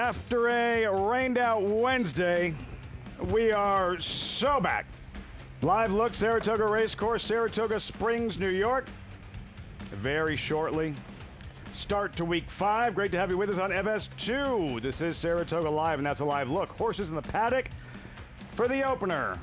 After a rained out Wednesday, we are so back. Live look, Saratoga Racecourse, Saratoga Springs, New York. Very shortly. Start to week 5. Great to have you with us on FS2. This is Saratoga Live, and that's a live look. Horses in the paddock for the opener.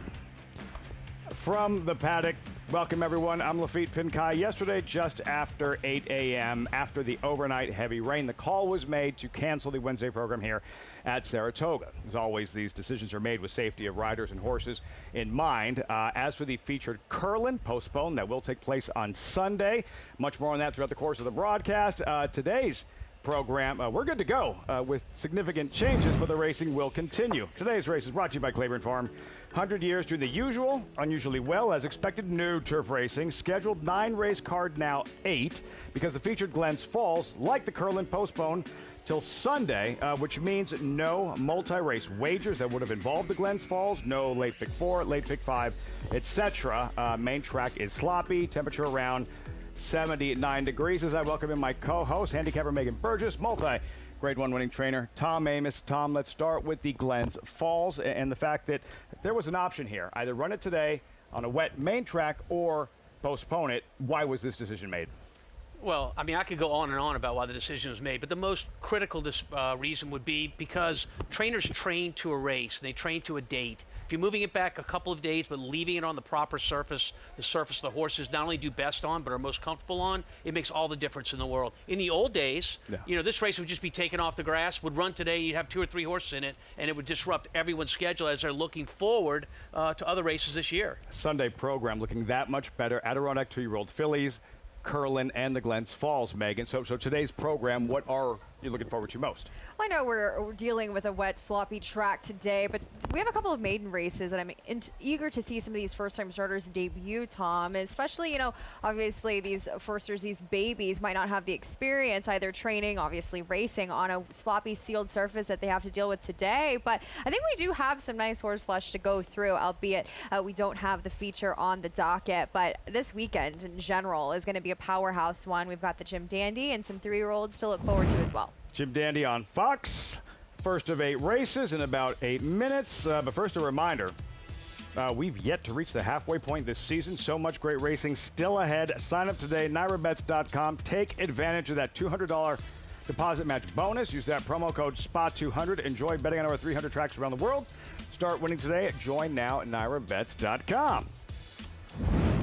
From the paddock, welcome everyone. I'm Lafitte Pinkai. Yesterday, just after 8 a.m., after the overnight heavy rain, the call was made to cancel the Wednesday program here at Saratoga. As always, these decisions are made with safety of riders and horses in mind. As for the featured Curlin, postponed, that will take place on Sunday. Much more on that throughout the course of the broadcast. Today's program, we're good to go with significant changes, but the racing will continue. Today's race is brought to you by Claiborne Farm. 100 years doing the usual, unusually well, as expected. New turf racing, scheduled 9 race card, now 8, because the featured Glens Falls, like the Curlin, postponed till Sunday, which means no multi-race wagers that would have involved the Glens Falls, no late pick 4, late pick 5, etc. Main track is sloppy, temperature around 79 degrees. As I welcome in my co-host, handicapper Megan Burgess, Grade 1 winning trainer Tom Amos. Tom, let's start with the Glens Falls and the fact that there was an option here. Either run it today on a wet main track or postpone it. Why was this decision made? Well, I mean, I could go on and on about why the decision was made, but the most critical reason would be because trainers train to a race, and they train to a date. If you're moving it back a couple of days but leaving it on the proper surface, the surface the horses not only do best on but are most comfortable on, it makes all the difference in the world. In the old days, you know, this race would just be taken off the grass, would run today, you'd have 2 or 3 horses in it, and it would disrupt everyone's schedule as they're looking forward to other races this year. Sunday program looking that much better. Adirondack 2-year-old fillies, Curlin, and the Glens Falls, Megan. So today's program, what are you looking forward to most? Well, I know we're dealing with a wet, sloppy track today, but we have a couple of maiden races, and I'm eager to see some of these first-time starters debut, Tom, and especially, you know, obviously these firsters, these babies might not have the experience either training, obviously racing on a sloppy sealed surface that they have to deal with today, but I think we do have some nice horse flesh to go through, albeit we don't have the feature on the docket, but this weekend in general is going to be a powerhouse one. We've got the Jim Dandy and some 3-year-olds to look forward to as well. Jim Dandy on Fox. First of 8 races in about 8 minutes. But first, a reminder. We've yet to reach the halfway point this season. So much great racing still ahead. Sign up today, NYRABets.com. Take advantage of that $200 deposit match bonus. Use that promo code SPOT200. Enjoy betting on over 300 tracks around the world. Start winning today. Join now at NYRABets.com.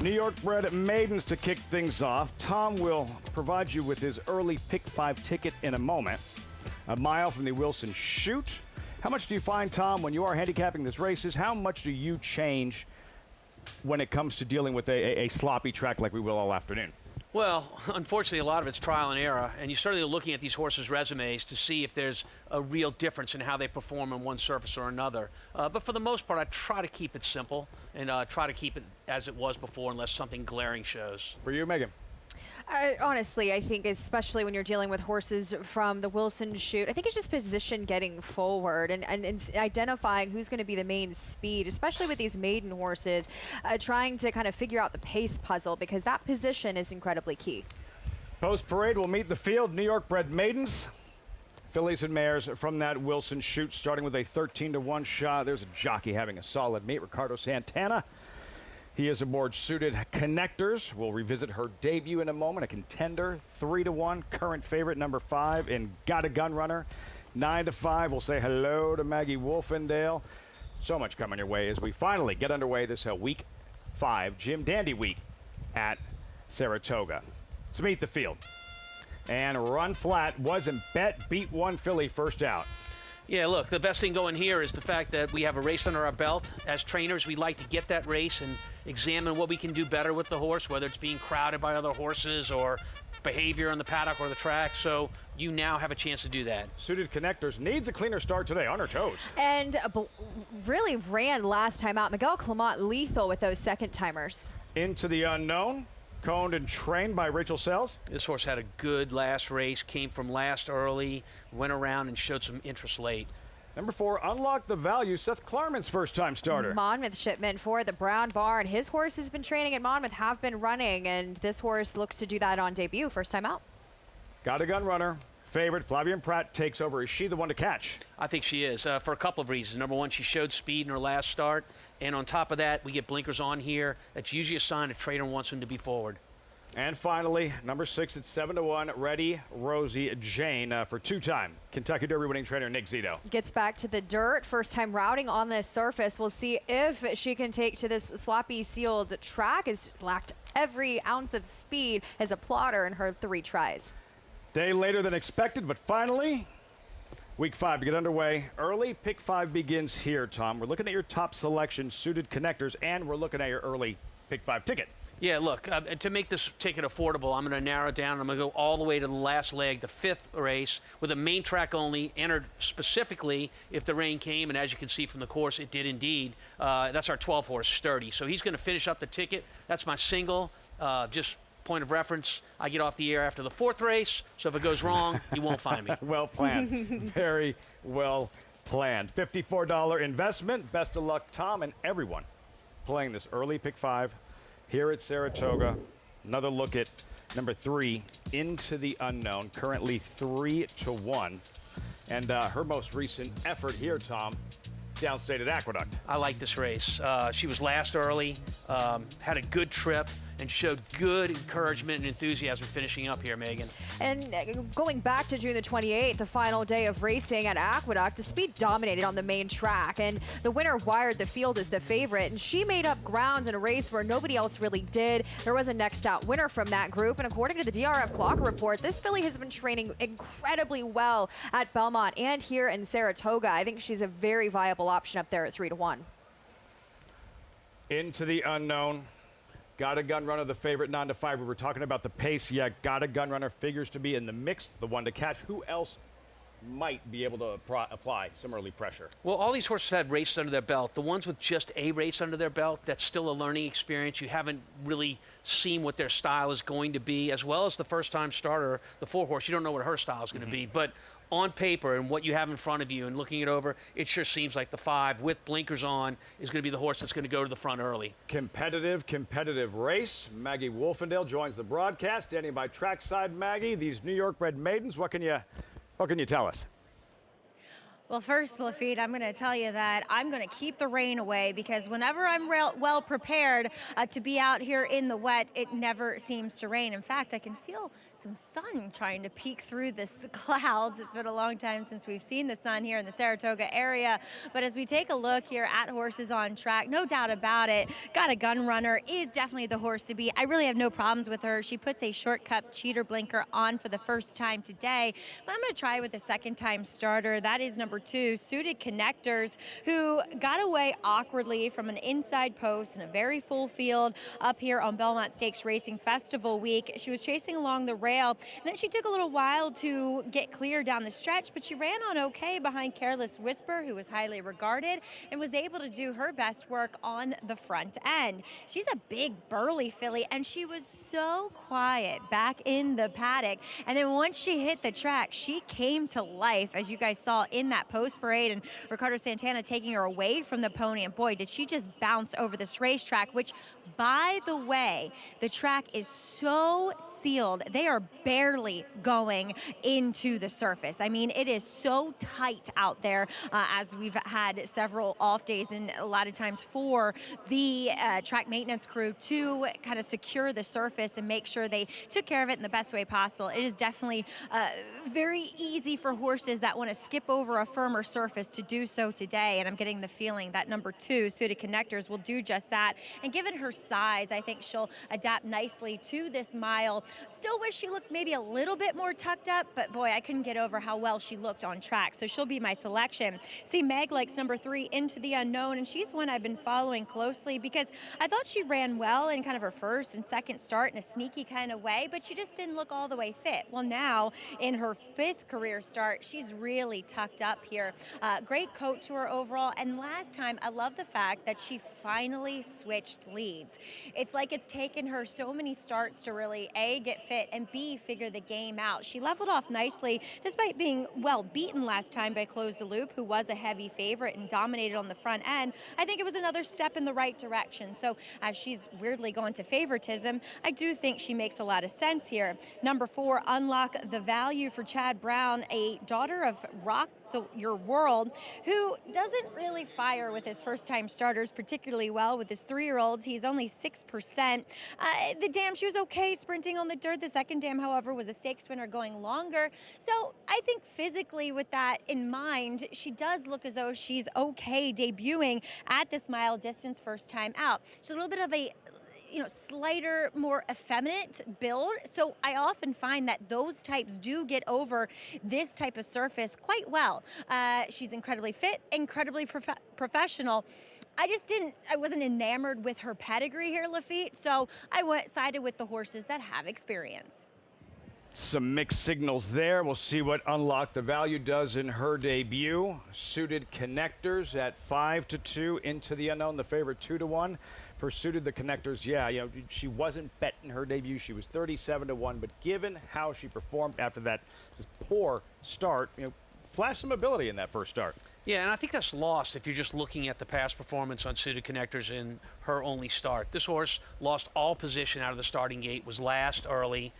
New York bred maidens to kick things off. Tom will provide you with his early pick 5 ticket in a moment. A mile from the Wilson Chute. How much do you find, Tom, when you are handicapping these races, how much do you change when it comes to dealing with a sloppy track like we will all afternoon? Well, unfortunately, a lot of it's trial and error, and you're certainly looking at these horses' resumes to see if there's a real difference in how they perform on one surface or another. But for the most part, I try to keep it simple and try to keep it as it was before unless something glaring shows. For you, Megan? Honestly, I think especially when you're dealing with horses from the Wilson Chute, I think it's just position getting forward and identifying who's going to be the main speed, especially with these maiden horses, trying to kind of figure out the pace puzzle because that position is incredibly key. Post-parade will meet the field. New York bred maidens, fillies and mares from that Wilson Chute, starting with a 13-1 shot. There's a jockey having a solid meet, Ricardo Santana. He is aboard Suited Connectors. We'll revisit her debut in a moment. A contender, 3-1. Current favorite, number 5, in Got a Gun Runner. 9-5. We'll say hello to Maggie Wolfendale. So much coming your way as we finally get underway this week 5, Jim Dandy week at Saratoga. Let's meet the field. And run flat, wasn't bet, beat one filly first out. Yeah, look, the best thing going here is the fact that we have a race under our belt. As trainers, we like to get that race and examine what we can do better with the horse, whether it's being crowded by other horses or behavior on the paddock or the track. So you now have a chance to do that. Suited Connectors needs a cleaner start today, on her toes. And really ran last time out. Miguel Clement lethal with those second-timers. Into the unknown. Coned and trained by Rachel Sells. This horse had a good last race, came from last early, went around and showed some interest late. Number 4, Unlock the Value, Seth Klarman's first-time starter. Monmouth shipment for the Brown Barn. His horse has been training at Monmouth, have been running, and this horse looks to do that on debut, first time out. Got a Gun Runner, favorite. Flavien Prat takes over. Is she the one to catch? I think she is for a couple of reasons. Number one, she showed speed in her last start. And on top of that, we get blinkers on here. That's usually a sign a trainer wants him to be forward. And finally, number 6 at 7-1, Ready Rosie Jane for two-time Kentucky Derby winning trainer Nick Zito. Gets back to the dirt, first time routing on this surface. We'll see if she can take to this sloppy sealed track. Has lacked every ounce of speed as a plotter in her 3 tries. Day later than expected, but finally, week 5 to get underway. Early pick 5 begins here, Tom. We're looking at your top selection, suited connectors, and we're looking at your early pick 5 ticket. Yeah, look, to make this ticket affordable, I'm going to narrow it down. I'm going to go all the way to the last leg, the 5th race, with a main track only, entered specifically if the rain came, and as you can see from the course, it did indeed. That's our 12-horse Sturdy. So he's going to finish up the ticket. That's my single. Just point of reference, I get off the air after the 4th race, so if it goes wrong, you won't find me. Well planned. Very well planned. $54 investment. Best of luck, Tom, and everyone playing this early pick 5 here at Saratoga. Another look at number 3, Into the Unknown, currently 3-1. And her most recent effort here, Tom, downstate at Aqueduct. I like this race. She was last early, had a good trip, and showed good encouragement and enthusiasm finishing up here, Megan. And going back to June the 28th, the final day of racing at Aqueduct, the speed dominated on the main track, and the winner wired the field as the favorite, and she made up grounds in a race where nobody else really did. There was a next out winner from that group, and according to the DRF Clocker report, this filly has been training incredibly well at Belmont and here in Saratoga. I think she's a very viable option up there at 3-1. Into the Unknown. Got a Gun Runner, the favorite, 9-5. We were talking about the pace. Yeah, Got a Gun Runner figures to be in the mix, the one to catch. Who else might be able to apply some early pressure? Well, all these horses had races under their belt. The ones with just a race under their belt, that's still a learning experience. You haven't really seen what their style is going to be, as well as the first-time starter, the 4-horse. You don't know what her style is going to be. But on paper and what you have in front of you and looking it over, it sure seems like the 5 with blinkers on is going to be the horse that's going to go to the front early. Competitive race. Maggie Wolfendale joins the broadcast, standing by trackside. Maggie, these New York-bred maidens, what can you tell us? Well, first, Lafitte, I'm going to tell you that I'm going to keep the rain away, because whenever I'm well prepared to be out here in the wet, it never seems to rain. In fact, I can feel some sun trying to peek through this clouds. It's been a long time since we've seen the sun here in the Saratoga area. But as we take a look here at horses on track, no doubt about it, Got a Gun Runner is definitely the horse to beat. I really have no problems with her. She puts a short cup cheater blinker on for the first time today. But I'm going to try with a second-time starter. That is number 2, Suited Connectors, who got away awkwardly from an inside post in a very full field up here on Belmont Stakes Racing Festival week. She was chasing along the rail, and then she took a little while to get clear down the stretch, but she ran on okay behind Careless Whisper, who was highly regarded, and was able to do her best work on the front end. She's a big, burly filly, and she was so quiet back in the paddock. And then once she hit the track, she came to life, as you guys saw in that post parade, and Ricardo Santana taking her away from the pony. And boy, did she just bounce over this racetrack, which, by the way, the track is so sealed. They are barely going into the surface. I mean, it is so tight out there, as we've had several off days, and a lot of times for the track maintenance crew to kind of secure the surface and make sure they took care of it in the best way possible. It is definitely very easy for horses that want to skip over a firmer surface to do so today, and I'm getting the feeling that number 2, Suited Connectors, will do just that. And given her size, I think she'll adapt nicely to this mile. Still wish she looked maybe a little bit more tucked up, but boy, I couldn't get over how well she looked on track, so she'll be my selection. See, Meg likes number 3, Into the Unknown, and she's one I've been following closely because I thought she ran well in kind of her first and second start in a sneaky kind of way, but she just didn't look all the way fit. Well, now in her 5th career start, she's really tucked up here. Great coat to her overall, and last time, I love the fact that she finally switched leads. It's like it's taken her so many starts to really A, get fit, and B figure the game out. She leveled off nicely despite being well beaten last time by Close the Loop, who was a heavy favorite and dominated on the front end. I think it was another step in the right direction. So as she's weirdly gone to favoritism, I do think she makes a lot of sense here. Number 4, Unlock the Value for Chad Brown, a daughter of Your World, who doesn't really fire with his first-time starters particularly well. With his 3-year-olds, he's only 6%. The dam, she was okay sprinting on the dirt. The second dam, however, was a stakes winner going longer. So I think physically with that in mind, she does look as though she's okay debuting at this mile distance first time out. She's a little bit of a slighter, more effeminate build. So I often find that those types do get over this type of surface quite well. She's incredibly fit, incredibly professional. I wasn't enamored with her pedigree here, Lafitte, so I sided with the horses that have experience. Some mixed signals there. We'll see what Unlock the Value does in her debut. Suited Connectors at 5-2 Into the Unknown, the favorite 2-1. For Suited the Connectors, yeah, she wasn't bet in her debut. She was 37-1, but given how she performed after that just poor start, flashed some ability in that first start. Yeah, and I think that's lost if you're just looking at the past performance on Suited Connectors in her only start. This horse lost all position out of the starting gate, was last early,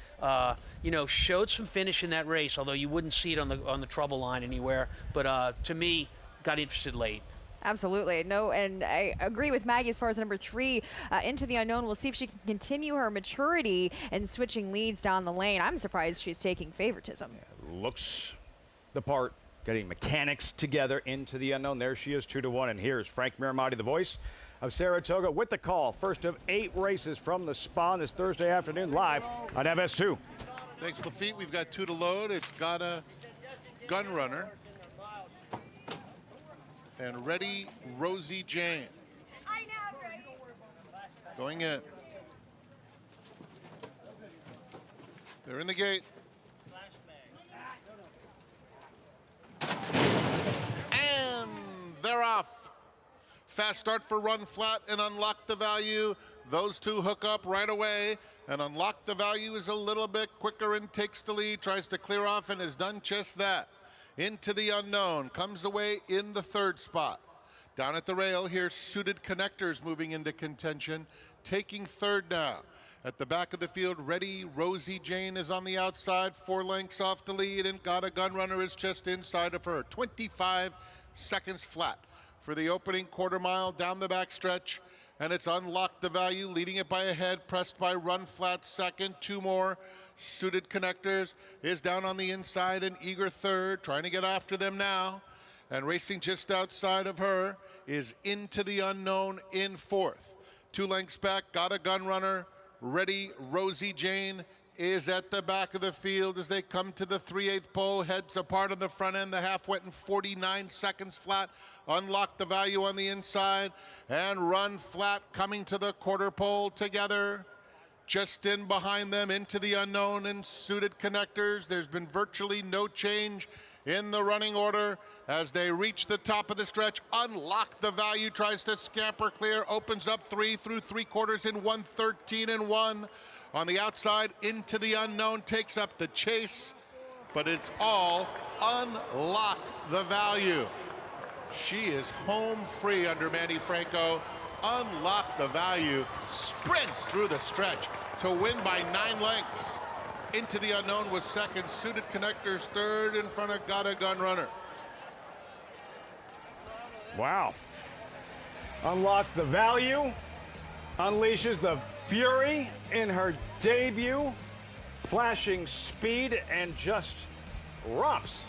showed some finish in that race, although you wouldn't see it on the trouble line anywhere. But to me, got interested late. Absolutely. No, and I agree with Maggie as far as number 3, Into the Unknown. We'll see if she can continue her maturity and switching leads down the lane. I'm surprised she's taking favoritism. Yeah, looks the part, getting mechanics together. Into the Unknown. There she is, 2-1. And here's Frank Miramati, the voice of Saratoga, with the call. First of 8 races from the Spa this Thursday afternoon, live on FS2. Thanks, Lafitte. We've got 2 to load. It's got a Gun Runner. And Ready, Rosie Jane. Going in. They're in the gate. And they're off. Fast start for Run Flat and Unlock the Value. Those two hook up right away. And Unlock the Value is a little bit quicker and takes the lead. Tries to clear off and has done just that. Into the Unknown, comes away in the 3rd spot. Down at the rail, here's Suited Connectors moving into contention, taking 3rd now. At the back of the field, Ready, Rosie Jane is on the outside, 4 lengths off the lead, and Got a Gun Runner is just inside of her. 25 seconds flat for the opening quarter mile down the back stretch, and it's Unlock the Value, leading it by a head, pressed by Run Flat second, 2 more. Suited Connectors is down on the inside, an eager 3rd, trying to get after them now. And racing just outside of her is Into the Unknown in 4th. 2 lengths back, Got a Gun Runner. Ready, Rosie Jane is at the back of the field as they come to the 3/8 pole. Heads apart on the front end. The half went in 49 seconds flat. Unlock the Value on the inside. And Run Flat coming to the quarter pole together. Just in behind them, Into the Unknown and Suited Connectors. There's been virtually no change in the running order as they reach the top of the stretch. Unlock the Value tries to scamper clear, opens up 3 through 3/4 in 1:13.1. On the outside, Into the Unknown takes up the chase, but it's all Unlock the Value. She is home free under Manny Franco. Unlock the Value sprints through the stretch to win by 9 lengths. Into the Unknown was second, Suited Connectors 3rd in front of Got a Gun Runner. Wow. Unlock the Value, unleashes the fury in her debut, flashing speed, and just romps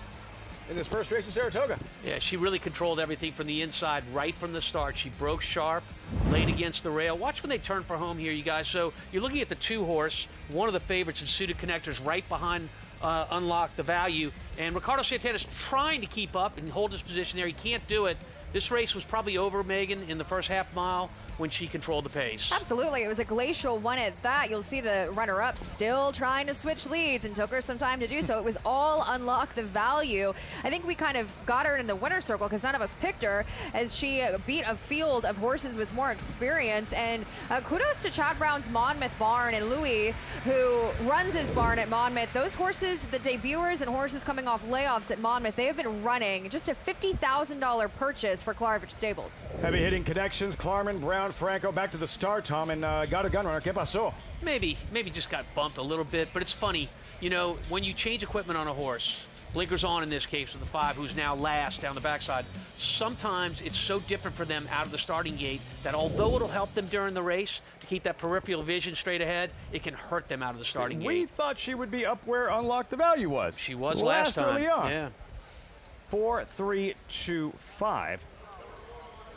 in this first race in Saratoga. Yeah, she really controlled everything from the inside right from the start. She broke sharp, laid against the rail. Watch when they turn for home here, you guys. So you're looking at the 2-horse, one of the favorites in Suited Connectors right behind Unlock the Value. And Ricardo Santana's trying to keep up and hold his position there. He can't do it. This race was probably over, Megan, in the first half mile. when she controlled the pace. Absolutely. It was a glacial one at that. You'll see the runner-up still trying to switch leads and took her some time to do so. It was all unlock the value. I think we kind of got her in the winner's circle because none of us picked her as she beat a field of horses with more experience. And kudos to Chad Brown's Monmouth barn and Louis, who runs his barn at Monmouth. Those horses, the debuters and horses coming off layoffs at Monmouth, they have been running. Just a $50,000 purchase for Klarvich Stables. Heavy hitting connections. Klarman, Brown, Franco back to the start, Tom, and got a gun runner. ¿Qué pasó? Maybe just got bumped a little bit, but it's funny. You know, when you change equipment on a horse, blinkers on in this case with the 5, who's now last down the backside, sometimes it's so different for them out of the starting gate that although it'll help them during the race to keep that peripheral vision straight ahead, it can hurt them out of the starting gate. We thought she would be up where Unlock the Value was. She was last time. Early on. Yeah. 4, 3, 2, 5.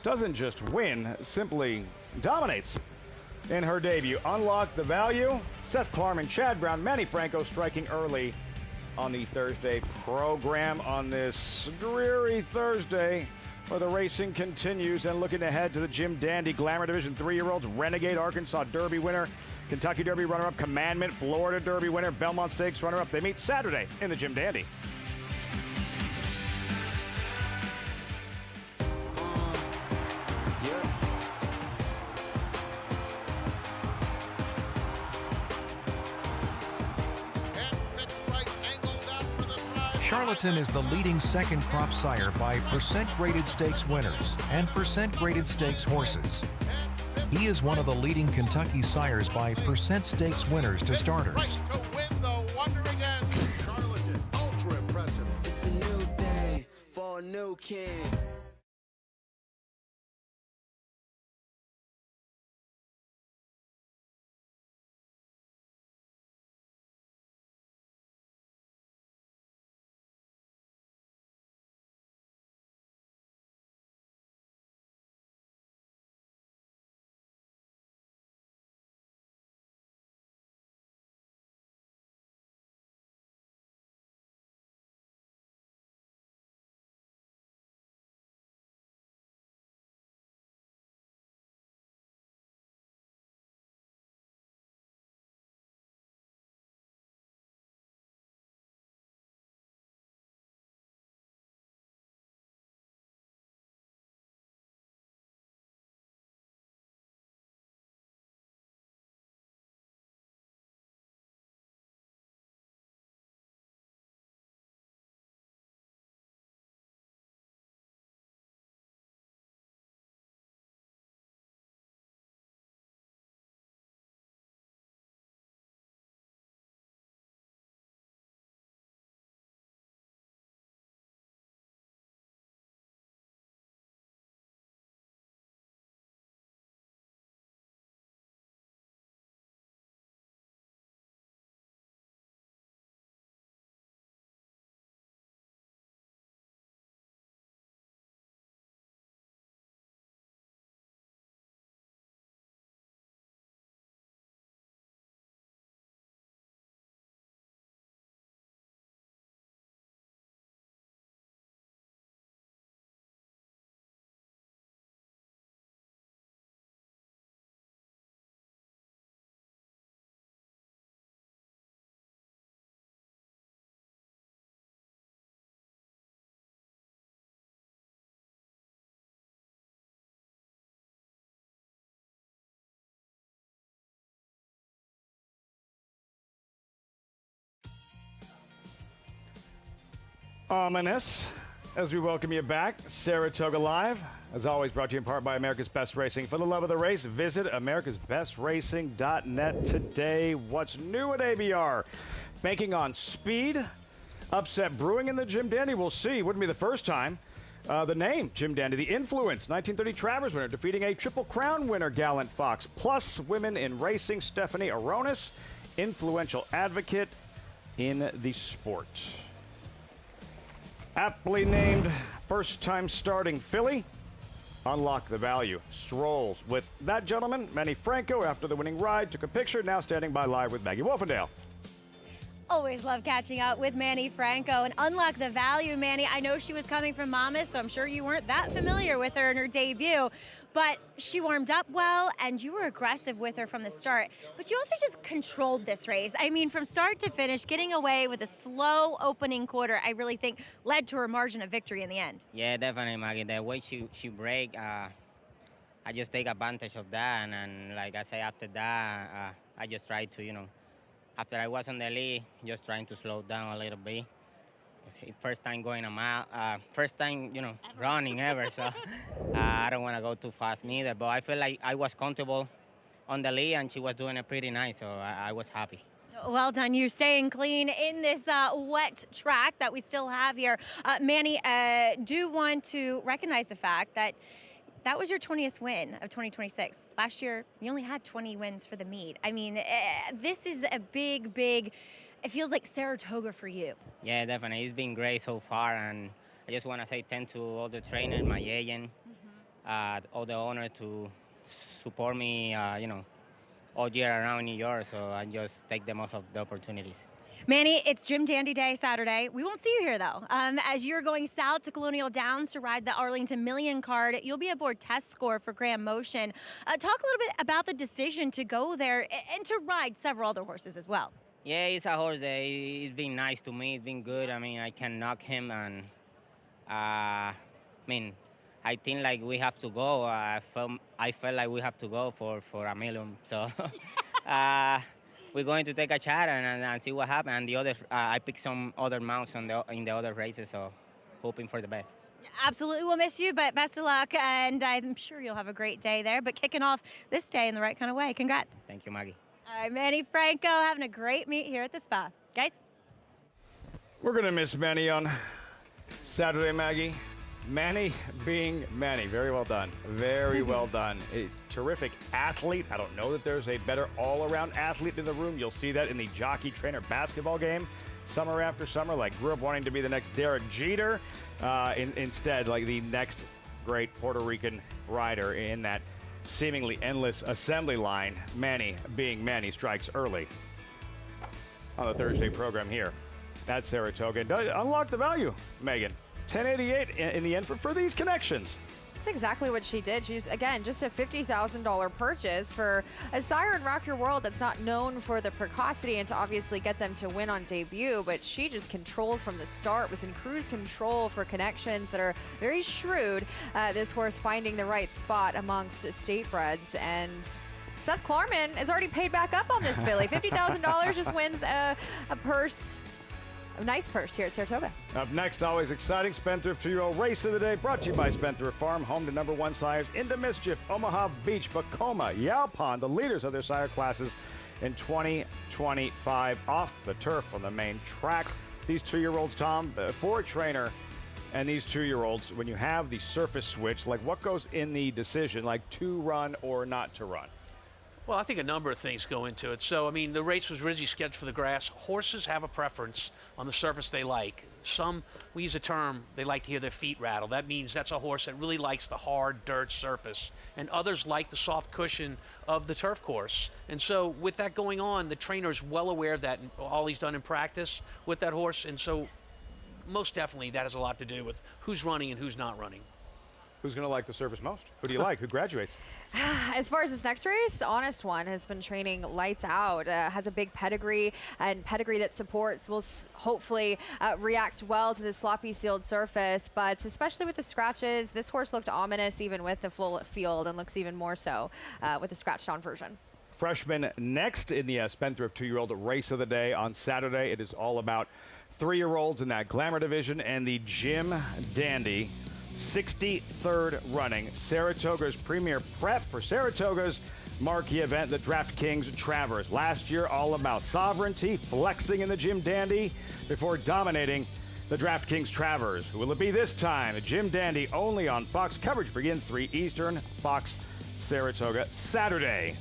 Doesn't just win, simply dominates in her debut. Unlock the Value. Seth Klarman, Chad Brown, Manny Franco striking early on the Thursday program on this dreary Thursday where the racing continues. And looking ahead to the Jim Dandy Glamour Division 3-year-olds, Renegade, Arkansas Derby winner, Kentucky Derby runner-up, Commandment, Florida Derby winner, Belmont Stakes runner-up. They meet Saturday in the Jim Dandy. Charlatan is the leading second crop sire by percent graded stakes winners and percent graded stakes horses. He is one of the leading Kentucky sires by percent stakes winners to starters. Right to win the Wandering End. Charlatan, ultra impressive. It's a new day for a new king. Ominous as we welcome you back. Saratoga Live, as always, brought to you in part by America's Best Racing. For the love of the race, visit americasbestracing.net today. What's new at ABR? Banking on speed. Upset brewing in the Jim Dandy. We'll see. Wouldn't be the first time. The name, Jim Dandy. The influence, 1930 Travers winner, defeating a Triple Crown winner, Gallant Fox. Plus, women in racing, Stephanie Aronis, influential advocate in the sport. Aptly named first-time starting filly, Unlock the Value. Strolls with that gentleman, Manny Franco, after the winning ride, took a picture, now standing by live with Maggie Wolfendale. Always love catching up with Manny Franco and Unlock the Value. Manny, I know she was coming from Monmouth, so I'm sure you weren't that familiar with her in her debut. but she warmed up well, and you were aggressive with her from the start. But you also just controlled this race. I mean, from start to finish, getting away with a slow opening quarter, I really think led to her margin of victory in the end. Yeah, definitely, Maggie. The way she break, I just take advantage of that, and like I say, after that, I just try to, after I was on the lead, just trying to slow down a little bit. First time going a mile, first time, running ever, so I don't want to go too fast neither. But I feel like I was comfortable on the lead, and she was doing it pretty nice, so I was happy. Well done. You're staying clean in this wet track that we still have here. Manny, do want to recognize the fact that that was your 20th win of 2026. Last year, you only had 20 wins for the meet. I mean, this is a big, it feels like Saratoga for you. Yeah, definitely. It's been great so far, and I just want to say thanks to all the trainers, my agent, all the owners to support me, all year around New York, so I just take the most of the opportunities. Manny, it's Jim Dandy Day Saturday. We won't see you here, though. As you're going south to Colonial Downs to ride the Arlington Million card, you'll be aboard Test Score for Graham Motion. Talk a little bit about the decision to go there and to ride several other horses as well. Yeah, it's a horse that it's been nice to me. It's been good. I mean, I can knock him, and I think like we have to go. I felt like we have to go for a million. So we're going to take a chat and see what happens. And the other, I picked some other mounts in the other races, so hoping for the best. Absolutely, we'll miss you, but best of luck, and I'm sure you'll have a great day there. But kicking off this day in the right kind of way. Congrats. Thank you, Maggie. All right, Manny Franco having a great meet here at the spa. Guys? We're going to miss Manny on Saturday, Maggie. Manny being Manny. Very well done. Very well done. A terrific athlete. I don't know that there's a better all-around athlete in the room. You'll see that in the jockey trainer basketball game summer after summer. Like, grew up wanting to be the next Derek Jeter. Instead, like the next great Puerto Rican rider in that seemingly endless assembly line. Manny being Manny strikes early on the Thursday program here at Saratoga. Unlock the value, Megan. 1088 in the end for these connections. That's exactly what she did. She's, again, just a $50,000 purchase for a sire in Rock Your World that's not known for the precocity and to obviously get them to win on debut, but she just controlled from the start, was in cruise control for connections that are very shrewd. This horse finding the right spot amongst state breds, and Seth Klarman has already paid back up on this filly. $50,000 just wins a purse. A nice purse here at Saratoga. Up next, always exciting, Spendthrift 2-year-old race of the day, brought to you by Spendthrift Farm, home to #1 sires Into Mischief, Omaha Beach, Vacoma, Yaupon, the leaders of their sire classes in 2025 off the turf on the main track. These 2-year-olds, Tom, for a trainer and these 2-year-olds, when you have the surface switch, like what goes in the decision, like to run or not to run? Well, I think a number of things go into it. So, I mean, the race was originally scheduled for the grass. Horses have a preference on the surface they like. Some, we use a term, they like to hear their feet rattle. That means that's a horse that really likes the hard dirt surface. And others like the soft cushion of the turf course. And so with that going on, the trainer is well aware of that and all he's done in practice with that horse. And so most definitely that has a lot to do with who's running and who's not running. Who's going to like the surface most? Who do you like? Who graduates? As far as this next race, Honest One has been training lights out, has a big pedigree and pedigree that supports, will hopefully react well to the sloppy sealed surface, but especially with the scratches, this horse looked ominous even with the full field and looks even more so with the scratched on version. Freshman next in the Spendthrift 2-year-old race of the day on Saturday. It is all about 3-year-olds in that glamour division and the Jim Dandy 63rd running Saratoga's premier prep for Saratoga's marquee event, the DraftKings Travers. Last year, all about sovereignty, flexing in the Jim Dandy before dominating the DraftKings Travers. Who will it be this time? The Jim Dandy only on Fox. Coverage begins 3 Eastern, Fox Saratoga, Saturday.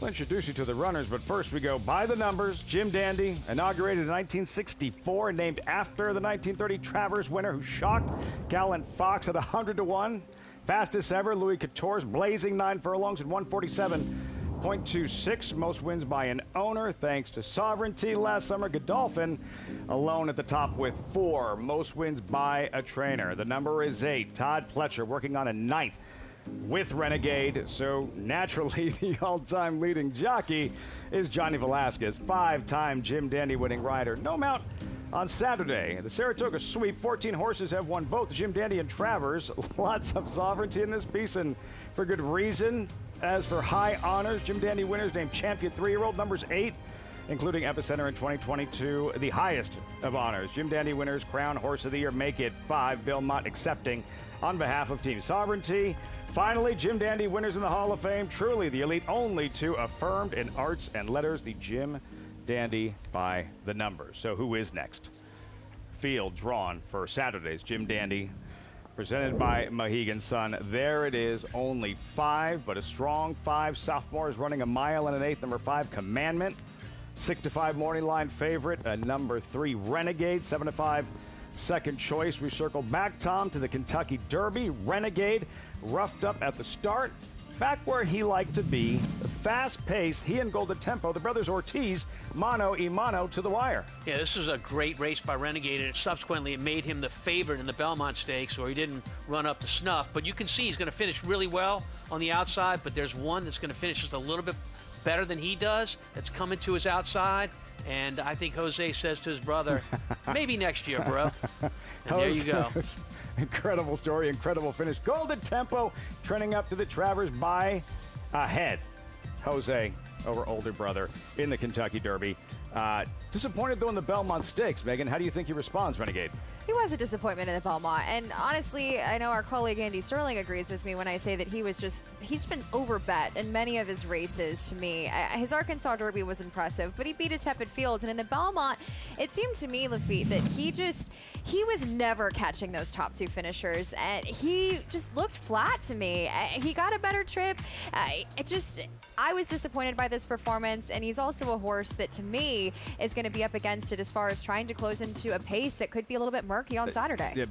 We'll introduce you to the runners, but first we go by the numbers. Jim Dandy, inaugurated in 1964, named after the 1930 Travers winner who shocked Gallant Fox at 100-1. Fastest ever, Louis Couture's blazing 9 furlongs at 147.26. Most wins by an owner, thanks to sovereignty last summer. Godolphin alone at the top with 4. Most wins by a trainer. The number is 8. Todd Pletcher working on a 9th with Renegade. So naturally, the all-time leading jockey is Johnny Velasquez, 5-time Jim Dandy winning rider. No mount on Saturday. The Saratoga sweep, 14 horses have won both Jim Dandy and Travers. Lots of sovereignty in this piece, and for good reason. As for high honors, Jim Dandy winners named champion 3-year-old, numbers 8, including Epicenter in 2022, the highest of honors. Jim Dandy winners, Crown Horse of the Year, make it 5. Belmont accepting on behalf of Team Sovereignty. Finally, Jim Dandy winners in the Hall of Fame, truly the elite, only 2 affirmed in arts and letters, the Jim Dandy by the numbers. So who is next? Field drawn for Saturday's Jim Dandy, presented by Mohegan Sun. There it is, only 5, but a strong 5. Sophomores running 1 mile and an 1/8. Number 5, Commandment. 6-5 morning line favorite. Number 3, Renegade. 7-5 second choice. We circle back, Tom, to the Kentucky Derby. Renegade roughed up at the start, back where he liked to be. Fast pace, he and Golden Tempo, the brothers Ortiz, mano y mano to the wire. Yeah, this is a great race by Renegade, and subsequently it made him the favorite in the Belmont Stakes, where he didn't run up to snuff. But you can see he's going to finish really well on the outside, but there's one that's going to finish just a little bit better than he does, that's coming to his outside. And I think Jose says to his brother, maybe next year, bro. And there you go. Incredible story, incredible finish. Golden Tempo trending up to the Travers by a head. Jose over older brother in the Kentucky Derby. Disappointed, though, in the Belmont Stakes. Megan, how do you think he responds, Renegade? He was a disappointment in the Belmont, and honestly, I know our colleague Andy Sterling agrees with me when I say that he's been overbet in many of his races to me. His Arkansas Derby was impressive, but he beat a tepid field, and in the Belmont, it seemed to me, Lafitte, that he was never catching those top 2 finishers, and he just looked flat to me. He got a better trip. I was disappointed by this performance, and he's also a horse that, to me, is going to be up against it as far as trying to close into a pace that could be a little bit murky on Saturday.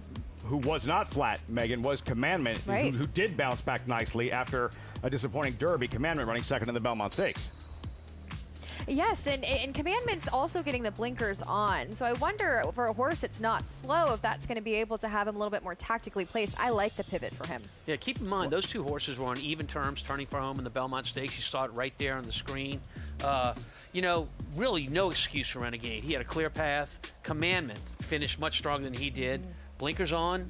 Who was not flat, Megan, was Commandment, right, who did bounce back nicely after a disappointing Derby. Commandment running second in the Belmont Stakes. Yes, and Commandment's also getting the blinkers on. So I wonder, for a horse that's not slow, if that's going to be able to have him a little bit more tactically placed. I like the pivot for him. Yeah, keep in mind, those 2 horses were on even terms, turning for home in the Belmont Stakes. You saw it right there on the screen. You know, really no excuse for Renegade. He had a clear path. Commandment finished much stronger than he did. Blinkers on.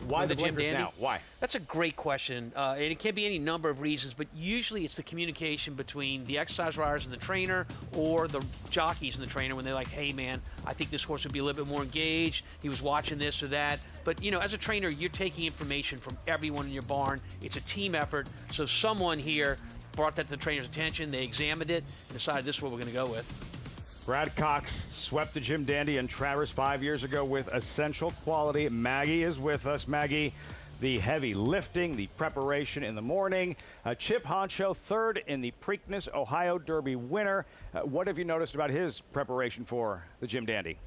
Why the Jim blinkers Dandy? now? Why? That's a great question. And it can be any number of reasons, but usually it's the communication between the exercise riders and the trainer, or the jockeys and the trainer, when they're like, hey, man, I think this horse would be a little bit more engaged. He was watching this or that. But, you know, as a trainer, you're taking information from everyone in your barn. It's a team effort. So someone here brought that to the trainer's attention. They examined it and decided this is what we're going to go with. Brad Cox swept the Jim Dandy and Travers 5 years ago with essential quality. Maggie is with us. Maggie, the heavy lifting, the preparation in the morning. Chip Honcho, 3rd in the Preakness Ohio Derby winner. What have you noticed about his preparation for the Jim Dandy?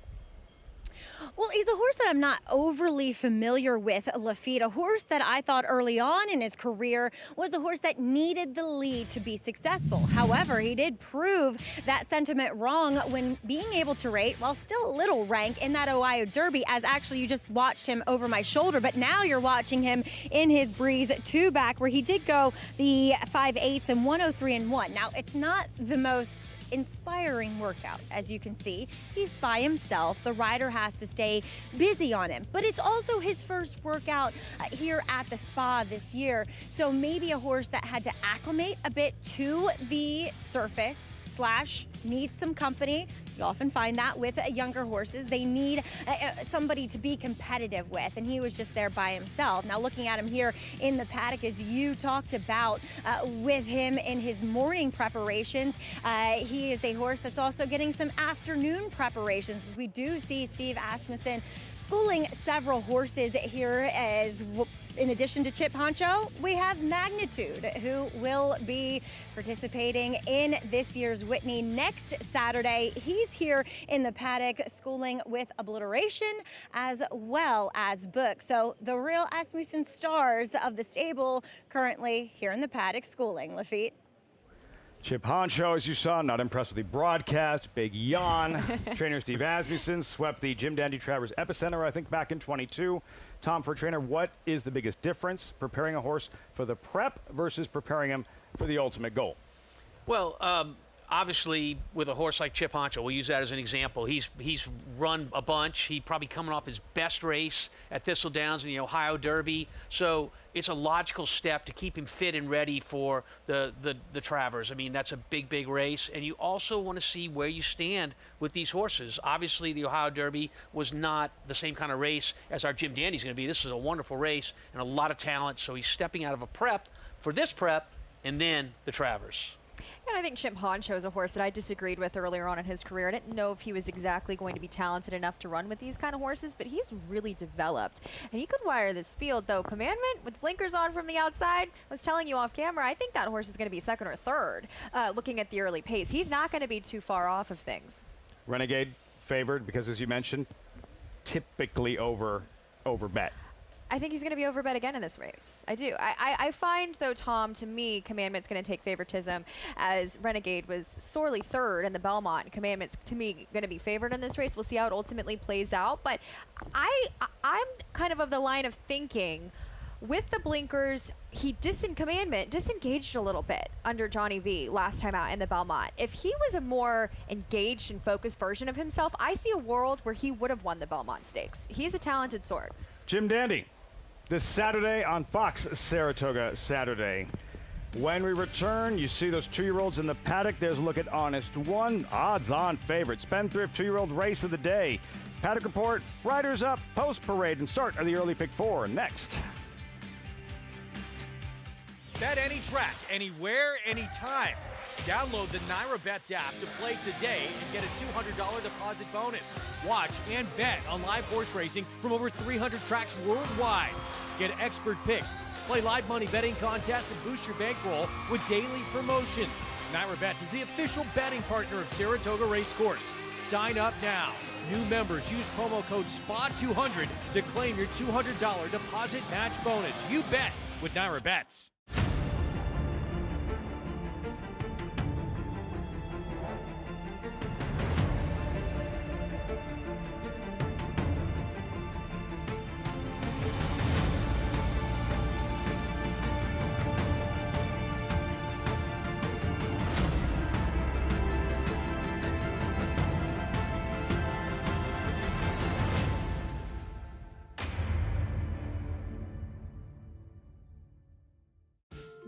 Well, he's a horse that I'm not overly familiar with, Lafitte. A horse that I thought early on in his career was a horse that needed the lead to be successful. However, he did prove that sentiment wrong when being able to rate, while still a little rank, in that Ohio Derby, as actually you just watched him over my shoulder, but now you're watching him in his Breeze 2 back, where he did go the 5/8 and 103-1. Now, it's not the most inspiring workout, as you can see. He's by himself. The rider has to stay busy on him, but it's also his first workout here at the spa this year. So maybe a horse that had to acclimate a bit to the surface / needs some company. You often find that with younger horses. They need somebody to be competitive with, and he was just there by himself. Now, looking at him here in the paddock, as you talked about with him in his morning preparations, he is a horse that's also getting some afternoon preparations, as we do see Steve Asmussen schooling several horses here. As in addition to Chip Honcho, we have Magnitude, who will be participating in this year's Whitney next Saturday. He's here in the paddock schooling with Obliteration as well as Book. So the real Asmussen stars of the stable currently here in the paddock schooling. Lafitte. Chip Honcho, as you saw, not impressed with the broadcast. Big yawn. Trainer Steve Asmussen swept the Jim Dandy Travers Epicenter, I think, back in 22. Tom, for a trainer, what is the biggest difference preparing a horse for the prep versus preparing him for the ultimate goal? Well, obviously, with a horse like Chip Honcho, we'll use that as an example. He's run a bunch. He probably coming off his best race at Thistle Downs in the Ohio Derby. So it's a logical step to keep him fit and ready for the Travers. I mean, that's a big, big race. And you also want to see where you stand with these horses. Obviously, the Ohio Derby was not the same kind of race as our Jim Dandy's going to be. This is a wonderful race and a lot of talent. So he's stepping out of a prep for this prep and then the Travers. And I think Chip Honcho is a horse that I disagreed with earlier on in his career. I didn't know if he was exactly going to be talented enough to run with these kind of horses, but he's really developed. And he could wire this field, though. Commandment, with blinkers on from the outside, I was telling you off camera, I think that horse is going to be second or third, looking at the early pace. He's not going to be too far off of things. Renegade favored because, as you mentioned, typically over bet. I think he's going to be overbet again in this race. I do. I find, though, Tom, to me, Commandment's going to take favoritism, as Renegade was sorely third in the Belmont. Commandment's, to me, going to be favored in this race. We'll see how it ultimately plays out. But I'm kind of the line of thinking, with the blinkers, Commandment disengaged a little bit under Johnny V last time out in the Belmont. If he was a more engaged and focused version of himself, I see a world where he would have won the Belmont Stakes. He's a talented sort. Jim Dandy, this Saturday on Fox Saratoga Saturday. When we return, you see those 2-year-olds in the paddock. There's a look at Honest One, odds-on favorite. Spendthrift 2-year-old race of the day. Paddock Report, riders up, post-parade, and start of the early pick 4 next. Bet any track, anywhere, anytime. Download the NYRA Bets app to play today and get a $200 deposit bonus. Watch and bet on live horse racing from over 300 tracks worldwide. Get expert picks, play live money betting contests, and boost your bankroll with daily promotions. NYRA Bets is the official betting partner of Saratoga Racecourse. Sign up now. New members use promo code SPA200 to claim your $200 deposit match bonus. You bet with NYRA Bets.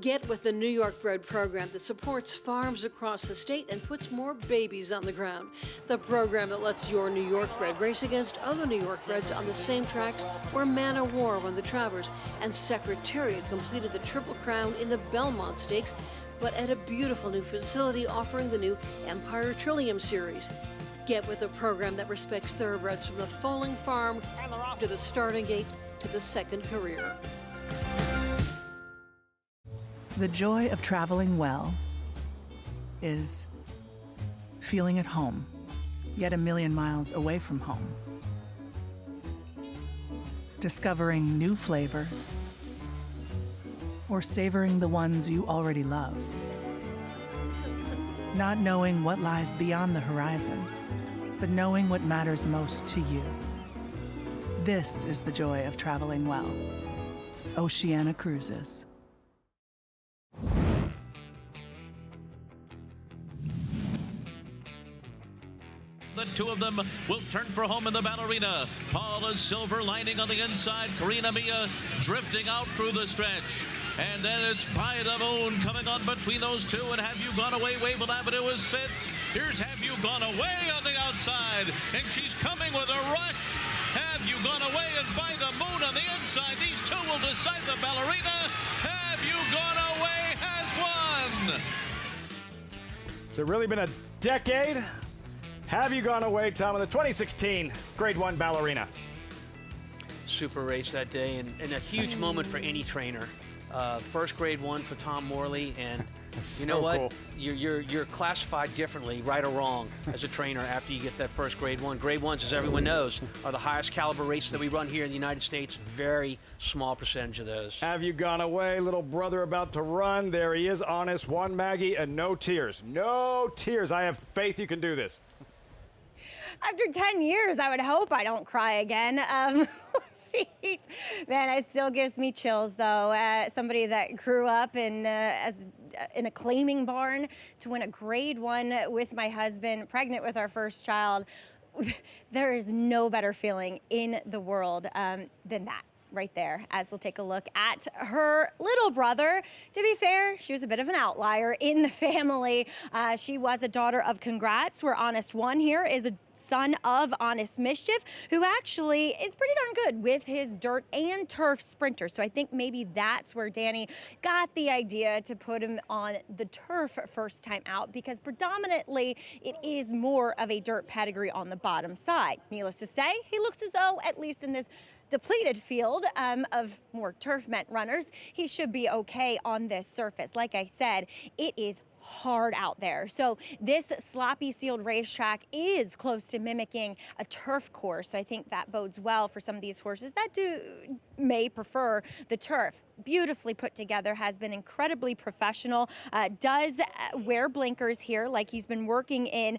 Get with the New York Bred program that supports farms across the state and puts more babies on the ground. The program that lets your New York Bred race against other New York Breds on the same tracks where Man O' War won the Travers and Secretariat completed the Triple Crown in the Belmont Stakes, but at a beautiful new facility offering the new Empire Trillium Series. Get with a program that respects thoroughbreds from the foaling farm to the starting gate to the second career. The joy of traveling well is feeling at home, yet a million miles away from home. Discovering new flavors or savoring the ones you already love. Not knowing what lies beyond the horizon, but knowing what matters most to you. This is the joy of traveling well. Oceana Cruises. The two of them will turn for home in the ballerina. Paula's silver lining on the inside. Karina Mia drifting out through the stretch. And then it's By the Moon coming on between those two. And Have You Gone Away? Wavell Avenue is fifth. Here's Have You Gone Away on the outside. And she's coming with a rush. Have You Gone Away and By the Moon on the inside. These two will decide the ballerina. Have You Gone Away has won. Has it really been a decade? Have You Gone Away, Tom, in the 2016 Grade 1 ballerina? Super race that day, and a huge moment for any trainer. First grade 1 for Tom Morley, and you know So what? cool. You're classified differently, right or wrong, as a trainer after you get that first grade 1. Grade 1s, as everyone knows, are the highest caliber races that we run here in the United States. Very small percentage of those. Have you gone away, little brother about to run? There he is, honest one, Maggie, and no tears. No tears. I have faith you can do this. After 10 years, I would hope I don't cry again. Man, it still gives me chills, though. Somebody that grew up in a claiming barn to win a grade 1 with my husband, pregnant with our first child. There is no better feeling in the world than that. Right there, as we'll take a look at her little brother. To be fair, she was a bit of an outlier in the family. She was a daughter of Congrats, where Honest One here is a son of Honest Mischief, who actually is pretty darn good with his dirt and turf sprinter. So I think maybe that's where Danny got the idea to put him on the turf first time out, because predominantly it is more of a dirt pedigree on the bottom side. Needless to say, he looks as though, at least in this depleted field of more turf meant runners, he should be okay on this surface. Like I said, it is hard out there. So this sloppy sealed racetrack is close to mimicking a turf course. So I think that bodes well for some of these horses that may prefer the turf. Beautifully put together, has been incredibly professional, does wear blinkers here like he's been working in,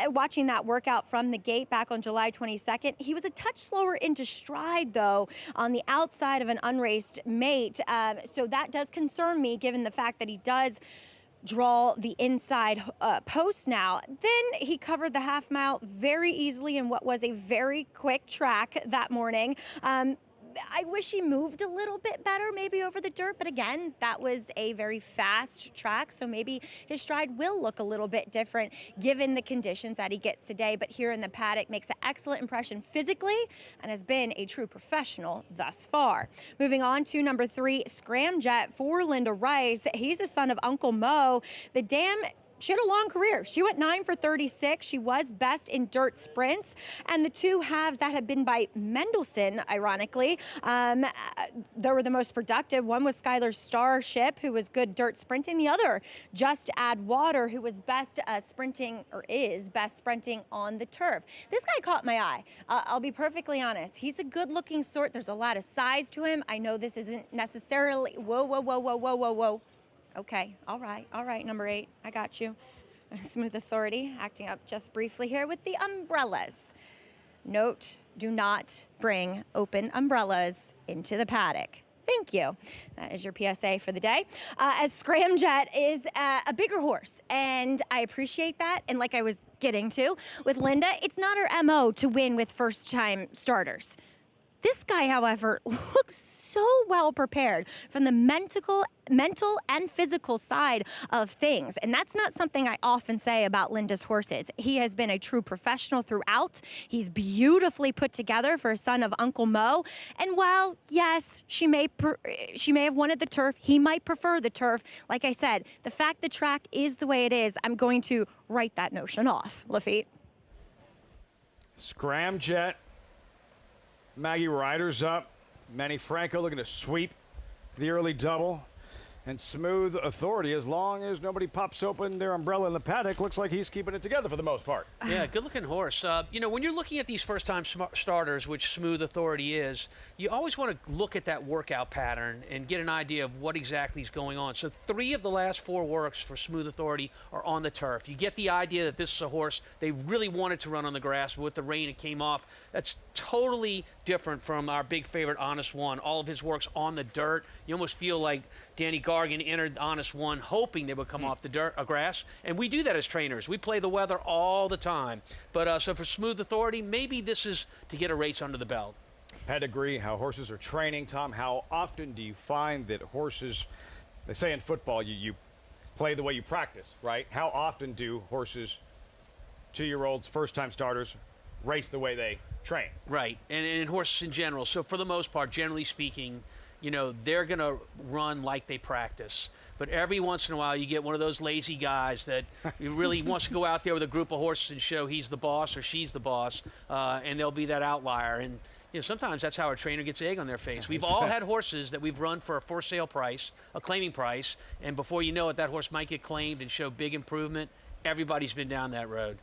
watching that workout from the gate back on July 22nd. He was a touch slower into stride, though, on the outside of an unraced mate. So that does concern me, given the fact that he does draw the inside post now. Then he covered the half mile very easily in what was a very quick track that morning. I wish he moved a little bit better, maybe over the dirt, but again, that was a very fast track, so maybe his stride will look a little bit different given the conditions that he gets today. But here in the paddock, makes an excellent impression physically and has been a true professional thus far. Moving on to number 3, Scramjet for Linda Rice. He's a son of Uncle Mo. The dam, she had a long career. She went 9 for 36. She was best in dirt sprints. And the two halves that have been by Mendelssohn, ironically, they were the most productive. One was Skylar Starship, who was good dirt sprinting. The other, Just Add Water, who was best sprinting, or is best sprinting on the turf. This guy caught my eye. I'll be perfectly honest. He's a good-looking sort. There's a lot of size to him. I know this isn't necessarily, whoa. Okay, all right, number 8, I got you. Smooth Authority, acting up just briefly here with the umbrellas. Note, do not bring open umbrellas into the paddock. Thank you. That is your PSA for the day. As Scramjet is a bigger horse, and I appreciate that. And like I was getting to with Linda, it's not her MO to win with first-time starters. This guy, however, looks so well prepared from the mental and physical side of things. And that's not something I often say about Linda's horses. He has been a true professional throughout. He's beautifully put together for a son of Uncle Mo. And while, yes, she may have wanted the turf, he might prefer the turf. Like I said, the fact the track is the way it is, I'm going to write that notion off. Lafitte. Scramjet. Maggie Ryder's up. Manny Franco looking to sweep the early double. And Smooth Authority, as long as nobody pops open their umbrella in the paddock, looks like he's keeping it together for the most part. Yeah, good-looking horse. You know, when you're looking at these first-time starters, which Smooth Authority is, you always want to look at that workout pattern and get an idea of what exactly is going on. So 3 of the last 4 works for Smooth Authority are on the turf. You get the idea that this is a horse they really wanted to run on the grass, but with the rain it came off. That's totally different from our big favorite Honest One. All of his work's on the dirt. You almost feel like Danny Gargan entered Honest One hoping they would come off the dirt, grass, and we do that as trainers. We play the weather all the time. But so for Smooth Authority, maybe this is to get a race under the belt. Pedigree, how horses are training. Tom, how often do you find that horses, they say in football, you play the way you practice, right? How often do horses, 2-year-olds, first-time starters, race the way they train? Right, and in horses in general. So for the most part, generally speaking, you know, they're going to run like they practice. But every once in a while, you get one of those lazy guys that really wants to go out there with a group of horses and show he's the boss or she's the boss, and there'll be that outlier. And, You know, sometimes that's how our trainer gets egg on their face. We've all had horses that we've run for a for sale price, a claiming price, and before you know it, that horse might get claimed and show big improvement. Everybody's been down that road.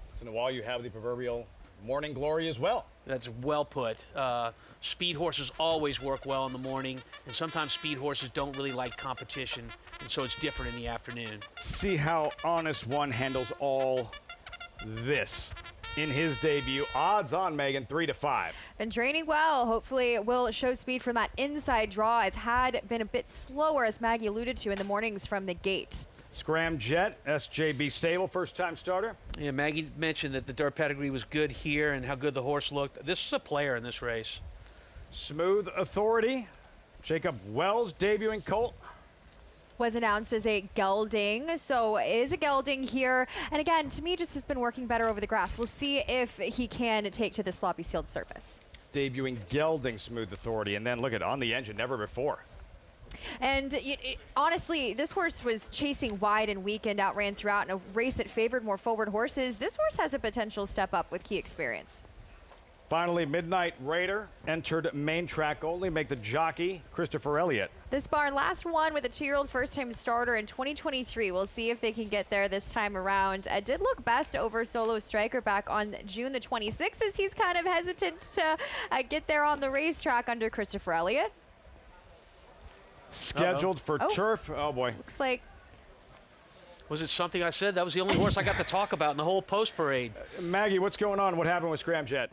Once in a while, you have the proverbial morning glory as well. That's well put. Speed horses always work well in the morning, and sometimes speed horses don't really like competition, and so it's different in the afternoon. See how Honest One handles all this in his debut. Odds on, Megan, 3-5. Been training well. Hopefully it will show speed from that inside draw. Has had been a bit slower, as Maggie alluded to, in the mornings from the gate. Scramjet, SJB stable, first-time starter. Yeah, Maggie mentioned that the dirt pedigree was good here and how good the horse looked. This is a player in this race. Smooth Authority, Jacob Wells debuting colt. Was announced as a gelding, so is a gelding here. And again, to me, just has been working better over the grass. We'll see if he can take to the sloppy sealed surface. Debuting gelding Smooth Authority, and then look at on the engine, never before. And honestly, this horse was chasing wide and weakened, outran throughout in a race that favored more forward horses. This horse has a potential step up with key experience. Finally, Midnight Raider entered main track only, make the jockey Christopher Elliott. This barn last won with a 2-year-old first-time starter in 2023. We'll see if they can get there this time around. Did look best over Solo Striker back on June the 26th, as he's kind of hesitant to get there on the racetrack under Christopher Elliott. Scheduled for turf. Oh, boy. Looks like. Was it something I said? That was the only horse I got to talk about in the whole post parade. Maggie, what's going on? What happened with Scramjet?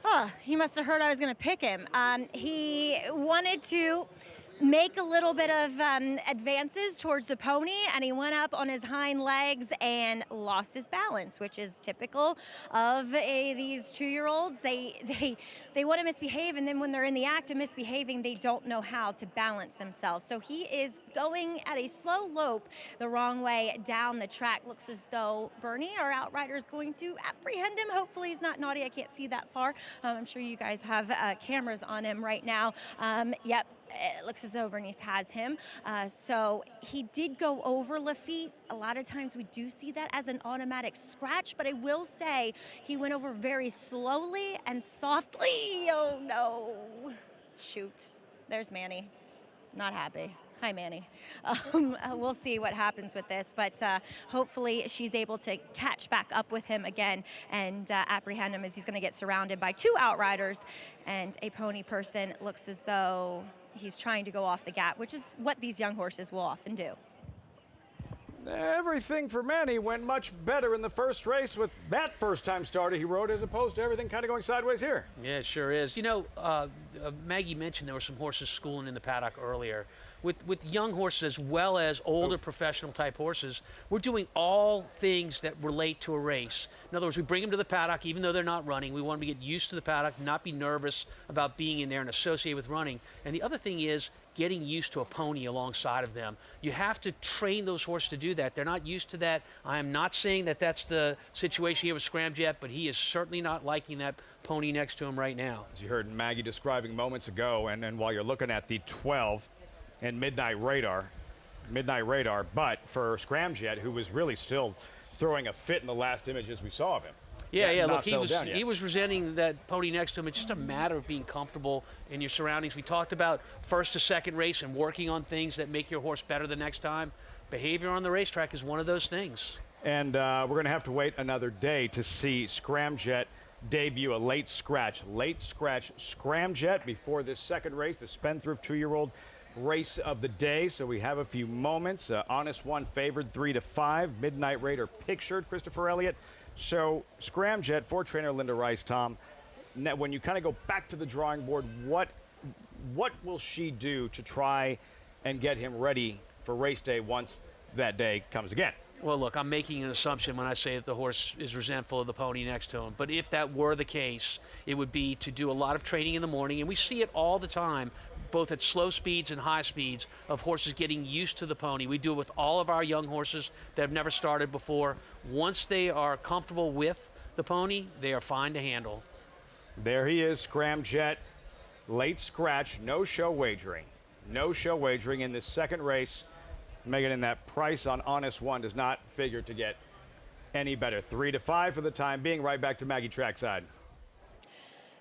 Oh, he must have heard I was going to pick him. He wanted to make a little bit of advances towards the pony, and he went up on his hind legs and lost his balance, which is typical of these 2-year-olds. They want to misbehave, and then when they're in the act of misbehaving, they don't know how to balance themselves. So he is going at a slow lope the wrong way down the track. Looks as though Bernie, our outrider, is going to apprehend him. Hopefully he's not naughty. I can't see that far. I'm sure you guys have cameras on him right now. Yep. It looks as though Bernice has him. So he did go over Lafitte. A lot of times we do see that as an automatic scratch, but I will say he went over very slowly and softly. Oh no. Shoot. There's Manny. Not happy. Hi, Manny. We'll see what happens with this, but hopefully she's able to catch back up with him again and apprehend him, as he's going to get surrounded by 2 outriders and a pony person. Looks as though he's trying to go off the gap, which is what these young horses will often do. Everything for Manny went much better in the first race with that first-time starter he rode, as opposed to everything kind of going sideways here. Yeah, it sure is. You know, Maggie mentioned there were some horses schooling in the paddock earlier. With young horses as well as older professional type horses, we're doing all things that relate to a race. In other words, we bring them to the paddock even though they're not running. We want them to get used to the paddock, not be nervous about being in there and associated with running. And the other thing is getting used to a pony alongside of them. You have to train those horses to do that. They're not used to that. I am not saying that that's the situation here with Scramjet, but he is certainly not liking that pony next to him right now. As you heard Maggie describing moments ago, and while you're looking at the 12 and Midnight Radar, but for Scramjet, who was really still throwing a fit in the last images we saw of him. Yeah, look, he was resenting that pony next to him. It's just a matter of being comfortable in your surroundings. We talked about first to second race and working on things that make your horse better the next time. Behavior on the racetrack is one of those things. And we're going to have to wait another day to see Scramjet debut a late scratch Scramjet before this second race, the Spendthrift 2-year-old race of the day. So we have a few moments. Honest One favored 3-5. Midnight Raider pictured Christopher Elliott. So Scramjet for trainer Linda Rice, Tom, now when you kind of go back to the drawing board, what will she do to try and get him ready for race day once that day comes again? Well, look, I'm making an assumption when I say that the horse is resentful of the pony next to him. But if that were the case, it would be to do a lot of training in the morning. And we see it all the time, both at slow speeds and high speeds, of horses getting used to the pony. We do it with all of our young horses that have never started before. Once they are comfortable with the pony, they are fine to handle. There he is, Scramjet, late scratch, no show wagering. No show wagering in this second race. Megan, in that price on Honest One does not figure to get any better. 3-5 for the time being. Right back to Maggie trackside.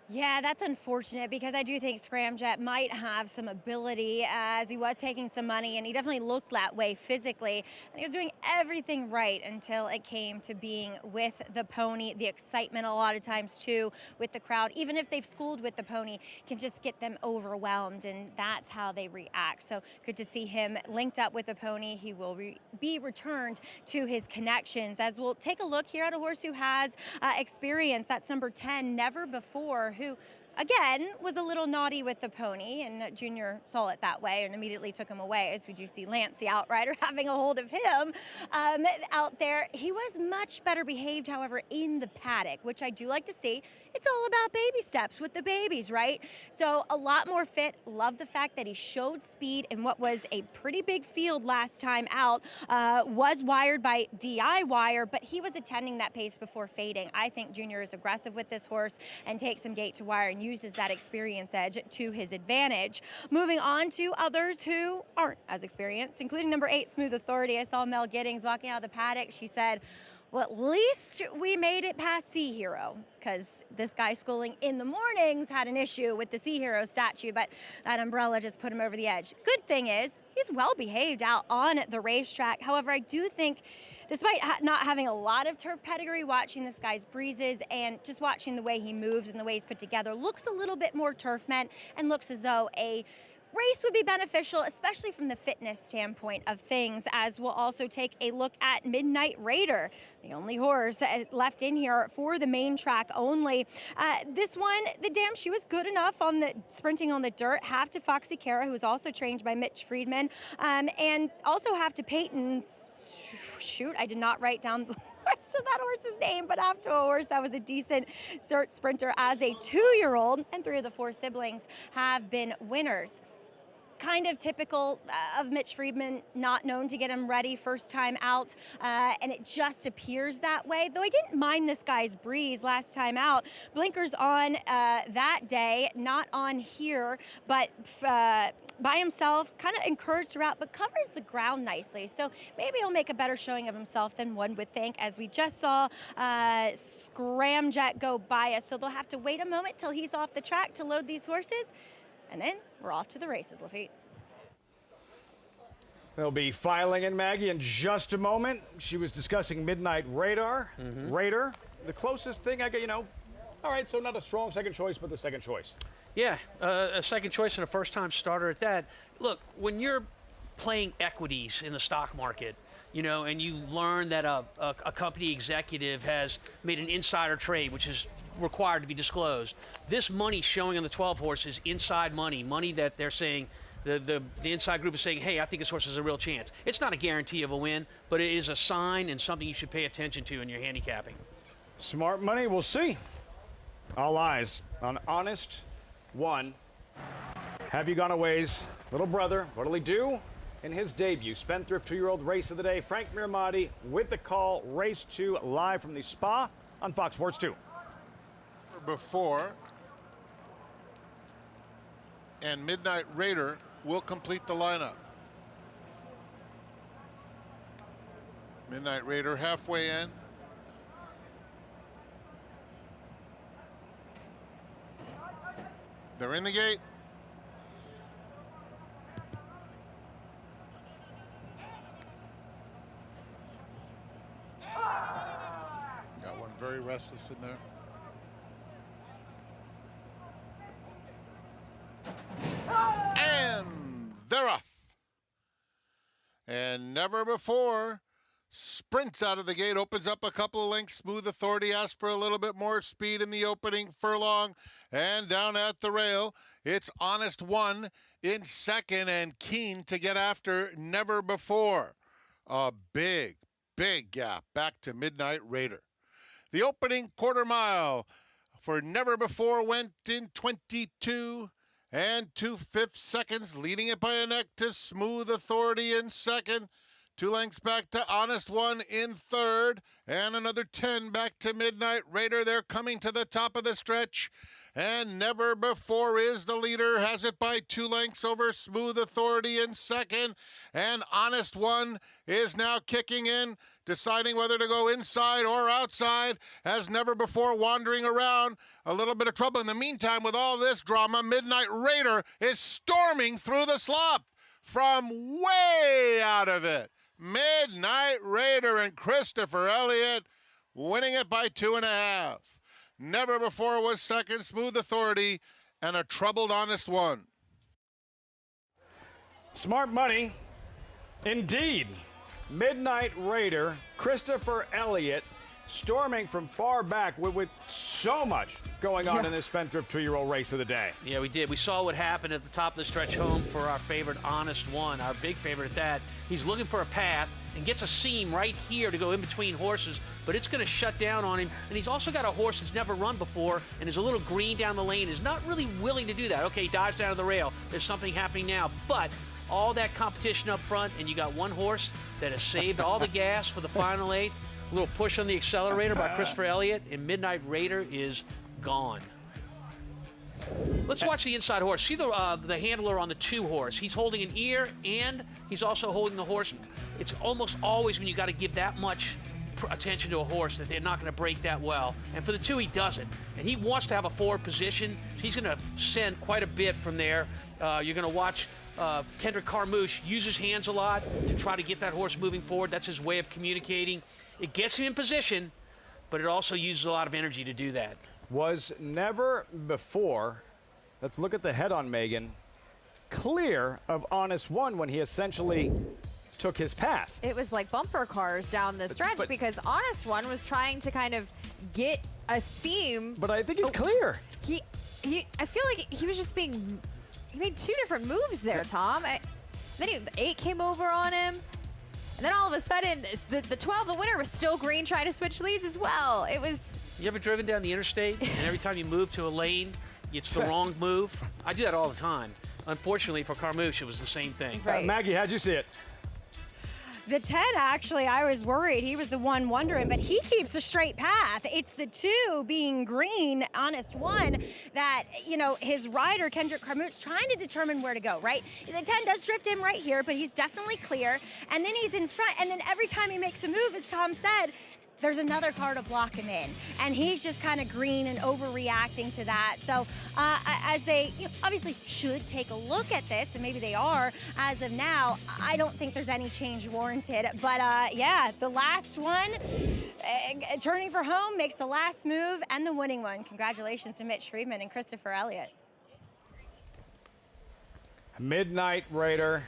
Yeah, that's unfortunate because I do think Scramjet might have some ability as he was taking some money and he definitely looked that way physically. And he was doing everything right until it came to being with the pony. The excitement a lot of times too with the crowd, even if they've schooled with the pony, can just get them overwhelmed and that's how they react. So good to see him linked up with the pony. He will be returned to his connections as we'll take a look here at a horse who has experience. That's number 10, Never Before, who again was a little naughty with the pony, and Junior saw it that way and immediately took him away, as we do see Lance, the outrider, having a hold of him out there. He was much better behaved, however, in the paddock, which I do like to see. It's all about baby steps with the babies, right? So a lot more fit. Love the fact that he showed speed in what was a pretty big field last time out. Was wired by DI wire, but he was attending that pace before fading. I think Junior is aggressive with this horse and takes him gate to wire and uses that experience edge to his advantage. Moving on to others who aren't as experienced, including number 8, Smooth Authority. I saw Mel Giddings walking out of the paddock. She said, well, at least we made it past Sea Hero, because this guy schooling in the mornings had an issue with the Sea Hero statue, but that umbrella just put him over the edge. Good thing is, he's well behaved out on the racetrack. However, I do think, despite not having a lot of turf pedigree, watching this guy's breezes and just watching the way he moves and the way he's put together, looks a little bit more turf meant and looks as though a race would be beneficial, especially from the fitness standpoint of things, as we'll also take a look at Midnight Raider, the only horse left in here for the main track only. This one, the dam, she was good enough on the sprinting on the dirt, half to Foxy Cara, who was also trained by Mitch Friedman, and also half to Peyton. Shoot, I did not write down the rest of that horse's name, but after a horse that was a decent start sprinter as a 2-year-old, and 3 of the 4 siblings have been winners. Kind of typical of Mitch Friedman, not known to get him ready first time out, and it just appears that way. Though I didn't mind this guy's breeze last time out. Blinkers on that day, not on here, but by himself, kind of encouraged throughout, but covers the ground nicely. So maybe he'll make a better showing of himself than one would think, as we just saw Scramjet go by us. So they'll have to wait a moment till he's off the track to load these horses. And then we're off to the races, Lafitte. They'll be filing in, Maggie, in just a moment. She was discussing Midnight Raider. The closest thing I get, all right, so not a strong second choice, but the second choice. Yeah, a second choice and a first-time starter at that. Look, when you're playing equities in the stock market, and you learn that a company executive has made an insider trade, which is required to be disclosed. This money showing on the 12 horse is inside money that they're saying, the inside group is saying, hey, I think this horse has a real chance. It's not a guarantee of a win, but it is a sign and something you should pay attention to in your handicapping. Smart money, we'll see. All eyes on Honest One. Have You Gone Away's little brother? What'll he do in his debut? Spendthrift 2-year-old race of the day. Frank Miramati with the call. Race 2 live from the Spa on Fox Sports 2. Before, and Midnight Raider will complete the lineup. Midnight Raider halfway in. They're in the gate. Got one very restless in there. And they're off. And Never Before sprints out of the gate, opens up a couple of lengths. Smooth Authority asks for a little bit more speed in the opening furlong. And down at the rail, it's Honest One in second and keen to get after Never Before. A big gap back to Midnight Raider. The opening quarter mile for Never Before went in 22 and 2/5 seconds, leading it by a neck to Smooth Authority in second. 2 lengths back to Honest One in third, and another 10 back to Midnight Raider. They're coming to the top of the stretch. And Never Before is the leader, has it by 2 lengths over Smooth Authority in second. And Honest One is now kicking in, deciding whether to go inside or outside, as Never Before wandering around. A little bit of trouble. In the meantime, with all this drama, Midnight Raider is storming through the slop from way out of it. Midnight Raider and Christopher Elliott winning it by 2.5. Never Before was second, Smooth Authority, and a troubled Honest One. Smart money, indeed. Midnight Raider, Christopher Elliott, storming from far back with so much going on in this Spendthrift 2-year-old race of the day. Yeah, we did. We saw what happened at the top of the stretch home for our favorite Honest One, our big favorite at that. He's looking for a path and gets a seam right here to go in between horses, but it's going to shut down on him. And he's also got a horse that's never run before and is a little green down the lane, is not really willing to do that. Okay, he dives down to the rail. There's something happening now, but all that competition up front, and you got one horse that has saved all the gas for the final 8. A little push on the accelerator by Christopher Elliott, and Midnight Raider is gone. Let's watch the inside horse. See the handler on the 2 horse. He's holding an ear, and he's also holding the horse. It's almost always when you got to give that much attention to a horse that they're not going to break that well. And for the 2, he doesn't. And he wants to have a forward position. So he's going to send quite a bit from there. You're going to watch Kendrick Carmouche use his hands a lot to try to get that horse moving forward. That's his way of communicating. It gets him in position, but it also uses a lot of energy to do that. Was Never Before, let's look at the head on Megan, clear of Honest One when he essentially took his path? It was like bumper cars down the stretch because Honest One was trying to kind of get a seam. But I think he's clear. I feel like he was just being, he made 2 different moves there, Tom. Then 8 came over on him. And then all of a sudden, the 12, the winner, was still green, trying to switch leads as well. It was... You ever driven down the interstate, and every time you move to a lane, it's the wrong move? I do that all the time. Unfortunately, for Carmouche, it was the same thing. Right. Maggie, how'd you see it? The 10, actually, I was worried. He was the one wondering, but he keeps a straight path. It's the 2 being green, Honest One, that, you know, his rider, Kendrick Carmouche, trying to determine where to go, right? The 10 does drift him right here, but he's definitely clear. And then he's in front, and then every time he makes a move, as Tom said, there's another car to block him in. And he's just kind of green and overreacting to that. So as they obviously should take a look at this, and maybe they are as of now, I don't think there's any change warranted. But yeah, the last one, turning for home, makes the last move and the winning one. Congratulations to Mitch Friedman and Christopher Elliott. Midnight Raider,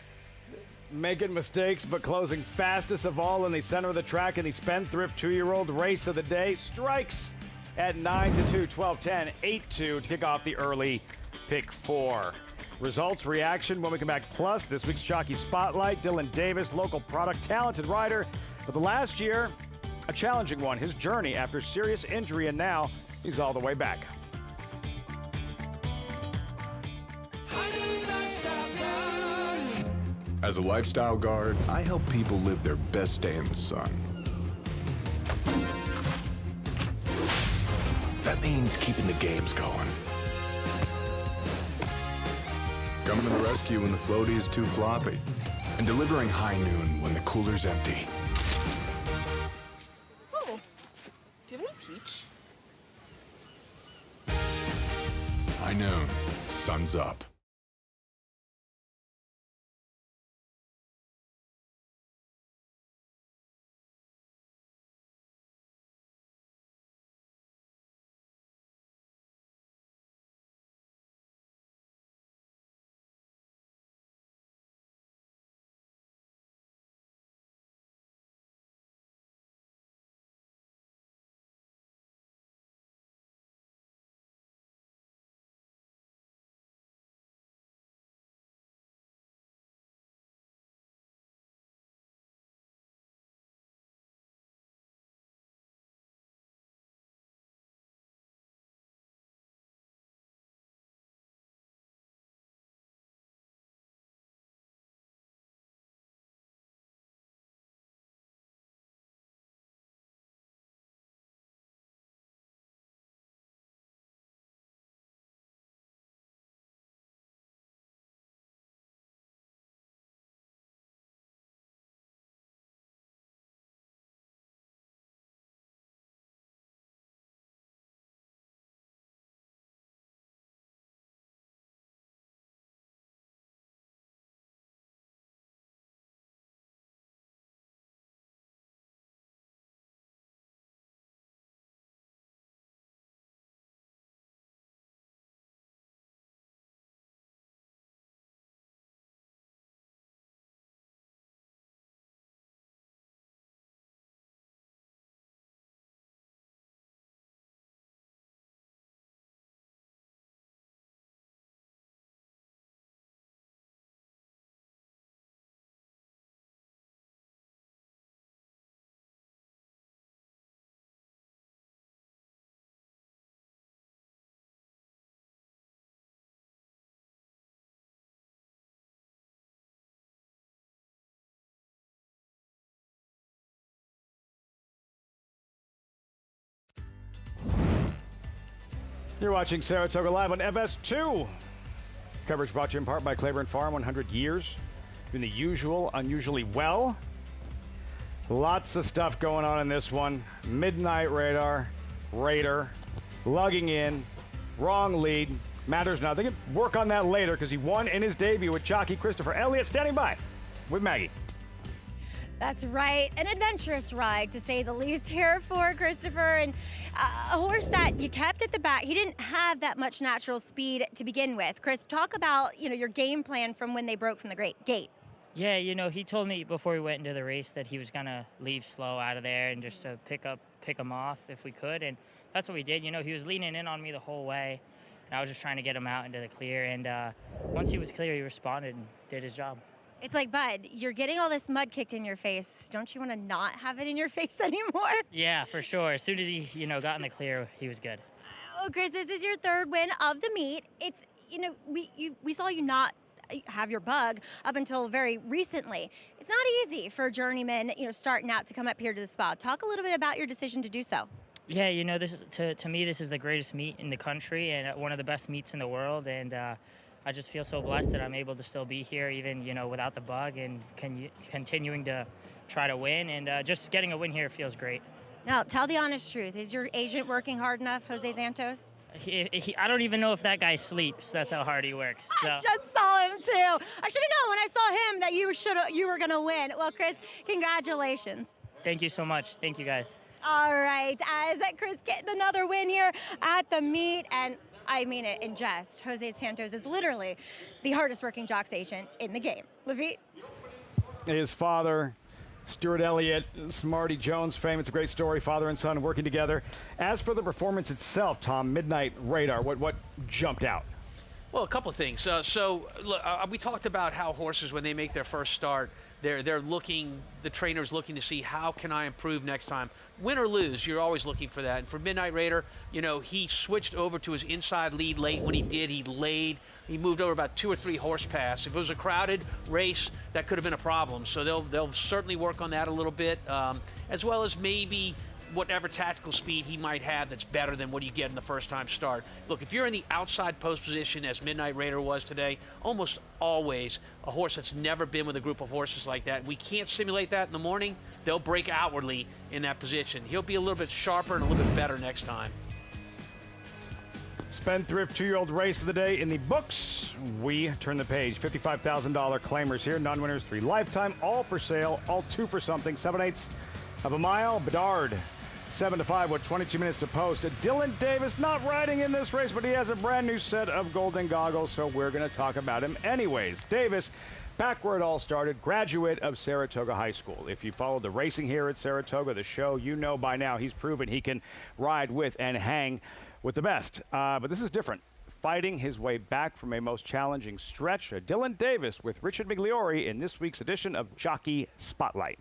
making mistakes, but closing fastest of all in the center of the track in the Spendthrift 2-year-old race of the day. Strikes at 9-2, 12-10, 8-2 to kick off the early pick 4. Results, reaction when we come back. Plus, this week's Jockey Spotlight, Dylan Davis, local product, talented rider. But the last year, a challenging one. His journey after serious injury, and now he's all the way back. As a lifestyle guard, I help people live their best day in the sun. That means keeping the games going. Coming to the rescue when the floaty is too floppy. And delivering high noon when the cooler's empty. Oh, do you have any peach? High noon, sun's up. You're watching Saratoga Live on FS2. Coverage brought to you in part by Claiborne Farm, 100 years. Doing the usual, unusually well. Lots of stuff going on in this one. Midnight Raider, lugging in, wrong lead, matters now. They can work on that later because he won in his debut with jockey Christopher Elliott, standing by with Maggie. That's right. An adventurous ride, to say the least, here for Christopher. And a horse that you kept at the back. He didn't have that much natural speed to begin with. Chris, talk about, your game plan from when they broke from the gate. Yeah, he told me before we went into the race that he was going to leave slow out of there and just to pick him off if we could. And that's what we did. He was leaning in on me the whole way. And I was just trying to get him out into the clear. And once he was clear, he responded and did his job. It's like, bud, you're getting all this mud kicked in your face. Don't you want to not have it in your face anymore? Yeah, for sure. As soon as he, got in the clear, he was good. Oh, Chris, this is your third win of the meet. It's, we saw you not have your bug up until very recently. It's not easy for a journeyman, starting out to come up here to the spa. Talk a little bit about your decision to do so. Yeah, this is, to me, this is the greatest meet in the country and one of the best meets in the world. And I just feel so blessed that I'm able to still be here, even, without the bug, and continuing to try to win. And just getting a win here feels great. Now, tell the honest truth. Is your agent working hard enough, Jose Santos? I don't even know if that guy sleeps. That's how hard he works. So. I just saw him, too. I should have known when I saw him that you were going to win. Well, Chris, congratulations. Thank you so much. Thank you, guys. All right. As Chris getting another win here at the meet, and I mean it in jest. Jose Santos is literally the hardest working jock agent in the game. Lafitte? His father, Stuart Elliott, Smarty Jones fame. It's a great story, father and son working together. As for the performance itself, Tom, Midnight Radar, what jumped out? Well, a couple of things. Look, we talked about how horses, when they make their first start, they're looking, the trainer's looking to see how can I improve next time. Win or lose, you're always looking for that. And for Midnight Raider, he switched over to his inside lead late. When he did, he laid. He moved over about 2 or 3 horse pass. If it was a crowded race, that could have been a problem. So they'll certainly work on that a little bit, as well as maybe whatever tactical speed he might have that's better than what you get in the first time start. Look, if you're in the outside post position as Midnight Raider was today, almost always a horse that's never been with a group of horses like that, we can't simulate that in the morning, they'll break outwardly in that position. He'll be a little bit sharper and a little bit better next time. Spendthrift 2-year-old race of the day in the books. We turn the page. $55,000 claimers here. Non-winners 3 lifetime. All for sale. All 2 for something. 7/8 of a mile. Bedard 7-5 with 22 minutes to post. Dylan Davis not riding in this race, but he has a brand new set of golden goggles, so we're going to talk about him anyways. Davis, back where it all started, graduate of Saratoga High School. If you follow the racing here at Saratoga, the show, you know by now he's proven he can ride with and hang with the best. But this is different. Fighting his way back from a most challenging stretch. Dylan Davis with Richard Migliori in this week's edition of Jockey Spotlight.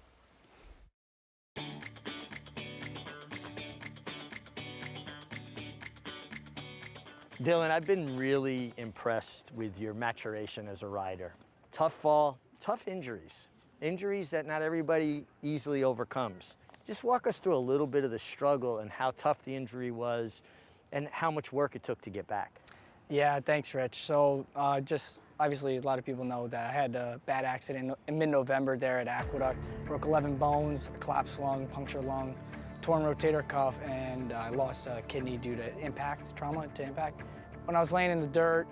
Dylan, I've been really impressed with your maturation as a rider. Tough fall, tough injuries. Injuries that not everybody easily overcomes. Just walk us through a little bit of the struggle and how tough the injury was and how much work it took to get back. Yeah, thanks, Rich. So just obviously a lot of people know that I had a bad accident in mid-November there at Aqueduct. Broke 11 bones, a collapsed lung, punctured lung, torn rotator cuff, and I lost a kidney due to trauma to impact. When I was laying in the dirt,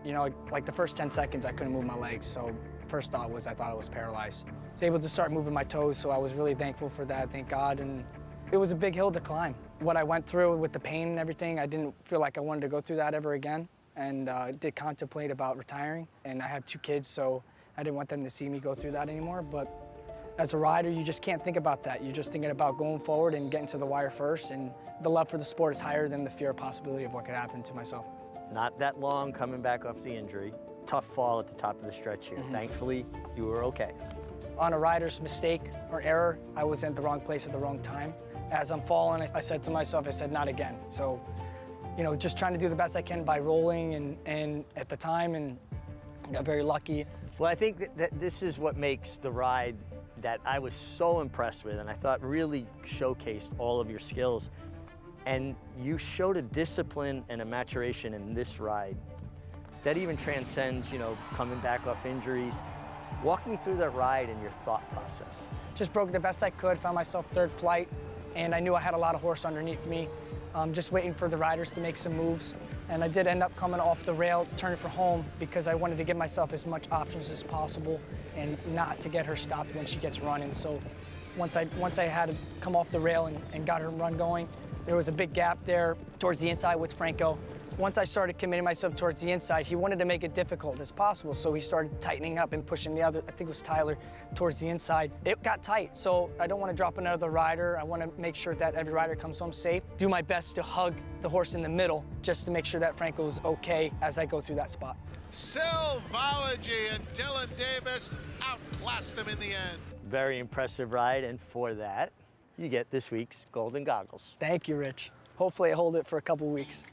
like the first 10 seconds, I couldn't move my legs. So first thought was I thought I was paralyzed. I was able to start moving my toes, so I was really thankful for that, thank God. And it was a big hill to climb. What I went through with the pain and everything, I didn't feel like I wanted to go through that ever again. And did contemplate about retiring. And I have 2 kids, so I didn't want them to see me go through that anymore. But as a rider, you just can't think about that. You're just thinking about going forward and getting to the wire first. And the love for the sport is higher than the fear of possibility of what could happen to myself. Not that long coming back off the injury. Tough fall at the top of the stretch here. Thankfully, you were okay. On a rider's mistake or error, I was in the wrong place at the wrong time. As I'm falling, I said to myself, not again. So, just trying to do the best I can by rolling and at the time, and got very lucky. Well, I think that this is what makes the ride that I was so impressed with and I thought really showcased all of your skills. And you showed a discipline and a maturation in this ride that even transcends, you know, coming back off injuries. Walk me through that ride and your thought process. Just broke the best I could, found myself third flight, and I knew I had a lot of horse underneath me. Just waiting for the riders to make some moves. And I did end up coming off the rail, turning for home, because I wanted to give myself as much options as possible and not to get her stopped when she gets running. So once I had to come off the rail and got her run going, there was a big gap there towards the inside with Franco. Once I started committing myself towards the inside, he wanted to make it difficult as possible, so he started tightening up and pushing the other, I think it was Tyler, towards the inside. It got tight, so I don't want to drop another rider. I want to make sure that every rider comes home safe. Do my best to hug the horse in the middle, just to make sure that Franco's okay as I go through that spot. Silvology and Dylan Davis outclassed him in the end. Very impressive ride, and for that, you get this week's Golden Goggles. Thank you, Rich. Hopefully I hold it for a couple weeks.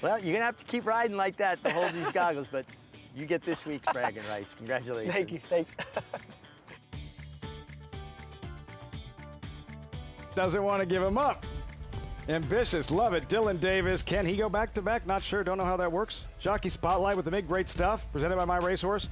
Well, you're gonna have to keep riding like that to hold these goggles, but you get this week's bragging rights. Congratulations. Thank you, thanks. Doesn't want to give him up. Ambitious, love it. Dylan Davis, can he go back-to-back? Not sure, don't know how that works. Jockey Spotlight with the big great stuff, presented by My Racehorse.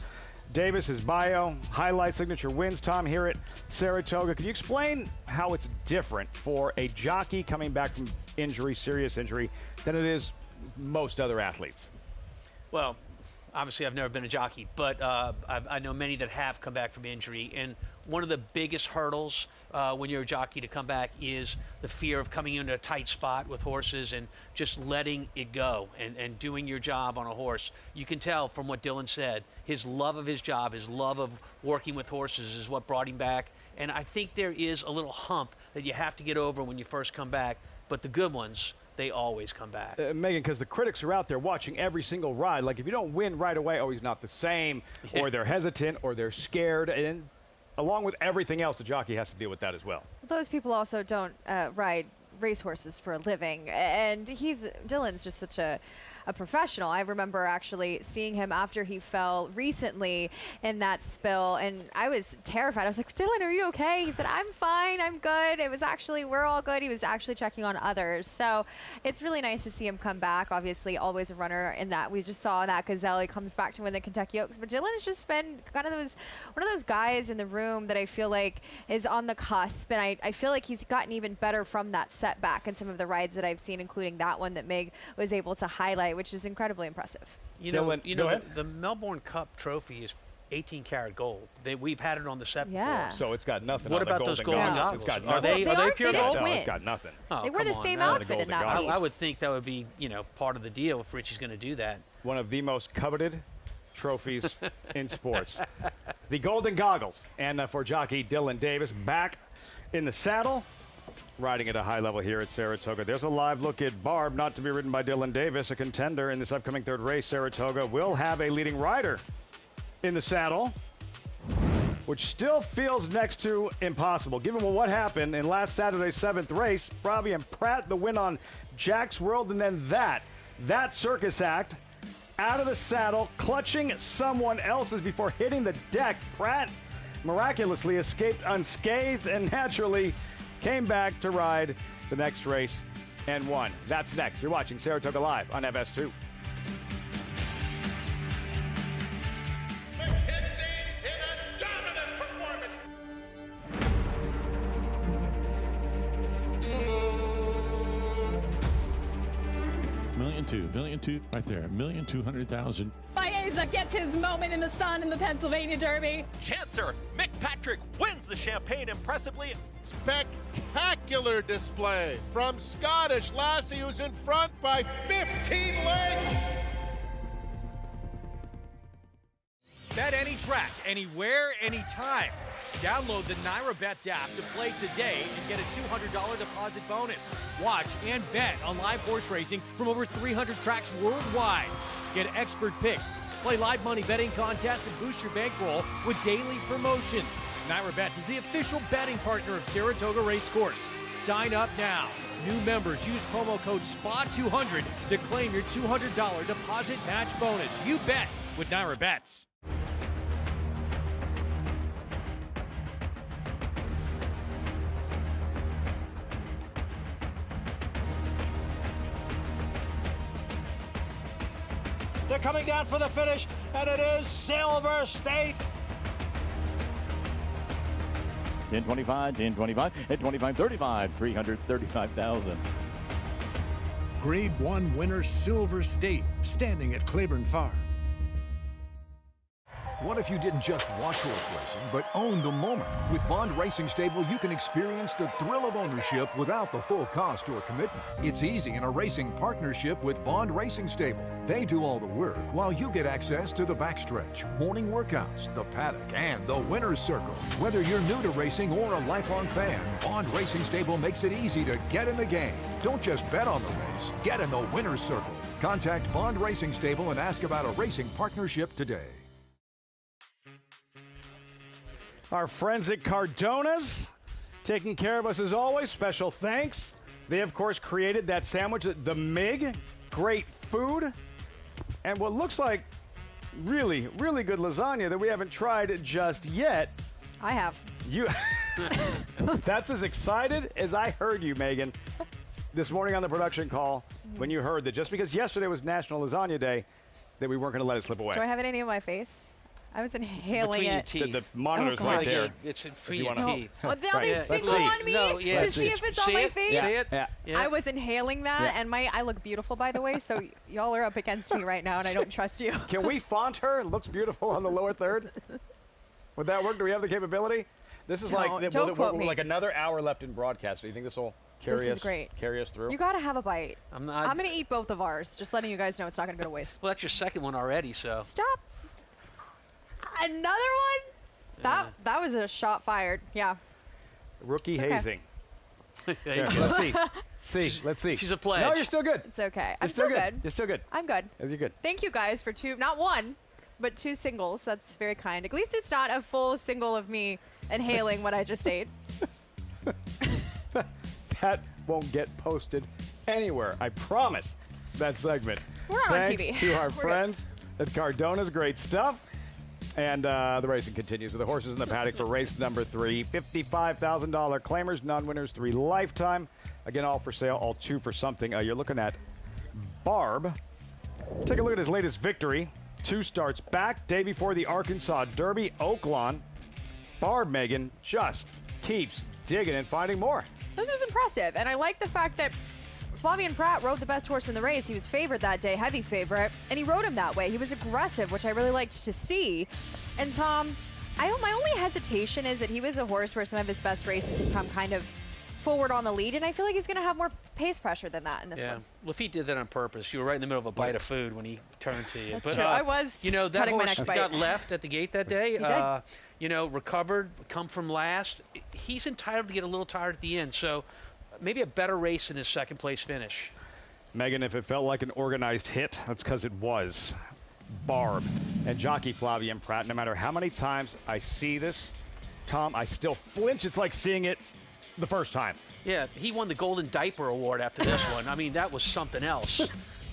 Davis, his bio, highlight signature wins. Tom, here at Saratoga. Can you explain how it's different for a jockey coming back from injury, serious injury, than it is most other athletes? Well, obviously I've never been a jockey, but I know many that have come back from injury. And one of the biggest hurdles when you're a jockey to come back is the fear of coming into a tight spot with horses and just letting it go and doing your job on a horse. You can tell from what Dylan said, his love of his job, his love of working with horses is what brought him back. And I think there is a little hump that you have to get over when you first come back, but the good ones, they always come back. Megan, because the critics are out there watching every single ride. Like, if you don't win right away, oh, he's not the same, or they're hesitant, or they're scared. And along with everything else, the jockey has to deal with that as well. Those people also don't ride racehorses for a living. And Dylan's just such a professional. I remember actually seeing him after he fell recently in that spill, and I was terrified. I was like, Dylan, are you okay? He said, I'm fine, I'm good. It was actually, we're all good. He was actually checking on others. So it's really nice to see him come back. Obviously, always a runner in that. We just saw that Gazelle, he comes back to win the Kentucky Oaks. But Dylan has just been kind of one of those guys in the room that I feel like is on the cusp, and I feel like he's gotten even better from that setback in some of the rides that I've seen, including that one that Meg was able to highlight, which is incredibly impressive. You know, the Melbourne Cup trophy is 18 karat gold. We've had it on the set before. So it's got nothing. What on about the those golden goggles? It's got Are nothing. they pure gold? No, it's got nothing. Oh, they wore the same now. outfit in that race. I would think that would be, part of the deal if Richie's going to do that. One of the most coveted trophies in sports. The Golden Goggles. And for jockey Dylan Davis, back in the saddle, riding at a high level here at Saratoga. There's a live look at Barb, not to be ridden by Dylan Davis, a contender in this upcoming third race. Saratoga will have a leading rider in the saddle, which still feels next to impossible. Given what happened in last Saturday's 7th race, Bravi and Pratt, the win on Jack's World, and then that circus act, out of the saddle, clutching someone else's before hitting the deck. Pratt miraculously escaped unscathed and naturally came back to ride the next race and won. That's next. You're watching Saratoga Live on FS2. Million two, right there, 1,200,000. Baeza gets his moment in the sun in the Pennsylvania Derby. Chancer Mick Patrick wins the Champagne impressively. Spectacular display from Scottish Lassie, who's in front by 15 lengths. Bet any track, anywhere, anytime. Download the NyraBets app to play today and get a $200 deposit bonus. Watch and bet on live horse racing from over 300 tracks worldwide. Get expert picks, play live money betting contests, and boost your bankroll with daily promotions. NyraBets is the official betting partner of Saratoga Racecourse. Sign up now. New members use promo code SPA200 to claim your $200 deposit match bonus. You bet with NyraBets. They're coming down for the finish, and it is Silver State. 10-25, 10-25, at 25-35, 335,000. Grade 1 winner Silver State, standing at Claiborne Farm. What if you didn't just watch horse racing, but own the moment? With Bond Racing Stable, you can experience the thrill of ownership without the full cost or commitment. It's easy in a racing partnership with Bond Racing Stable. They do all the work while you get access to the backstretch, morning workouts, the paddock, and the winner's circle. Whether you're new to racing or a lifelong fan, Bond Racing Stable makes it easy to get in the game. Don't just bet on the race, get in the winner's circle. Contact Bond Racing Stable and ask about a racing partnership today. Our friends at Cardona's taking care of us as always. Special thanks. They, of course, created that sandwich, the MIG. Great food. And what looks like really, really good lasagna that we haven't tried just yet. I have. You. That's as excited as I heard you, Megan, this morning on the production call when you heard that just because yesterday was National Lasagna Day, that we weren't going to let it slip away. Do I have any on my face? I was inhaling Between it. your teeth. The monitor's right there. It's between your teeth. Well, now they single on me to see if it's on my face. See it? Yeah. I was inhaling that, and I look beautiful, by the way, so y'all are up against me right now, and I don't trust you. Can we font her? It looks beautiful on the lower third. Would that work? Do we have the capability? This is Don't quote me. like another hour left in broadcast. Do you think this will carry us through? You got to have a bite. I'm going to eat both of ours, just letting you guys know it's not going to go to waste. Well, that's your second one already, so. Stop. Another one? That was a shot fired. Yeah. Rookie It's okay. hazing. There you go. Let's see. Let's see. She's a pledge. No, you're still good. It's okay. You're I'm still good. You're still good. I'm good. You're good. Thank you guys for not one, but 2 singles. That's very kind. At least it's not a full single of me inhaling what I just ate. That won't get posted anywhere. I promise. That segment. We're not on Thanks TV. to our We're friends at Cardona's. Great stuff. And the racing continues with the horses in the paddock for race number 3. $55,000 claimers, non-winners, 3 lifetime. Again, all for sale, all 2 for something. You're looking at Barb. Take a look at his latest victory. 2 starts back, day before the Arkansas Derby, Oaklawn. Barb, Megan, just keeps digging and finding more. This was impressive, and I like the fact that Flavien Prat rode the best horse in the race. He was favored that day, heavy favorite, and he rode him that way. He was aggressive, which I really liked to see. And Tom, my only hesitation is that he was a horse where some of his best races have come kind of forward on the lead, and I feel like he's going to have more pace pressure than that in this one. Lafitte did that on purpose. You were right in the middle of a bite of food when he turned to you. That's true. I was that cutting my horse next got bite. left at the gate that day. He did. Recovered, come from last. He's entitled to get a little tired at the end, so maybe a better race in his second place finish. Megan, if it felt like an organized hit, that's because it was. Barb and jockey Flavien Prat, no matter how many times I see this, Tom, I still flinch. It's like seeing it the first time. Yeah, he won the Golden Diaper Award after this one. I mean, that was something else.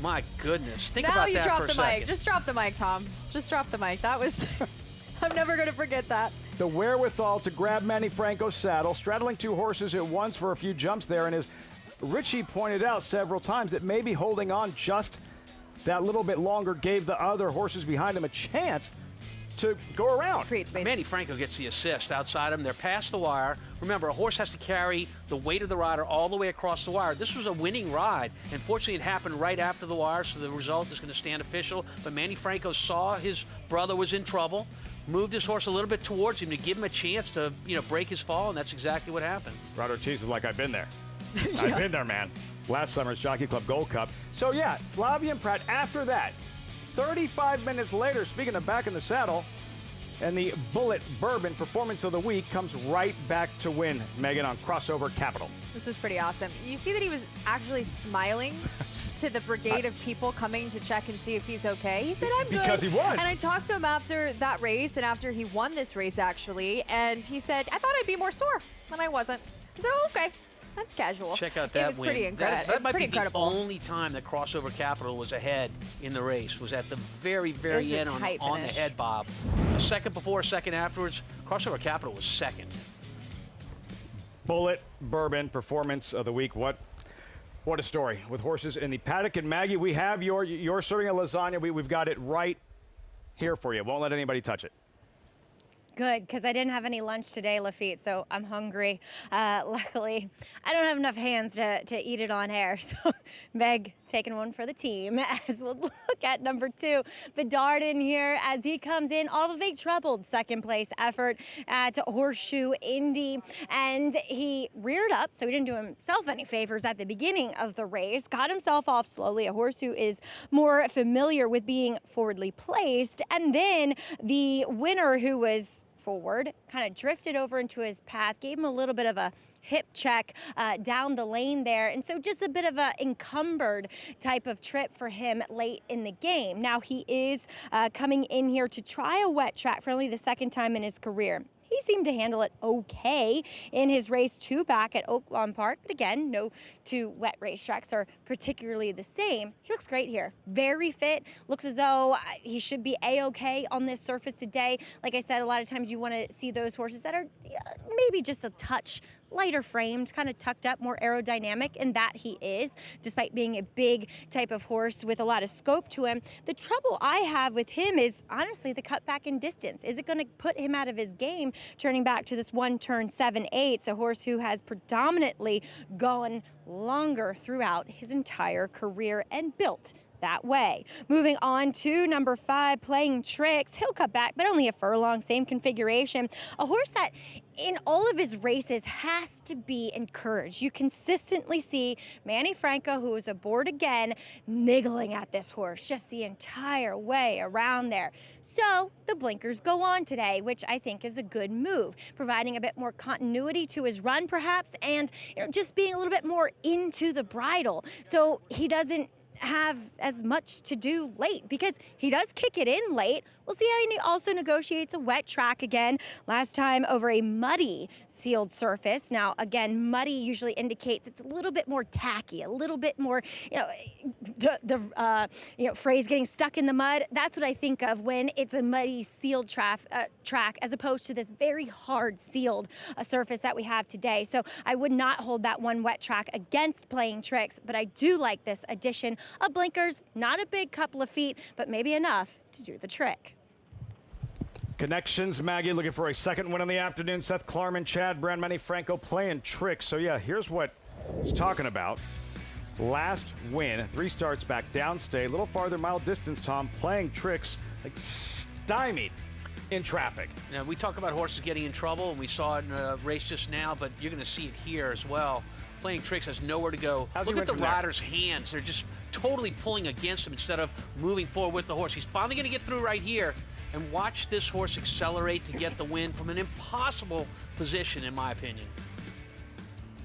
My goodness. Think now about you that drop for a the second. mic. Just drop the mic, Tom. Just drop the mic. That was... I'm never going to forget that. The wherewithal to grab Manny Franco's saddle, straddling 2 horses at once for a few jumps there, and as Richie pointed out several times, that maybe holding on just that little bit longer gave the other horses behind him a chance to go around. Manny Franco gets the assist outside him. They're past the wire. Remember, a horse has to carry the weight of the rider all the way across the wire. This was a winning ride. Unfortunately, it happened right after the wire, so the result is going to stand official. But Manny Franco saw his brother was in trouble, moved his horse a little bit towards him to give him a chance to, break his fall, and that's exactly what happened. Rod Ortiz is like, I've been there. I've been there, man. Last summer's Jockey Club Gold Cup. So, yeah, Flavien Prat, after that, 35 minutes later, speaking of back in the saddle, and the Bullet Bourbon Performance of the Week comes right back to win, Megan, on Crossover Capital. This is pretty awesome. You see that he was actually smiling to the brigade of people coming to check and see if he's okay. He said, I'm good. Because he was. And I talked to him after that race and after he won this race, actually, and he said, I thought I'd be more sore, and I wasn't. I said, oh, okay. That's casual. Check out that It was win. pretty incredible. That might pretty be incredible. the only time that Crossover Capital was ahead in the race, was at the very, It was very a end on tight the finish. head bob. A second before, a second afterwards, Crossover Capital was second. Bullet Bourbon Performance of the Week. What What a story with horses in the paddock. And Maggie, we have your serving of lasagna. We've got it right here for you. Won't let anybody touch it. Good, because I didn't have any lunch today, Lafitte, so I'm hungry. Luckily, I don't have enough hands to eat it on air, so Meg taking one for the team as we'll look at number 2. Bedard in here as he comes in off of a troubled second place effort at Horseshoe Indy, and he reared up, so he didn't do himself any favors at the beginning of the race, got himself off slowly. A horse who is more familiar with being forwardly placed, and then the winner, who was forward, kind of drifted over into his path, gave him a little bit of a hip check down the lane there. And so just a bit of a encumbered type of trip for him late in the game. Now he is coming in here to try a wet track for only the second time in his career. He seemed to handle it okay in his race 2 back at Oaklawn Park. But again, no two wet racetracks are particularly the same. He looks great here. Very fit. Looks as though he should be A-okay on this surface today. Like I said, a lot of times you want to see those horses that are maybe just a touch lighter framed, kind of tucked up, more aerodynamic, and that he is, despite being a big type of horse with a lot of scope to him. The trouble I have with him is honestly the cutback in distance. Is it going to put him out of his game, turning back to this 1 turn 7/8, a horse who has predominantly gone longer throughout his entire career and built that way. Moving on to number 5, Playing Tricks. He'll cut back, but only a furlong, same configuration. A horse that in all of his races has to be encouraged. You consistently see Manny Franco, who is aboard again, niggling at this horse just the entire way around there. So the blinkers go on today, which I think is a good move, providing a bit more continuity to his run perhaps, and just being a little bit more into the bridle so he doesn't have as much to do late, because he does kick it in late. We'll see how he also negotiates a wet track again, last time over a muddy sealed surface. Now, again, muddy usually indicates it's a little bit more tacky, a little bit more, the phrase getting stuck in the mud. That's what I think of when it's a muddy sealed track, as opposed to this very hard sealed surface that we have today. So I would not hold that one wet track against Playing Tricks, but I do like this addition of blinkers. Not a big couple of feet, but maybe enough to do the trick. Connections, Maggie looking for a second win in the afternoon. Seth Klarman, Chad Brand, Manny Franco Playing Tricks. So yeah, here's what he's talking about. Last win, 3 starts back, downstate, a little farther mile distance, Tom. Playing Tricks, like stymied in traffic. Now, we talk about horses getting in trouble, and we saw it in a race just now, but you're going to see it here as well. Playing Tricks has nowhere to go. Look at the rider's hands. They're just totally pulling against him instead of moving forward with the horse. He's finally going to get through right here. And watch this horse accelerate to get the win from an impossible position, in my opinion.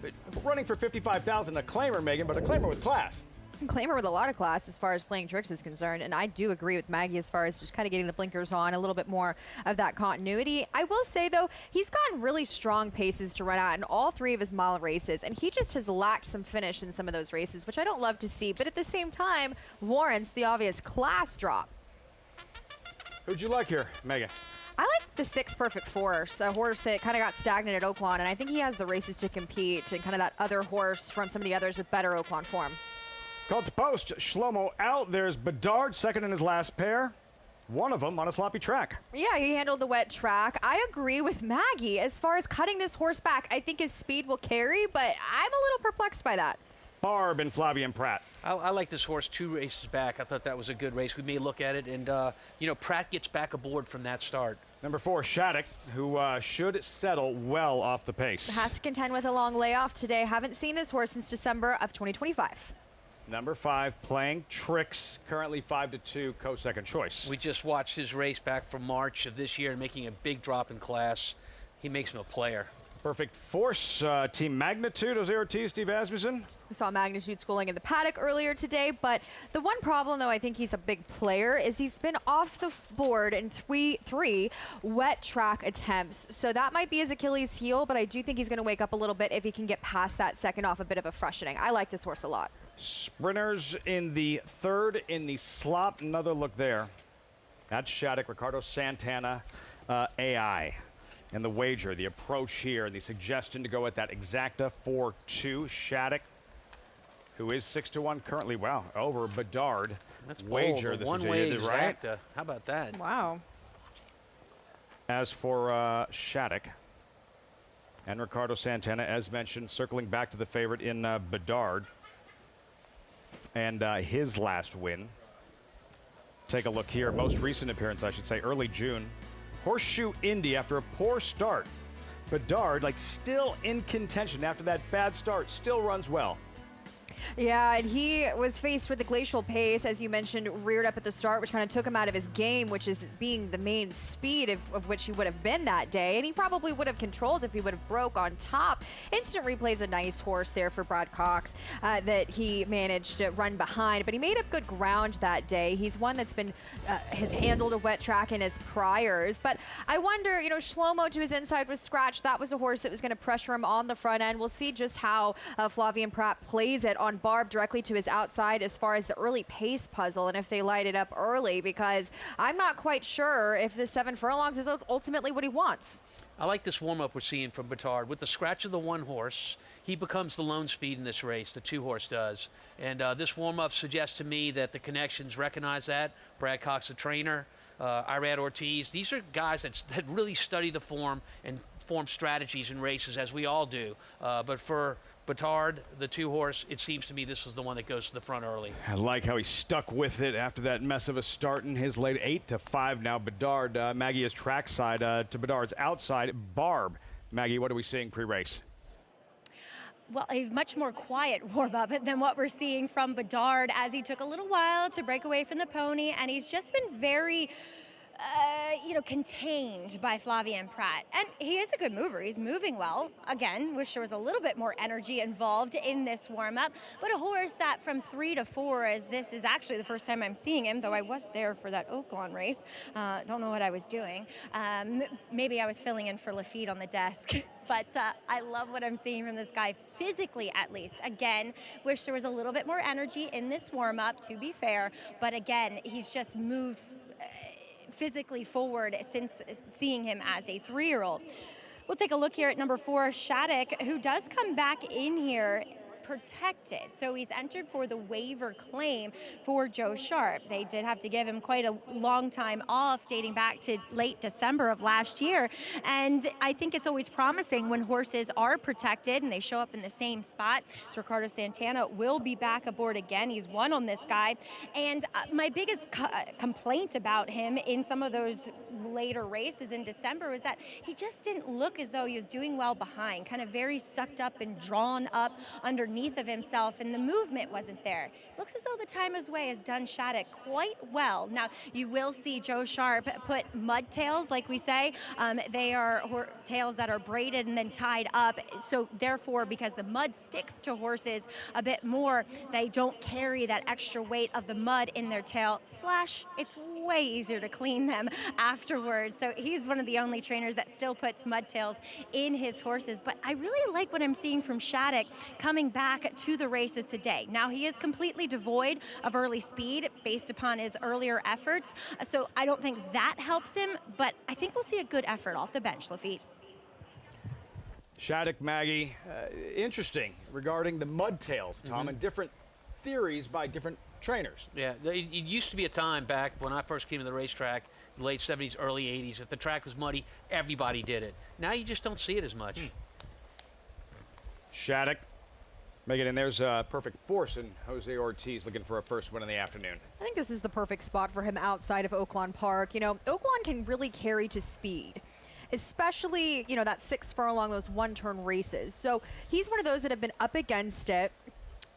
But running for $55,000, a claimer, Megan, but a claimer with class. Claimer with a lot of class as far as Playing Tricks is concerned, and I do agree with Maggie as far as just kind of getting the blinkers on, a little bit more of that continuity. I will say, though, he's gotten really strong paces to run out in all 3 of his mile races, and he just has lacked some finish in some of those races, which I don't love to see, but at the same time warrants the obvious class drop. Who'd you like here, Megan? I like the 6 Perfect Force, a horse that kind of got stagnant at Oaklawn, and I think he has the races to compete and kind of that other horse from some of the others with better Oaklawn form. Called to post, Shlomo out. There's Bedard, second in his last pair. One of them on a sloppy track. Yeah, he handled the wet track. I agree with Maggie. As far as cutting this horse back, I think his speed will carry, but I'm a little perplexed by that. Barb and Flavian Pratt. I like this horse 2 races back. I thought that was a good race. We may look at it, and, Pratt gets back aboard from that start. Number 4, Shattuck, who should settle well off the pace. Has to contend with a long layoff today. Haven't seen this horse since December of 2025. Number 5, Playing Tricks, currently 5-2, co-second choice. We just watched his race back from March of this year, making a big drop in class. He makes him a player. Perfect Force, Team Magnitude, Jose Ortiz, Steve Asmussen. We saw Magnitude schooling in the paddock earlier today, but the one problem, though, I think he's a big player, is he's been off the board in three wet track attempts. So that might be his Achilles heel, but I do think he's going to wake up a little bit if he can get past that second off a bit of a freshening. I like this horse a lot. Sprinters in the 3rd in the slop. Another look there. That's Shattuck, Ricardo Santana, AI. And the wager, the approach here, the suggestion to go with that exacta 4-2 Shattuck, who is 6-1 currently. Wow, over Bedard. That's wager. bold. This One-way is right. exacta. How about that? Wow. As for Shattuck and Ricardo Santana, as mentioned, circling back to the favorite in Bedard and his last win. Take a look here. Most recent appearance, I should say, early June. Horseshoe Indy after a poor start. Bedard, like, still in contention after that bad start, still runs well. Yeah, and he was faced with the glacial pace, as you mentioned, reared up at the start, which kind of took him out of his game, which is being the main speed of which he would have been that day. And he probably would have controlled if he would have broke on top. Instant Replay's a nice horse there for Brad Cox that he managed to run behind, but he made up good ground that day. He's one that's been, has handled a wet track in his priors. But I wonder, you know, Shlomo to his inside was scratched. That was a horse that was going to pressure him on the front end. We'll see just how Flavien Prat plays it on Barb directly to his outside as far as the early pace puzzle and if they light it up early, because I'm not quite sure if the 7 furlongs is ultimately what he wants. I like this warm-up we're seeing from Bedard. With the scratch of the one horse, he becomes the lone speed in this race, the 2 horse does. And this warm-up suggests to me that the connections recognize that. Brad Cox, the trainer, Irad Ortiz, these are guys that really study the form and form strategies in races, as we all do. But for Bedard, the 2 horse, it seems to me this is the one that goes to the front early. I like how he stuck with it after that mess of a start in his late 8-5 now. Bedard, Maggie is trackside to Bedard's outside. Barb, Maggie, what are we seeing pre-race? Well, a much more quiet warm-up than what we're seeing from Bedard, as he took a little while to break away from the pony, and he's just been very contained by Flavien Prat. And he is a good mover. He's moving well. Again, wish there was a little bit more energy involved in this warm-up. But a horse that from 3 to 4, as this is actually the first time I'm seeing him, though I was there for that Oaklawn race. Don't know what I was doing. Maybe I was filling in for Lafitte on the desk. But I love what I'm seeing from this guy, physically at least. Again, wish there was a little bit more energy in this warm-up, to be fair. But again, he's just moved physically forward since seeing him as a 3-year-old. We'll take a look here at number 4, Shattuck, who does come back in here protected. So he's entered for the waiver claim for Joe Sharp. They did have to give him quite a long time off, dating back to late December of last year. And I think it's always promising when horses are protected and they show up in the same spot. So Ricardo Santana will be back aboard again. He's won on this guy. And my biggest complaint about him in some of those later races in December was that he just didn't look as though he was doing well behind, kind of very sucked up and drawn up underneath of himself, and the movement wasn't there. Looks as though the time his way has done Shattuck quite well. Now, you will see Joe Sharp put mud tails, like we say. They are tails that are braided and then tied up. So therefore, because the mud sticks to horses a bit more, they don't carry that extra weight of the mud in their tail. Slash, it's way easier to clean them afterwards. So he's one of the only trainers that still puts mud tails in his horses. But I really like what I'm seeing from Shattuck coming back to the races today. Now, he is completely devoid of early speed based upon his earlier efforts, so I don't think that helps him, but I think we'll see a good effort off the bench, Lafitte. Shattuck, Maggie, interesting regarding the mud tails, Tom, and different theories by different trainers. Yeah, it used to be a time back when I first came to the racetrack, the late 70s, early 80s, if the track was muddy, everybody did it. Now you just don't see it as much. Shattuck. Megan, and there's a perfect force in Jose Ortiz looking for a first win in the afternoon. I think this is the perfect spot for him outside of Oaklawn Park. You know, Oaklawn can really carry to speed, especially, you know, that 6 furlong, those one-turn races. So he's one of those that have been up against it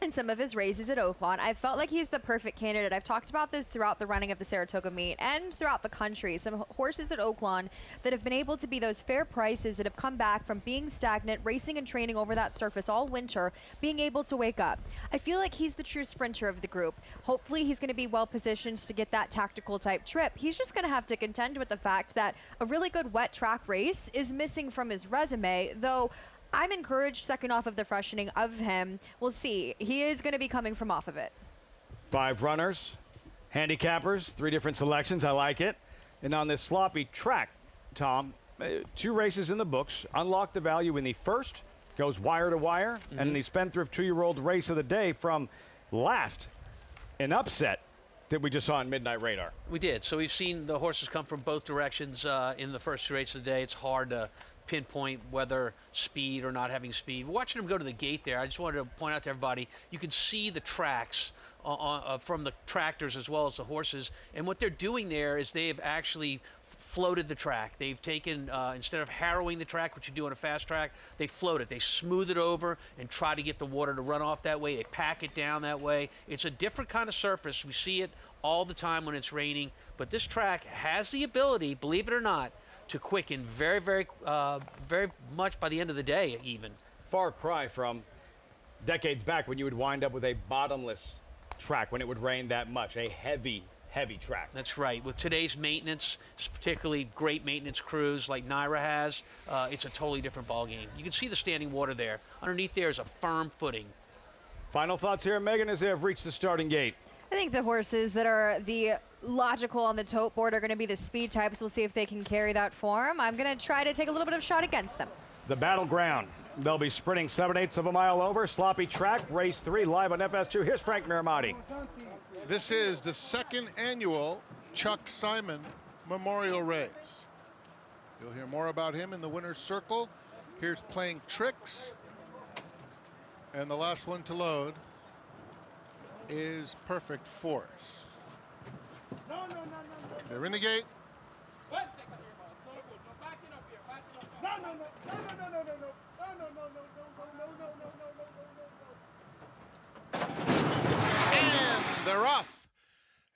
in some of his races at Oaklawn. I felt like he's the perfect candidate. I've talked about this throughout the running of the Saratoga meet and throughout the country. Some horses at Oaklawn that have been able to be those fair prices that have come back from being stagnant, racing and training over that surface all winter, being able to wake up. I feel like he's the true sprinter of the group. Hopefully he's going to be well positioned to get that tactical type trip. He's just going to have to contend with the fact that a really good wet track race is missing from his resume, though I'm encouraged second off of the freshening of him. We'll see. He is going to be coming from off of it. 5 runners, handicappers, 3 different selections. I like it. And on this sloppy track, Tom, 2 races in the books. Unlock the value in the first goes wire to wire, and the Spendthrift 2-year-old race of the day from last, an upset that we just saw on Midnight Radar. We did. So we've seen the horses come from both directions in the first 2 races of the day. It's hard to pinpoint whether speed or not having speed. Watching them go to the gate there, I just wanted to point out to everybody, you can see the tracks from the tractors as well as the horses. And what they're doing there is they have actually floated the track. They've taken, instead of harrowing the track, which you do on a fast track, they float it. They smooth it over and try to get the water to run off that way. They pack it down that way. It's a different kind of surface. We see it all the time when it's raining. But this track has the ability, believe it or not, to quicken very, very, very much by the end of the day even. Far cry from decades back when you would wind up with a bottomless track when it would rain that much, a heavy track. That's right. With today's maintenance, particularly great maintenance crews like Naira has, it's a totally different ballgame. You can see the standing water there. Underneath there is a firm footing. Final thoughts here, Megan, as they have reached the starting gate. I think the horses that are the logical on the tote board are going to be the speed types. We'll see if they can carry that form. I'm going to try to take a little bit of a shot against them. The battleground. They'll be sprinting 7/8 of a mile over. Sloppy track, race 3, live on FS2. Here's Frank Miramati. This is the second annual Chuck Simon Memorial Race. You'll hear more about him in the winner's circle. Here's Playing Tricks. And the last one to load is Perfect Force. They're in the gate. And they're off.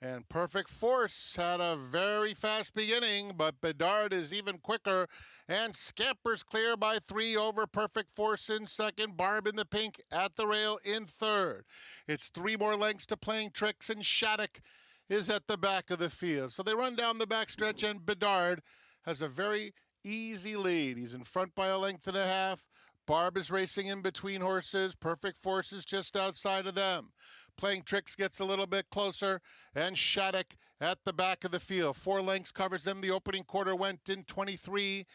And Perfect Force had a very fast beginning, but Bedard is even quicker and scampers clear by 3 over Perfect Force in second. Barb in the pink at the rail in third. It's 3 more lengths to Playing Tricks, and Shattuck is at the back of the field. So they run down the backstretch, and Bedard has a very easy lead. He's in front by 1.5 lengths. Barb is racing in between horses. Perfect Force is just outside of them. Playing Tricks gets a little bit closer, and Shattuck at the back of the field. 4 lengths covers them. The opening quarter went in 23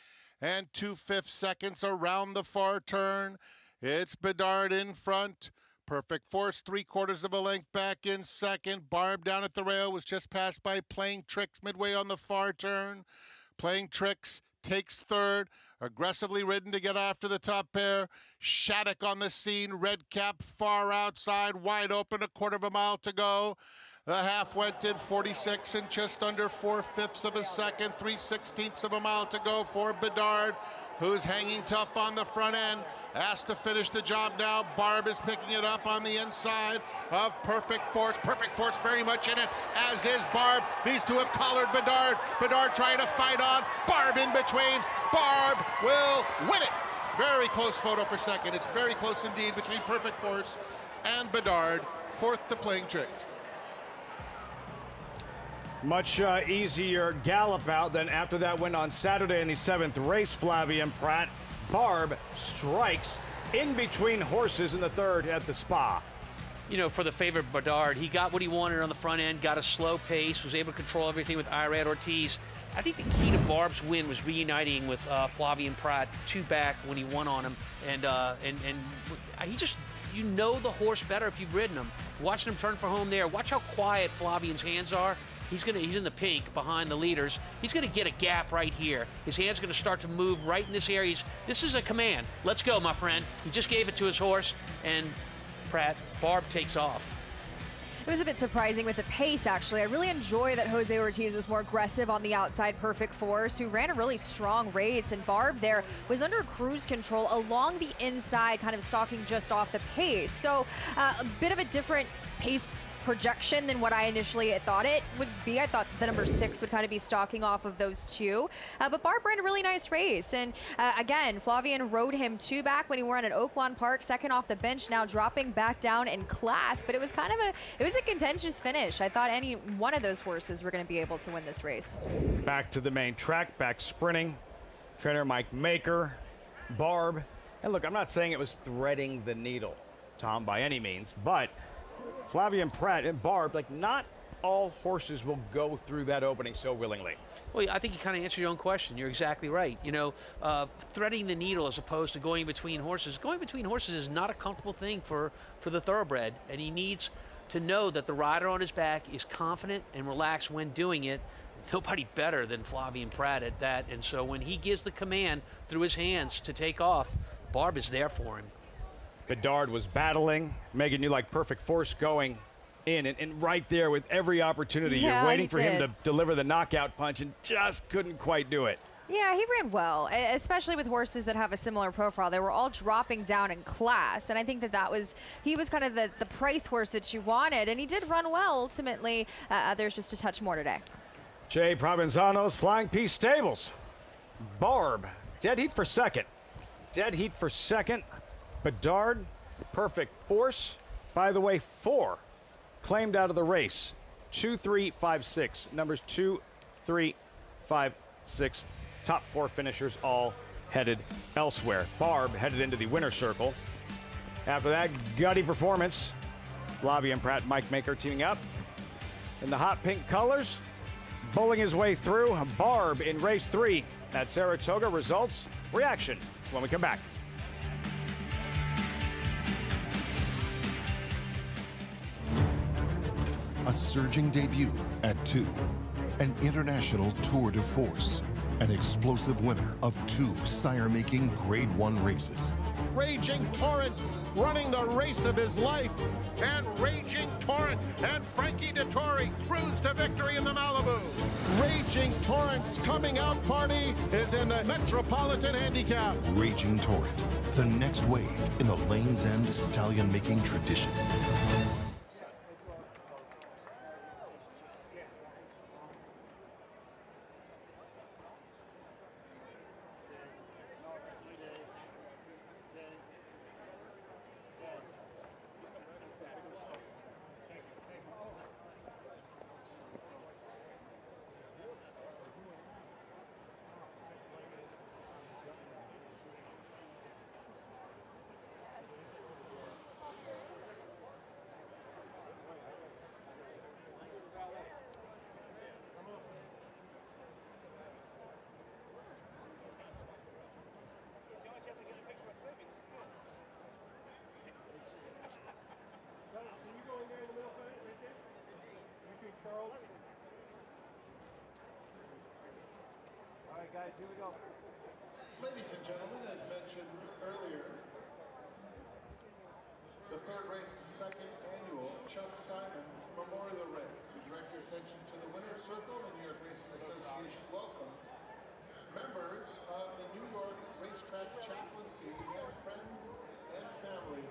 2/5 seconds around the far turn. It's Bedard in front. Perfect Force 3/4 of a length back in second. Barb down at the rail was just passed by Playing Tricks midway on the far turn. Playing Tricks takes third. Aggressively ridden to get after the top pair. Shattuck on the scene. Red cap far outside. Wide open. 1/4 mile to go. The half went in 46 and just under 4/5 of a second. 3/16 of a mile to go for Bedard, who's hanging tough on the front end. Asked to finish the job now. Barb is picking it up on the inside of Perfect Force. Perfect Force very much in it, as is Barb. These two have collared Bedard. Bedard trying to fight on. Barb in between. Barb will win it. Very close photo for second. It's very close indeed between Perfect Force and Bedard. Fourth to Playing Tricks. Much easier gallop out than after that win on Saturday in the 7th race. Flavien Prat. Barb strikes in between horses in the 3rd at the Spa. You know, for the favorite Bedard, he got what he wanted on the front end, got a slow pace, was able to control everything with Irad Ortiz. I think the key to Barb's win was reuniting with Flavien Prat 2 back when he won on him, and he just, you know the horse better if you've ridden him. Watching him turn for home there, watch how quiet Flavien's hands are. He's in the pink behind the leaders. He's going to get a gap right here. His hand's going to start to move right in this area. This is a command. Let's go, my friend. He just gave it to his horse, and Barb takes off. It was a bit surprising with the pace, actually. I really enjoy that Jose Ortiz was more aggressive on the outside. Perfect Force, who ran a really strong race, and Barb there was under cruise control along the inside, kind of stalking just off the pace. So a bit of a different pace projection than what I initially thought it would be. I thought the number 6 would kind of be stalking off of those two. But Barb ran a really nice race. And again, Flavien rode him 2 back when he won at Oaklawn Park, 2nd off the bench, now dropping back down in class. But it was kind of a contentious finish. I thought any one of those horses were going to be able to win this race. Back to the main track, back sprinting. Trainer Mike Maker, Barb. And look, I'm not saying it was threading the needle, Tom, by any means, but Flavien Prat and Barb, like, not all horses will go through that opening so willingly. Well, I think you kind of answered your own question. You're exactly right. You know, threading the needle as opposed to going between horses. Going between horses is not a comfortable thing for the thoroughbred, and he needs to know that the rider on his back is confident and relaxed when doing it. Nobody better than Flavien Prat at that. And so when he gives the command through his hands to take off, Barb is there for him. Bedard was battling. Megan, you like perfect force going in and right there with every opportunity. Yeah, you're waiting for he him did. to deliver the knockout punch and just couldn't quite do it. Yeah, he ran well, especially with horses that have a similar profile. They were all dropping down in class, and I think he was kind of the price horse that you wanted, and he did run well ultimately. There's just a touch more today. Jay Provenzano's Flying Peace Stables. Barb, dead heat for second. Dead heat for second. Bedard, perfect force. By the way, 4 claimed out of the race. 2, 3, 5, 6. Numbers 2, 3, 5, 6. Top 4 finishers all headed elsewhere. Barb headed into the winner's circle. After that gutty performance, Flavien Prat, Mike Maker teaming up. In the hot pink colors, bowling his way through. Barb in race 3 at Saratoga. Results, reaction when we come back. A surging debut at 2, an international tour de force, an explosive winner of 2 sire-making Grade 1 races. Raging Torrent running the race of his life, and Raging Torrent and Frankie Dettori cruise to victory in the Malibu. Raging Torrent's coming out party is in the Metropolitan Handicap. Raging Torrent, the next wave in the Lane's End stallion-making tradition. All right, guys, here we go. Ladies and gentlemen, as mentioned earlier, the third race, the second annual Chuck Simon Memorial Race. We direct your attention to the winner's circle. The New York Racing Association welcomes members of the New York Racetrack Chaplaincy and friends and family.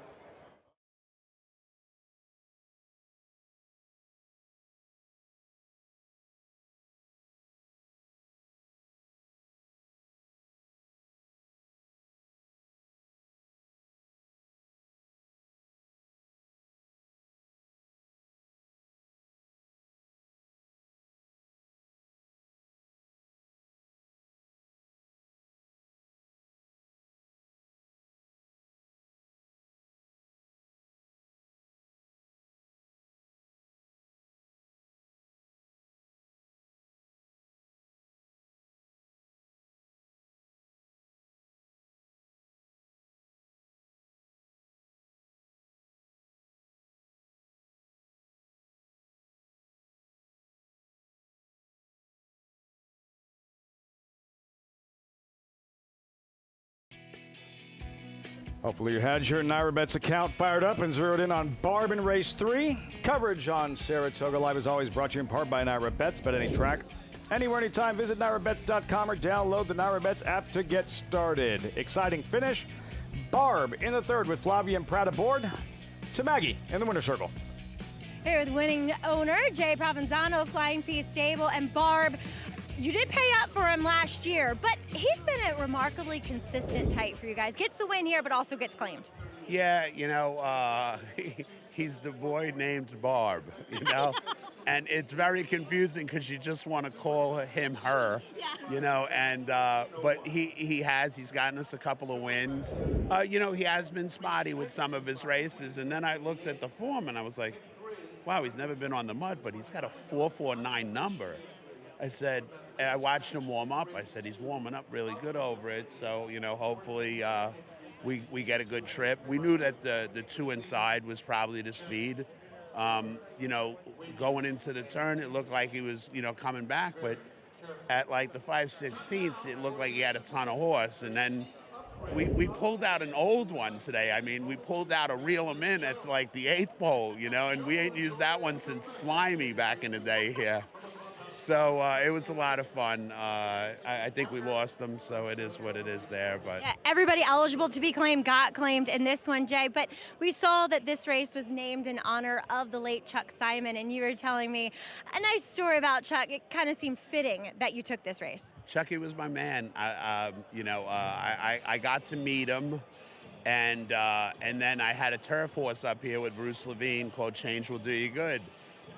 Hopefully you had your NyraBets account fired up and zeroed in on Barb in race 3. Coverage on Saratoga Live is always brought to you in part by NyraBets. Bet any track, anywhere, anytime. Visit NyraBets.com or download the NyraBets app to get started. Exciting finish. Barb in the third with Flavien Prat aboard. To Maggie in the winner's circle. Here with winning owner Jay Provenzano, Flying Peace Stable, and Barb. You did pay up for him last year, but he's been a remarkably consistent type for you guys. Gets the win here, but also gets claimed. Yeah, you know, he's the boy named Barb, you know? And it's very confusing because you just want to call him her, you know, and but he's gotten us a couple of wins. You know, he has been spotty with some of his races, and then I looked at the form and I was like, wow, he's never been on the mud, but he's got a 449 number. I said, and I watched him warm up. I said, he's warming up really good over it. So, hopefully we get a good trip. We knew that the 2 inside was probably the speed. Going into the turn, it looked like he was, coming back. But at like the 5/16, it looked like he had a ton of horse. And then we pulled out an old one today. I mean, we pulled out a reel him in at like the 8th pole, and we ain't used that one since Slimy back in the day here. So it was a lot of fun. I think we lost them, so it is what it is there. But yeah, everybody eligible to be claimed got claimed in this one, Jay. But we saw that this race was named in honor of the late Chuck Simon, and you were telling me a nice story about Chuck. It kind of seemed fitting that you took this race. Chucky was my man. I got to meet him, and then I had a turf horse up here with Bruce Levine called Change Will Do You Good.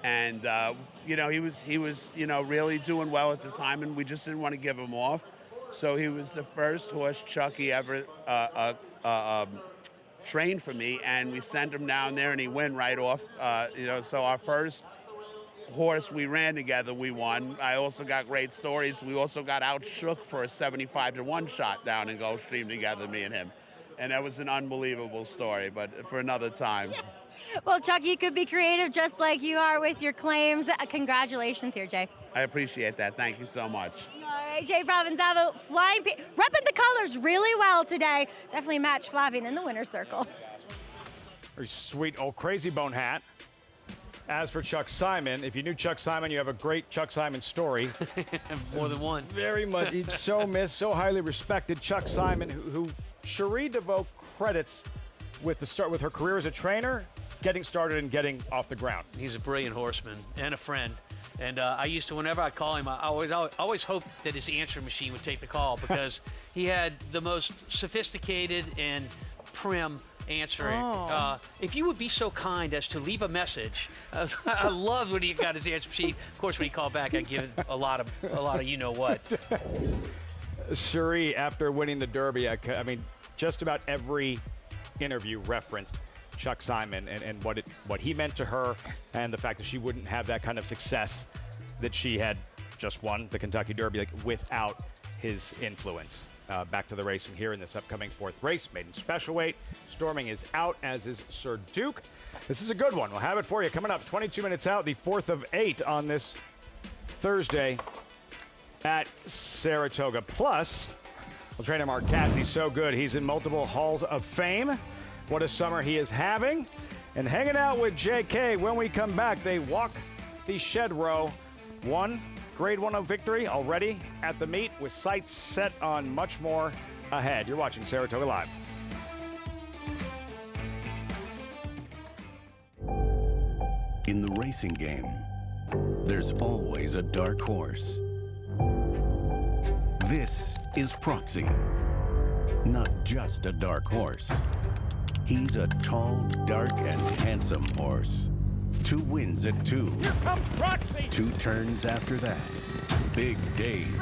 And, he was really doing well at the time, and we just didn't want to give him off. So he was the first horse Chucky ever trained for me, and we sent him down there, and he went right off. So our first horse we ran together, we won. I also got great stories. We also got outshook for a 75-1 shot down in Gulfstream together, me and him. And that was an unbelievable story, but for another time. Well, Chuck, you could be creative just like you are with your claims. Congratulations here, Jay. I appreciate that. Thank you so much. All right, Jay Provenzano, repping the colors really well today. Definitely matched Flavian in the winner's circle. Very sweet old Crazy Bone hat. As for Chuck Simon, if you knew Chuck Simon, you have a great Chuck Simon story. More than one. Very much. He's so missed, so highly respected. Chuck Simon, who Cherie DeVoe credits with her career as a trainer, getting started and getting off the ground. He's a brilliant horseman and a friend. And I used to, whenever I call him, I always hoped that his answering machine would take the call because he had the most sophisticated and prim answering. If you would be so kind as to leave a message, I loved when he got his answer machine. Of course, when he called back, I give a lot of you know what. Cherie, after winning the Derby, I mean, just about every interview referenced Chuck Simon and what he meant to her, and the fact that she wouldn't have that kind of success that she had just won the Kentucky Derby without his influence. Back to the racing here in this upcoming 4th race, maiden special weight. Storming is out, as is Sir Duke. This is a good one. We'll have it for you coming up 22 minutes out, the 4th of 8 on this Thursday at Saratoga. Plus, well, trainer Mark Cassie's so good, he's in multiple halls of fame. What a summer he is having. And hanging out with JK. When we come back, they walk the shed row. One Grade 1 victory already at the meet, with sights set on much more ahead. You're watching Saratoga Live. In the racing game, there's always a dark horse. This is Proxy. Not just a dark horse. He's a tall, dark, and handsome horse. 2 wins at 2. Here comes Proxy! 2 turns after that. Big days,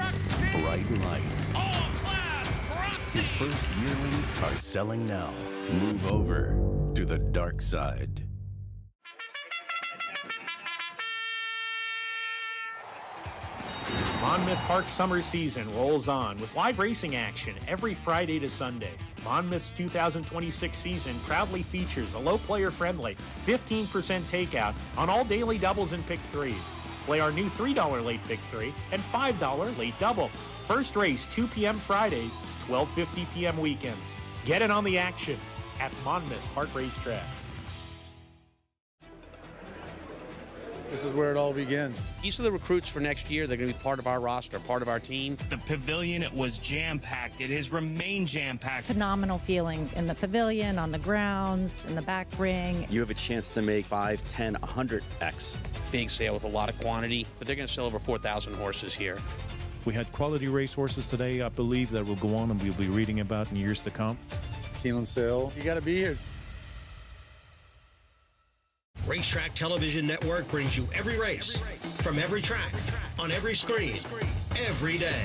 bright lights. All class, Proxy! His first yearlings are selling now. Move over to the dark side. Monmouth Park summer season rolls on with live racing action every Friday to Sunday. Monmouth's 2026 season proudly features a low player-friendly 15% takeout on all daily doubles and pick threes. Play our new $3 late pick three and $5 late double. First race 2 p.m. Fridays, 12:50 p.m. weekends. Get in on the action at Monmouth Park Racetrack. This is where it all begins. These are the recruits for next year. They're going to be part of our roster, part of our team. The pavilion, it was jam-packed. It has remained jam-packed. Phenomenal feeling in the pavilion, on the grounds, in the back ring. You have a chance to make 5, 10, 100x. Big sale with a lot of quantity, but they're going to sell over 4,000 horses here. We had quality racehorses today, I believe, that will go on and we'll be reading about in years to come. Keeneland Sale, you got to be here. Racetrack Television Network brings you every race, from every track, on every screen, every day.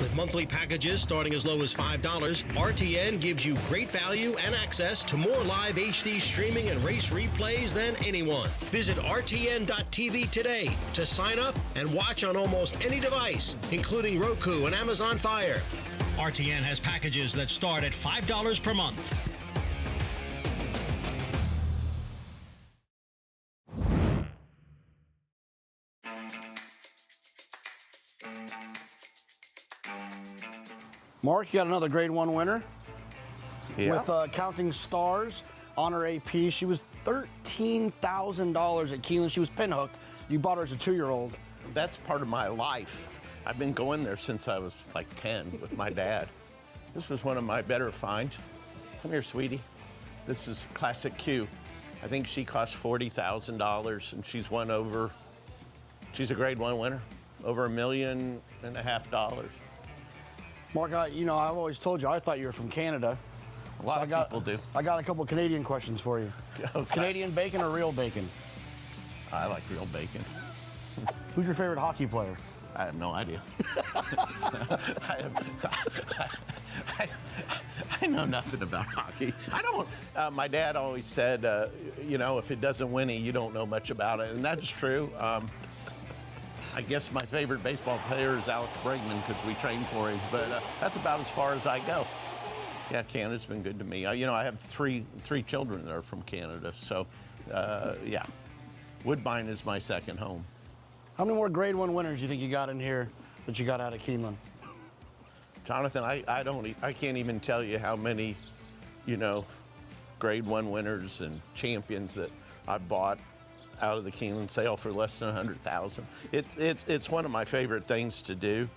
With monthly packages starting as low as $5, RTN gives you great value and access to more live HD streaming and race replays than anyone. Visit RTN.tv today to sign up and watch on almost any device, including Roku and Amazon Fire. RTN has packages that start at $5 per month. Mark, you got another Grade 1 winner. Yeah. With Counting Stars on her AP. She was $13,000 at Keeneland. She was pinhooked. You bought her as a 2-year-old. That's part of my life. I've been going there since I was like 10 with my dad. This was one of my better finds. Come here, sweetie. This is Classic Q. I think she cost $40,000 and she's won over, she's a Grade 1 winner, over $1.5 million. Mark, you know, I've always told you, I thought you were from Canada. A lot of people do. I got a couple Canadian questions for you. Okay. Canadian bacon or real bacon? I like real bacon. Who's your favorite hockey player? I have no idea. I know nothing about hockey. I don't, my dad always said, you know, if it doesn't win you don't know much about it. And that's true. I guess my favorite baseball player is Alex Bregman because we trained for him, but that's about as far as I go. Yeah, Canada's been good to me. You know, I have three children that are from Canada, so yeah. Woodbine is my second home. How many more Grade 1 winners do you think you got in here that you got out of Keeneland? Jonathan, I can't even tell you how many, you know, Grade 1 winners and champions that I bought out of the Keeneland sale for less than $100,000. It's one of my favorite things to do.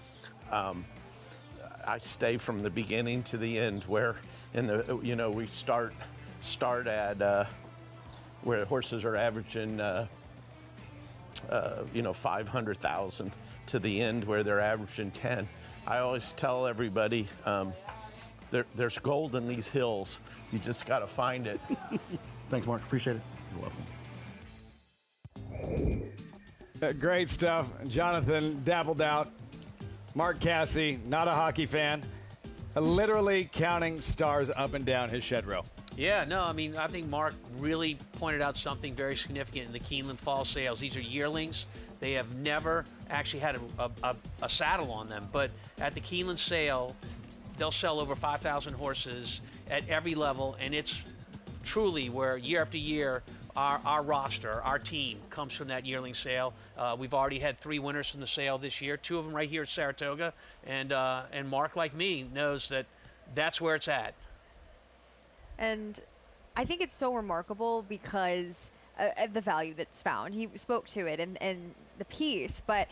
I stay from the beginning to the end, where in the, you know, we start at where horses are averaging you know, 500,000 to the end where they're averaging 10. I always tell everybody there's gold in these hills. You just got to find it. Thanks, Mark. Appreciate it. You're welcome. Great stuff. Jonathan dabbled out. Mark Casse, not a hockey fan, literally counting stars up and down his shed row. Yeah, no, I mean, I think Mark really pointed out something very significant in the Keeneland fall sales. These are yearlings. They have never actually had a saddle on them, but at the Keeneland sale, they'll sell over 5,000 horses at every level, and it's truly where year after year, our roster, our team comes from that yearling sale. We've already had 3 winners from the sale this year, 2 of them right here at Saratoga, and Mark, like me, knows that that's where it's at. And I think it's so remarkable because of the value that's found. He spoke to it in the piece, but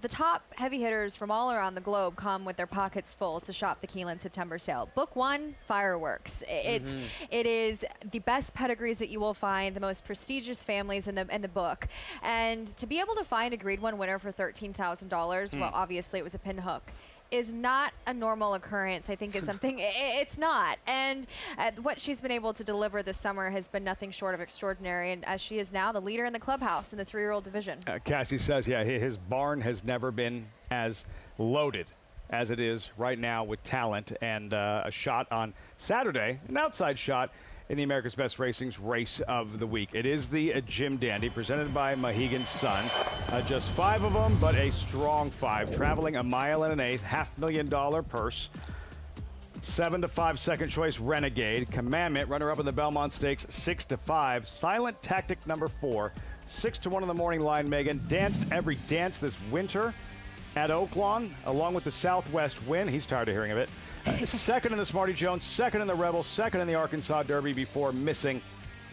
the top heavy hitters from all around the globe come with their pockets full to shop the Keeneland September sale. Book 1, fireworks. It is the best pedigrees that you will find, the most prestigious families in the book. And to be able to find a Grade 1 winner for $13,000, well, obviously it was a pinhook, is not a normal occurrence. I think is something, it's not. And what she's been able to deliver this summer has been nothing short of extraordinary. And as she is now the leader in the clubhouse in the 3-year-old division. Casse says, yeah, his barn has never been as loaded as it is right now with talent, and a shot on Saturday, an outside shot in the America's Best Racing's Race of the Week. It is the Jim Dandy, presented by Mohegan Sun. Just 5 of them, but a strong 5, traveling 1 1/8 miles, $500,000 purse. 7 to 5, second choice Renegade. Commandment, runner-up in the Belmont Stakes, 6 to 5. Silent Tactic number 4, 6 to 1 in the morning line. Megan danced every dance this winter at Oaklawn, along with the Southwest win. He's tired of hearing of it. Second in the Smarty Jones, second in the Rebel, second in the Arkansas Derby before missing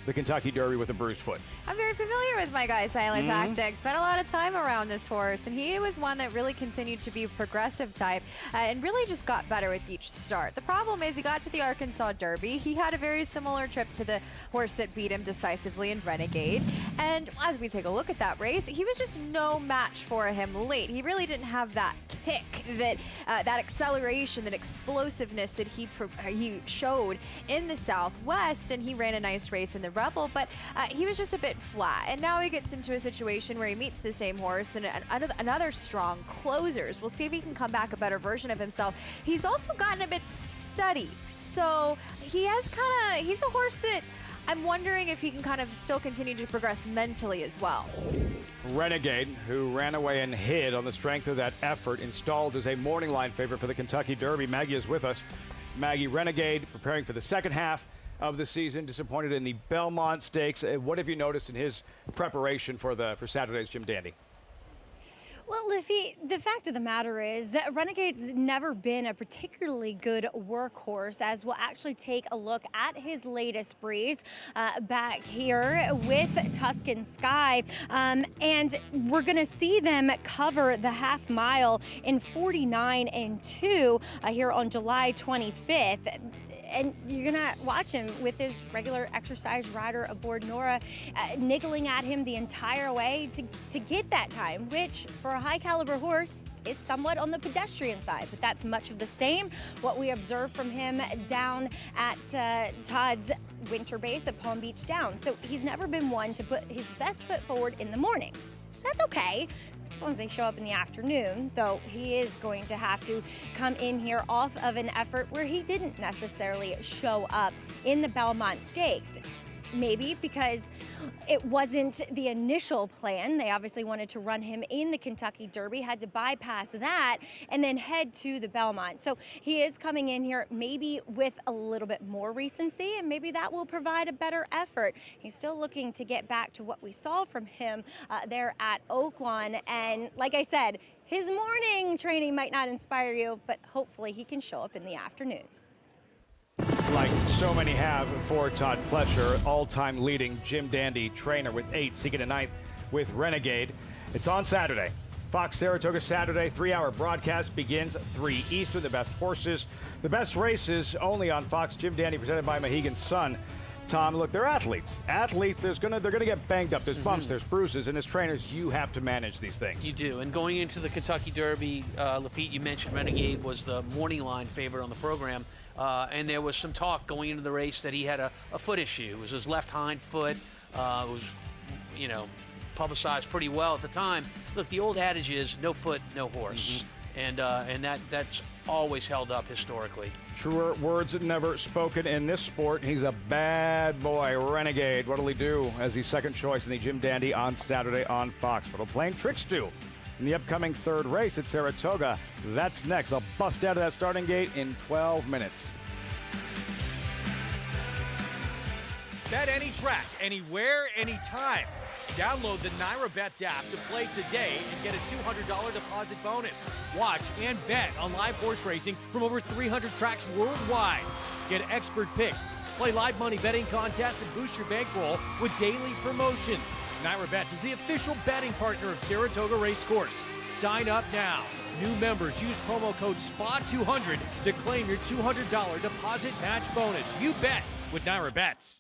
the Kentucky Derby with a bruised foot. I'm very familiar with my guy, Silent Tactic. Spent a lot of time around this horse, and he was one that really continued to be a progressive type and really just got better with each start. The problem is he got to the Arkansas Derby. He had a very similar trip to the horse that beat him decisively in Renegade. And as we take a look at that race, he was just no match for him late. He really didn't have that kick, that acceleration, that explosiveness that he showed in the Southwest, and he ran a nice race in the Rebel, but he was just a bit flat. And now he gets into a situation where he meets the same horse and another strong closers. We'll see if he can come back a better version of himself. He's also gotten a bit steady. So he's a horse that I'm wondering if he can kind of still continue to progress mentally as well. Renegade, who ran away and hid on the strength of that effort, installed as a morning line favorite for the Kentucky Derby. Maggie is with us. Maggie, Renegade preparing for the second half of the season, disappointed in the Belmont Stakes. What have you noticed in his preparation for Saturday's Jim Dandy? Well, Liffy, the fact of the matter is that Renegade's never been a particularly good workhorse, as we'll actually take a look at his latest breeze back here with Tuscan Sky. And we're going to see them cover the half mile in 49 and 2 here on July 25th. And you're gonna watch him with his regular exercise rider aboard Nora, niggling at him the entire way to get that time, which for a high caliber horse is somewhat on the pedestrian side, but that's much of the same what we observed from him down at Todd's winter base at Palm Beach Downs. So he's never been one to put his best foot forward in the mornings. That's okay, as long as they show up in the afternoon, though he is going to have to come in here off of an effort where he didn't necessarily show up in the Belmont Stakes. Maybe because it wasn't the initial plan. They obviously wanted to run him in the Kentucky Derby, had to bypass that and then head to the Belmont. So he is coming in here maybe with a little bit more recency, and maybe that will provide a better effort. He's still looking to get back to what we saw from him there at Oaklawn. And like I said, his morning training might not inspire you, but hopefully he can show up in the afternoon. Like so many have for Todd Pletcher, all-time leading Jim Dandy trainer with 8, seeking a 9th with Renegade. It's on Saturday. Fox Saratoga Saturday, 3-hour broadcast begins 3 Eastern. The best horses, the best races, only on Fox. Jim Dandy presented by Mohegan Sun. Tom, look, they're athletes. Athletes, they're gonna get banged up. There's bumps, there's bruises, and as trainers, you have to manage these things. You do. And going into the Kentucky Derby, Lafitte, you mentioned Renegade was the morning line favorite on the program. And there was some talk going into the race that he had a foot issue. It was his left hind foot. It was, publicized pretty well at the time. Look, the old adage is no foot, no horse. And that's always held up historically. Truer words never spoken in this sport. He's a bad boy, Renegade. What'll he do as the second choice in the Jim Dandy on Saturday on Fox? What'll playing tricks do in the upcoming third race at Saratoga? That's next. They'll bust out of that starting gate in 12 minutes. Bet any track, anywhere, anytime. Download the NyraBets app to play today and get a $200 deposit bonus. Watch and bet on live horse racing from over 300 tracks worldwide. Get expert picks, play live money betting contests, and boost your bankroll with daily promotions. NyraBets is the official betting partner of Saratoga Racecourse. Sign up now. New members use promo code SPA200 to claim your $200 deposit match bonus. You bet with NyraBets.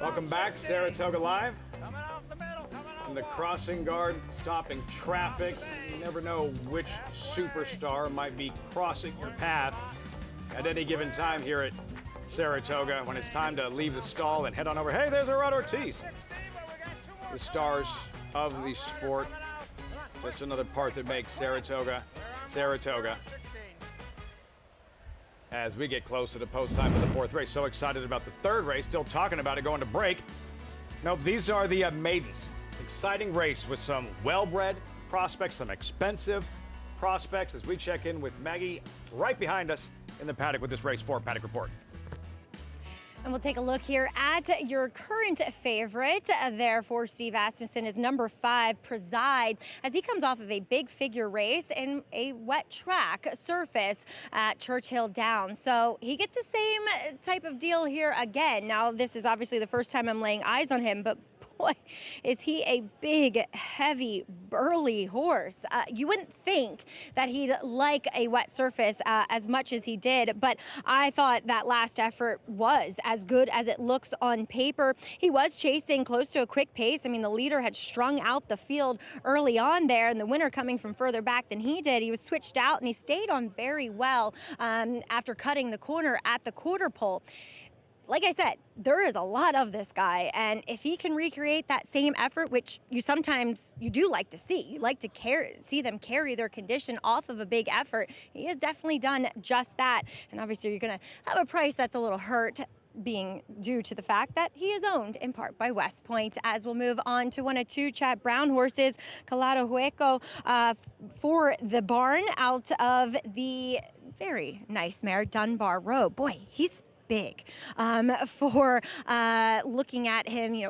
Welcome back, Saratoga Live. From the crossing guard, stopping traffic. You never know which superstar might be crossing your path at any given time here at Saratoga when it's time to leave the stall and head on over. Hey, there's Rod Ortiz. The stars of the sport. Just another part that makes Saratoga, Saratoga. As we get closer to post time for the fourth race. So excited about the third race. Still talking about it going to break. Nope, these are the maidens. Exciting race with some well-bred prospects, some expensive prospects as we check in with Maggie right behind us in the paddock with this race 4 paddock report. And we'll take a look here at your current favorite there for Steve Asmussen is number 5, Preside, as he comes off of a big figure race in a wet track surface at Churchill Downs. So he gets the same type of deal here again. Now, this is obviously the first time I'm laying eyes on him, but boy, is he a big, heavy, burly horse. You wouldn't think that he'd like a wet surface as much as he did, but I thought that last effort was as good as it looks on paper. He was chasing close to a quick pace. I mean, the leader had strung out the field early on there, and the winner coming from further back than he did. He was switched out, and he stayed on very well after cutting the corner at the quarter pole. Like I said, there is a lot of this guy, and if he can recreate that same effort, which you do like to see, you like to see them carry their condition off of a big effort, he has definitely done just that. And obviously you're going to have a price that's a little hurt, being due to the fact that he is owned in part by West Point. As we'll move on to one of 2 Chad Brown horses, Calado Hueco for the barn out of the very nice mare Dunbar Road. Boy, he's big for looking at him,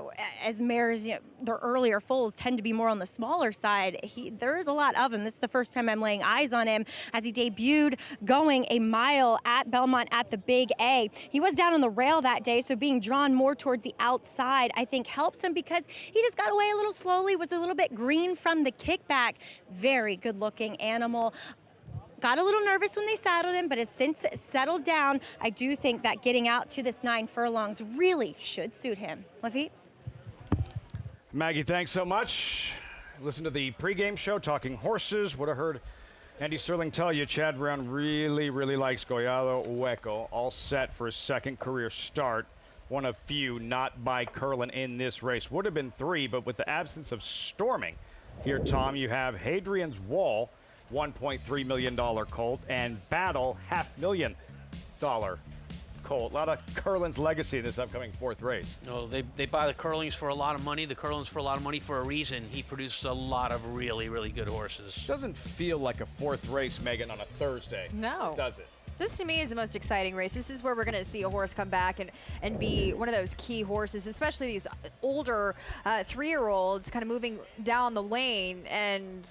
as mares, their earlier foals tend to be more on the smaller side. There is a lot of him. This is the first time I'm laying eyes on him as he debuted going a mile at Belmont at the Big A. He was down on the rail that day, so being drawn more towards the outside, I think helps him because he just got away a little slowly, was a little bit green from the kickback. Very good looking animal. Got a little nervous when they saddled him, but has since settled down. I do think that getting out to this 9 furlongs really should suit him. Lafitte? Maggie, thanks so much. Listen to the pregame show, Talking Horses. Would have heard Andy Sterling tell you Chad Brown really, really likes Collado Hueco. All set for his second career start. One of few not by Curlin in this race. Would have been 3, but with the absence of storming here, Tom, you have Hadrian's Wall, $1.3 million colt, and Battle, $500,000 colt. A lot of Curlin's legacy in this upcoming 4th race. No, they buy the Curlings for a lot of money. The Curlings for a lot of money for a reason. He produces a lot of really, really good horses. Doesn't feel like a 4th race, Megan, on a Thursday. No. Does it? This, to me, is the most exciting race. This is where we're going to see a horse come back and be one of those key horses, especially these older 3-year-olds kind of moving down the lane. And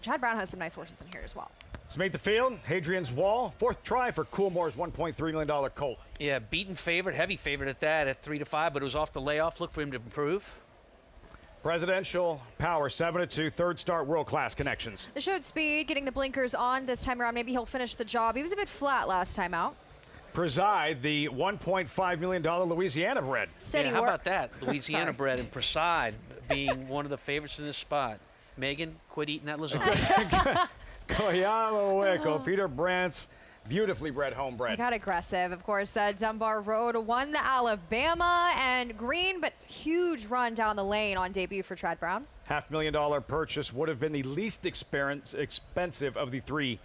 Chad Brown has some nice horses in here as well. Let's make the field. Hadrian's Wall, 4th try for Coolmore's $1.3 million colt. Yeah, beaten favorite, heavy favorite at that at 3-5, but it was off the layoff. Look for him to improve. Presidential Power, 7-2, 3rd start, world-class connections. It showed speed, getting the blinkers on this time around. Maybe he'll finish the job. He was a bit flat last time out. Preside, the $1.5 million Louisiana bred. Yeah, how about that? Louisiana bred and Preside being one of the favorites in this spot. Megan, quit eating that lasagna. Collado Hueco, Peter Brandt's beautifully bred homebred. He got aggressive, of course. Dunbar Road won the Alabama and Green, but huge run down the lane on debut for Chad Brown. $500,000 purchase would have been the least expensive of the 3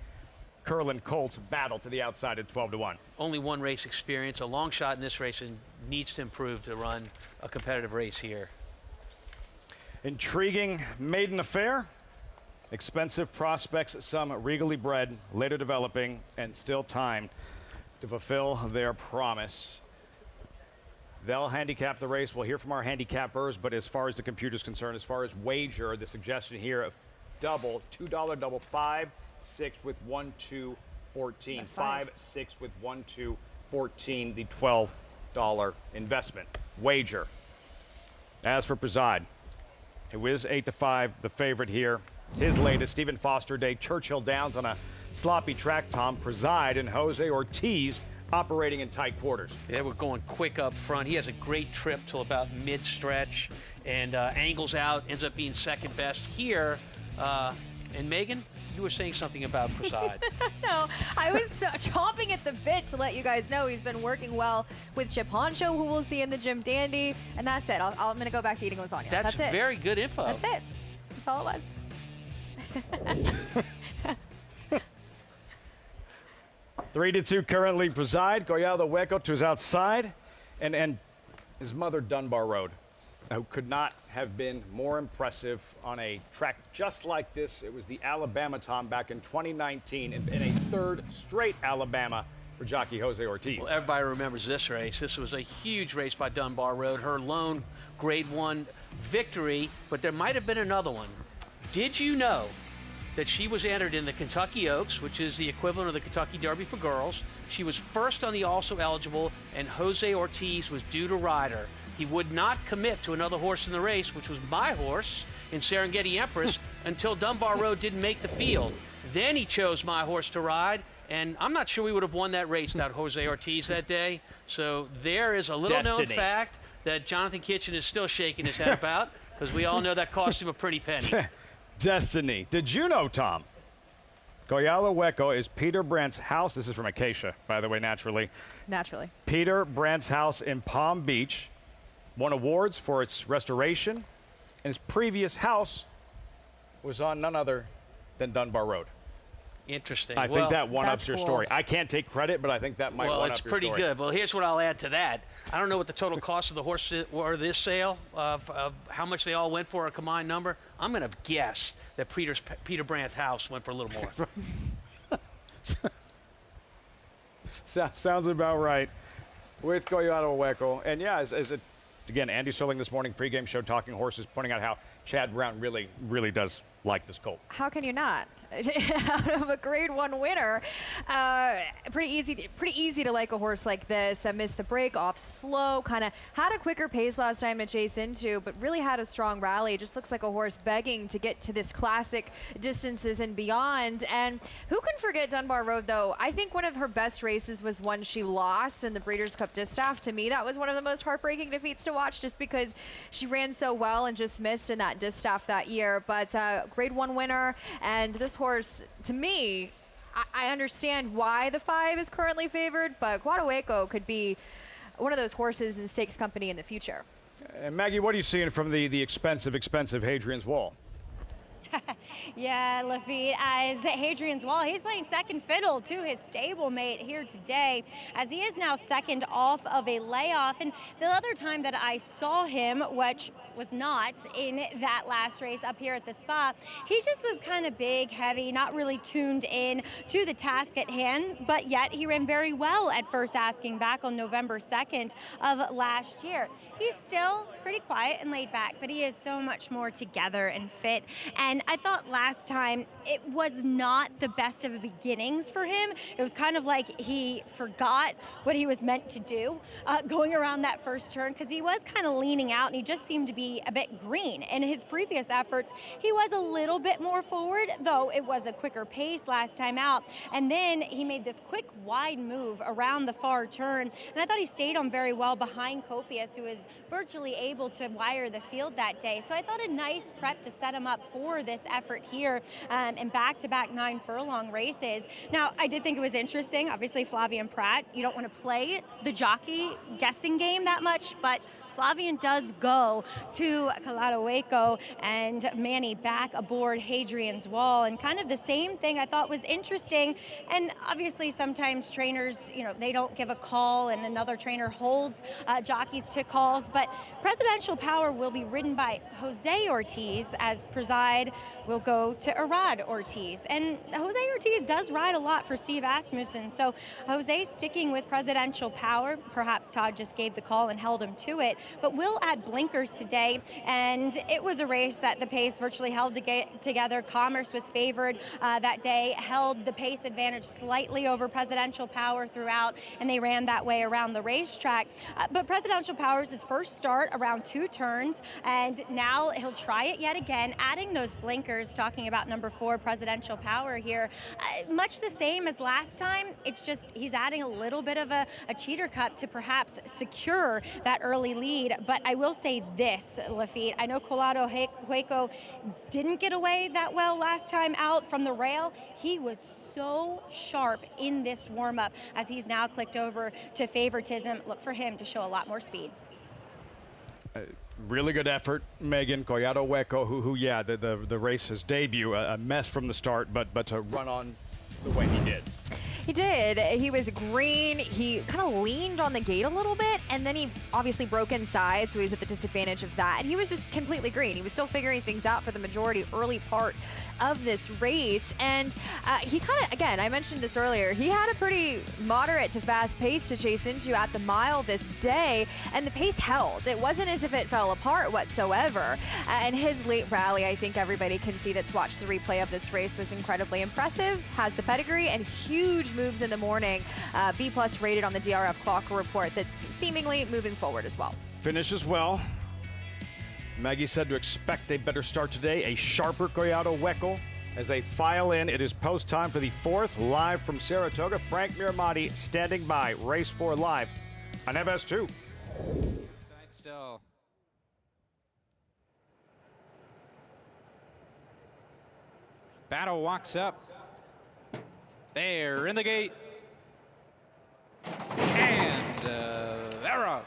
Curlin colts. Battle to the outside at 12-1. Only 1 race experience, a long shot in this race, and needs to improve to run a competitive race here. Intriguing maiden affair. Expensive prospects, some regally bred, later developing, and still time to fulfill their promise. They'll handicap the race. We'll hear from our handicappers, but as far as the computer's concerned, as far as wager, the suggestion here of double, $2 double, 5-6 with 1-2 14. 5-6 with 1-2 14, the $12 investment wager. As for Preside, it was 8-5, the favorite here. His latest, Stephen Foster Day, Churchill Downs on a sloppy track. Tom Preside and Jose Ortiz operating in tight quarters. Yeah, we're going quick up front. He has a great trip till about mid-stretch and angles out, ends up being second best here. And Megan, you were saying something about Prasad. No, I was chomping at the bit to let you guys know he's been working well with Chip Honcho, who we'll see in the gym dandy. And that's it. I'm going to go back to eating lasagna. That's it. very good info. That's it. That's all it was. 3-2 currently preside. Collado Hueco to his outside. And his mother, Dunbar Road, who could not have been more impressive on a track just like this. It was the Alabama Tom back in 2019 in a third straight Alabama for jockey Jose Ortiz. Well, everybody remembers this race. This was a huge race by Dunbar Road, her lone Grade 1 victory, but there might have been another one. Did you know that she was entered in the Kentucky Oaks, which is the equivalent of the Kentucky Derby for girls? She was first on the also eligible, and Jose Ortiz was due to ride her. He would not commit to another horse in the race, which was my horse in Serengeti Empress, until Dunbar Road didn't make the field. Then he chose my horse to ride, and I'm not sure we would have won that race without Jose Ortiz that day. So there is a little-known fact that Jonathan Kitchen is still shaking his head about, because we all know that cost him a pretty penny. Destiny. Did you know, Tom, Collado Hueco is Peter Brandt's house? This is from Acacia, by the way, naturally. Naturally. Peter Brandt's house in Palm Beach won awards for its restoration, and his previous house was on none other than Dunbar Road. Interesting. I think that one-ups your story. I can't take credit, but I think that might one-up your story. Well, it's pretty good. Well, here's what I'll add to that. I don't know what the total cost of the horse or this sale, of how much they all went for, a combined number. I'm going to guess that Peter Brandt's house went for a little more. Sounds about right with Collado Hueco. And yeah, again, Andy Serling this morning, pregame show, Talking Horses, pointing out how Chad Brown really, really does like this colt. How can you not? Out of a Grade 1 winner, pretty easy to like a horse like this. Missed the break, off slow, kind of had a quicker pace last time to chase into, but really had a strong rally. It just looks like a horse begging to get to this classic distances and beyond. And who can forget Dunbar Road, though? I think one of her best races was one she lost in the Breeders' Cup Distaff. To me, that was one of the most heartbreaking defeats to watch, just because she ran so well and just missed in that Distaff that year. But Grade 1 winner, and this horse, to me, I understand why the 5 is currently favored, but Collado Hueco could be one of those horses in stakes company in the future. And Maggie, what are you seeing from the expensive Hadrian's Wall? Yeah, Lafitte, as Hadrian's Wall, he's playing second fiddle to his stablemate here today, as he is now second off of a layoff. And the other time that I saw him, which was not in that last race up here at the spa, he just was kind of big, heavy, not really tuned in to the task at hand, but yet he ran very well at First Asking back on November 2nd of last year. He's still pretty quiet and laid back, but he is so much more together and fit. And I thought last time it was not the best of beginnings for him. It was kind of like he forgot what he was meant to do going around that first turn, because he was kind of leaning out and he just seemed to be a bit green. In his previous efforts, he was a little bit more forward, though it was a quicker pace last time out. And then he made this quick wide move around the far turn. And I thought he stayed on very well behind Copius, who is virtually able to wire the field that day. So I thought a nice prep to set him up for this effort here in back-to-back 9 furlong races. Now, I did think it was interesting. Obviously, Flavien Prat, you don't want to play the jockey guessing game that much, but Flavien does go to Collado Hueco and Manny back aboard Hadrian's Wall. And kind of the same thing I thought was interesting. And obviously sometimes trainers, they don't give a call and another trainer holds jockeys to calls. But Presidential Power will be ridden by Jose Ortiz, as Preside will go to Arad Ortiz. And Jose Ortiz does ride a lot for Steve Asmussen. So Jose's sticking with Presidential Power. Perhaps Todd just gave the call and held him to it. but will add blinkers today. And it was a race that the pace virtually held together. Commerce was favored that day, held the pace advantage slightly over Presidential Power throughout, and they ran that way around the racetrack. But Presidential Power is his first start around 2 turns, and now he'll try it yet again, adding those blinkers, talking about number 4, Presidential Power here. Much the same as last time, it's just he's adding a little bit of a cheater cup to perhaps secure that early lead. But I will say this, Lafitte, I know Colado Hueco didn't get away that well last time out from the rail. He was so sharp in this warm-up as he's now clicked over to favoritism. Look for him to show a lot more speed. Really good effort, Megan. Collado Hueco, who yeah, the race's debut, a mess from the start, but to run on the way he did. He did. He was green. He kind of leaned on the gate a little bit, and then he obviously broke inside, so he was at the disadvantage of that. And he was just completely green. He was still figuring things out for the majority early part of this race. And he kind of, again, I mentioned this earlier, he had a pretty moderate to fast pace to chase into at the mile this day, and the pace held. It wasn't as if it fell apart whatsoever. And his late rally, I think everybody can see that's watched the replay of this race, was incredibly impressive, has the pedigree, and huge moves in the morning. B+ rated on the DRF clock report that's seemingly moving forward as well. Finishes well. Maggie said to expect a better start today, a sharper Collado Hueco. As they file in, it is post time for the 4th, live from Saratoga. Frank Miramati standing by. Race 4 live on FS2. Still. Battle walks up. There in the gate. And they're off.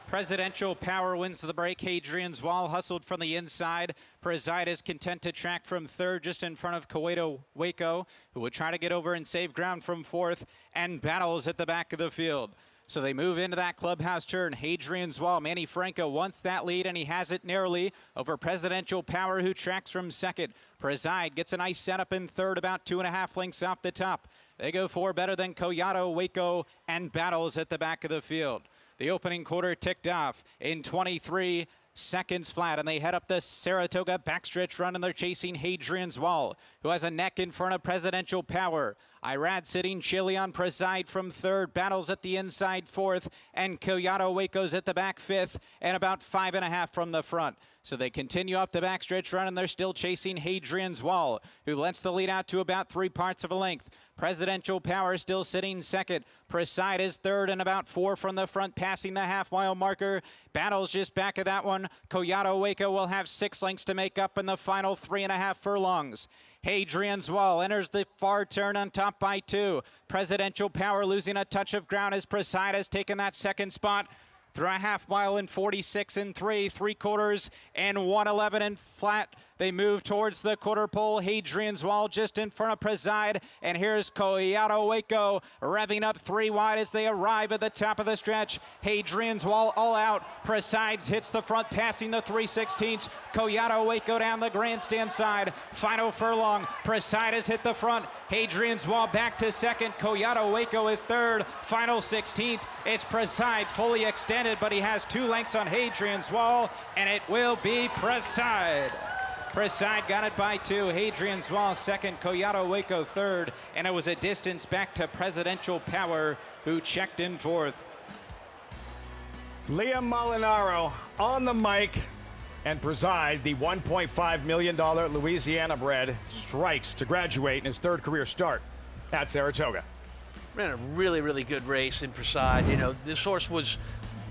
Presidential Power wins the break. Hadrian's Wall hustled from the inside. Preside is content to track from 3rd, just in front of Collado Hueco, who would try to get over and save ground from 4th, and Battles at the back of the field. So they move into that clubhouse turn. Hadrian's Wall, Manny Franco wants that lead, and he has it narrowly over Presidential Power, who tracks from 2nd. Preside gets a nice setup in 3rd, about 2.5 lengths off the top. They go 4 better than Collado Hueco, and Battles at the back of the field. The opening quarter ticked off in 23 seconds flat, and they head up the Saratoga backstretch run, and they're chasing Hadrian's Wall, who has a neck in front of Presidential Power. Irad sitting chilly on Preside from 3rd, Battles at the inside 4th, and Collado Hueco's at the back 5th, and about 5.5 from the front. So they continue up the backstretch run, and they're still chasing Hadrian's Wall, who lets the lead out to about 3 parts of a length. Presidential Power still sitting 2nd. Preside is 3rd and about 4 from the front, passing the half-mile marker. Battles just back of that one. Collado Hueco will have 6 lengths to make up in the final 3.5 furlongs. Hadrian's Wall enters the far turn on top by 2. Presidential Power losing a touch of ground as Preside has taken that 2nd spot. Through a half mile in 46 and 3/4 and 1:11 and flat. They move towards the quarter pole. Hadrian's Wall just in front of Preside. And here's Collado Hueco revving up 3 wide as they arrive at the top of the stretch. Hadrian's Wall all out. Preside hits the front, passing the 3/16. Collado Hueco down the grandstand side. Final furlong. Preside has hit the front. Hadrian's Wall back to 2nd. Collado Hueco is 3rd. Final 16th. It's Preside fully extended, but he has 2 lengths on Hadrian's Wall, and it will be Preside. Preside got it by 2. Hadrian's Wall 2nd, Collado Hueco 3rd, and it was a distance back to Presidential Power, who checked in 4th. Liam Molinaro on the mic, and Preside, the $1.5 million Louisiana bred, strikes to graduate in his 3rd career start at Saratoga. Ran a really, really good race in Preside. You know, this horse was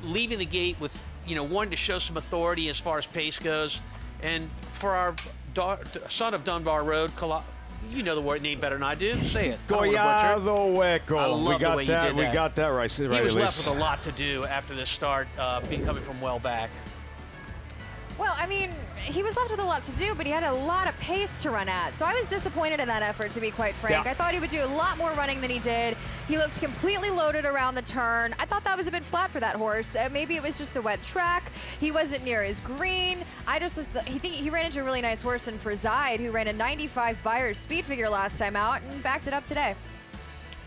leaving the gate with, you know, wanting to show some authority as far as pace goes. And for our son of Dunbar Road, you know the word name better than I do. Say it. Collado Hueco. I love the way you did that. We got that right. He was left with a lot to do after this start, coming from well back. Well, I mean, he was left with a lot to do, but he had a lot of pace to run at. So I was disappointed in that effort, to be quite frank. Yeah. I thought he would do a lot more running than he did. He looked completely loaded around the turn. I thought that was a bit flat for that horse. Maybe it was just the wet track. He wasn't near his green. I think he ran into a really nice horse in Preside, who ran a 95 Buyer's speed figure last time out and backed it up today.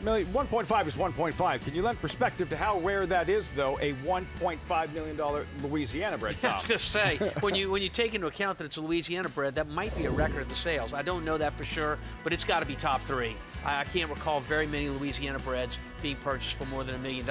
1.5 is 1.5. Can you lend perspective to how rare that is, though, a $1.5 million Louisiana bred, Tom? I was just say, when you take into account that it's a Louisiana bred, that might be a record of the sales. I don't know that for sure, but it's got to be top 3. I can't recall very many Louisiana breds being purchased for more than $1 million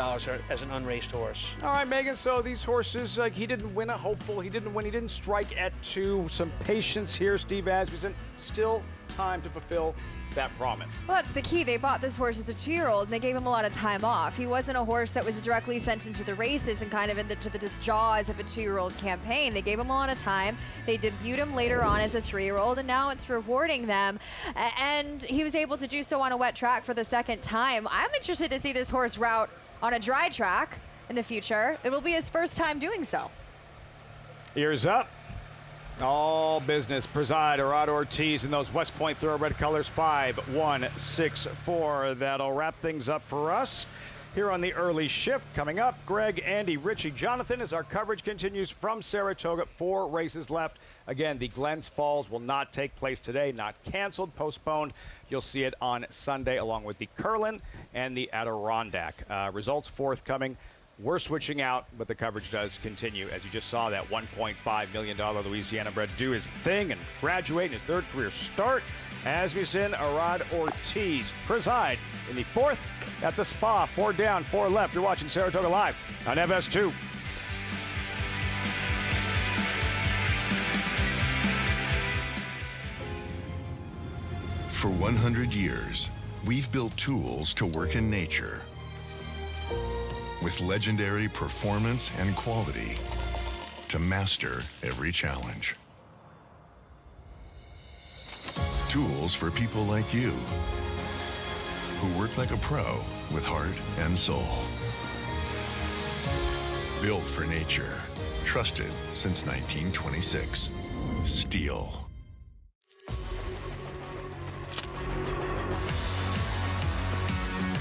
as an unraced horse. All right, Megan, so these horses, he didn't win a hopeful. He didn't win. He didn't strike at 2. Some patience here, Steve Asmussen. Still time to fulfill that promise. Well, that's the key. They bought this horse as a 2-year-old, and they gave him a lot of time off. He wasn't a horse that was directly sent into the races and kind of into the jaws of a 2-year-old campaign. They gave him a lot of time. They debuted him later on as a 3-year-old, and now it's rewarding them. And he was able to do so on a wet track for the second time. I'm interested to see this horse route on a dry track in the future. It will be his first time doing so. Ears up. All business. Preside, Arad Ortiz in those West Point Thoroughbred colors. 5, 1, 6, 4. That'll wrap things up for us here on the early shift. Coming up, Greg, Andy, Richie, Jonathan, as our coverage continues from Saratoga. 4 races left. Again, the Glens Falls will not take place today. Not canceled, postponed. You'll see it on Sunday along with the Curlin and the Adirondack. Results forthcoming. We're switching out, but the coverage does continue. As you just saw, that $1.5 million Louisiana bred do his thing and graduate in his 3rd career start. Asmussen, Arad Ortiz preside in the 4th at the Spa. 4 down, 4 left. You're watching Saratoga Live on FS2. For 100 years, we've built tools to work in nature with legendary performance and quality to master every challenge. Tools for people like you who work like a pro with heart and soul. Built for nature, trusted since 1926. Steel.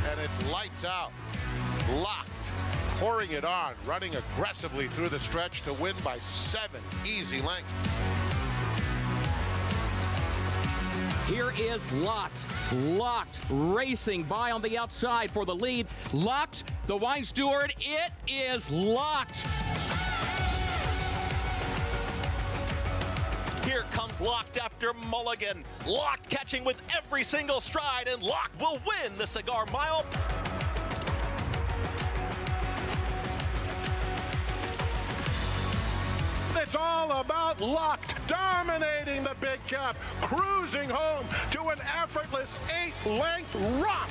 And it's lights out. Locked. Pouring it on, running aggressively through the stretch to win by 7 easy lengths. Here is Locked. Locked racing by on the outside for the lead. Locked, the wine steward, it is Locked. Here comes Locked after Mulligan. Locked catching with every single stride, and Locked will win the Cigar Mile. It's all about Locked, dominating the big cap, cruising home to an effortless 8-length romp.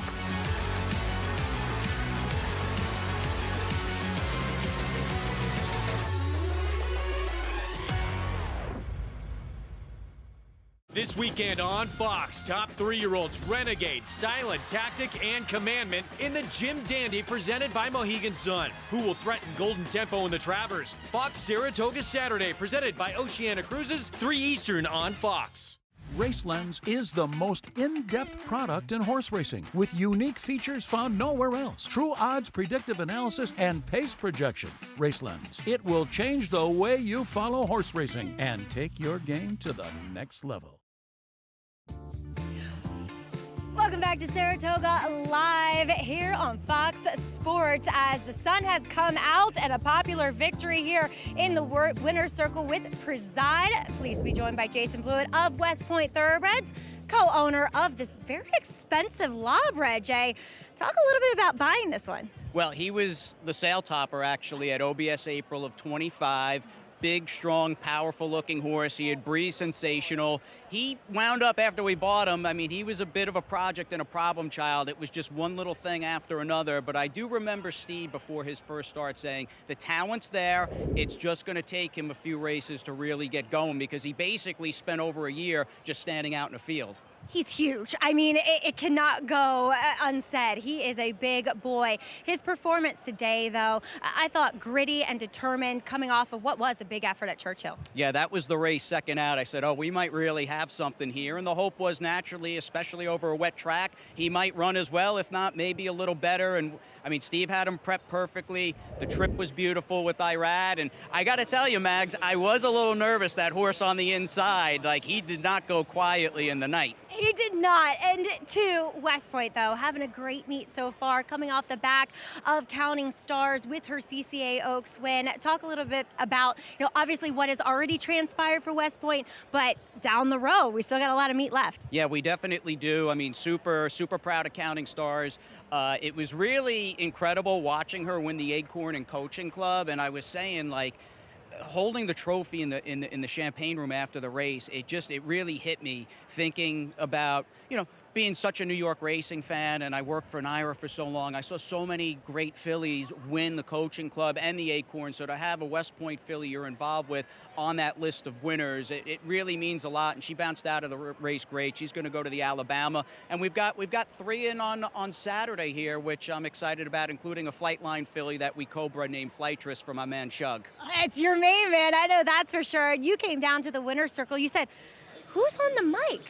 This weekend on Fox, top 3-year-olds Renegade, Silent Tactic, and Commandment in the Jim Dandy presented by Mohegan Sun. Who will threaten Golden Tempo in the Travers? Fox Saratoga Saturday presented by Oceana Cruises, 3 Eastern on Fox. RaceLens is the most in-depth product in horse racing with unique features found nowhere else. True odds, predictive analysis, and pace projection. RaceLens. It will change the way you follow horse racing and take your game to the next level. Welcome back to Saratoga Live here on Fox Sports as the sun has come out and a popular victory here in the winner's circle with Preside. Pleased to be joined by Jason Blewett of West Point Thoroughbreds, co-owner of this very expensive lawbred. Jay, talk a little bit about buying this one. Well, he was the sale topper actually at OBS April of 25. Big, strong, powerful-looking horse. He had breezed sensational. He wound up, after we bought him, I mean, he was a bit of a project and a problem child. It was just one little thing after another. But I do remember Steve, before his first start, saying the talent's there. It's just going to take him a few races to really get going because he basically spent over a year just standing out in a field. He's huge. I mean, it cannot go unsaid. He is a big boy. His performance today, though, I thought gritty and determined, coming off of what was a big effort at Churchill. Yeah, that was the race second out. I said, oh, we might really have something here. And the hope was naturally, especially over a wet track, he might run as well, if not maybe a little better. And I mean, Steve had him prepped perfectly. The trip was beautiful with Irad. And I got to tell you, Mags, I was a little nervous, that horse on the inside. Like, he did not go quietly in the night. He did not. And to West Point, though, having a great meet so far, coming off the back of Counting Stars with her CCA Oaks win. Talk a little bit about, obviously what has already transpired for West Point, but down the road, we still got a lot of meat left. Yeah, we definitely do. I mean, super proud of Counting Stars. It was really incredible watching her win the Acorn and Coaching Club, and I was saying, like, holding the trophy in the champagne room after the race, it really hit me thinking about, being such a New York racing fan, and I worked for NYRA for so long. I saw so many great fillies win the Coaching Club and the Acorn, so to have a West Point filly you're involved with on that list of winners, it really means a lot, and she bounced out of the race great. She's going to go to the Alabama, and we've got 3 in on Saturday here, which I'm excited about, including a Flightline filly that we co-bred named Flightress for my man Shug. It's your main man, I know that's for sure. You came down to the winner's circle. You said, who's on the mic?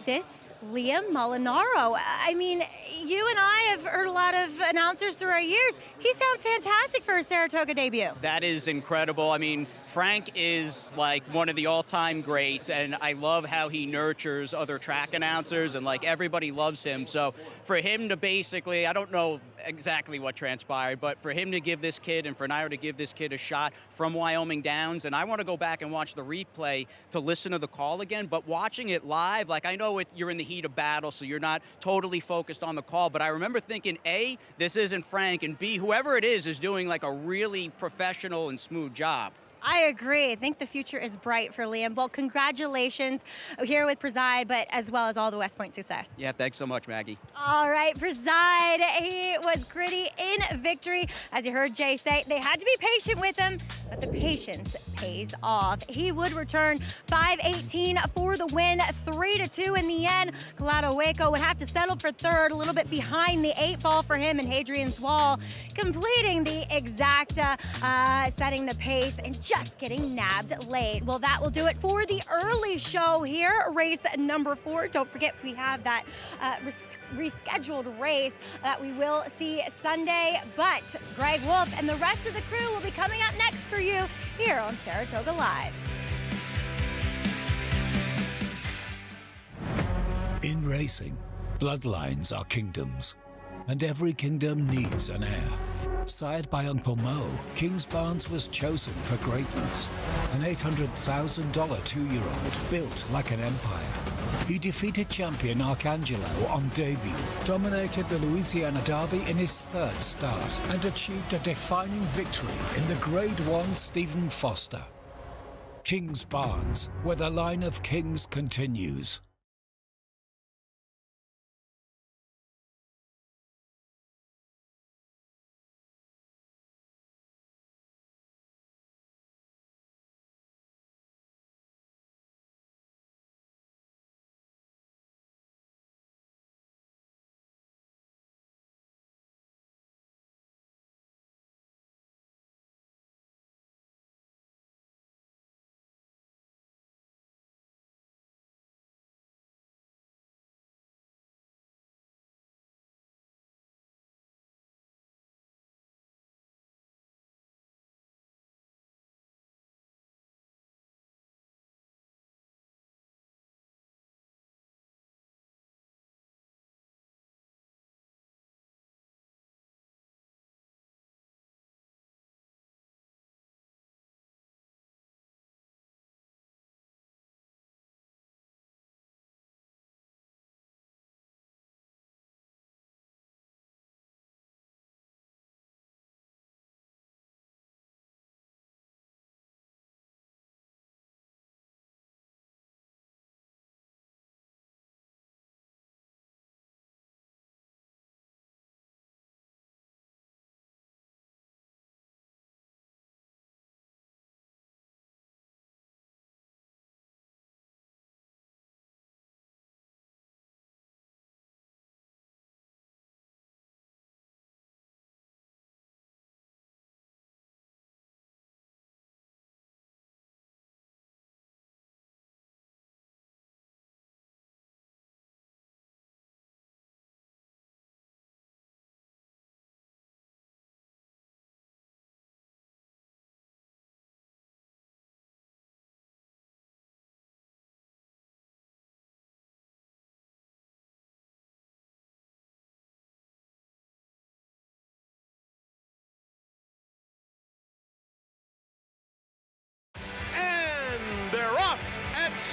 This Liam Molinaro. I mean, you and I have heard a lot of announcers through our years. He sounds fantastic for a Saratoga debut. That is incredible. I mean, Frank is like one of the all-time greats, and I love how he nurtures other track announcers, and like everybody loves him. So for him to basically, I don't know exactly what transpired, but for him to give this kid and for NYRA to give this kid a shot from Wyoming Downs, and I want to go back and watch the replay to listen to the call again, but watching it live, like I know you're in the heat of battle, so you're not totally focused on the call, but I remember thinking, A, this isn't Frank, and B, whoever it is doing like a really professional and smooth job. I agree. I think the future is bright for Liam. Well, congratulations here with Preside, but as well as all the West Point success. Yeah, thanks so much, Maggie. All right, Preside, he was gritty in victory. As you heard Jay say, they had to be patient with him, but the patience pays off. He would return 518 for the win, 3-2 in the end. Colado Waco would have to settle for third, a little bit behind the 8 ball for him, and Hadrian's Wall completing the exacta, setting the pace and just getting nabbed late. Well, that will do it for the early show here, race number 4. Don't forget, we have that rescheduled race that we will see Sunday, but Greg Wolf and the rest of the crew will be coming up next for you here on Saratoga Live. In racing, bloodlines are kingdoms, and every kingdom needs an heir. Sired by Uncle Mo, Kings Barnes was chosen for greatness. An $800,000 two-year-old built like an empire. He defeated champion Arcangelo on debut, dominated the Louisiana Derby in his 3rd start, and achieved a defining victory in the Grade 1 Stephen Foster. Kings Barnes, where the line of kings continues.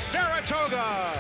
Saratoga.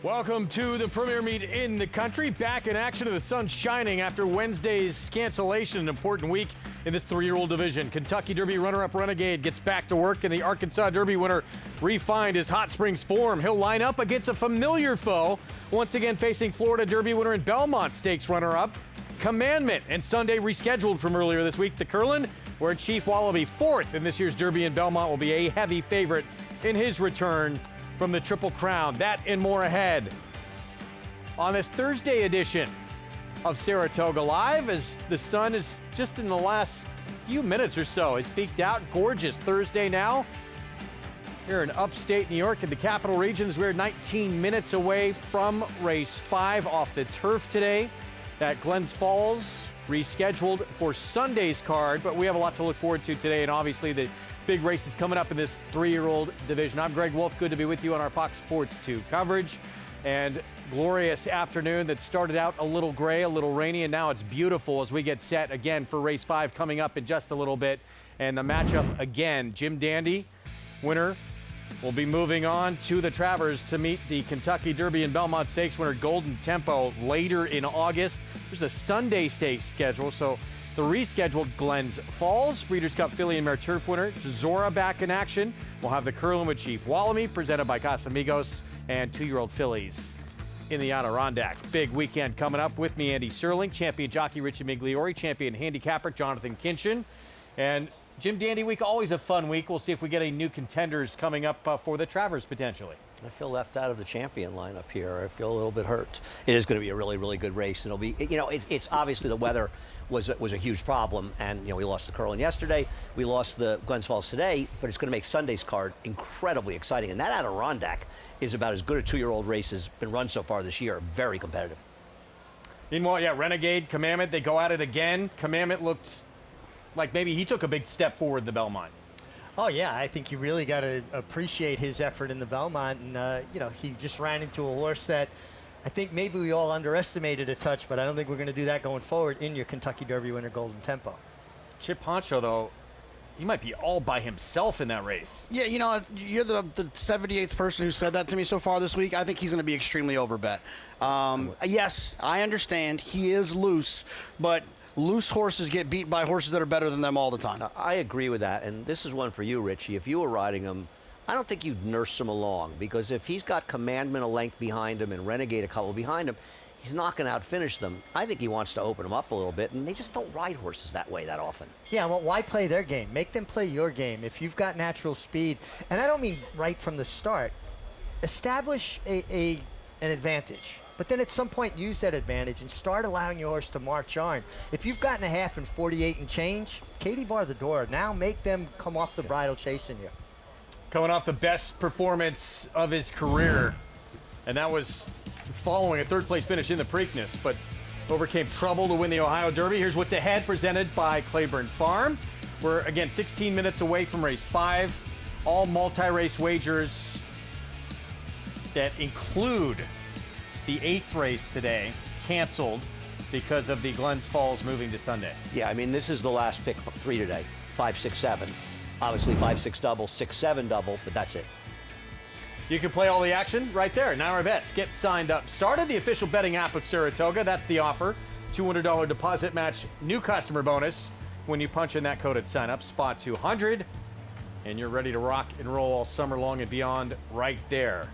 Welcome to the premier meet in the country. Back in action, the sun's shining after Wednesday's cancellation. An important week in this 3-year-old division. Kentucky Derby runner-up Renegade gets back to work, and the Arkansas Derby winner refined his Hot Springs form. He'll line up against a familiar foe, once again facing Florida Derby winner and Belmont Stakes runner-up Commandment. And Sunday rescheduled from earlier this week, the Curlin, where Chief Wallaby, 4th in this year's Derby, and Belmont will be a heavy favorite in his return from the Triple Crown. That and more ahead on this Thursday edition of Saratoga Live, as the sun is just in the last few minutes or so has peaked out. Gorgeous Thursday now here in upstate New York in the capital regions. We're 19 minutes away from race 5 off the turf today at Glens Falls, rescheduled for Sunday's card, but we have a lot to look forward to today, and obviously the big races coming up in this 3-year-old division. I'm Greg Wolf. Good to be with you on our Fox Sports 2 coverage. And glorious afternoon that started out a little gray, a little rainy, and now it's beautiful as we get set again for race 5 coming up in just a little bit. And the matchup again, Jim Dandy, winner, will be moving on to the Travers to meet the Kentucky Derby and Belmont Stakes winner Golden Tempo later in August. There's a Sunday Stakes schedule, so the rescheduled Glens Falls, Breeders' Cup Filly and Mare Turf winner Zora back in action. We'll have the Curlin with Chief Wallaby, presented by Casamigos, and 2-year-old fillies in the Adirondack. Big weekend coming up. With me, Andy Serling, champion jockey Richie Migliori, champion handicapper Jonathan Kinchin. And Jim Dandy Week, always a fun week. We'll see if we get any new contenders coming up for the Travers potentially. I feel left out of the champion lineup here. I feel a little bit hurt. It is going to be a really, really good race. And it'll be, you know, it's obviously the weather was a huge problem. And, you know, we lost the Curlin yesterday. We lost the Glens Falls today. But it's going to make Sunday's card incredibly exciting. And that Adirondack is about as good a 2-year-old race as been run so far this year. Very competitive. Meanwhile, yeah, Renegade, Commandment, they go at it again. Commandment looked like maybe he took a big step forward in the Belmont. Oh, yeah, I think you really got to appreciate his effort in the Belmont. And, you know, he just ran into a horse that I think maybe we all underestimated a touch, but I don't think we're going to do that going forward in your Kentucky Derby winner, Golden Tempo. Chip Poncho, though, he might be all by himself in that race. Yeah, you know, you're the 78th person who said that to me so far this week. I think he's going to be extremely overbet. Yes, I understand he is loose, but loose horses get beat by horses that are better than them all the time. I agree with that, and this is one for you, Richie. If you were riding him, I don't think you'd nurse him along, because if he's got Commandment a length behind him and Renegade a couple behind him, he's not going to outfinish them. I think he wants to open them up a little bit, and they just don't ride horses that way that often. Yeah, well, why play their game? Make them play your game. If you've got natural speed, and I don't mean right from the start, establish an advantage. But then at some point, use that advantage and start allowing your horse to march on. If you've gotten a half in 48 and change, Katie bar the door. Now make them come off the bridle chasing you. Coming off the best performance of his career, and that was following a third-place finish in the Preakness, but overcame trouble to win the Ohio Derby. Here's what's ahead, presented by Claiborne Farm. We're, again, 16 minutes away from race 5. All multi-race wagers that include the 8th race today canceled because of the Glens Falls moving to Sunday. Yeah, I mean, this is the last pick 3 today, 5, 6, 7. Obviously 5, 6 double, 6, 7 double, but that's it. You can play all the action right there. Naira Bets. Get signed up. Started the official betting app of Saratoga. That's the offer. $200 deposit match, new customer bonus when you punch in that code at sign up, spot 200, and you're ready to rock and roll all summer long and beyond right there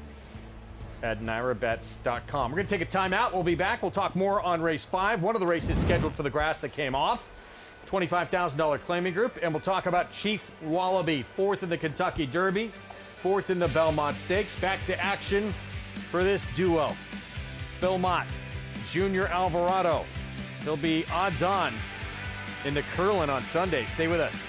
at NairaBets.com. We're going to take a timeout. We'll be back. We'll talk more on race 5, one of the races scheduled for the grass that came off, $25,000 claiming group, and we'll talk about Chief Wallaby, 4th in the Kentucky Derby, 4th in the Belmont Stakes. Back to action for this duo. Phil Mott, Junior Alvarado. He'll be odds on in the Curlin on Sunday. Stay with us.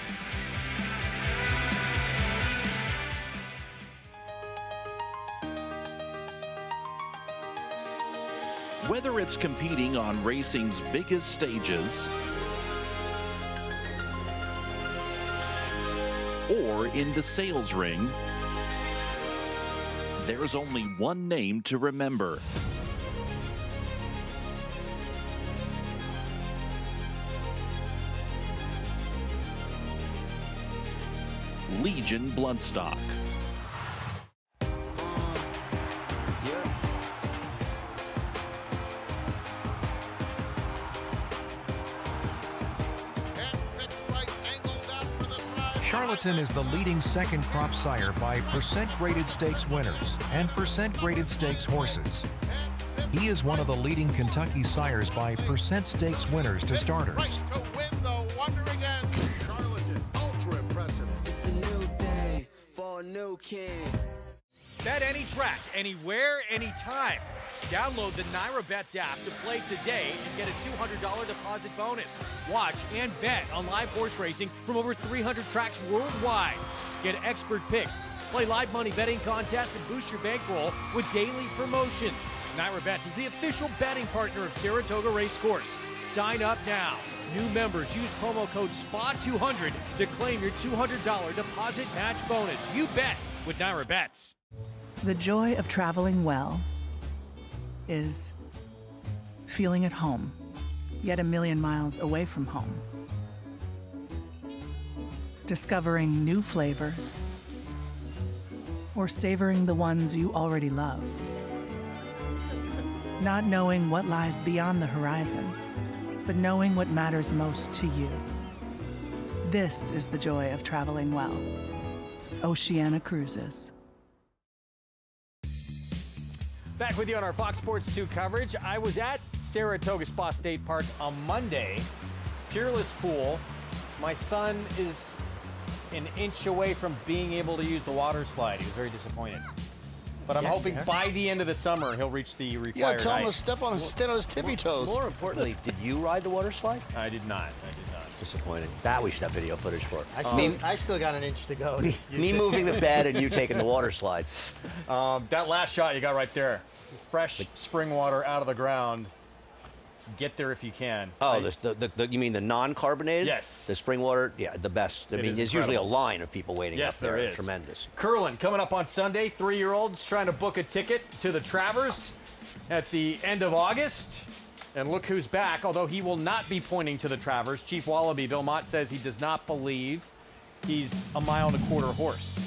Whether it's competing on racing's biggest stages or in the sales ring, there's only one name to remember. Legion Bloodstock. Charlatan is the leading second crop sire by percent graded stakes winners and percent graded stakes horses. He is one of the leading Kentucky sires by percent stakes winners to starters. To win the Wonder again, Charlatan, ultra impressive. It's a new day for a new king. Bet any track, anywhere, anytime. Download the Naira Bets app to play today and get a $200 deposit bonus. Watch and bet on live horse racing from over 300 tracks worldwide. Get expert picks, play live money betting contests, and boost your bankroll with daily promotions. Naira Bets is the official betting partner of Saratoga Racecourse. Sign up now. New members use promo code SPA200 to claim your $200 deposit match bonus. You bet with Naira Bets. The joy of traveling well is feeling at home, yet a million miles away from home. Discovering new flavors, or savoring the ones you already love. Not knowing what lies beyond the horizon, but knowing what matters most to you. This is the joy of traveling well. Oceana Cruises. Back with you on our Fox Sports 2 coverage. I was at Saratoga Spa State Park on Monday. Peerless pool. My son is an inch away from being able to use the water slide. He was very disappointed. But I'm hoping by the end of the summer he'll reach the required Yeah, tell him height. to stand on his tippy toes. More importantly, did you ride the water slide? I did not. Disappointing. That we should have video footage for. I still got an inch to go. to use Me it. moving the bed and you taking the water slide. That last shot you got right there. Fresh spring water out of the ground. Get there if you can. Oh, you mean the non-carbonated? Yes. The spring water? Yeah, the best. I mean, there's usually a line of people waiting Yes, up there. there is. Tremendous. Curling coming up on Sunday. 3-year-olds trying to book a ticket to the Travers at the end of August. And look who's back, although he will not be pointing to the Travers. Chief Wallaby, Bill Mott, says he does not believe he's a 1.25 mile horse.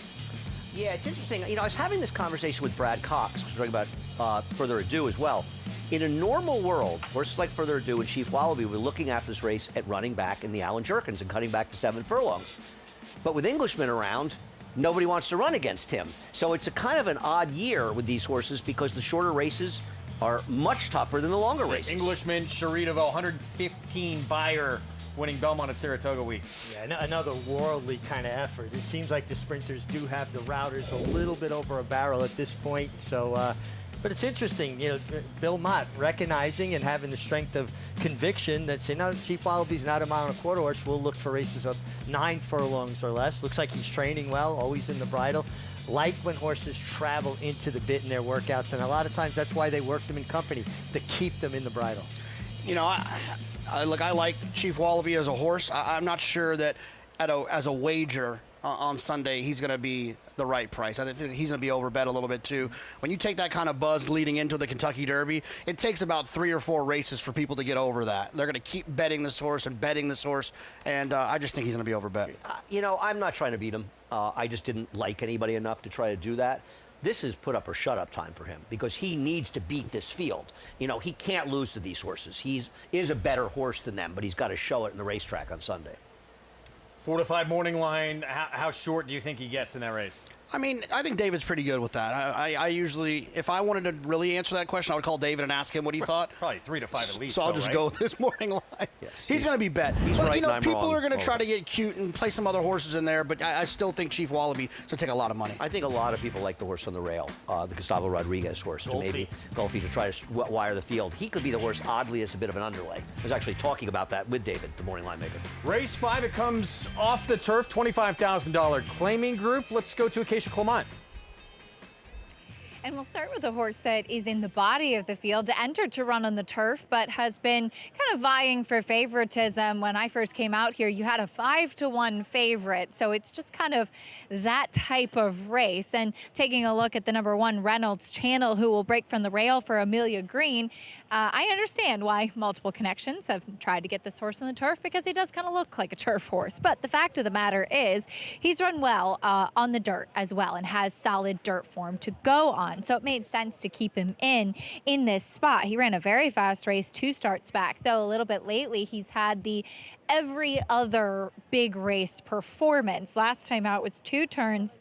Yeah, it's interesting. You know, I was having this conversation with Brad Cox, who's talking about Further Ado as well. In a normal world, horses like Further Ado and Chief Wallaby were looking after this race at running back in the Allen Jerkins and cutting back to 7 furlongs. But with Englishmen around, nobody wants to run against him. So it's a kind of an odd year with these horses because the shorter races are much tougher than the longer races. Englishman, Charitovo, 115 buyer, winning Belmont at Saratoga week. Yeah, another worldly kind of effort. It seems like the sprinters do have the routers a little bit over a barrel at this point. So, but it's interesting, you know, Bill Mott recognizing and having the strength of conviction that say, no, Chief Wallaby's not a 1.25 mile horse. We'll look for races of 9 furlongs or less. Looks like he's training well, always in the bridle. Like when horses travel into the bit in their workouts, and a lot of times that's why they work them in company, to keep them in the bridle. You know, I like Chief Wallaby as a horse. I'm not sure that as a wager on Sunday he's going to be the right price. I think he's going to be overbet a little bit too. When you take that kind of buzz leading into the Kentucky Derby, it takes about 3 or 4 races for people to get over that. They're going to keep betting this horse, and I just think he's going to be overbet. You know, I'm not trying to beat him. I just didn't like anybody enough to try to do that. This is put up or shut up time for him because he needs to beat this field. You know, he can't lose to these horses. He is a better horse than them, but he's got to show it in the racetrack on Sunday. 4 to 5 morning line. How short do you think he gets in that race? I mean, I think David's pretty good with that. I usually, if I wanted to really answer that question, I would call David and ask him what he thought. Probably 3 to 5 at least. So I'll just go with this morning line. Yes, he's going to be bet. He's but, right, you know, and I'm people wrong. are going to try to get cute and play some other horses in there, but I still think Chief Wallaby is going to take a lot of money. I think a lot of people like the horse on the rail, the Gustavo Rodriguez horse, to maybe Golfy to try to wire the field. He could be the horse, oddly, as a bit of an underlay. I was actually talking about that with David, the morning line maker. Race 5, it comes off the turf, $25,000 claiming group. Let's go to Acacia Clement. And we'll start with a horse that is in the body of the field, entered to run on the turf, but has been kind of vying for favoritism. When I first came out here, you had a 5-1 favorite. So it's just kind of that type of race. And taking a look at the number 1 Reynolds Channel, who will break from the rail for Amelia Green, I understand why multiple connections have tried to get this horse on the turf, because he does kind of look like a turf horse. But the fact of the matter is he's run well on the dirt as well and has solid dirt form to go on. So it made sense to keep him in this spot. He ran a very fast race 2 starts back, though a little bit lately he's had the every other big race performance. Last time out was 2 turns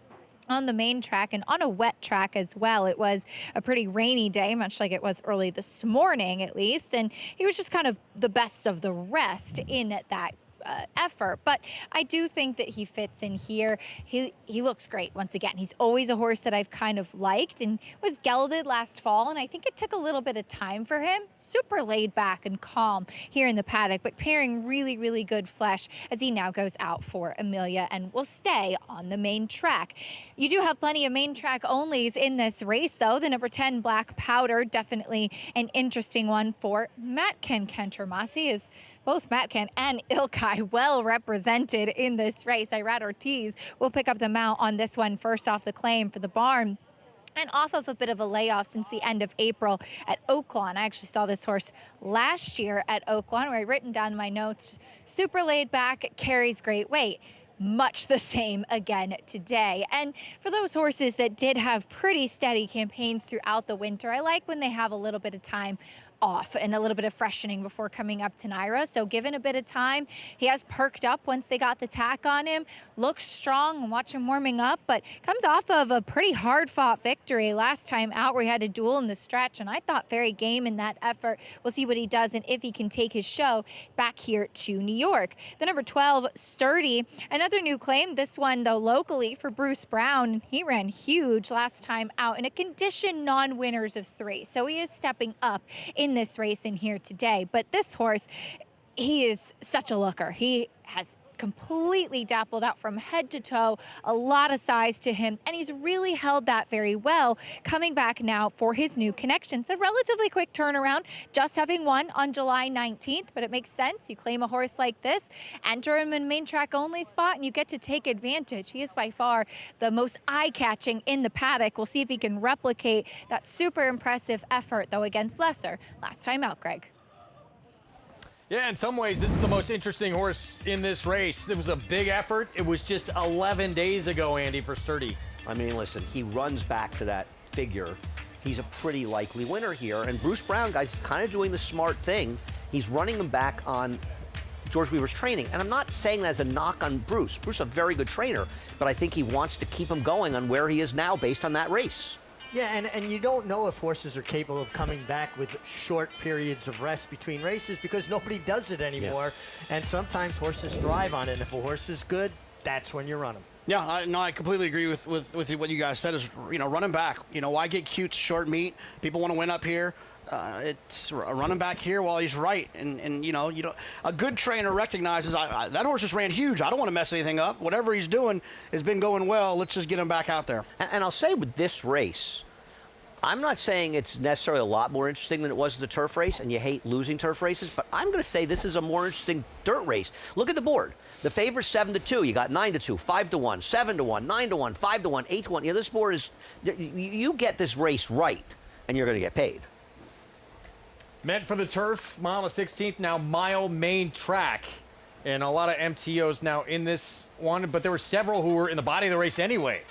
on the main track and on a wet track as well. It was a pretty rainy day, much like it was early this morning at least, and he was just kind of the best of the rest in that effort. But I do think that he fits in here. He looks great once again. He's always a horse that I've kind of liked and was gelded last fall, and I think it took a little bit of time for him. Super laid back and calm here in the paddock, but pairing really, really good flesh as he now goes out for Amelia and will stay on the main track. You do have plenty of main track onlys in this race, though. The number 10 Black Powder, definitely an interesting one for Matkin. Kentermasi is both Matkin and Ilkay well represented in this race. Irad Ortiz will pick up the mount on this one first off the claim for the barn, and off of a bit of a layoff since the end of April at Oaklawn. I actually saw this horse last year at Oaklawn, where I'd written down my notes. Super laid back, carries great weight. Much the same again today. And for those horses that did have pretty steady campaigns throughout the winter, I like when they have a little bit of time off and a little bit of freshening before coming up to NYRA. So given a bit of time, he has perked up once they got the tack on him. Looks strong, and watch him warming up, but comes off of a pretty hard-fought victory last time out where he had a duel in the stretch, and I thought very game in that effort. We'll see what he does and if he can take his show back here to New York. The number 12, Sturdy, another new claim, this one though locally for Bruce Brown. He ran huge last time out in a condition non-winners of 3, so he is stepping up in this race in here today. But this horse, he is such a looker. He has completely dappled out from head to toe, a lot of size to him, and he's really held that very well, coming back now for his new connections. A relatively quick turnaround, just having won on July 19th, but it makes sense. You claim a horse like this, enter him in main track only spot, and you get to take advantage. He is by far the most eye-catching in the paddock. We'll see if he can replicate that super impressive effort, though, against Lesser last time out, Greg. Yeah, in some ways, this is the most interesting horse in this race. It was a big effort. It was just 11 days ago, Andy, for Sturdy. I mean, listen, he runs back to that figure. He's a pretty likely winner here. And Bruce Brown, guys, is kind of doing the smart thing. He's running him back on George Weaver's training. And I'm not saying that as a knock on Bruce. Bruce is a very good trainer, but I think he wants to keep him going on where he is now based on that race. Yeah, and you don't know if horses are capable of coming back with short periods of rest between races because nobody does it anymore. Yeah. And sometimes horses thrive on it. And if a horse is good, that's when you run them. Yeah, I completely agree with what you guys said. Is running back. Why get cute short meat? People want to win up here. It's running back here while he's right, and a good trainer recognizes that horse just ran huge. I don't want to mess anything up. Whatever he's doing has been going well. Let's just get him back out there. And I'll say with this race, I'm not saying it's necessarily a lot more interesting than it was the turf race, and you hate losing turf races, but I'm going to say this is a more interesting dirt race. Look at the board. The favorite's 7-2. You got 9-2, 5-1, 7-1, 9-1, 5-1, 8-1. This board is, you get this race right, and you're going to get paid. Meant for the turf, mile and 16th, now mile main track. And a lot of MTOs now in this one, but there were several who were in the body of the race anyway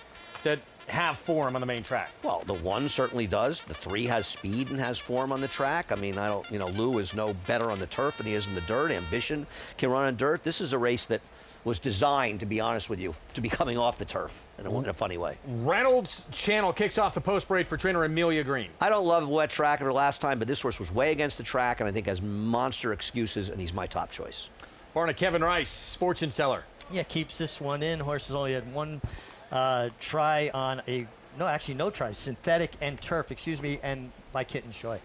that have form on the main track. Well, the 1 certainly does. The 3 has speed and has form on the track. I mean, Lou is no better on the turf than he is in the dirt. Ambition can run on dirt. This is a race that was designed, to be honest with you, to be coming off the turf in a funny way. Reynolds Channel kicks off the post parade for trainer Amelia Green. I don't love wet track of her last time, but this horse was way against the track and I think has monster excuses, and he's my top choice. Barna Kevin Rice, fortune seller. Yeah, keeps this one in. Horse has only had 1 try on no tries, synthetic and turf, and by Kitten Shoy.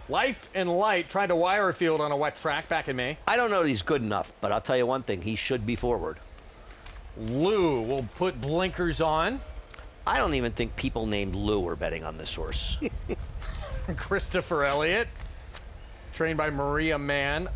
Life and Light tried to wire a field on a wet track back in May. I don't know that he's good enough, but I'll tell you one thing, he should be forward. Lou will put blinkers on. I don't even think people named Lou are betting on this horse. Christopher Elliott, trained by Maria Mann.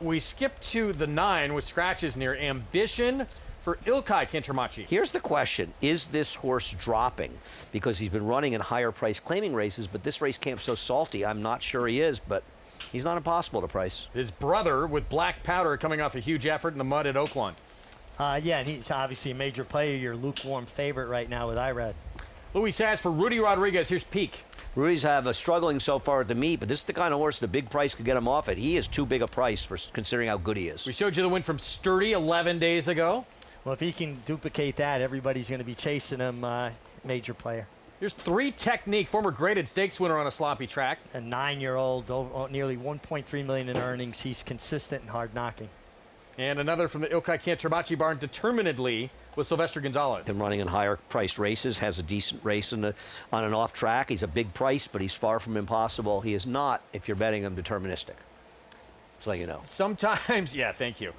We skip to the 9 with scratches near Ambition for Ilkay Kintermachi. Here's the question. Is this horse dropping? Because he's been running in higher price claiming races, but this race camp's so salty, I'm not sure he is, but he's not impossible to price. His brother with Black Powder coming off a huge effort in the mud at Oakland. Yeah, and he's obviously a major player, your lukewarm favorite right now with IRAD. Louis Sass for Rudy Rodriguez. Here's Peak. Rudy's struggling so far at the meet, but this is the kind of horse the big price could get him off at. He is too big a price for considering how good he is. We showed you the win from Sturdy 11 days ago. Well, if he can duplicate that, everybody's going to be chasing him, major player. Here's 3 Technique, former graded stakes winner on a sloppy track. A 9-year-old, nearly $1.3 million in earnings. He's consistent and hard knocking. And another from the Ilkay Kintermachi barn, Determinedly, with Sylvester Gonzalez. Been running in higher priced races, has a decent race on an off track. He's a big price, but he's far from impossible. He is not, if you're betting him, deterministic. So you know. Sometimes, yeah, thank you.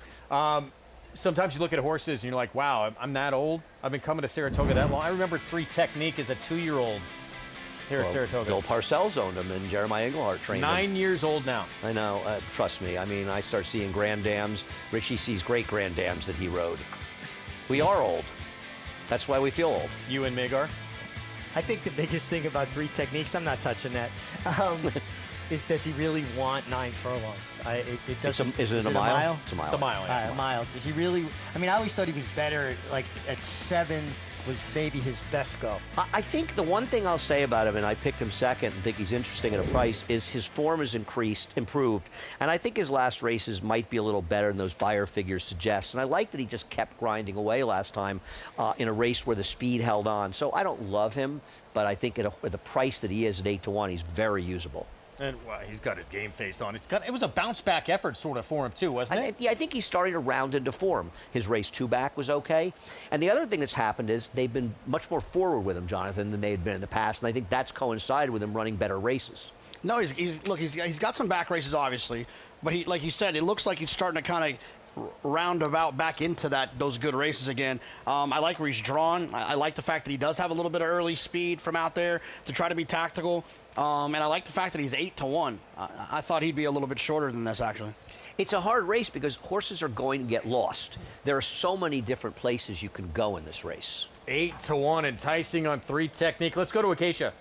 Sometimes you look at horses and you're like, wow, I'm that old? I've been coming to Saratoga that long. I remember 3 Technique as a 2-year-old here at Saratoga. Bill Parcells owned him, and Jeremiah Englehart trained him. 9 years old now. I know. Trust me. I mean, I start seeing grand dams. Richie sees great grand dams that he rode. We are old. That's why we feel old. You and Magar? I think the biggest thing about 3 Techniques, I'm not touching that, is does he really want 9 furlongs? It doesn't. Is it a mile? It's a mile. It's a mile. A mile. Does he really? I mean, I always thought he was better. Like at 7 was maybe his best go. I think the one thing I'll say about him, and I picked him second and think he's interesting at a price, is his form has improved. And I think his last races might be a little better than those buyer figures suggest. And I like that he just kept grinding away last time in a race where the speed held on. So I don't love him, but I think at the price that he is at 8-1, he's very usable. And well, he's got his game face on. It was a bounce back effort sort of for him too, wasn't it? Yeah, I think he's starting to round into form. His race 2 back was okay. And the other thing that's happened is they've been much more forward with him, Jonathan, than they had been in the past. And I think that's coincided with him running better races. No, he's got some back races, obviously. But he, like you said, it looks like he's starting to kind of roundabout back into those good races again. I like where he's drawn. I like the fact that he does have a little bit of early speed from out there to try to be tactical. And I like the fact that he's 8-1. I thought he'd be a little bit shorter than this, actually. It's a hard race because horses are going to get lost. There are so many different places you can go in this race. 8-1, enticing on 3 Technique. Let's go to Acacia.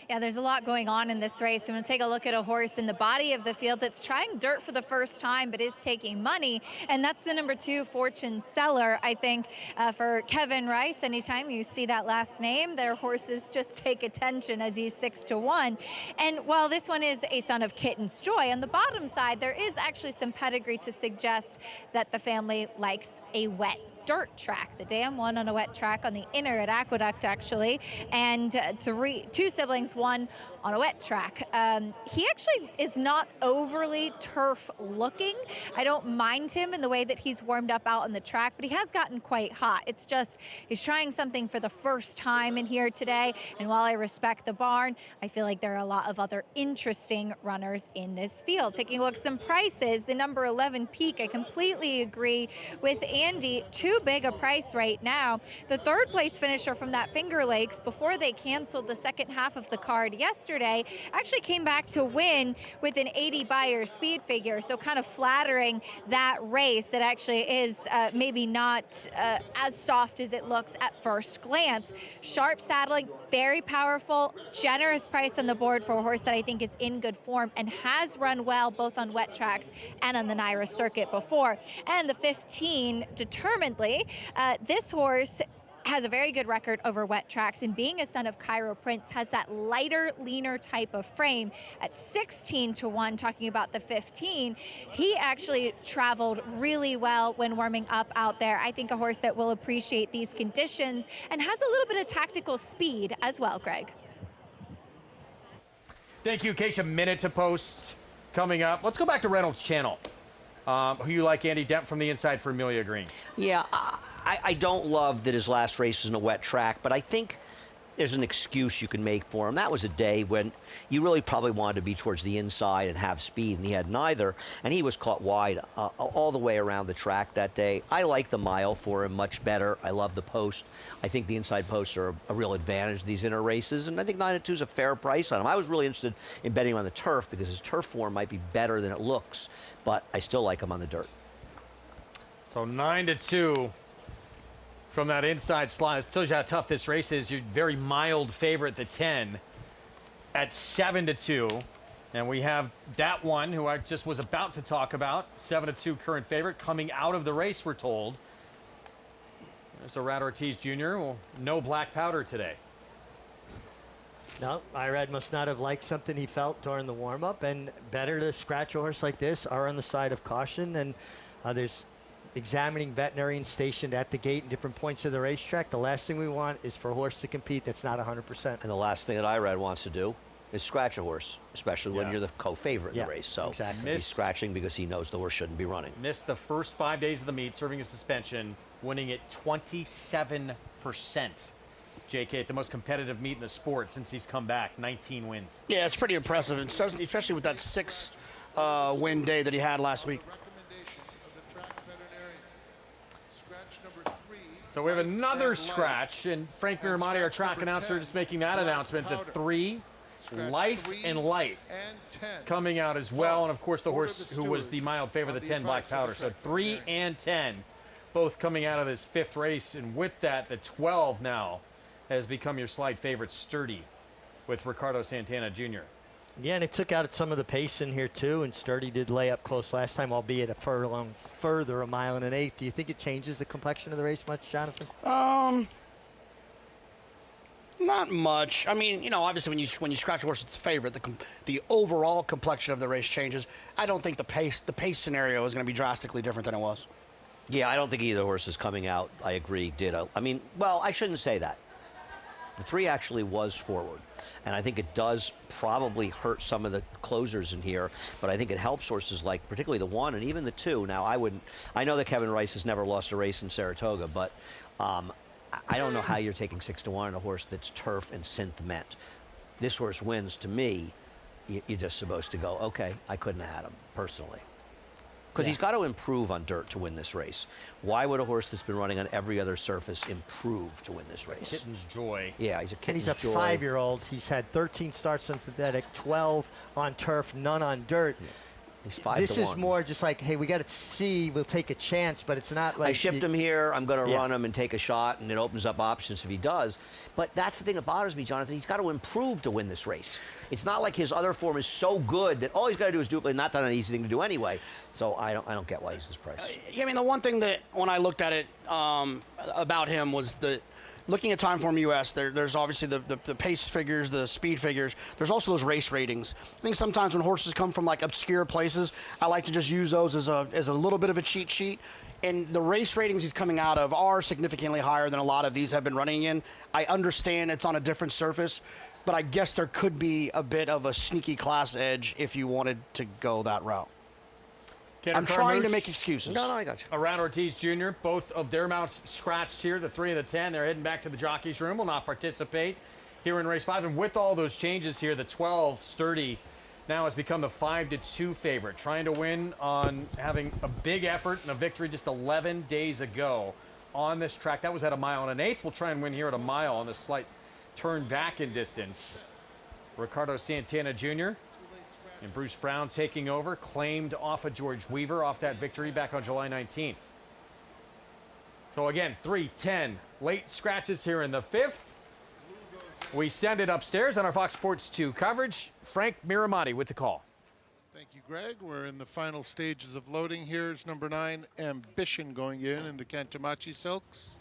Yeah, there's a lot going on in this race. I'm going to take a look at a horse in the body of the field that's trying dirt for the first time, but is taking money, and that's the number 2, Fortune Seller. I think for Kevin Rice, anytime you see that last name, their horses just take attention as he's 6-1. And while this one is a son of Kitten's Joy, on the bottom side, there is actually some pedigree to suggest that the family likes a wet dirt track. The dam won on a wet track on the inner at Aqueduct, actually, and 2 siblings won on a wet track. He actually is not overly turf looking. I don't mind him in the way that he's warmed up out on the track, but he has gotten quite hot. It's just he's trying something for the first time in here today, and while I respect the barn, I feel like there are a lot of other interesting runners in this field. Taking a look at some prices, the number 11 Peak, I completely agree with Andy. Too big a price right now. The 3rd place finisher from that Finger Lakes, before they canceled the second half of the card yesterday, actually came back to win with an 80 buyer speed figure. So kind of flattering that race that actually is maybe not as soft as it looks at first glance. Sharp saddling, very powerful, generous price on the board for a horse that I think is in good form and has run well both on wet tracks and on the NYRA circuit before. And the 15, Determinedly, this horse has a very good record over wet tracks, and being a son of Cairo Prince has that lighter, leaner type of frame. At 16-1, talking about the 15, he actually traveled really well when warming up out there. I think a horse that will appreciate these conditions and has a little bit of tactical speed as well, Greg. Thank you, Acacia. Minute to post coming up. Let's go back to Reynolds Channel. Who you like, Andy Dent from the inside for Amelia Green? Yeah, I don't love that his last race is in a wet track, but I think there's an excuse you can make for him. That was a day when you really probably wanted to be towards the inside and have speed, and he had neither. And he was caught wide all the way around the track that day. I like the mile for him much better. I love the post. I think the inside posts are a real advantage these inner races, and I think 9-2 is a fair price on him. I was really interested in betting on the turf because his turf form might be better than it looks, but I still like him on the dirt. So 9-2 from that inside slot. It tells you how tough this race is. You're very mild favorite, the 10, at 7-2. And we have that one who I just was about to talk about, 7-2 current favorite, coming out of the race, we're told. There's Irad Ortiz Jr. Well, no black powder today. No, Irad must not have liked something he felt during the warm-up, and better to scratch a horse like this are on the side of caution. And there's examining veterinarians stationed at the gate in different points of the racetrack. The last thing we want is for a horse to compete that's not 100%. And the last thing that Irad wants to do is scratch a horse, especially when you're the co-favorite in the race. So he's scratching because he knows the horse shouldn't be running. Missed the first 5 days of the meet, serving a suspension, winning at 27%. JK, at the most competitive meet in the sport since he's come back, 19 wins. Yeah, it's pretty impressive, especially with that 6-win day that he had last week. So we have another scratch, and Frank Miramati, our track announcer, just making that announcement. The 3, Life and Light, coming out as well. And, of course, the horse who was the mild favorite, the 10, Black Powder. So 3 and 10, both coming out of this 5th race. And with that, the 12 now has become your slight favorite, Sturdy, with Ricardo Santana Jr. Yeah, and it took out some of the pace in here, too, and Sturdy did lay up close last time, albeit a furlong further, 1 1/8. Do you think it changes the complexion of the race much, Jonathan? Not much. I mean, you know, obviously when you scratch a horse, it's a favorite. The overall complexion of the race changes. I don't think the pace scenario is going to be drastically different than it was. Yeah, I don't think either horse is coming out. I agree, ditto. I mean, well, I shouldn't say that. The 3 actually was forward, and I think it does probably hurt some of the closers in here, but I think it helps horses like particularly the 1 and even the 2. Now, I know that Kevin Rice has never lost a race in Saratoga, but I don't know how you're taking 6-1 on a horse that's turf and synth meant. This horse wins, to me, you're just supposed to go, okay, I couldn't have had him, personally. Because he's got to improve on dirt to win this race. Why would a horse that's been running on every other surface improve to win this race? Kitten's Joy. Yeah, he's a kitten's joy. And he's a 5-year-old. He's had 13 starts on synthetic, 12 on turf, none on dirt. Yeah. He's 5-1. This is more just like, hey, we got to see, we'll take a chance, but it's not like... I shipped him here, I'm going to run him and take a shot, and it opens up options if he does. But that's the thing that bothers me, Jonathan. He's got to improve to win this race. It's not like his other form is so good that all he's got to do is duplicate, not that an easy thing to do anyway. So I don't get why he's this price. I mean, the one thing that, when I looked at it about him was the... Looking at Timeform US, there's obviously the pace figures, the speed figures. There's also those race ratings. I think sometimes when horses come from like obscure places, I like to just use those as a little bit of a cheat sheet. And the race ratings he's coming out of are significantly higher than a lot of these have been running in. I understand it's on a different surface, but I guess there could be a bit of a sneaky class edge if you wanted to go that route. I'm trying to make excuses. No, I got you. Irad Ortiz Jr., both of their mounts scratched here. The 3 and the 10, they're heading back to the jockey's room. Will not participate here in race 5. And with all those changes here, the 12, Sturdy, now has become the 5-2 favorite, trying to win on having a big effort and a victory just 11 days ago on this track. That was at 1 1/8. We'll try and win here at 1 mile on this slight turn back in distance. Ricardo Santana Jr. and Bruce Brown taking over, claimed off of George Weaver off that victory back on July 19th. So again, 3, 10, late scratches here in the 5th. We send it upstairs on our Fox Sports 2 coverage. Frank Miramati with the call. Thank you, Greg. We're in the final stages of loading. Here's number 9, Ambition, going in the Cantamachi Silks.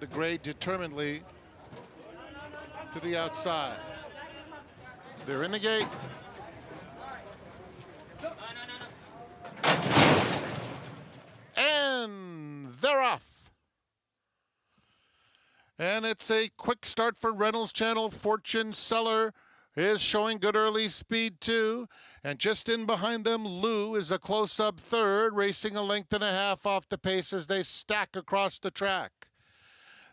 The gray determinedly to the outside. They're in the gate. And they're off. And it's a quick start for Reynolds Channel. Fortune Seller is showing good early speed too. And just in behind them, Lou is a close-up 3rd, racing a 1.5 lengths off the pace as they stack across the track.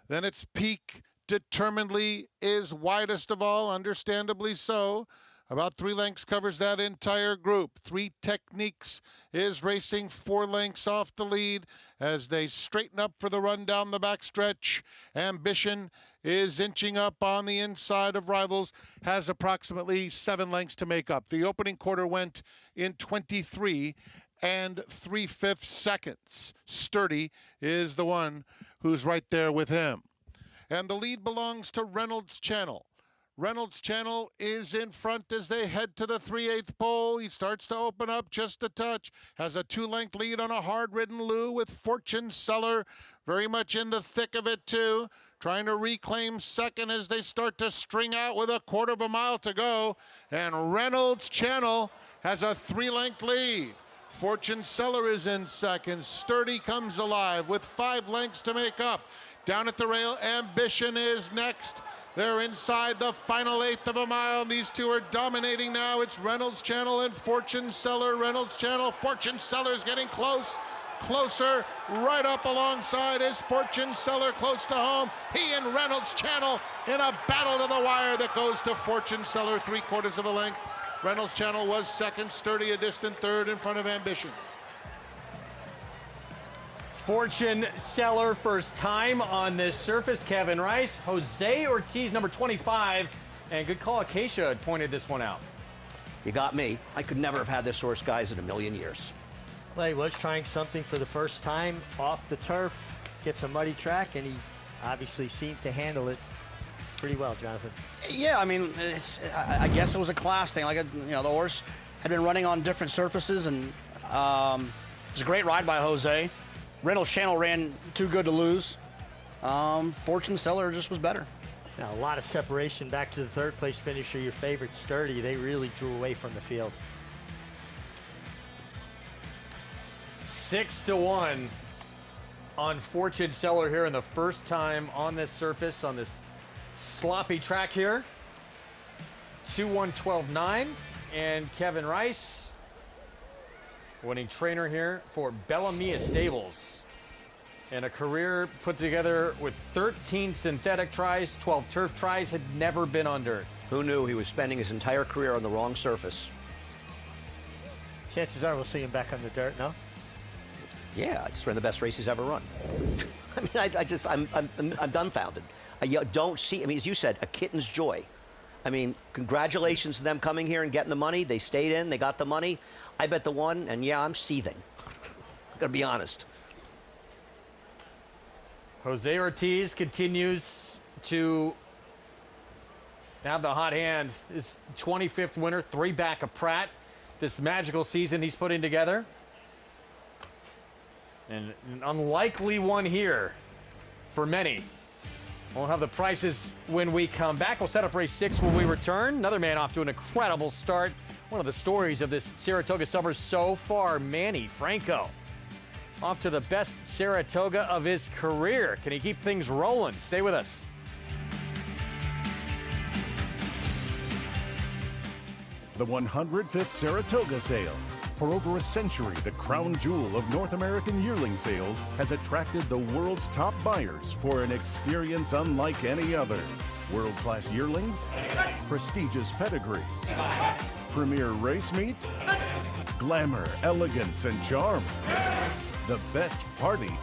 Then its peak determinedly is widest of all, understandably so. About 3 lengths covers that entire group. 3 Techniques is racing 4 lengths off the lead as they straighten up for the run down the backstretch. Ambition is inching up on the inside of Rivals, has approximately 7 lengths to make up. The opening quarter went in 23 and 3/5 seconds. Sturdy is the one who's right there with him. And the lead belongs to Reynolds Channel. Reynolds Channel is in front as they head to the 3/8 pole. He starts to open up just a touch. Has a 2-length lead on a hard-ridden Lou with Fortune Seller very much in the thick of it too. Trying to reclaim second as they start to string out with a 1/4 mile to go. And Reynolds Channel has a 3-length lead. Fortune Seller is in second. Sturdy comes alive with 5 lengths to make up. Down at the rail, Ambition is next. They're inside the final 1/8 of a mile. These two are dominating now. It's Reynolds Channel and Fortune Seller. Reynolds Channel, Fortune Seller is getting close. Closer, right up alongside is Fortune Seller, close to home. He and Reynolds Channel in a battle to the wire that goes to Fortune Seller, 3/4 of a length. Reynolds Channel was second, Sturdy a distant third in front of Ambition. Fortune Seller, first time on this surface. Kevin Rice, Jose Ortiz, number 25. And good call, Acacia had pointed this one out. You got me. I could never have had this horse, guys, in a million years. Well, he was trying something for the first time off the turf, gets a muddy track, and he obviously seemed to handle it pretty well, Jonathan. Yeah, I mean, I guess it was a class thing. Like, the horse had been running on different surfaces, and it was a great ride by Jose. Reynolds Channel ran too good to lose. Fortune Seller just was better. Now, a lot of separation back to the third place finisher, your favorite, Sturdy. They really drew away from the field. 6-1 on Fortune Seller here in the first time on this surface, on this sloppy track here. 2-1-12-9. And Kevin Rice, winning trainer here for Bellamia Stables. And a career put together with 13 synthetic tries, 12 turf tries, had never been under. Who knew he was spending his entire career on the wrong surface? Chances are we'll see him back on the dirt, no? Yeah, I just ran the best race he's ever run. I mean, I'm dumbfounded. I don't see, I mean, as you said, a kitten's joy. I mean, congratulations to them coming here and getting the money. They stayed in, they got the money. I bet the one, and yeah, I'm seething. I'm gonna be honest. Jose Ortiz continues to have the hot hand. His 25th winner, 3 back of Pratt. This magical season he's putting together. And an unlikely one here for many. We'll have the prices when we come back. We'll set up race 6 when we return. Another man off to an incredible start. One of the stories of this Saratoga summer so far, Manny Franco. Off to the best Saratoga of his career. Can he keep things rolling? Stay with us. The 105th Saratoga sale. For over a century, the crown jewel of North American yearling sales has attracted the world's top buyers for an experience unlike any other. World-class yearlings, prestigious pedigrees, premier race meet, glamour, elegance, and charm. The best party.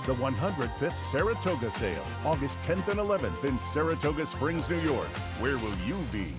The 105th Saratoga sale, August 10th and 11th in Saratoga Springs, New York. Where will you be?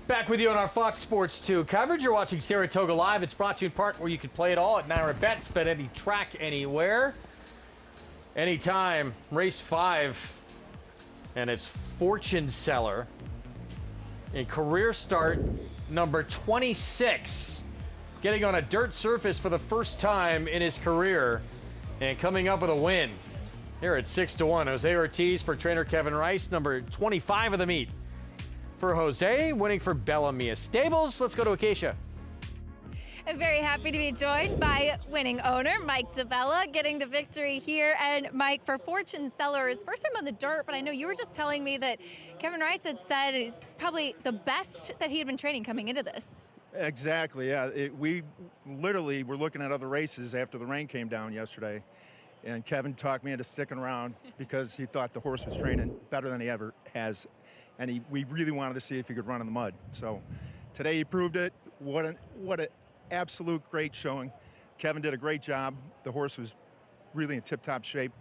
Back with you on our Fox Sports 2 coverage. You're watching Saratoga Live. It's brought to you in part where you can play it all at Naira Bets. Bet any track, anywhere, anytime. Race 5, and it's Fortune Seller in career start number 26. Getting on a dirt surface for the first time in his career and coming up with a win. Here at 6-1, Jose Ortiz for trainer Kevin Rice, number 25 of the meet. For Jose, winning for Bella Mia Stables. Let's go to Acacia. I'm very happy to be joined by winning owner Mike DeBella, getting the victory here. And Mike, for Fortune Sellers, first time on the dirt, but I know you were just telling me that Kevin Rice had said it's probably the best that he had been training coming into this. Exactly, yeah. We literally were looking at other races after the rain came down yesterday, and Kevin talked me into sticking around because he thought the horse was training better than he ever has, and we really wanted to see if he could run in the mud. So today he proved it. What an absolute great showing. Kevin did a great job. The horse was really in tip-top shape,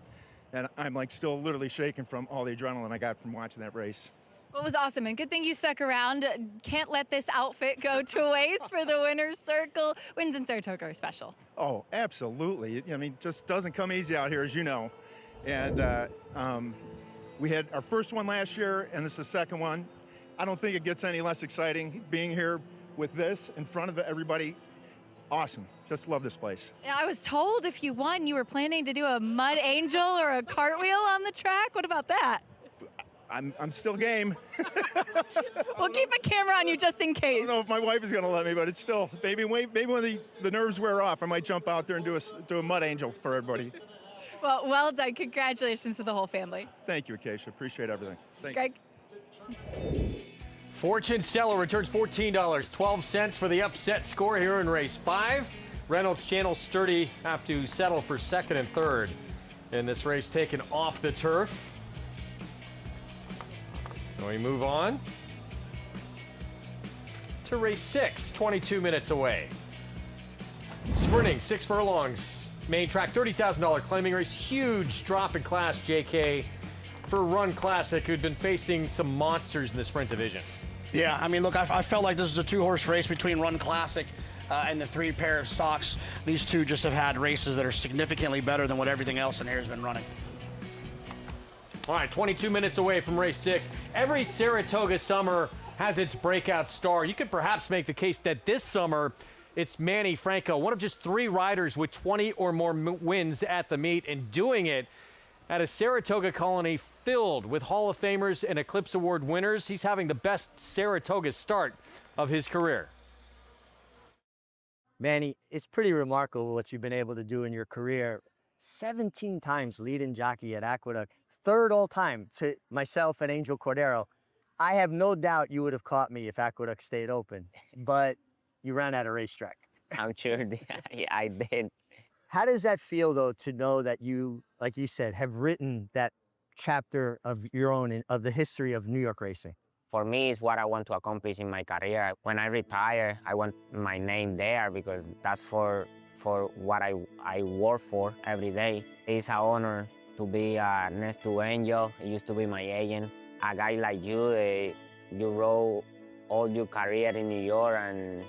and I'm like still literally shaking from all the adrenaline I got from watching that race. Well, it was awesome, and good thing you stuck around. Can't let this outfit go to waste for the winner's circle. Wins in Saratoga are special. Oh, absolutely. I mean, just doesn't come easy out here, as you know. And we had our first one last year, and this is the second one. I don't think it gets any less exciting being here with this in front of everybody. Awesome. Just love this place. I was told if you won, you were planning to do a mud angel or a cartwheel on the track. What about that? I'm still game. We'll keep a camera on you just in case. I don't know if my wife is going to let me, but it's still, maybe when the nerves wear off, I might jump out there and do a mud angel for everybody. Well done. Congratulations to the whole family. Thank you, Acacia. Appreciate everything. Thank Greg. you. Fortune Seller returns $14.12 for the upset score here in race 5. Reynolds Channel Sturdy have to settle for second and third in this race taken off the turf. And we move on to race 6, 22 minutes away. Sprinting 6 furlongs, main track, $30,000 claiming race. Huge drop in class, JK, for Run Classic, who'd been facing some monsters in the sprint division. Yeah, I mean, look, I felt like this is a 2-horse race between Run Classic and the 3 pair of stocks. These two just have had races that are significantly better than what everything else in here has been running. All right, 22 minutes away from race 6. Every Saratoga summer has its breakout star. You could perhaps make the case that this summer it's Manny Franco, one of just 3 riders with 20 or more wins at the meet, and doing it at a Saratoga colony filled with Hall of Famers and Eclipse Award winners. He's having the best Saratoga start of his career. Manny, it's pretty remarkable what you've been able to do in your career. 17 times leading jockey at Aqueduct, 3rd all time to myself and Angel Cordero. I have no doubt you would have caught me if Aqueduct stayed open, but you ran out of racetrack. I'm sure I did. How does that feel, though, to know that you, like you said, have written that chapter of your own, of the history of New York racing? For me, it's what I want to accomplish in my career. When I retire, I want my name there because that's for what I work for every day. It's an honor to be next to Angel. He used to be my agent. A guy like you, you rode all your career in New York, and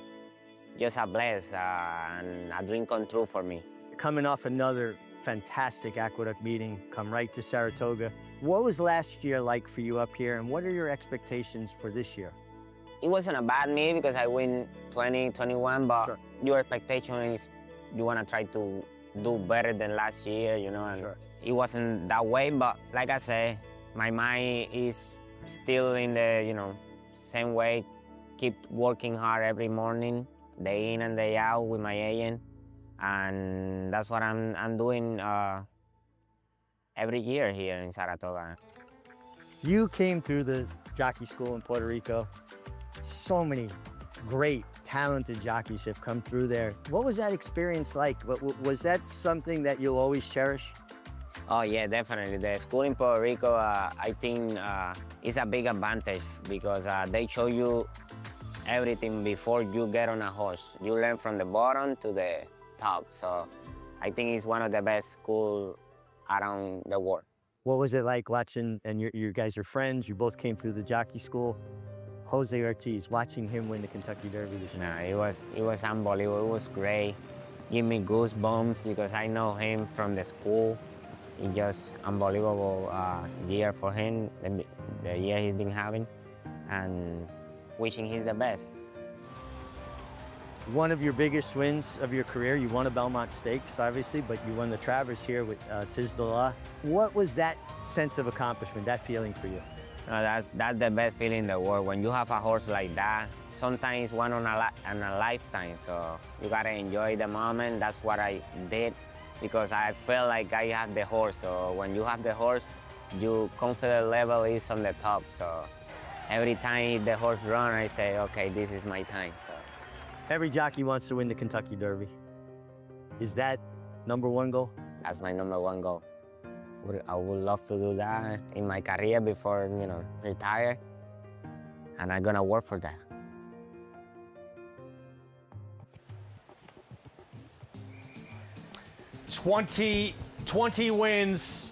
just a bless and a dream come true for me. Coming off another fantastic Aqueduct meeting, come right to Saratoga. What was last year like for you up here, and what are your expectations for this year? It wasn't a bad meet because I win 20, 21, but sure. Your expectation is you want to try to do better than last year, you know, and sure. It wasn't that way, but like I said, my mind is still in the, same way, keep working hard every morning, day in and day out with my agent, and that's what I'm doing every year here in Saratoga. You came through the jockey school in Puerto Rico. So many great, talented jockeys have come through there. What was that experience like? Was that something that you'll always cherish? Oh yeah, definitely. The school in Puerto Rico, I think is a big advantage because they show you everything before you get on a horse. You learn from the bottom to the top. So I think it's one of the best schools around the world. What was it like watching, and you guys are friends, you both came through the jockey school. Jose Ortiz, watching him win the Kentucky Derby this year? No, it was unbelievable. It was great. Give me goosebumps because I know him from the school. It's just unbelievable year for him, the year he's been having, and wishing he's the best. One of your biggest wins of your career, you won a Belmont Stakes, obviously, but you won the Travers here with Tiz the Law. What was that sense of accomplishment, that feeling for you? That's the best feeling in the world. When you have a horse like that, sometimes one in a lifetime, so you gotta enjoy the moment. That's what I did, because I felt like I had the horse. So when you have the horse, your confidence level is on the top. So every time the horse runs, I say, okay, this is my time. So every jockey wants to win the Kentucky Derby. Is that #1 goal? That's my #1 goal. I would love to do that in my career before, retire, and I'm gonna work for that. 20 wins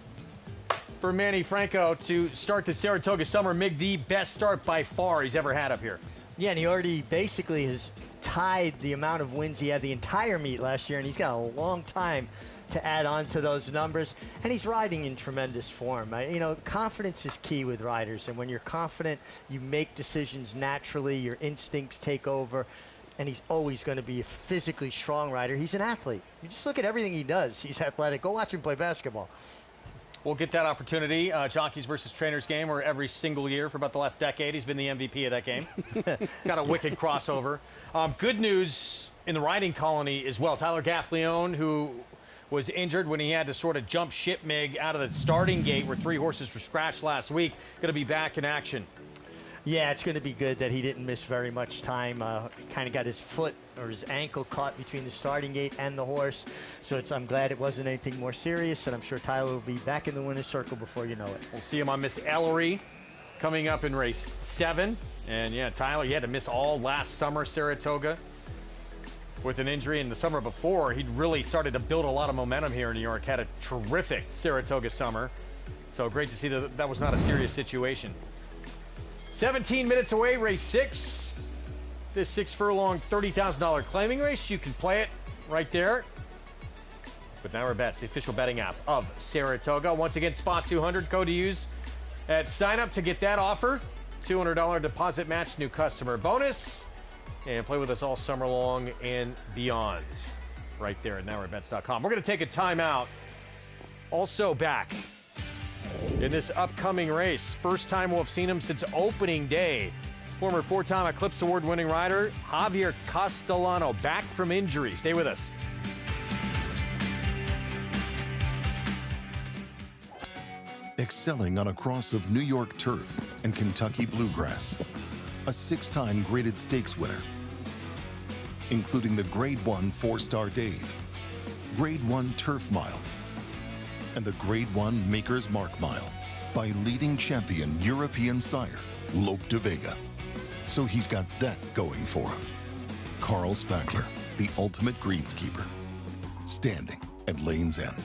for Manny Franco to start the Saratoga summer. Mig, the best start by far he's ever had up here. Yeah, and he already basically has tied the amount of wins he had the entire meet last year, and he's got a long time to add on to those numbers, and he's riding in tremendous form. Confidence is key with riders, and when you're confident, you make decisions naturally, your instincts take over, and he's always going to be a physically strong rider. He's an athlete. You just look at everything he does. He's athletic. Go watch him play basketball. We'll get that opportunity. Jockeys versus Trainers game, where every single year for about the last decade, he's been the MVP of that game. Got a wicked crossover. Good news in the riding colony as well. Tyler Gaffleone, who was injured when he had to sort of jump ship, Mig, out of the starting gate where 3 horses were scratched last week, going to be back in action. Yeah, it's going to be good that he didn't miss very much time. Kind of got his foot or his ankle caught between the starting gate and the horse. So I'm glad it wasn't anything more serious, and I'm sure Tyler will be back in the winner's circle before you know it. We'll see him on Miss Ellery coming up in race 7. And yeah, Tyler, he had to miss all last summer, Saratoga, with an injury. In the summer before, he'd really started to build a lot of momentum here in New York. Had a terrific Saratoga summer. So great to see that that was not a serious situation. 17 minutes away, race 6. This 6-furlong, $30,000 claiming race. You can play it right there. But NYRA Bets, the official betting app of Saratoga. Once again, Spot 200 code to use at sign up to get that offer. $200 deposit match, new customer bonus. And play with us all summer long and beyond. Right there at NYRABets.com. We're going to take a timeout. Also back in this upcoming race. First time we'll have seen him since opening day. Former 4-time Eclipse Award-winning rider Javier Castellano back from injury. Stay with us. Excelling on a cross of New York turf and Kentucky bluegrass. A 6-time graded stakes winner, including the Grade 1 4-Star Dave, Grade 1 Turf Mile, and the Grade 1 Maker's Mark Mile by leading champion European sire, Lope de Vega. So he's got that going for him. Carl Spackler, the ultimate greenskeeper, standing at Lane's End.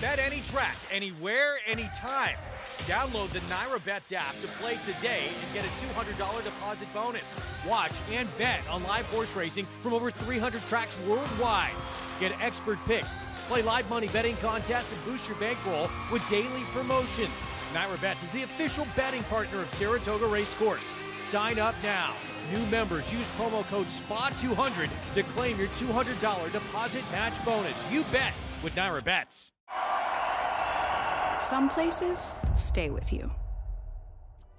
Bet any track, anywhere, anytime. Download the NYRA Bets app to play today and get a $200 deposit bonus. Watch and bet on live horse racing from over 300 tracks worldwide. Get expert picks, play live money betting contests, and boost your bankroll with daily promotions. NYRA Bets is the official betting partner of Saratoga Racecourse. Sign up now. New members use promo code SPA200 to claim your $200 deposit match bonus. You bet with NYRA Bets. Some places stay with you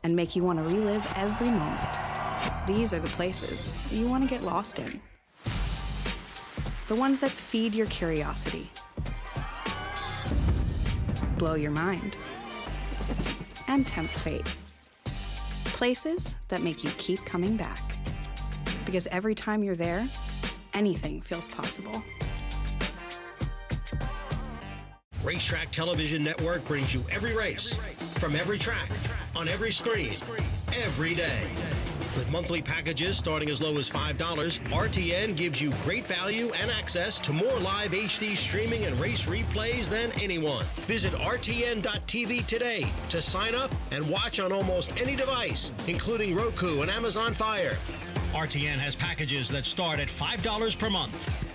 and make you want to relive every moment. These are the places you want to get lost in. The ones that feed your curiosity, blow your mind, and tempt fate. Places that make you keep coming back. Because every time you're there, anything feels possible. Racetrack Television Network brings you every race, from every track, on every screen, every day. With monthly packages starting as low as $5, RTN gives you great value and access to more live HD streaming and race replays than anyone. Visit RTN.tv today to sign up and watch on almost any device, including Roku and Amazon Fire. RTN has packages that start at $5 per month.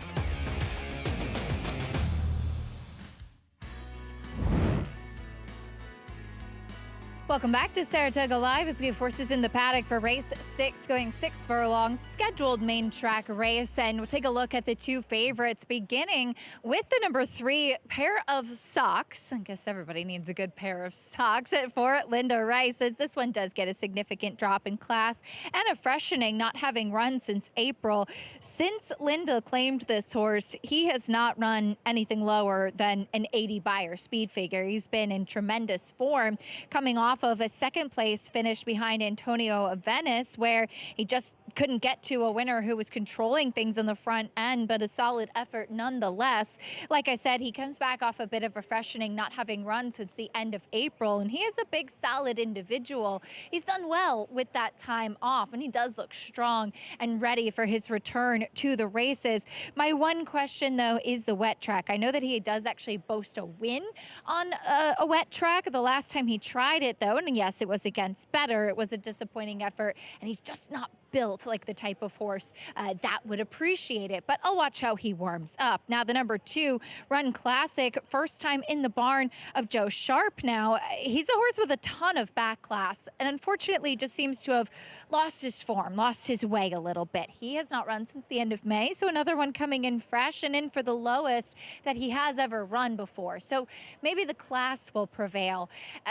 Welcome back to Saratoga Live as we have horses in the paddock for race 6, going 6 furlongs, scheduled main track race. And we'll take a look at the 2 favorites, beginning with the number 3 pair of socks. I guess everybody needs a good pair of socks for Linda Rice, as this one does get a significant drop in class and a freshening, not having run since April. Since Linda claimed this horse, he has not run anything lower than an 80 Beyer speed figure. He's been in tremendous form, coming off of a second place finish behind Antonio of Venice, where he just couldn't get to a winner who was controlling things on the front end, but a solid effort nonetheless. Like I said, he comes back off a bit of a freshening, not having run since the end of April, and he is a big, solid individual. He's done well with that time off, and he does look strong and ready for his return to the races. My one question, though, is the wet track. I know that he does actually boast a win on a wet track the last time he tried it, though, and yes, it was against Better. It was a disappointing effort, and he's just not built like the type of horse that would appreciate it. But I'll watch how he warms up. Now, the number 2 Run Classic, first time in the barn of Joe Sharp now. He's a horse with a ton of back class, and unfortunately just seems to have lost his form, lost his way a little bit. He has not run since the end of May, so another one coming in fresh and in for the lowest that he has ever run before. So maybe the class will prevail.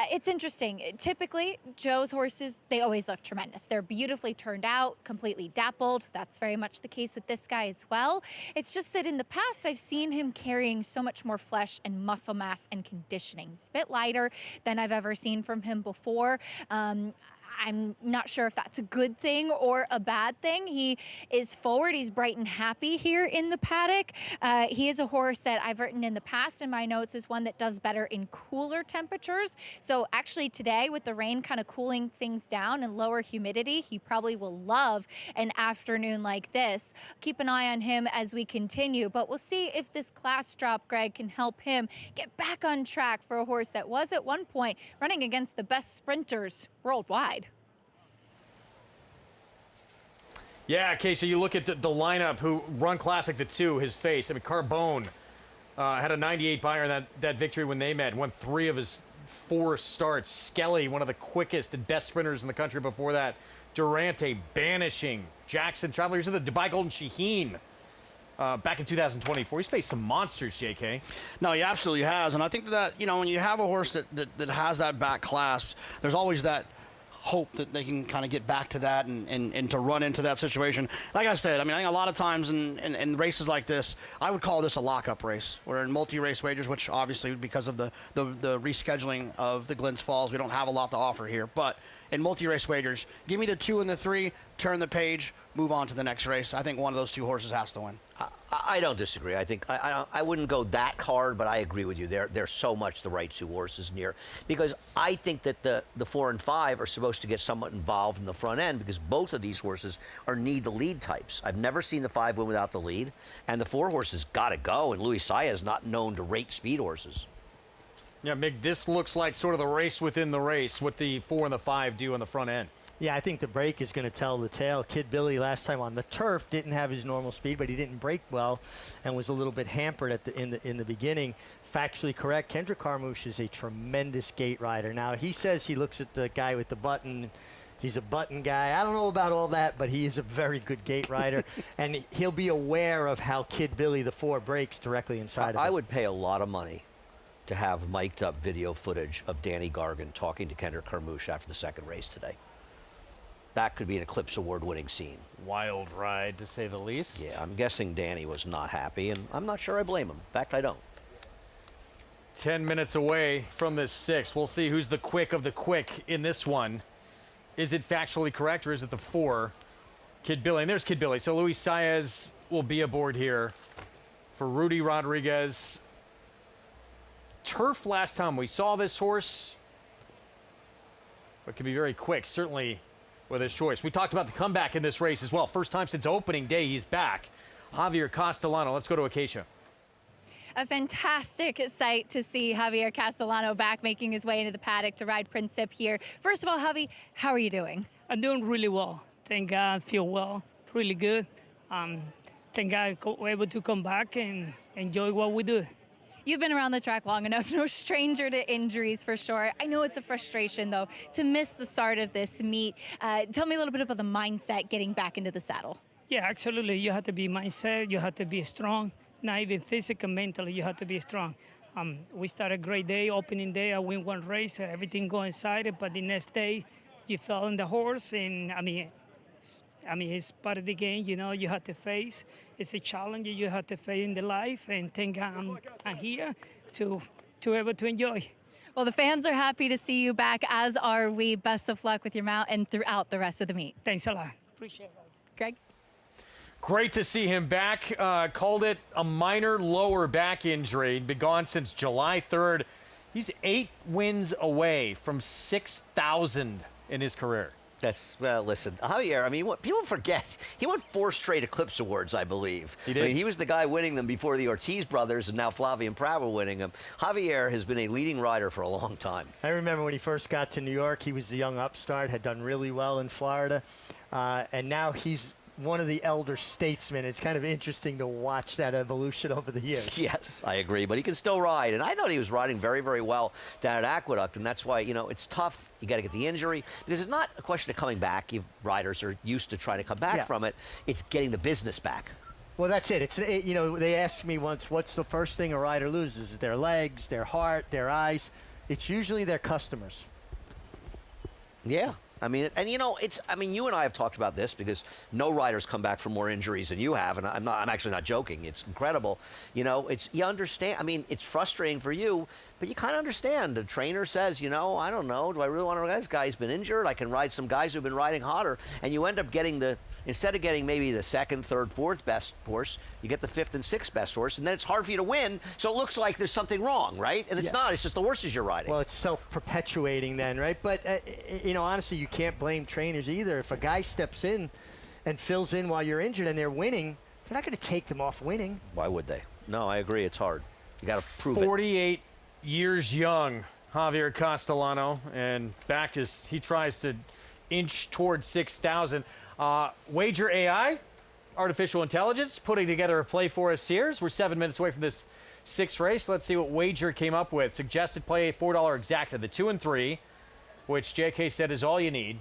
It's interesting. Typically, Joe's horses, they always look tremendous. They're beautifully turned out, completely dappled. That's very much the case with this guy as well. It's just that in the past, I've seen him carrying so much more flesh and muscle mass and conditioning. He's a bit lighter than I've ever seen from him before. I'm not sure if that's a good thing or a bad thing. He is forward. He's bright and happy here in the paddock. He is a horse that I've written in the past in my notes as one that does better in cooler temperatures. So actually today, with the rain kind of cooling things down and lower humidity, he probably will love an afternoon like this. Keep an eye on him as we continue, but we'll see if this class drop, Greg, can help him get back on track for a horse that was at one point running against the best sprinters worldwide. Yeah, okay, so you look at the lineup, who Run Classic, the 2, his face. I mean, Carbone had a 98 Beyer in that victory when they met, won 3 of his 4 starts. Skelly, one of the quickest and best sprinters in the country before that. Durante, banishing. Jackson, Travelers of the Dubai Golden Shaheen. Back in 2024. He's faced some monsters, JK. No, he absolutely has. And I think that, you know, when you have a horse that has that back class, there's always that hope that they can kind of get back to that and to run into that situation. Like I said, I mean, I think a lot of times in races like this, I would call this a lockup race. We're in multi-race wagers, which obviously because of the rescheduling of the Glens Falls, we don't have a lot to offer here. But in multi-race wagers, give me the 2 and the 3, turn the page, move on to the next race. I think one of those 2 horses has to win. I don't disagree. I think I wouldn't go that hard, but I agree with you. They're so much the right 2 horses near, because I think that the 4 and 5 are supposed to get somewhat involved in the front end, because both of these horses are need the lead types. I've never seen the 5 win without the lead, and the 4 horses got to go. And Luis Saez is not known to rate speed horses. Yeah, Mick, this looks like sort of the race within the race, what the 4 and the 5 do on the front end. Yeah, I think the break is going to tell the tale. Kid Billy last time on the turf didn't have his normal speed, but he didn't break well and was a little bit hampered in the beginning. Factually correct, Kendrick Carmouche is a tremendous gate rider. Now, he says he looks at the guy with the button. He's a button guy. I don't know about all that, but he is a very good gate rider, and he'll be aware of how Kid Billy, the 4, breaks directly inside of him. I would pay a lot of money to have mic'd up video footage of Danny Gargan talking to Kendrick Carmouche after the second race today. That could be an Eclipse Award-winning scene. Wild ride, to say the least. Yeah, I'm guessing Danny was not happy, and I'm not sure I blame him. In fact, I don't. 10 minutes away from this 6. We'll see who's the quick of the quick in this one. Is it factually correct, or is it the 4? Kid Billy, and there's Kid Billy. So Luis Saez will be aboard here for Rudy Rodriguez. Turf last time we saw this horse, but can be very quick. Certainly with his choice. We talked about the comeback in this race as well. First time since opening day he's back. Javier Castellano. Let's go to Acacia. A fantastic sight to see Javier Castellano back, making his way into the paddock to ride Princip here. First of all, Javi, how are you doing? I'm doing really well. Thank God, I feel well, really good. Thank God we're able to come back and enjoy what we do. You've been around the track long enough, no stranger to injuries for sure. I know it's a frustration, though, to miss the start of this meet. Tell me a little bit about the mindset getting back into the saddle. Yeah, absolutely. You have to be mindset, you have to be strong. Not even physical, mentally, you have to be strong. We started a great day, opening day. I win one race, everything going excited. But the next day, you fell on the horse, and I mean, it's part of the game. You know, you have to face. It's a challenge you have to face in the life. And thank God I'm here to able to enjoy. Well, the fans are happy to see you back, as are we. Best of luck with your mount and throughout the rest of the meet. Thanks a lot. Appreciate it. Greg? Great to see him back. Called it a minor lower back injury. Been gone since July 3rd. He's 8 wins away from 6,000 in his career. That's, well, listen, Javier, I mean, what people forget, he won 4 straight Eclipse Awards, I believe. He did. I mean, he was the guy winning them before the Ortiz brothers, and now Flavio and Pratt were winning them. Javier has been a leading rider for a long time. I remember when he first got to New York, he was the young upstart, had done really well in Florida, and now he's one of the elder statesmen. It's kind of interesting to watch that evolution over the years. Yes, I agree, but he can still ride. And I thought he was riding very, very well down at Aqueduct, and that's why, you know, it's tough. You got to get the injury, because it's not a question of coming back. Riders are used to trying to come back from it. It's getting the business back. Well, that's it. You know, they asked me once, what's the first thing a rider loses? Their legs, their heart, their eyes. It's usually their customers. Yeah. I mean, and you know, you and I have talked about this, because no riders come back from more injuries than you have, and I'm actually not joking. It's incredible. You know, you understand. I mean, it's frustrating for you, but you kind of understand. The trainer says, you know, I don't know, do I really want to ride this guy? He's been injured. I can ride some guys who've been riding hotter, and you end up getting instead of getting maybe the 2nd, 3rd, 4th best horse, you get the 5th and 6th best horse, and then it's hard for you to win, so it looks like there's something wrong, right? And it's not. It's just the horses you're riding. Well, it's self-perpetuating then, right? But, you know, honestly, you can't blame trainers either. If a guy steps in and fills in while you're injured and they're winning, they're not going to take them off winning. Why would they? No, I agree. It's hard. You got to prove 48 years young, Javier Castellano, and back as he tries to inch towards 6,000. Wager AI, artificial intelligence, putting together a play for us here. We're 7 minutes away from this 6th race. Let's see what Wager came up with. Suggested play, $4 exacta, the 2 and 3, which JK said is all you need,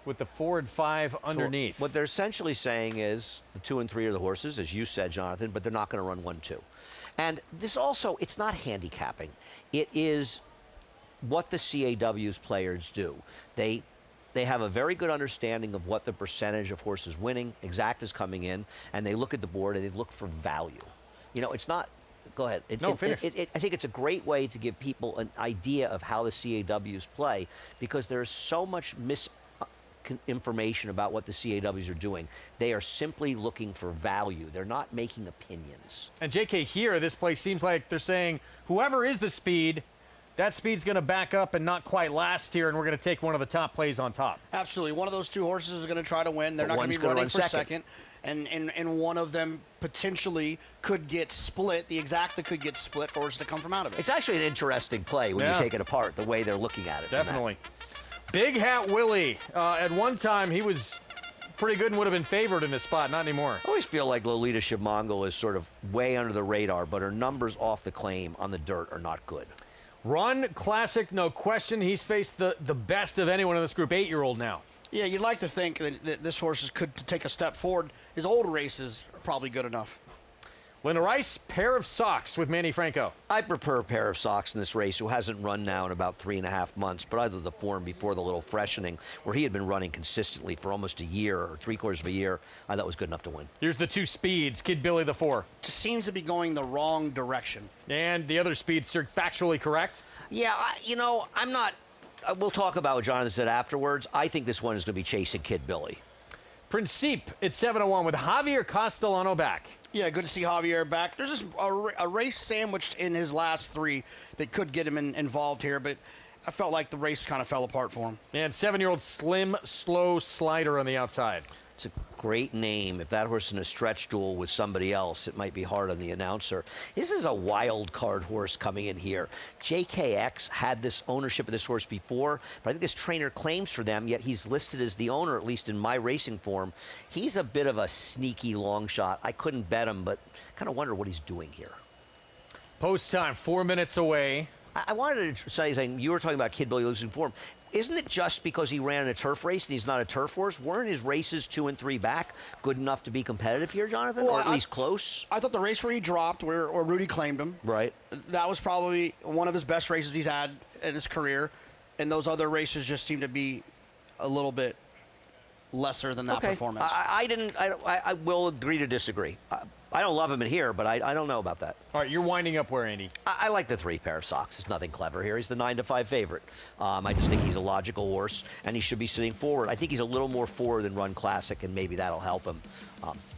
with the 4 and 5 underneath. So what they're essentially saying is the 2 and 3 are the horses, as you said, Jonathan, but they're not going to run 1-2. And this also, it's not handicapping. It is what the CAW's players do. They have a very good understanding of what the percentage of horses winning, exactas coming in, and they look at the board and they look for value. You know, it's not. Go ahead. Finish. I think it's a great way to give people an idea of how the CAWs play, because there's so much misinformation about what the CAWs are doing. They are simply looking for value. They're not making opinions. And JK, here, this play seems like they're saying whoever is the speed, that speed's going to back up and not quite last here, and we're going to take one of the top plays on top. Absolutely. One of those 2 horses is going to try to win. They're not going to be running for second. And one of them potentially could get split. The exacta could get split for horses to come from out of it. It's actually an interesting play when you take it apart, the way they're looking at it. Definitely. Big Hat Willie. At one time, he was pretty good and would have been favored in this spot. Not anymore. I always feel like Lolita Shivmongal is sort of way under the radar, but her numbers off the claim on the dirt are not good. Run Classic, no question. He's faced the best of anyone in this group, 8-year-old now. Yeah, you'd like to think that this horse could take a step forward. His old races are probably good enough. Linda Rice, pair of socks with Manny Franco. I prefer a pair of socks in this race, who hasn't run now in about 3.5 months, but either the form before the little freshening, where he had been running consistently for almost a year or 3/4 of a year, I thought was good enough to win. Here's the 2 speeds. Kid Billy, the 4. Just seems to be going the wrong direction. And the other speedster, factually correct? Yeah, I'm not. We'll talk about what Jonathan said afterwards. I think this one is going to be chasing Kid Billy. Princip at 7:01 with Javier Castellano back. Yeah, good to see Javier back. There's just a race sandwiched in his last 3 that could get him involved here, but I felt like the race kind of fell apart for him. And 7-year-old Slim Slow Slider on the outside. It's a great name. If that horse is in a stretch duel with somebody else, it might be hard on the announcer. This is a wild card horse coming in here. JKX had this ownership of this horse before, but I think this trainer claims for them, yet he's listed as the owner, at least in my racing form. He's a bit of a sneaky long shot. I couldn't bet him, but kind of wonder what he's doing here. Post time, 4 minutes away. I wanted to say something. You were talking about Kid Billy losing form. Isn't it just because he ran in a turf race and he's not a turf horse? Weren't his races 2 and 3 back good enough to be competitive here, Jonathan? Well, or at least close? I thought the race where he dropped, where Rudy claimed him, right, that was probably one of his best races he's had in his career. And those other races just seem to be a little bit lesser than that performance. I will agree to disagree. I don't love him in here, but I don't know about that. All right, you're winding up where, Andy? I like the 3 pair of socks. There's nothing clever here. He's the 9-5 favorite. I just think he's a logical horse, and he should be sitting forward. I think he's a little more forward than Run Classic, and maybe that'll help him.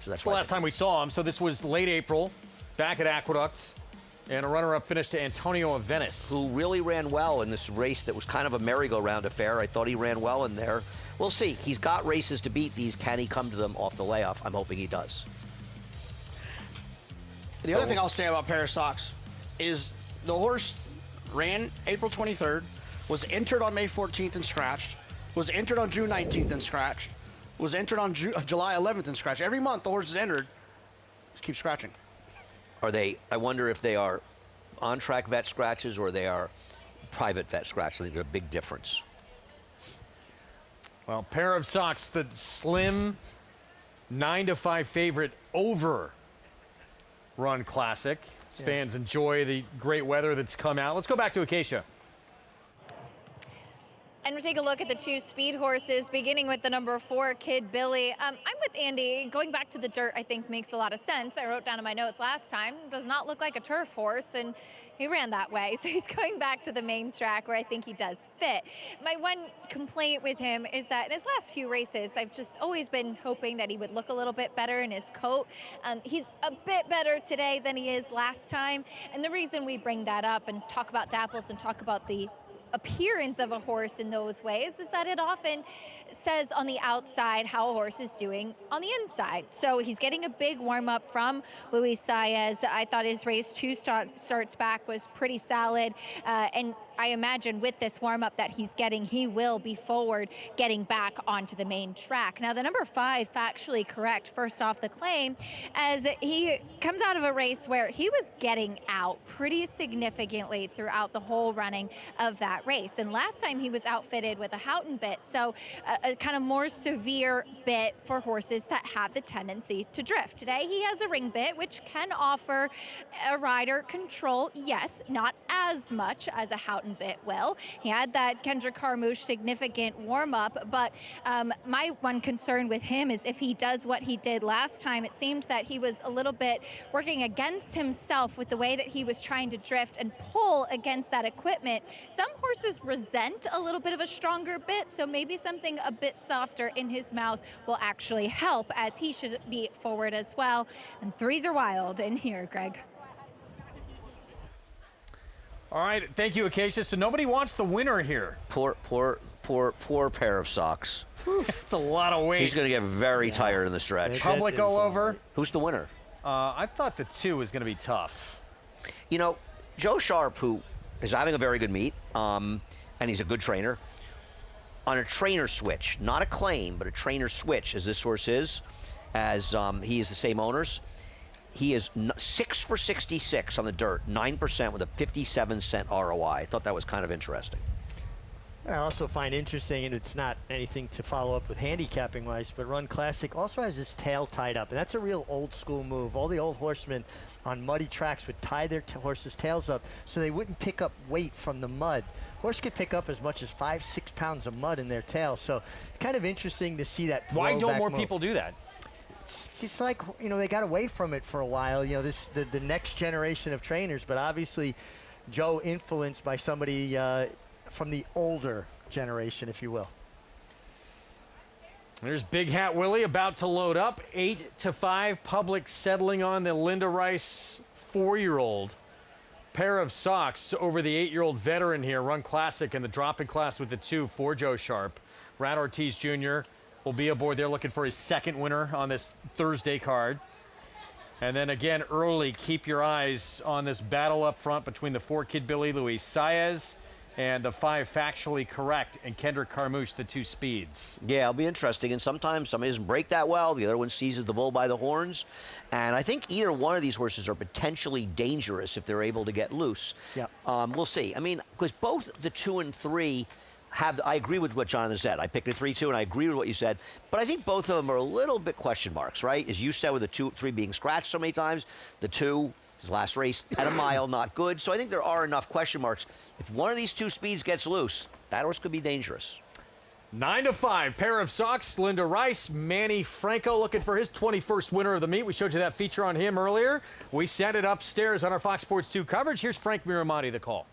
So that's the last time we saw him. So this was late April, back at Aqueduct, and a runner-up finish to Antonio of Venice, who really ran well in this race that was kind of a merry-go-round affair. I thought he ran well in there. We'll see. He's got races to beat these. Can he come to them off the layoff? I'm hoping he does. The other thing I'll say about pair of socks is the horse ran April 23rd, was entered on May 14th and scratched, was entered on June 19th and scratched, was entered on July 11th and scratched. Every month the horse is entered, just keep scratching. Are they, I wonder if they are on-track vet scratches or they are private vet scratches. I think there's a big difference. Well, pair of socks, the slim 9-5 favorite over Run Classic. Fans enjoy the great weather that's come out. Let's go back to Acacia. And we'll take a look at the 2 speed horses, beginning with the number 4, Kid Billy. I'm with Andy. Going back to the dirt, I think, makes a lot of sense. I wrote down in my notes last time, does not look like a turf horse, and he ran that way. So he's going back to the main track where I think he does fit. My one complaint with him is that in his last few races, I've just always been hoping that he would look a little bit better in his coat. He's a bit better today than he is last time. And the reason we bring that up and talk about dapples and talk about the appearance of a horse in those ways is that it often says on the outside how a horse is doing on the inside. So he's getting a big warm-up from Luis Saez. I thought his race 2 starts back was pretty solid, and I imagine with this warm-up that he's getting, he will be forward getting back onto the main track. Now the number 5, factually correct, first off the claim, as he comes out of a race where he was getting out pretty significantly throughout the whole running of that race. And last time he was outfitted with a Houghton bit, so a kind of more severe bit for horses that have the tendency to drift. Today he has a ring bit, which can offer a rider control, yes, not as much as a Houghton bit will. He had that Kendrick Carmouche significant warm-up, but my one concern with him is if he does what he did last time. It seemed that he was a little bit working against himself with the way that he was trying to drift and pull against that equipment. Some horses resent a little bit of a stronger bit, so maybe something a bit softer in his mouth will actually help, as he should be forward as well. And 3s are wild in here, Greg. All right, thank you, Acacia. So nobody wants the winner here. Poor pair of socks. It's a lot of weight. He's going to get very tired in the stretch. Public all over. Who's the winner? I thought the 2 was going to be tough. You know, Joe Sharp, who is having a very good meet, and he's a good trainer, on a trainer switch, not a claim, but a trainer switch, as this horse is, as he is the same owners, he is 6 for 66 on the dirt, 9% with a 57-cent ROI. I thought that was kind of interesting. I also find interesting, and it's not anything to follow up with handicapping wise, but Run Classic also has his tail tied up, and that's a real old school move. All the old horsemen on muddy tracks would tie their horses' tails up so they wouldn't pick up weight from the mud. Horse could pick up as much as 5-6 pounds of mud in their tail, so kind of interesting to see that. Why don't more people do that? It's just like, you know, they got away from it for a while. You know, the next generation of trainers, but obviously Joe influenced by somebody from the older generation, if you will. There's Big Hat Willie about to load up. 8-5, Public settling on the Linda Rice 4-year-old. Pair of socks over the 8-year-old veteran here, run classic in the drop-in class with the 2 for Joe Sharp. Brad Ortiz Jr. will be aboard. They're looking for his second winner on this Thursday card. And then again, early, keep your eyes on this battle up front between the 4 Kid Billy, Luis Saez, and the 5 Factually Correct and Kendrick Carmouche, the 2 speeds. Yeah, it'll be interesting. And sometimes somebody doesn't break that well. The other one seizes the bull by the horns. And I think either one of these horses are potentially dangerous if they're able to get loose. Yeah. We'll see. I mean, because both the 2 and 3 have, I agree with what Jonathan said. I picked the 3-2, and I agree with what you said. But I think both of them are a little bit question marks, right? As you said, with the 2-3 being scratched so many times, the 2, his last race at a mile, not good. So I think there are enough question marks. If one of these 2 speeds gets loose, that horse could be dangerous. 9 to 5, pair of socks. Linda Rice, Manny Franco looking for his 21st winner of the meet. We showed you that feature on him earlier. We sent it upstairs on our Fox Sports 2 coverage. Here's Frank Miramati, the call.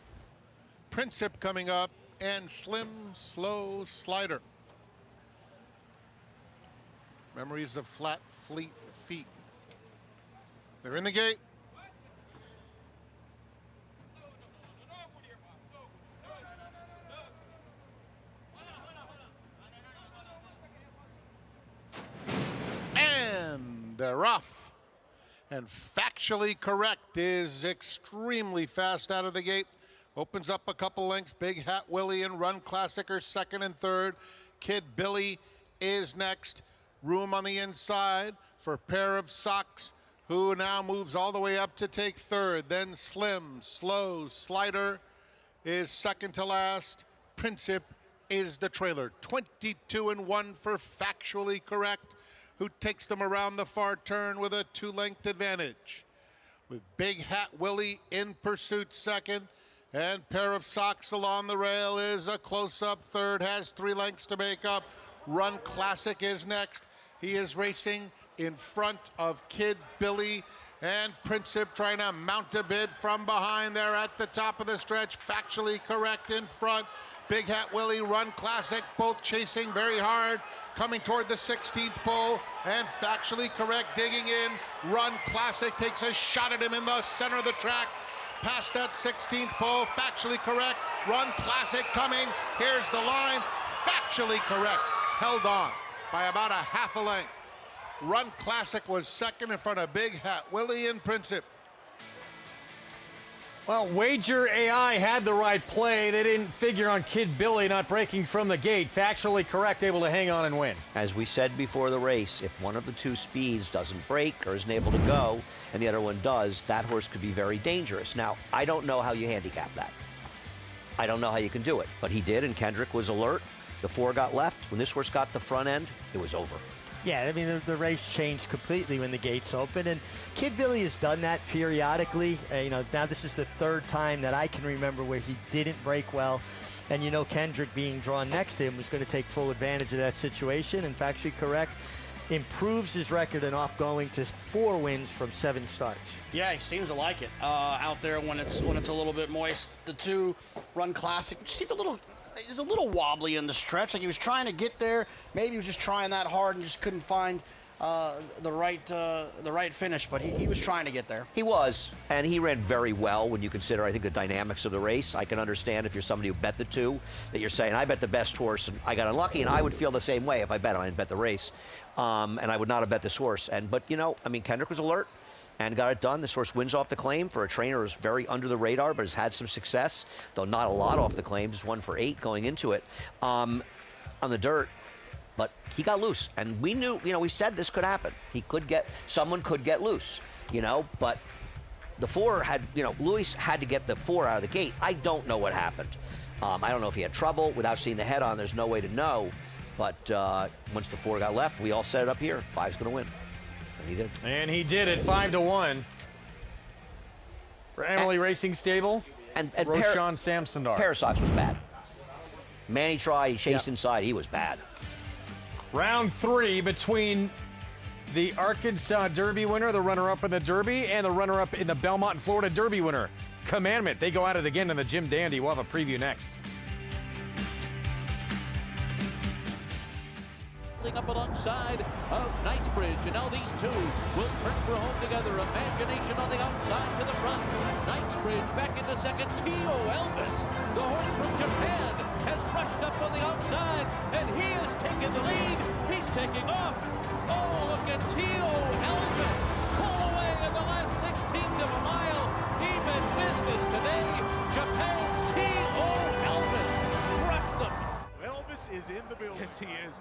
Princip coming up, and Slim Slow Slider. Memories of flat, fleet feet. They're in the gate. And they're off. And Factually Correct is extremely fast out of the gate. Opens up a couple lengths. Big Hat Willie and Run Classic are second and third. Kid Billy is next. Room on the inside for Pair of Socks, who now moves all the way up to take third. Then Slim Slow Slider is second to last. Princip is the trailer. 22-1 for Factually Correct, who takes them around the far turn with a 2-length advantage. With Big Hat Willie in pursuit second, and Pair of Socks along the rail is a close-up third, has 3 lengths to make up. Run Classic is next. He is racing in front of Kid Billy, and Princip trying to mount a bid from behind there at the top of the stretch. Factually Correct in front. Big Hat Willie, Run Classic, both chasing very hard, coming toward the 16th pole, and Factually Correct digging in. Run Classic takes a shot at him in the center of the track. Past that 16th pole, Factually Correct. Run Classic coming. Here's the line. Factually Correct held on by about a half a length. Run Classic was second in front of Big Hat Willie and Princip. Well, Wager AI had the right play. They didn't figure on Kid Billy not breaking from the gate. Factually Correct, able to hang on and win. As we said before the race, if one of the 2 speeds doesn't break or isn't able to go, and the other one does, that horse could be very dangerous. Now, I don't know how you handicap that. I don't know how you can do it, but he did, and Kendrick was alert. The 4 got left. When this horse got the front end, it was over. Yeah, I mean, the race changed completely when the gates opened, and Kid Billy has done that periodically. Now this is the 3rd time that I can remember where he didn't break well, and Kendrick being drawn next to him was going to take full advantage of that situation, and Factually Correct improves his record and off going to 4 wins from 7 starts. Yeah, he seems to like it out there when it's a little bit moist. The 2 Run Classic seemed he was a little wobbly in the stretch, like he was trying to get there. Maybe he was just trying that hard and just couldn't find the right finish, but he was trying to get there. He was, and he ran very well when you consider, I think, the dynamics of the race. I can understand if you're somebody who bet the 2, that you're saying, I bet the best horse, and I got unlucky, and I would feel the same way if I bet him. I didn't bet the race, and I would not have bet this horse. But Kendrick was alert and got it done. This horse wins off the claim for a trainer who's very under the radar, but has had some success, though not a lot off the claim. Just 1 for 8 going into it on the dirt. But he got loose, and we knew, we said this could happen. Someone could get loose, but the 4 had, Luis had to get the 4 out of the gate. I don't know what happened. I don't know if he had trouble. Without seeing the head on, there's no way to know. But once the 4 got left, we all set it up here. 5's going to win. And he did. And he did it, 5-1. For Emily Racing Stable, and Roshan Samsundar. Pair of Socks was bad. Manny tried, he chased inside, he was bad. Round 3 between the Arkansas Derby winner, the runner-up in the Derby, and the runner-up in the Belmont and Florida Derby winner, Commandment. They go at it again in the Jim Dandy. We'll have a preview next. building up alongside of Knightsbridge. And now these two will turn for home together. Imagination on the outside to the front. Knightsbridge back into second. Tio Elvis, the horse from Japan, has rushed up on the outside, and he has taken the lead. He's taking off. Oh, look at Tio Elvis pull away in the last 16th of a mile. Even business today. Japan's Tio Elvis crushed them. Elvis is in the building. Yes, he is.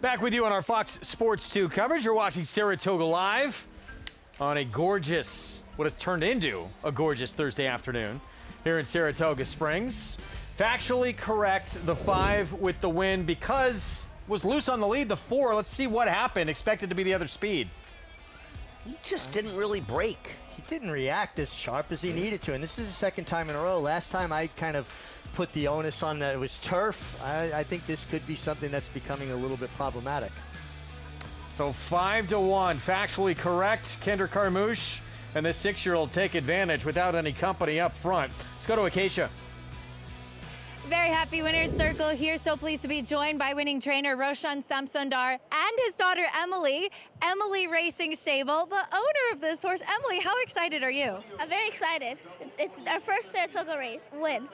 Back with you on our Fox Sports 2 coverage. You're watching Saratoga Live on a gorgeous, what has turned into a gorgeous Thursday afternoon here in Saratoga Springs. Factually correct, the 5 with the win because was loose on the lead, the 4. Let's see what happened. Expected to be the other speed. He just didn't really break. He didn't react as sharp as he needed to, and this is the second time in a row. Last time I kind of put the onus on that it was turf. I think this could be something that's becoming a little bit problematic. So 5-1, factually correct. Kendra Carmouche and the 6-year-old take advantage without any company up front. Let's go to Acacia. Very happy winner's circle here. So pleased to be joined by winning trainer Roshan Samsundar and his daughter Emily. Emily Racing Stable, the owner of this horse. Emily, how excited are you? I'm very excited. It's our first Saratoga race win.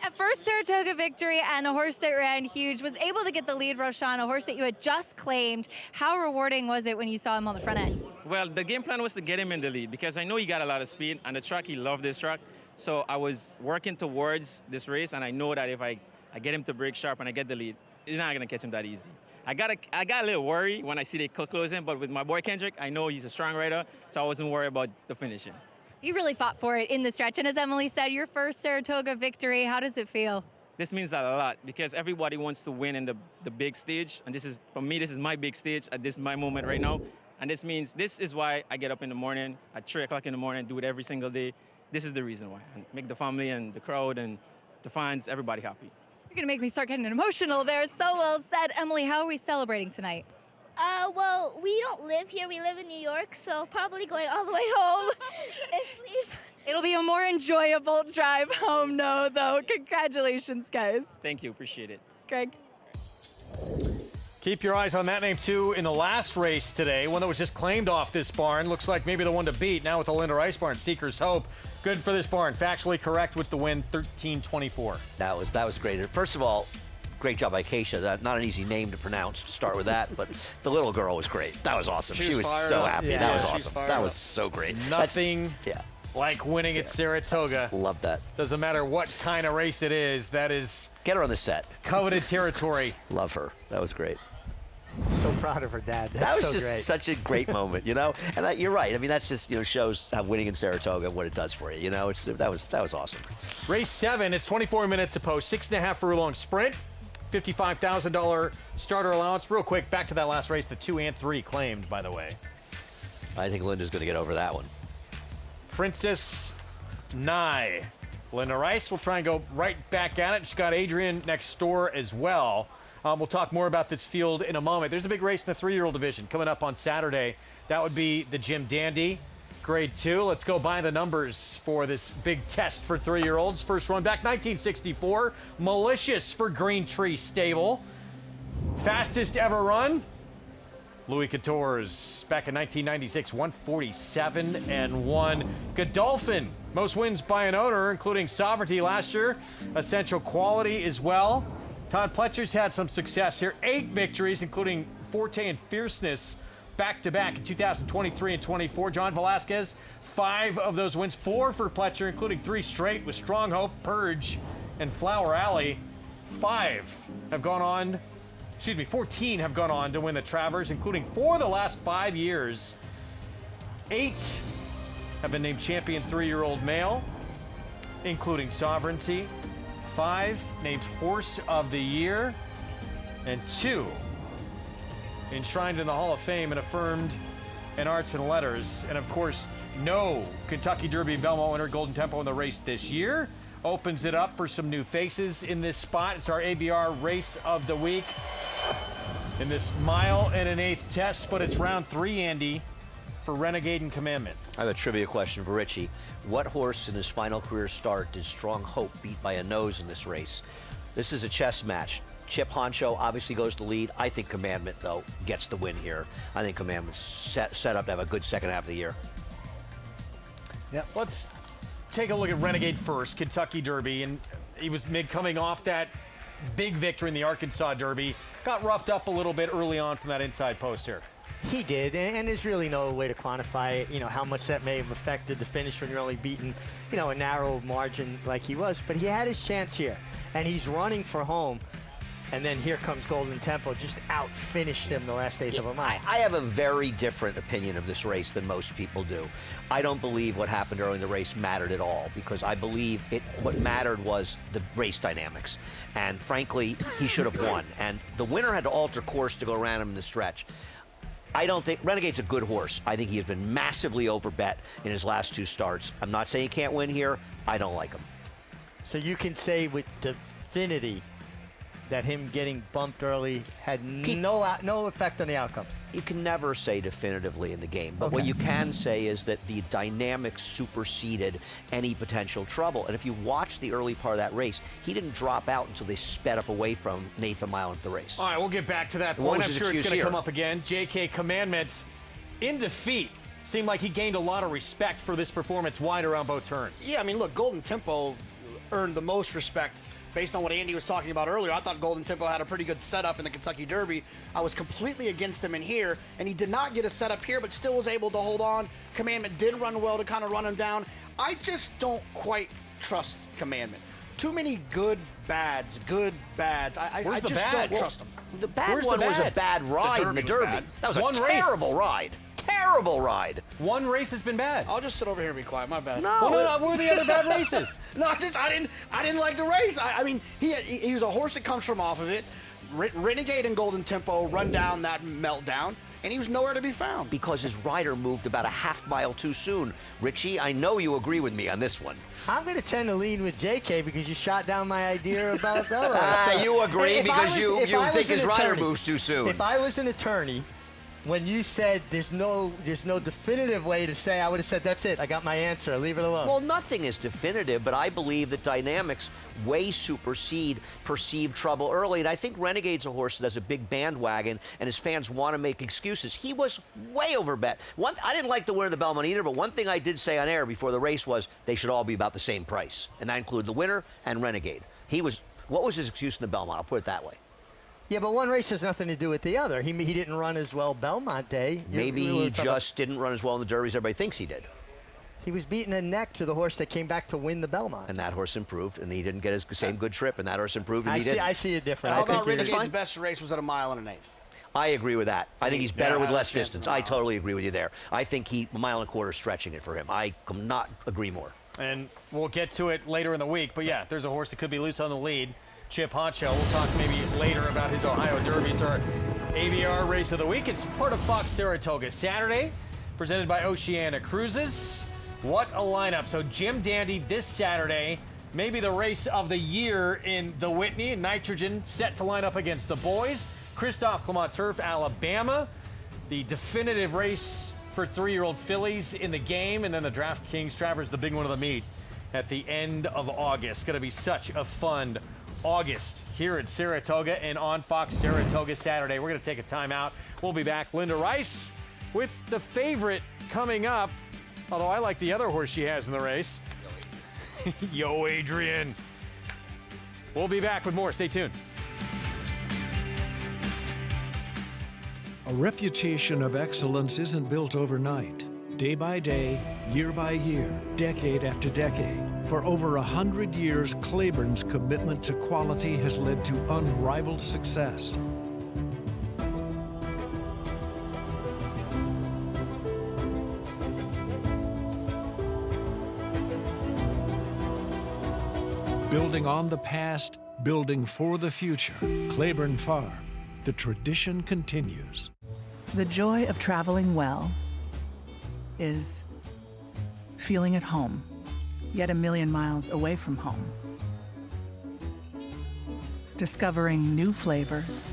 A first Saratoga victory and a horse that ran huge, was able to get the lead, Roshan, a horse that you had just claimed. How rewarding was it when you saw him on the front end? Well, the game plan was to get him in the lead because I know he got a lot of speed and the track, he loved this track. So I was working towards this race and I know that if I get him to break sharp and I get the lead, he's not gonna catch him that easy. I got a little worried when I see they close in, but with my boy Kendrick, I know he's a strong rider, so I wasn't worried about the finishing. You really fought for it in the stretch, and as Emily said, your first Saratoga victory, how does it feel? This means that a lot because everybody wants to win in the big stage, and this is, for me, this is my big stage at this my moment right now, and this means, this is why I get up in the morning, at 3 o'clock in the morning, do it every single day. This is the reason why, and make the family and the crowd and the fans, everybody happy. You're gonna make me start getting emotional there, so well said. Emily, how are we celebrating tonight? Well, we don't live here. We live in New York, so probably going all the way home and sleep. It'll be a more enjoyable drive home, though. Congratulations, guys. Thank you, appreciate it. Greg. Keep your eyes on that name, too, in the last race today, one that was just claimed off this barn. Looks like maybe the one to beat now with the Linda Rice barn, Seeker's Hope. Good for this barn. Factually correct with the win, 13-24. That was great. First of all, great job by Keisha. Not an easy name to pronounce. Start with that, but the little girl was great. That was awesome. She was so happy. Yeah. That was awesome. That was so great. Nothing like winning at Saratoga. Love that. Doesn't matter what kind of race it is. That is Get her on the set. Coveted territory. Love her. That was great. So proud of her dad. That's That was so just great. such a great moment, you know. And you're right. I mean, that's just shows how winning in Saratoga what it does for you. You know, that was awesome. Race 7. It's 24 minutes to post. 6.5 furlong sprint. $55,000 starter allowance. Real quick, back to that last race. The 2 and 3 claimed, by the way. I think Linda's going to get over that one. Princess Nye. Linda Rice will try and go right back at it. She's got Adrian next door as well. We'll talk more about this field in a moment. There's a big race in the 3-year-old division coming up on Saturday. That would be the Jim Dandy Grade 2. Let's go by the numbers for this big test for 3-year-olds. First run back 1964. Malicious for Green Tree Stable. Fastest ever run. Louis Couture's back in 1996, 147-1. Godolphin, most wins by an owner, including Sovereignty last year. Essential Quality as well. Todd Pletcher's had some success here. 8 victories, including Forte and Fierceness, back-to-back in 2023 and 24. John Velasquez, 5 of those wins. 4 for Pletcher, including 3 straight with Strong Hope, Purge, and Flower Alley. 14 have gone on to win the Travers, including 4 of the last 5 years. 8 have been named champion 3-year-old male, including Sovereignty. 5 named Horse of the Year, and 2 enshrined in the Hall of Fame and affirmed in Arts and Letters. And of course, no Kentucky Derby Belmont winner Golden Tempo in the race this year. Opens it up for some new faces in this spot. It's our ABR Race of the Week in this 1 1/8 test, but it's round 3, Andy, for Renegade and Commandment. I have a trivia question for Richie. What horse in his final career start did Strong Hope beat by a nose in this race? This is a chess match. Chip Honcho obviously goes to lead. I think Commandment, though, gets the win here. I think Commandment's set up to have a good second half of the year. Yeah, let's take a look at Renegade first, Kentucky Derby, and he was coming off that big victory in the Arkansas Derby. Got roughed up a little bit early on from that inside post here. He did, and there's really no way to quantify, how much that may have affected the finish when you're only beating, a narrow margin like he was. But he had his chance here, and he's running for home. And then here comes Golden Tempo, just out-finished him the last 1/8 of a mile. I have a very different opinion of this race than most people do. I don't believe what happened early in the race mattered at all, because I believe what mattered was the race dynamics. And frankly, he should have won. And the winner had to alter course to go around him in the stretch. I don't think Renegade's a good horse. I think he has been massively overbet in his last 2 starts. I'm not saying he can't win here. I don't like him. So you can say with definity that him getting bumped early had no effect on the outcome. You can never say definitively in the game, but what you can say is that the dynamics superseded any potential trouble. And if you watch the early part of that race, he didn't drop out until they sped up away from Nathan Mile into the race. All right, we'll get back to that point. I'm sure it's going to come up again. J.K. Commandments in defeat. Seemed like he gained a lot of respect for this performance wide around both turns. Yeah, I mean, look, Golden Tempo earned the most respect based on what Andy was talking about earlier. I thought Golden Tempo had a pretty good setup in the Kentucky Derby. I was completely against him in here, and he did not get a setup here, but still was able to hold on. Commandment did run well to kind of run him down. I just don't quite trust Commandment. Too many good bads. I just don't trust him. The bad one was a bad ride in the Derby. That was a terrible ride. Terrible ride. One race has been bad. I'll just sit over here and be quiet. My bad. No. What were the other bad races? No, I didn't like the race. I mean, he was a horse that comes from off of it. Renegade and Golden Tempo run down that meltdown, and he was nowhere to be found. Because his rider moved about a half mile too soon. Richie, I know you agree with me on this one. I'm going to tend to lean with JK because you shot down my idea about the other. You agree because you think his rider moves too soon. If I was an attorney, when you said there's no definitive way to say, I would have said, that's it. I got my answer. Leave it alone. Well, nothing is definitive, but I believe that dynamics way supersede perceived trouble early. And I think Renegade's a horse that has a big bandwagon, and his fans want to make excuses. He was way overbet. I didn't like the winner of the Belmont either, but one thing I did say on air before the race was they should all be about the same price, and that included the winner and Renegade. He was What was his excuse in the Belmont? I'll put it that way. Yeah, but one race has nothing to do with the other. He didn't run as well Belmont Day. Maybe he just didn't run as well in the Derbies everybody thinks he did. He was beating a neck to the horse that came back to win the Belmont. And that horse improved, and he didn't get his same good trip, and that horse improved, and he didn't. I see it different. How about Renegade's best race was at 1 1/8 miles? I agree with that. I think he's better with less distance. I totally agree with you there. I think 1.25 miles is stretching it for him. I could not agree more. And we'll get to it later in the week. But yeah, there's a horse that could be loose on the lead. Chip Honcho. We'll talk maybe later about his Ohio Derby. It's our ABR race of the week. It's part of Fox Saratoga Saturday, presented by Oceana Cruises. What a lineup. So Jim Dandy this Saturday, maybe the race of the year in the Whitney. Nitrogen set to line up against the boys. Christophe Clement Turf, Alabama. The definitive race for 3-year-old fillies in the game. And then the DraftKings Travers, the big one of the meet at the end of August. Going to be such a fun August here at Saratoga and on Fox Saratoga Saturday. We're going to take a timeout. We'll be back. Linda Rice with the favorite coming up. Although I like the other horse she has in the race. Yo, Adrian. We'll be back with more. Stay tuned. A reputation of excellence isn't built overnight. Day by day, year by year, decade after decade. For over 100 years, Claiborne's commitment to quality has led to unrivaled success. Building on the past, building for the future. Claiborne Farm. The tradition continues. The joy of traveling well is feeling at home, yet a million miles away from home. Discovering new flavors,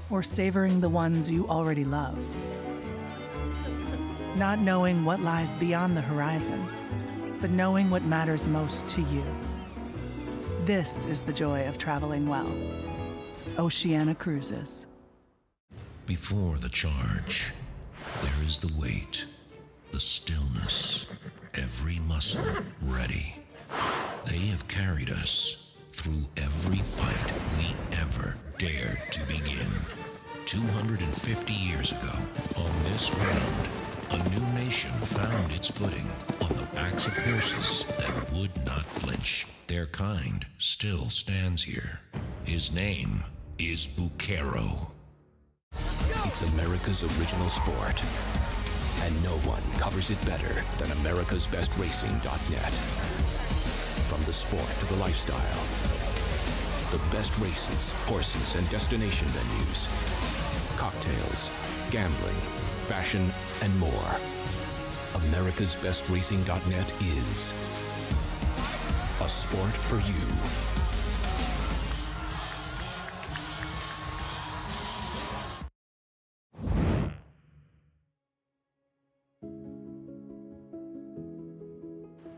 or savoring the ones you already love. Not knowing what lies beyond the horizon, but knowing what matters most to you. This is the joy of traveling well. Oceana Cruises. Before the charge, there is the wait, the stillness, every muscle ready. They have carried us through every fight we ever dared to begin. 250 years ago, on this ground, a new nation found its footing on the backs of horses that would not flinch. Their kind still stands here. His name is Bucaro. It's America's original sport, and no one covers it better than americasbestracing.net. From the sport to the lifestyle, the best races, horses, and destination venues, cocktails, gambling, fashion, and more. americasbestracing.net is a sport for you.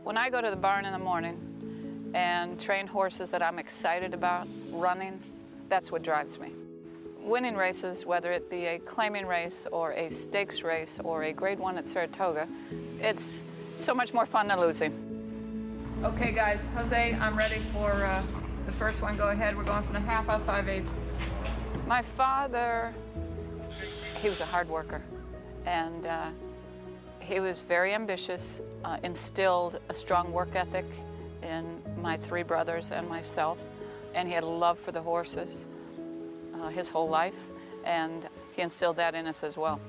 When I go to the barn in the morning and train horses that I'm excited about running, that's what drives me. Winning races, whether it be a claiming race or a stakes race or a grade 1 at Saratoga, it's so much more fun than losing. Okay guys, Jose, I'm ready for the first one. Go ahead, we're going from the half out 5/8. My father, he was a hard worker, and he was very ambitious, instilled a strong work ethic in my 3 brothers and myself, and he had a love for the horses his whole life, and he instilled that in us as well.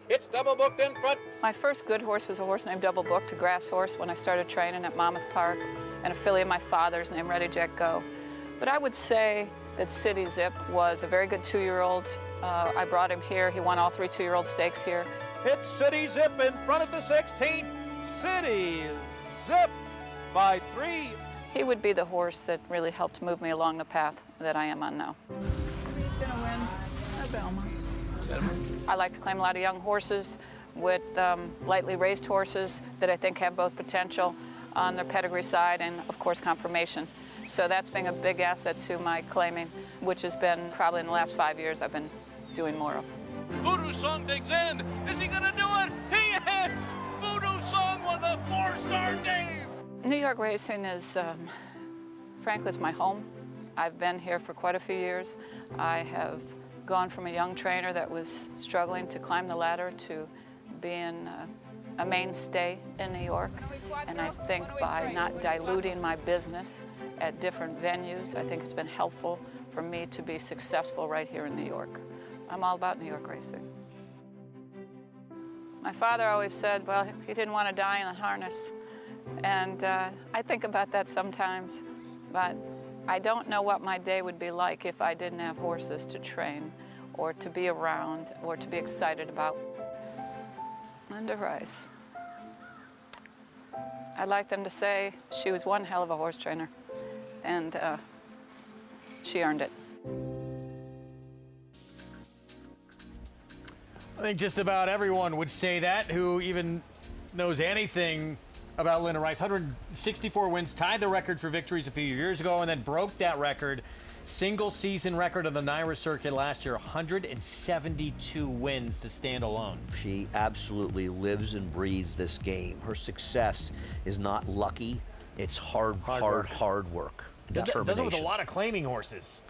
It's double booked in front. My first good horse was a horse named Double Booked, a grass horse, when I started training at Monmouth Park, and a filly of my father's named Ready Jet Go. But I would say that City Zip was a very good 2-year-old. I brought him here. He won all 3 2-year-old stakes here. It's City Zip in front of the 16th. City Zip by 3. He would be the horse that really helped move me along the path that I am on now. He's gonna win a Belmont. I like to claim a lot of young horses with lightly raised horses that I think have both potential on their pedigree side and, of course, conformation. So that's been a big asset to my claiming, which has been probably in the last 5 years I've been doing more of. Voodoo Song digs in. Is he gonna do it? He is! Voodoo Song won the 4-star Dave! New York racing is frankly, it's my home. I've been here for quite a few years. I have gone from a young trainer that was struggling to climb the ladder to being a mainstay in New York. And I think by not diluting my business at different venues, I think it's been helpful for me to be successful right here in New York. I'm all about New York racing. My father always said, well, he didn't want to die in a harness. And I think about that sometimes, but I don't know what my day would be like if I didn't have horses to train or to be around or to be excited about. Linda Rice. I'd like them to say she was one hell of a horse trainer, and she earned it. I think just about everyone would say that who even knows anything about Linda Rice. 164 wins, tied the record for victories a few years ago, and then broke that record. Single season record on the NYRA circuit last year, 172 wins to stand alone. She absolutely lives and breathes this game. Her success is not lucky. It's hard work. Does it with a Determination. lot of claiming horses.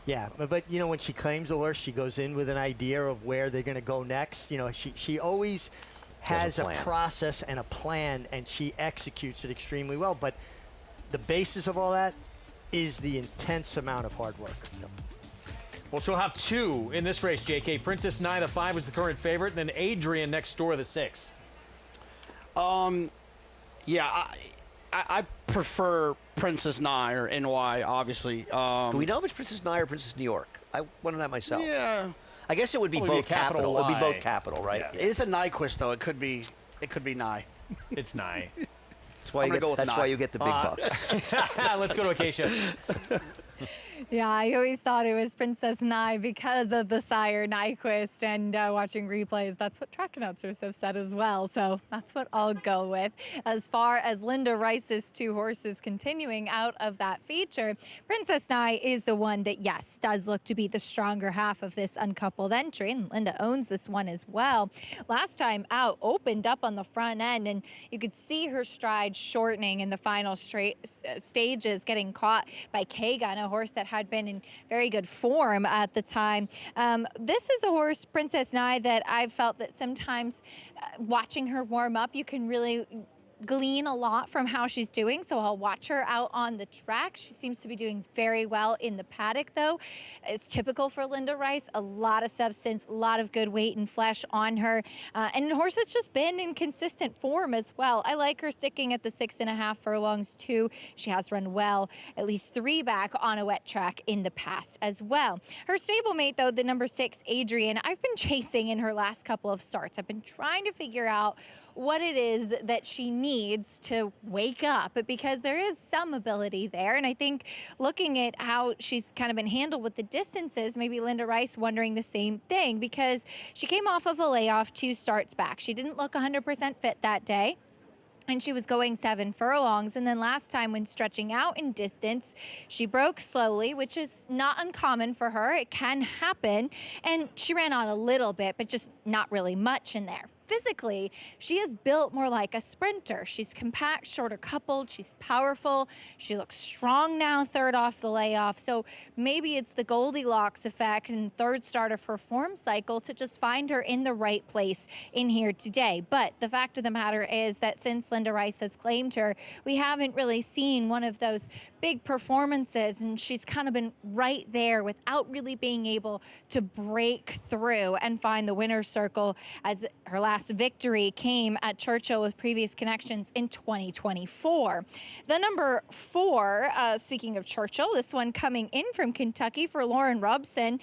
Yeah, but you know, when she claims a horse, she goes in with an idea of where they're going to go next. You know, she always has a process and a plan, and she executes it extremely well. But the basis of all that is the intense amount of hard work. Well, she'll have two in this race, JK. Princess Nai, the 5, was the current favorite, and then Adrian next door, the 6. Yeah, I prefer Princess Nai or NY, obviously. Do we know if it's Princess Nai or Princess New York? I wanted that myself. Yeah. I guess it would be both capital. It would be both capital, right? Yeah. It's a Nyquist, though. It could be Nye. It's Nye. That's why you get the big bucks. Let's go to Acacia. Yeah, I always thought it was Princess Nai because of the sire Nyquist, and watching replays, that's what track announcers have said as well. So that's what I'll go with. As far as Linda Rice's 2 horses continuing out of that feature, Princess Nai is the one that, yes, does look to be the stronger half of this uncoupled entry, and Linda owns this one as well. Last time out, opened up on the front end, and you could see her stride shortening in the final stages, getting caught by Kagan, a horse that had been in very good form at the time. This is a horse, Princess Nai, that I've felt that sometimes watching her warm up, you can really glean a lot from how she's doing, so I'll watch her out on the track. She seems to be doing very well in the paddock, though. It's typical for Linda Rice, a lot of substance, a lot of good weight and flesh on her, and a horse that's just been in consistent form as well. I like her sticking at the 6.5 furlongs too. She has run well, at least 3 back on a wet track in the past as well. Her stablemate, though, the number 6, Adrian, I've been chasing in her last couple of starts. I've been trying to figure out what it is that she needs to wake up, because there is some ability there. And I think looking at how she's kind of been handled with the distances, maybe Linda Rice wondering the same thing, because she came off of a layoff 2 starts back. She didn't look 100% fit that day, and she was going 7 furlongs. And then last time, when stretching out in distance, she broke slowly, which is not uncommon for her. It can happen. And she ran on a little bit, but just not really much in there. Physically, she is built more like a sprinter. She's compact, shorter coupled, she's powerful. She looks strong now, 3rd off the layoff. So maybe it's the Goldilocks effect and 3rd start of her form cycle to just find her in the right place in here today. But the fact of the matter is that since Linda Rice has claimed her, we haven't really seen one of those big performances, and she's kind of been right there without really being able to break through and find the winner's circle, as her last victory came at Churchill with previous connections in 2024. The number 4, speaking of Churchill, this one coming in from Kentucky for Lauren Robson.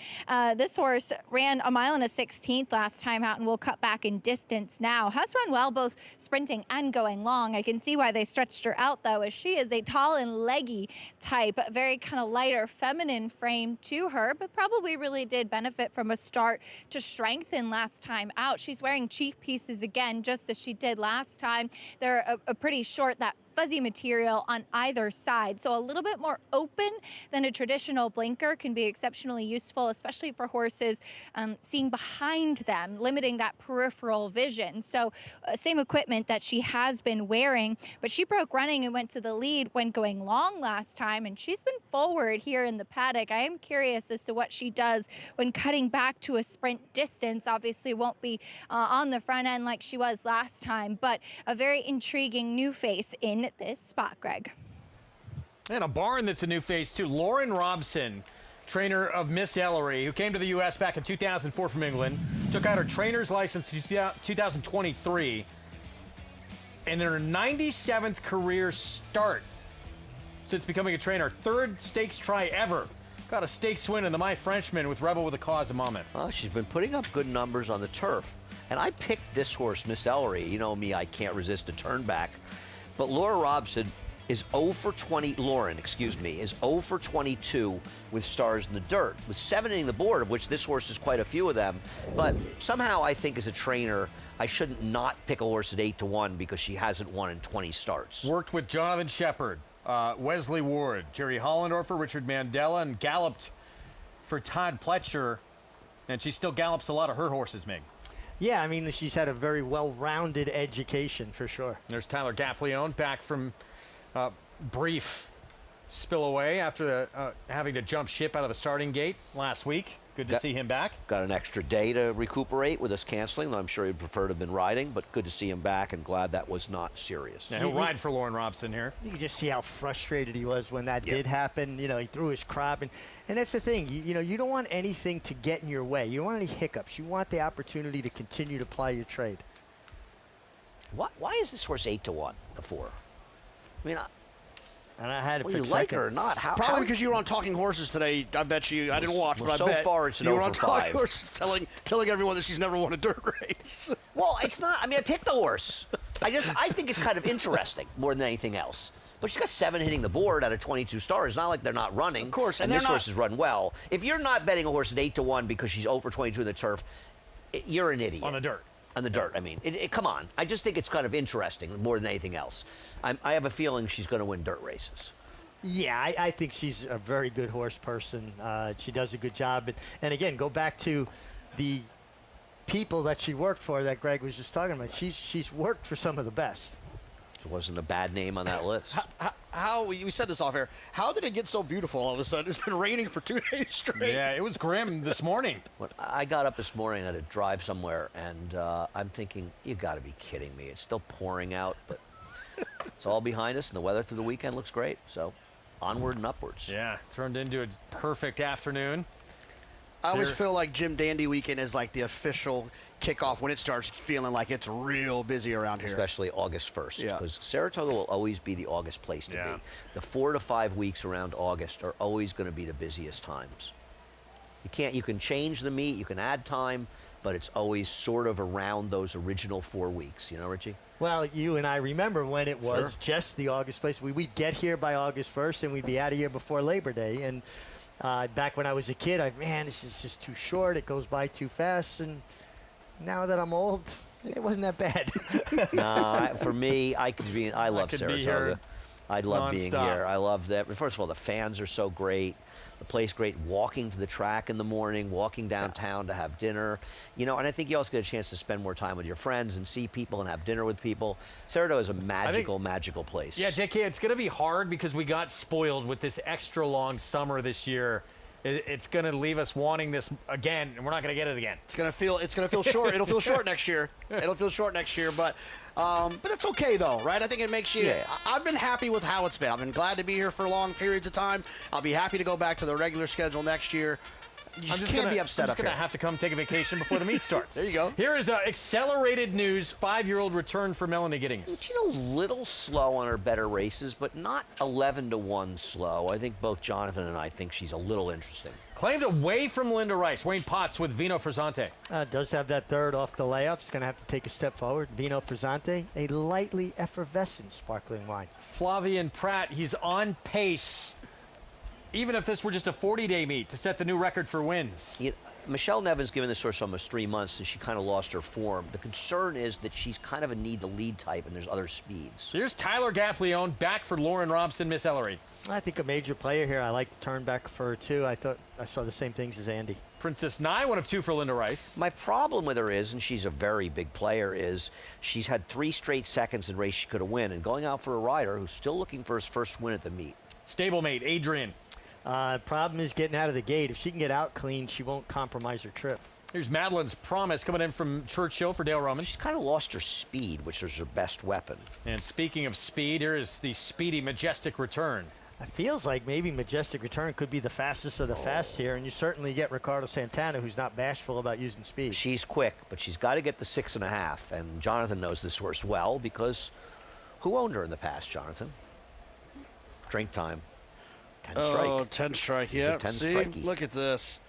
This horse ran 1.16 last time out and will cut back in distance now. Has run well both sprinting and going long. I can see why they stretched her out, though, as she is a tall and leggy type, very kind of lighter feminine frame to her, but probably really did benefit from a start to strengthen last time out. She's wearing cheek pieces again, just as she did last time. They're a pretty short, that fuzzy material on either side. So a little bit more open than a traditional blinker can be exceptionally useful, especially for horses seeing behind them, limiting that peripheral vision. So same equipment that she has been wearing, but she broke running and went to the lead when going long last time, and she's been forward here in the paddock. I am curious as to what she does when cutting back to a sprint distance. Obviously won't be on the front end like she was last time, but a very intriguing new face in this spot, Greg. And a barn that's a new face too. Lauren Robson, trainer of Miss Ellery, who came to the U.S. back in 2004 from England, took out her trainer's license in 2023, and in her 97th career start since becoming a trainer, third stakes try ever. Got a stakes win in the My Frenchman with Rebel with a Cause of Monmouth. Well, she's been putting up good numbers on the turf. And I picked this horse, Miss Ellery. You know me, I can't resist a turn back. But Laura Robson is 0 for 20, Lauren, excuse me, is 0 for 22 with stars in the dirt, with 7 hitting the board, of which this horse is quite a few of them. But somehow I think as a trainer, I shouldn't not pick a horse at 8-1 because she hasn't won in 20 starts. Worked with Jonathan Shepard, Wesley Ward, Jerry Hollendorfer, Richard Mandela, and galloped for Todd Pletcher. And she still gallops a lot of her horses, Mig. Yeah, I mean, she's had a very well-rounded education for sure. There's Tyler Gaffleone back from brief spillaway after having to jump ship out of the starting gate last week. Good to see him back. Got an extra day to recuperate with us canceling. I'm sure he'd prefer to have been riding, but good to see him back and glad that was not serious. Yeah, he'll ride for Lauren Robson here. You can just see how frustrated he was when that did happen. You know, he threw his crop. And that's the thing. You know, you don't want anything to get in your way. You don't want any hiccups. You want the opportunity to continue to ply your trade. Why is this horse 8-1, the 4? I mean, and I had to well, pick you like second. her or not? Probably because you were on Talking Horses today. I bet you. I didn't watch, but so I bet far it's an you were 0 on for Talking 5. Horses telling everyone that she's never won a dirt race. Well, it's not. I mean, I picked the horse. I think it's kind of interesting more than anything else. But she's got 7 hitting the board out of 22 stars. It's not like they're not running. Of course, and this horse has run well. If you're not betting a horse at 8-1 because she's 0 for 22 in the turf, you're an idiot. On the dirt. On the dirt, I mean. Come on. I just think it's kind of interesting more than anything else. I have a feeling she's going to win dirt races. Yeah, I think she's a very good horse person. She does a good job. And again, go back to the people that she worked for that Greg was just talking about. She's worked for some of the best. It wasn't a bad name on that list. How we said this off air. How did it get so beautiful all of a sudden? It's been raining for 2 days straight. Yeah, it was grim this morning. When I got up this morning, I had to drive somewhere, and I'm thinking, you got to be kidding me. It's still pouring out, but it's all behind us, and the weather through the weekend looks great. So onward and upwards. Yeah, turned into a perfect afternoon. I always feel like Jim Dandy weekend is like the official kickoff when it starts feeling like it's real busy around here. Especially August 1st. Yeah. Because Saratoga will always be the August place to be. The 4 to 5 weeks around August are always going to be the busiest times. You can change the meet, you can add time, but it's always sort of around those original 4 weeks. You know, Richie? Well, you and I remember when it was just the August place. We'd get here by August 1st, and we'd be out of here before Labor Day. And back when I was a kid, man, this is just too short. It goes by too fast. And now that I'm old, it wasn't that bad. No, for me, I love Saratoga. I love being nonstop. here. I love that. First of all, the fans are so great. The place great. Walking to the track in the morning, walking downtown to have dinner. You know, and I think you also get a chance to spend more time with your friends and see people and have dinner with people. Saratoga is a magical place. Yeah, JK, it's going to be hard because we got spoiled with this extra long summer this year. It's going to leave us wanting this again, and we're not going to get it again. It's going to feel short. It'll feel short next year. It'll feel short next year, but that's okay though, right? I think it makes you. Yeah. I've been happy with how it's been. I've been glad to be here for long periods of time. I'll be happy to go back to the regular schedule next year. You just can't be upset I'm up just going to here. have to come take a vacation before the meet starts. There you go. Here is accelerated news, 5-year-old return for Melanie Giddings. She's a little slow on her better races, but not 11-1 slow. I think both Jonathan and I think she's a little interesting. Claimed away from Linda Rice. Wayne Potts with Vino Frizzante. Does have that third off the layup. He's going to have to take a step forward. Vino Frizzante, a lightly effervescent sparkling wine. Flavian Pratt, he's on pace, even if this were just a 40-day meet, to set the new record for wins. Michelle Nevin's given this horse almost 3 months, and she kind of lost her form. The concern is that she's kind of a need the lead type, and there's other speeds. Here's Tyler Gaffleone back for Lauren Robson, Miss Ellery. I think a major player here. I like the turn back for her, too. I thought I saw the same things as Andy. Princess Nye, 1 of 2 for Linda Rice. My problem with her is, and she's a very big player, is she's had 3 straight seconds in race she could have won, and going out for a rider who's still looking for his first win at the meet. Stablemate, Adrian. Problem is getting out of the gate. If she can get out clean, she won't compromise her trip. Here's Madeline's Promise coming in from Churchill for Dale Roman. She's kind of lost her speed, which is her best weapon. And speaking of speed, here is the speedy Majestic Return. It feels like maybe Majestic Return could be the fastest of the fast here, and you certainly get Ricardo Santana, who's not bashful about using speed. She's quick, but she's got to get the 6.5, and Jonathan knows this horse well because who owned her in the past, Jonathan? Drink time. 10 strike. Oh, 10 strike, yeah. 10 See, strikey. look at this.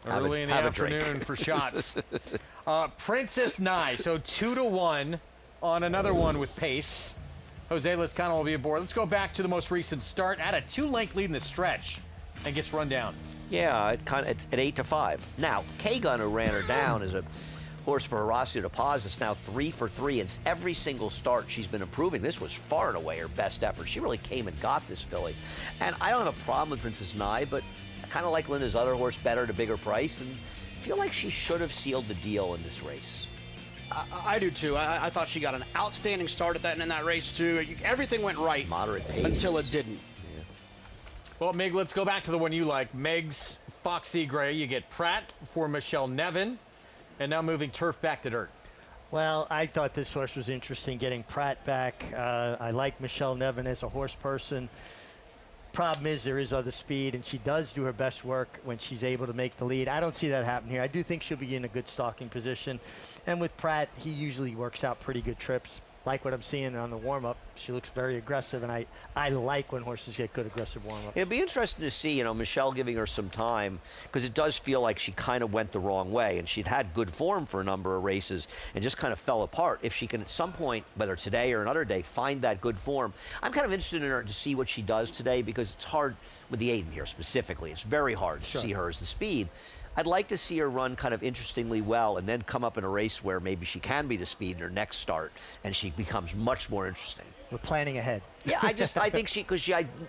Early in the afternoon for shots. Princess Nye, so 2-1 on another one with pace. Jose Lezcano will be aboard. Let's go back to the most recent start. At a 2-length lead in the stretch and gets run down. Yeah, it's at 8-5. Now, K-Gun, who ran her down, is a horse for Horacio De Paz. It's now 3 for 3. It's every single start she's been improving. This was far and away her best effort. She really came and got this filly. And I don't have a problem with Princess Nye, but I kind of like Linda's other horse better at a bigger price, and feel like she should have sealed the deal in this race. I do too. I thought she got an outstanding start at that and in that race too. Everything went right. Moderate pace. Until it didn't. Yeah. Well, Meg, let's go back to the one you like. Meg's Foxy Gray. You get Pratt for Michelle Nevin. And now moving turf back to dirt. Well, I thought this horse was interesting, getting Pratt back. I like Michelle Nevin as a horse person. Problem is there is other speed, and she does do her best work when she's able to make the lead. I don't see that happen here. I do think she'll be in a good stalking position. And with Pratt, he usually works out pretty good trips. Like what I'm seeing on the warm-up, she looks very aggressive, and I like when horses get good aggressive warm-ups. It'd be interesting to see, Michelle giving her some time, because it does feel like she kind of went the wrong way, and she'd had good form for a number of races and just kind of fell apart. If she can at some point, whether today or another day, find that good form, I'm kind of interested in her to see what she does today, because it's hard with the Aiden here specifically. It's very hard to see her as the speed. I'd like to see her run kind of interestingly well and then come up in a race where maybe she can be the speed in her next start and she becomes much more interesting. We're planning ahead. Yeah, I think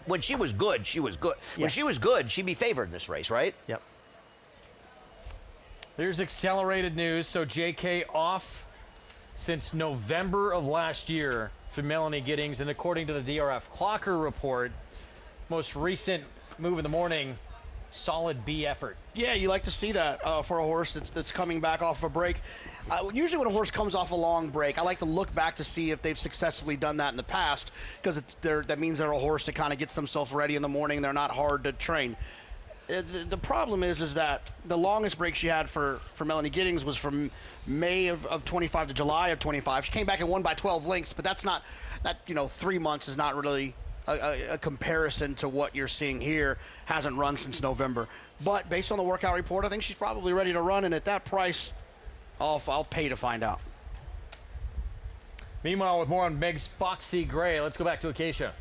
when she was good, she was good. When Yes. she was good, she'd be favored in this race, right? Yep. Here's accelerated news. So JK off since November of last year for Melanie Giddings. And according to the DRF Clocker report, most recent move in the morning, solid B effort. Yeah, you like to see that for a horse that's coming back off a break. Usually when a horse comes off a long break, I like to look back to see if they've successfully done that in the past, because that means they're a horse that kind of gets themselves ready in the morning. They're not hard to train. The problem is that the longest break she had for Melanie Giddings was from May of 25 to July of 25. She came back and won by 12 lengths, but that's not, 3 months is not really a comparison to what you're seeing here. Hasn't run since November. But based on the workout report, I think she's probably ready to run, and at that price, I'll pay to find out. Meanwhile, with more on Meg's Foxy Gray, let's go back to Acacia.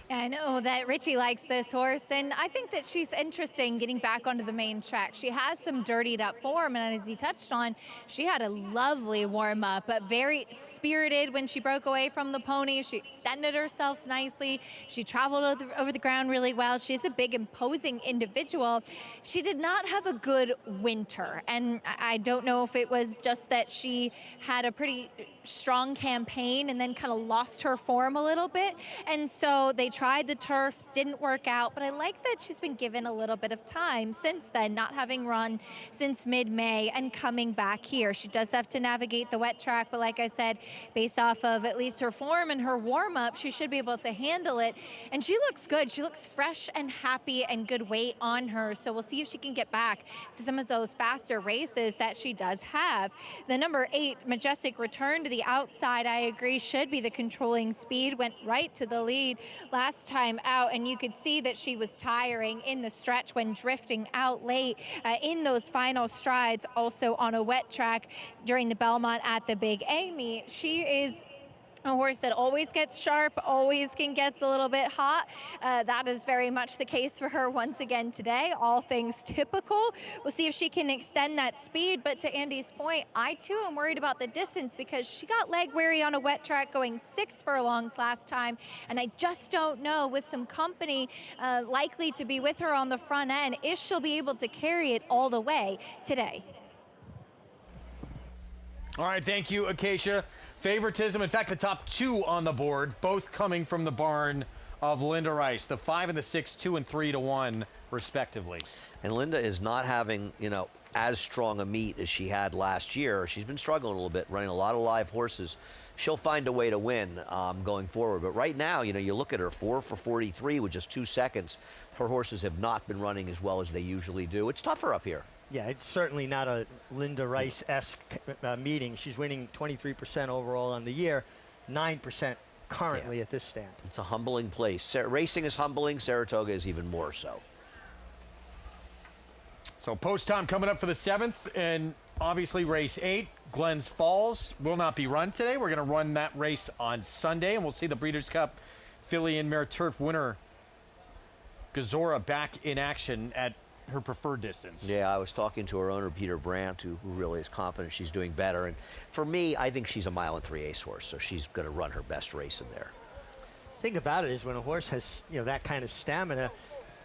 Yeah, I know that Richie likes this horse, and I think that she's interesting getting back onto the main track. She has some dirtied up form, and as he touched on, she had a lovely warm up, but very spirited when she broke away from the pony. She extended herself nicely. She traveled over the ground really well. She's a big, imposing individual. She did not have a good winter, and I don't know if it was just that she had a pretty strong campaign and then kind of lost her form a little bit, and so they tried the turf, didn't work out, but I like that she's been given a little bit of time since then, not having run since mid-May and coming back here. She does have to navigate the wet track, but like I said, based off of at least her form and her warm-up, she should be able to handle it, and she looks good. She looks fresh and happy and good weight on her, so we'll see if she can get back to some of those faster races that she does have. The number 8, Majestic Return to the outside, I agree, should be the controlling speed, went right to the lead last time out, and you could see that she was tiring in the stretch when drifting out late in those final strides, also on a wet track during the Belmont at the Big A meet. She is A horse that always gets sharp, always gets a little bit hot. That is very much the case for her once again today. All things typical. We'll see if she can extend that speed. But to Andy's point, I too am worried about the distance because she got leg weary on a wet track going 6 furlongs last time. And I just don't know, with some company likely to be with her on the front end, if she'll be able to carry it all the way today. All right, thank you, Acacia. Favoritism, in fact, the top 2 on the board, both coming from the barn of Linda Rice. The 5 and the 6, 2 and 3 to 1, respectively. And Linda is not having, as strong a meet as she had last year. She's been struggling a little bit, running a lot of live horses. She'll find a way to win going forward. But right now, you look at her, 4 for 43 with just 2 seconds. Her horses have not been running as well as they usually do. It's tougher up here. Yeah, it's certainly not a Linda Rice-esque meeting. She's winning 23% overall on the year, 9% currently at this stand. It's a humbling place. Racing is humbling. Saratoga is even more so. So post time coming up for the 7th, and obviously race 8, Glens Falls, will not be run today. We're going to run that race on Sunday, and we'll see the Breeders' Cup Filly and Mare Turf winner Gazora back in action at her preferred distance. Yeah, I was talking to her owner, Peter Brandt, who really is confident she's doing better. And for me, I think she's a 1 3/8 horse, so she's going to run her best race in there. The thing about it is when a horse has, that kind of stamina,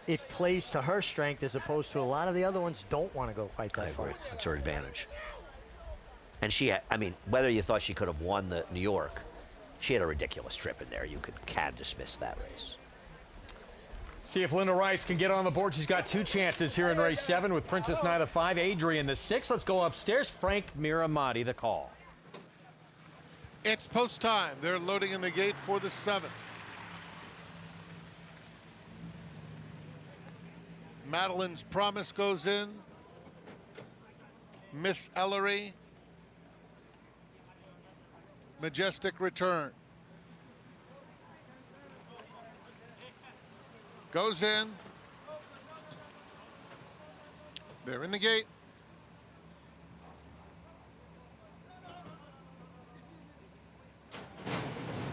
it plays to her strength as opposed to a lot of the other ones don't want to go quite that far. That's her advantage. And she, whether you thought she could have won the New York, she had a ridiculous trip in there. You can't dismiss that race. See if Linda Rice can get on the board. She's got 2 chances here in race 7 with Princess Nai the 5, Adrian the 6. Let's go upstairs. Frank Miramati, the call. It's post time. They're loading in the gate for the 7th. Madeline's Promise goes in. Miss Ellery. Majestic Return. Goes in. They're in the gate.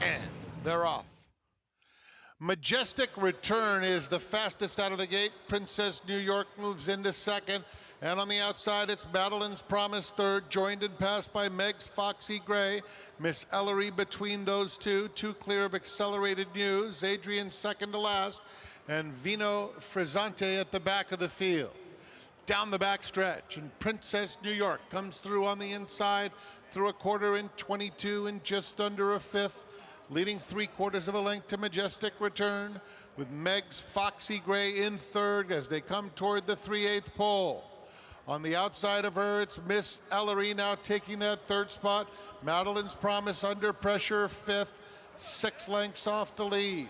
And they're off. Majestic Return is the fastest out of the gate. Princess New York moves into second. And on the outside, it's Madeline's Promise third, joined and passed by Meg's Foxy Gray. Miss Ellery between those two clear of Accelerated News. Adrian second to last. And Vino Frizzante at the back of the field. Down the back stretch, and Princess New York comes through on the inside, through a quarter in 22 and just under a fifth, leading 3/4 of a length to Majestic Return, with Meg's Foxy Gray in third as they come toward the 3/8 pole. On the outside of her, it's Miss Ellery now taking that third spot. Madeline's Promise under pressure, fifth, 6 lengths off the lead.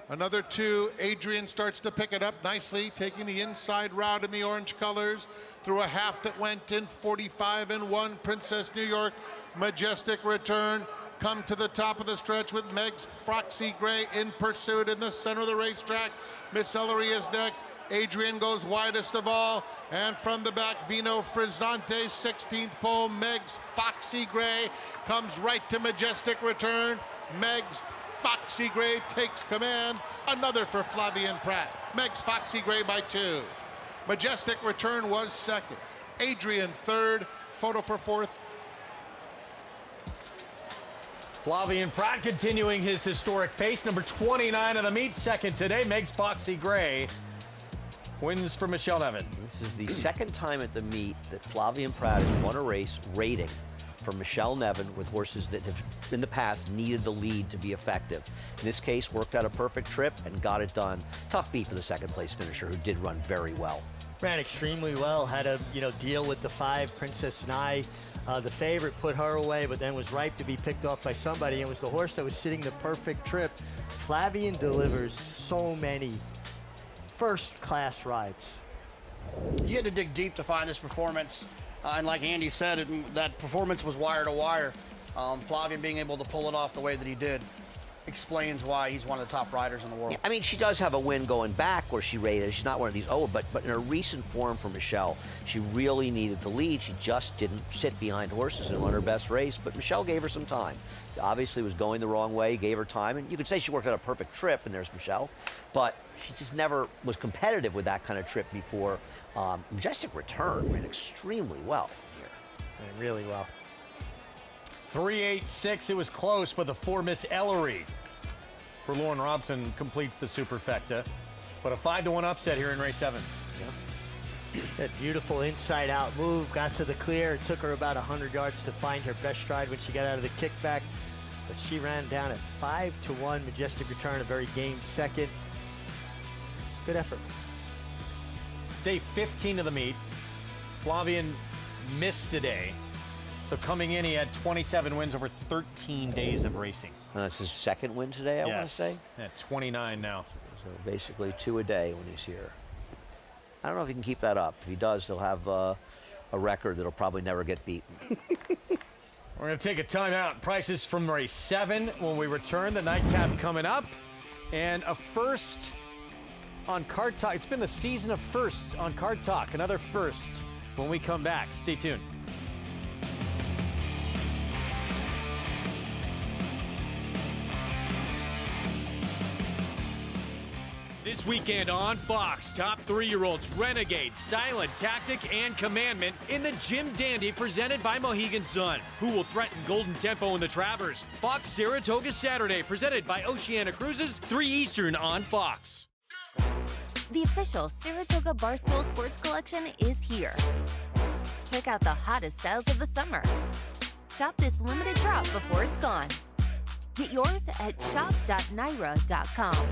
Another 2, Adrian starts to pick it up nicely, taking the inside route in the orange colors through a half that went in 45 and 1. Princess New York, Majestic Return, come to the top of the stretch with Meg's Foxy Gray in pursuit in the center of the racetrack. Miss Ellery is next. Adrian goes widest of all, and from the back, Vino Frizzante, 16th pole. Meg's Foxy Gray comes right to Majestic Return. Meg's Foxy Gray takes command. Another for Flavien Prat. Meg's Foxy Gray by 2. Majestic Return was second. Adrian third. Photo for fourth. Flavien Prat continuing his historic pace. Number 29 of the meet. Second today. Meg's Foxy Gray wins for Michelle Nevin. This is the second time at the meet that Flavien Prat has won a race rating for Michelle Nevin with horses that have in the past needed the lead to be effective. In this case, worked out a perfect trip and got it done. Tough beat for the second place finisher, who did run very well. Ran extremely well, had to deal with the 5, Princess Nai. The favorite put her away, but then was ripe to be picked off by somebody, and was the horse that was sitting the perfect trip. Flavien delivers so many first-class rides. You had to dig deep to find this performance. And like Andy said, that performance was wire to wire. Flavien being able to pull it off the way that he did. explains why he's one of the top riders in the world. Yeah, I mean, she does have a win going back where she rated. She's not one of these, but in her recent form for Michelle, she really needed to lead. She just didn't sit behind horses and run her best race, but Michelle gave her some time. Obviously was going the wrong way, gave her time, and you could say she worked out a perfect trip, and there's Michelle, but she just never was competitive with that kind of trip before. Majestic Return ran extremely well here. Ran really well. 3-8-6, it was close, but the 4 Miss Ellery for Lauren Robson completes the superfecta. But a 5-1 upset here in race 7. That beautiful inside-out move, got to the clear. It took her about 100 yards to find her best stride when she got out of the kickback. But she ran down at 5-1. Majestic Return, a very game second. Good effort. Day 15 of the meet. Flavian missed today. So coming in, he had 27 wins over 13 days of racing. That's his second win today, I want to say. At 29 now. So basically 2 a day when he's here. I don't know if he can keep that up. If he does, he'll have a record that'll probably never get beaten. We're going to take a timeout. Prices from race 7 when we return. The nightcap coming up. And a first on Card Talk. It's been the season of firsts on Card Talk. Another first when we come back. Stay tuned. This weekend on Fox, top 3-year-olds Renegade, Silent Tactic, and Commandment in the Jim Dandy presented by Mohegan Sun. Who will threaten Golden Tempo in the Travers? Fox Saratoga Saturday presented by Oceana Cruises, 3 Eastern on Fox. The official Saratoga Barstool Sports Collection is here. Check out the hottest styles of the summer. Shop this limited drop before it's gone. Get yours at shop.naira.com.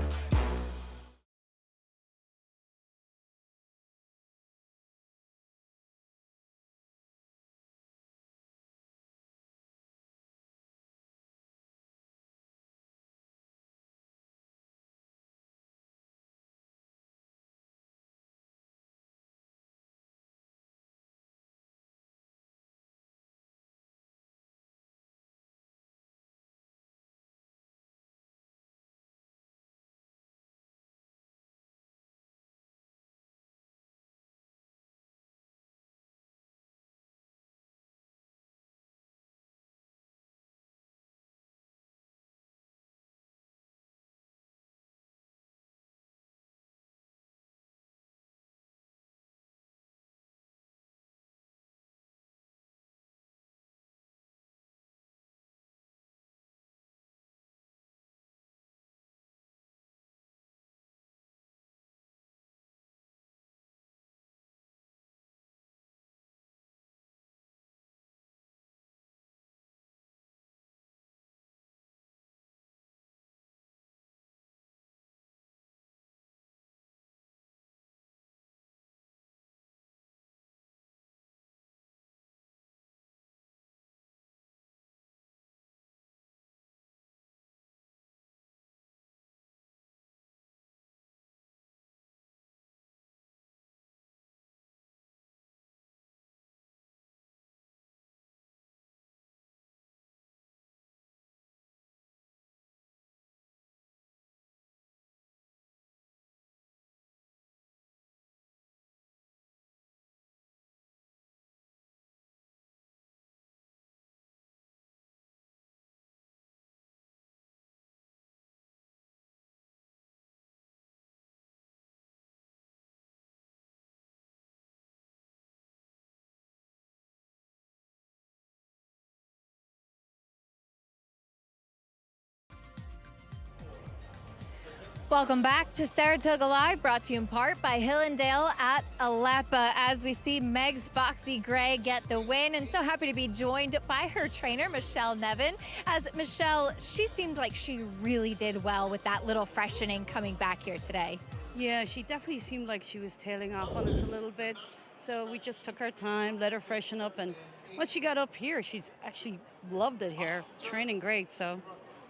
Welcome back to Saratoga Live, brought to you in part by Hillendale at Alapa, as we see Meg's Foxy Gray get the win, and so happy to be joined by her trainer, Michelle Nevin. As Michelle, she seemed like she really did well with that little freshening coming back here today. Yeah, she definitely seemed like she was tailing off on us a little bit, so we just took our time, let her freshen up, and once she got up here, she's actually loved it here, training great, so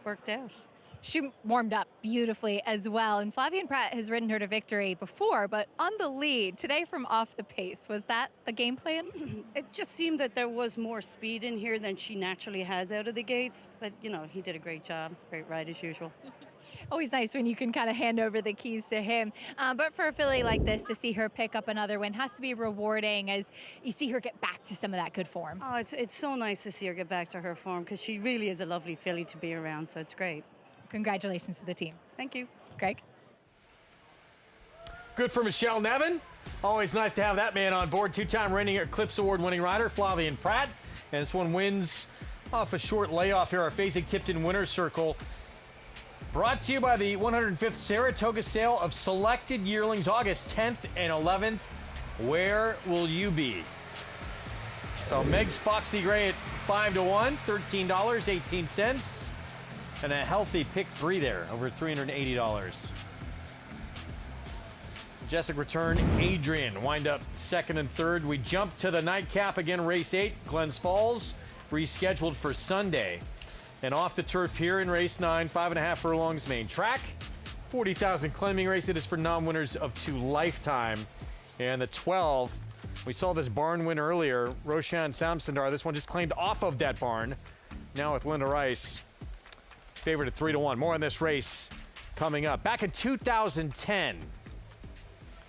worked out. She warmed up beautifully as well. And Flavien Prat has ridden her to victory before, but on the lead today from off the pace. Was that the game plan? It just seemed that there was more speed in here than she naturally has out of the gates. But, you know, he did a great job. Great ride as usual. Always nice when you can kind of hand over the keys to him. But for a filly like this, to see her pick up another win has to be rewarding as you see her get back to some of that good form. Oh, it's so nice to see her get back to her form because she really is a lovely filly to be around. So it's great. Congratulations to the team. Thank you. Greg? Good for Michelle Nevin. Always nice to have that man on board. Two-time reigning Eclipse Award-winning rider, Flavien Prat. And this one wins off a short layoff here, our Facing Tipton Winner's Circle. Brought to you by the 105th Saratoga sale of selected yearlings, August 10th and 11th. Where will you be? So Meg's Foxy Gray at 5-1, $13.18. And a healthy pick 3 there, over $380. Majestic Return, Adrian, wind up second and third. We jump to the nightcap again, race 8, Glens Falls, rescheduled for Sunday. And off the turf here in race 9, 5.5 furlongs main track. 40,000 claiming race. It is for non-winners of 2 lifetime. And the 12, we saw this barn win earlier, Roshan Samsundar. This one just claimed off of that barn. Now with Linda Rice, favored at 3-1. More on this race coming up. Back in 2010,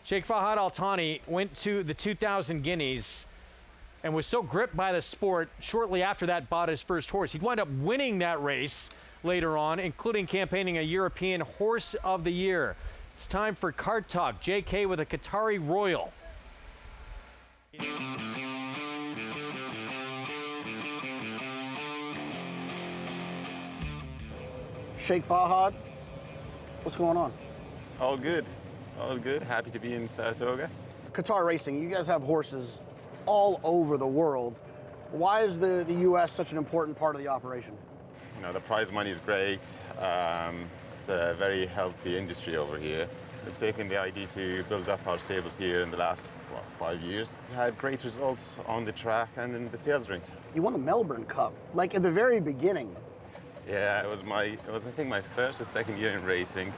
Sheikh Fahad Al Thani went to the 2000 Guineas and was so gripped by the sport, shortly after that bought his first horse. He'd wind up winning that race later on, including campaigning a European Horse of the Year. It's time for Card Talk. JK with a Qatari Royal. Sheikh Fahad, what's going on? All good. All good. Happy to be in Saratoga. Qatar Racing, you guys have horses all over the world. Why is the U.S. such an important part of the operation? You know, the prize money is great. It's a very healthy industry over here. We've taken the idea to build up our stables here in the last 5 years. We had great results on the track and in the sales rings. You won the Melbourne Cup, like at the very beginning. Yeah, it was I think my first or second year in racing.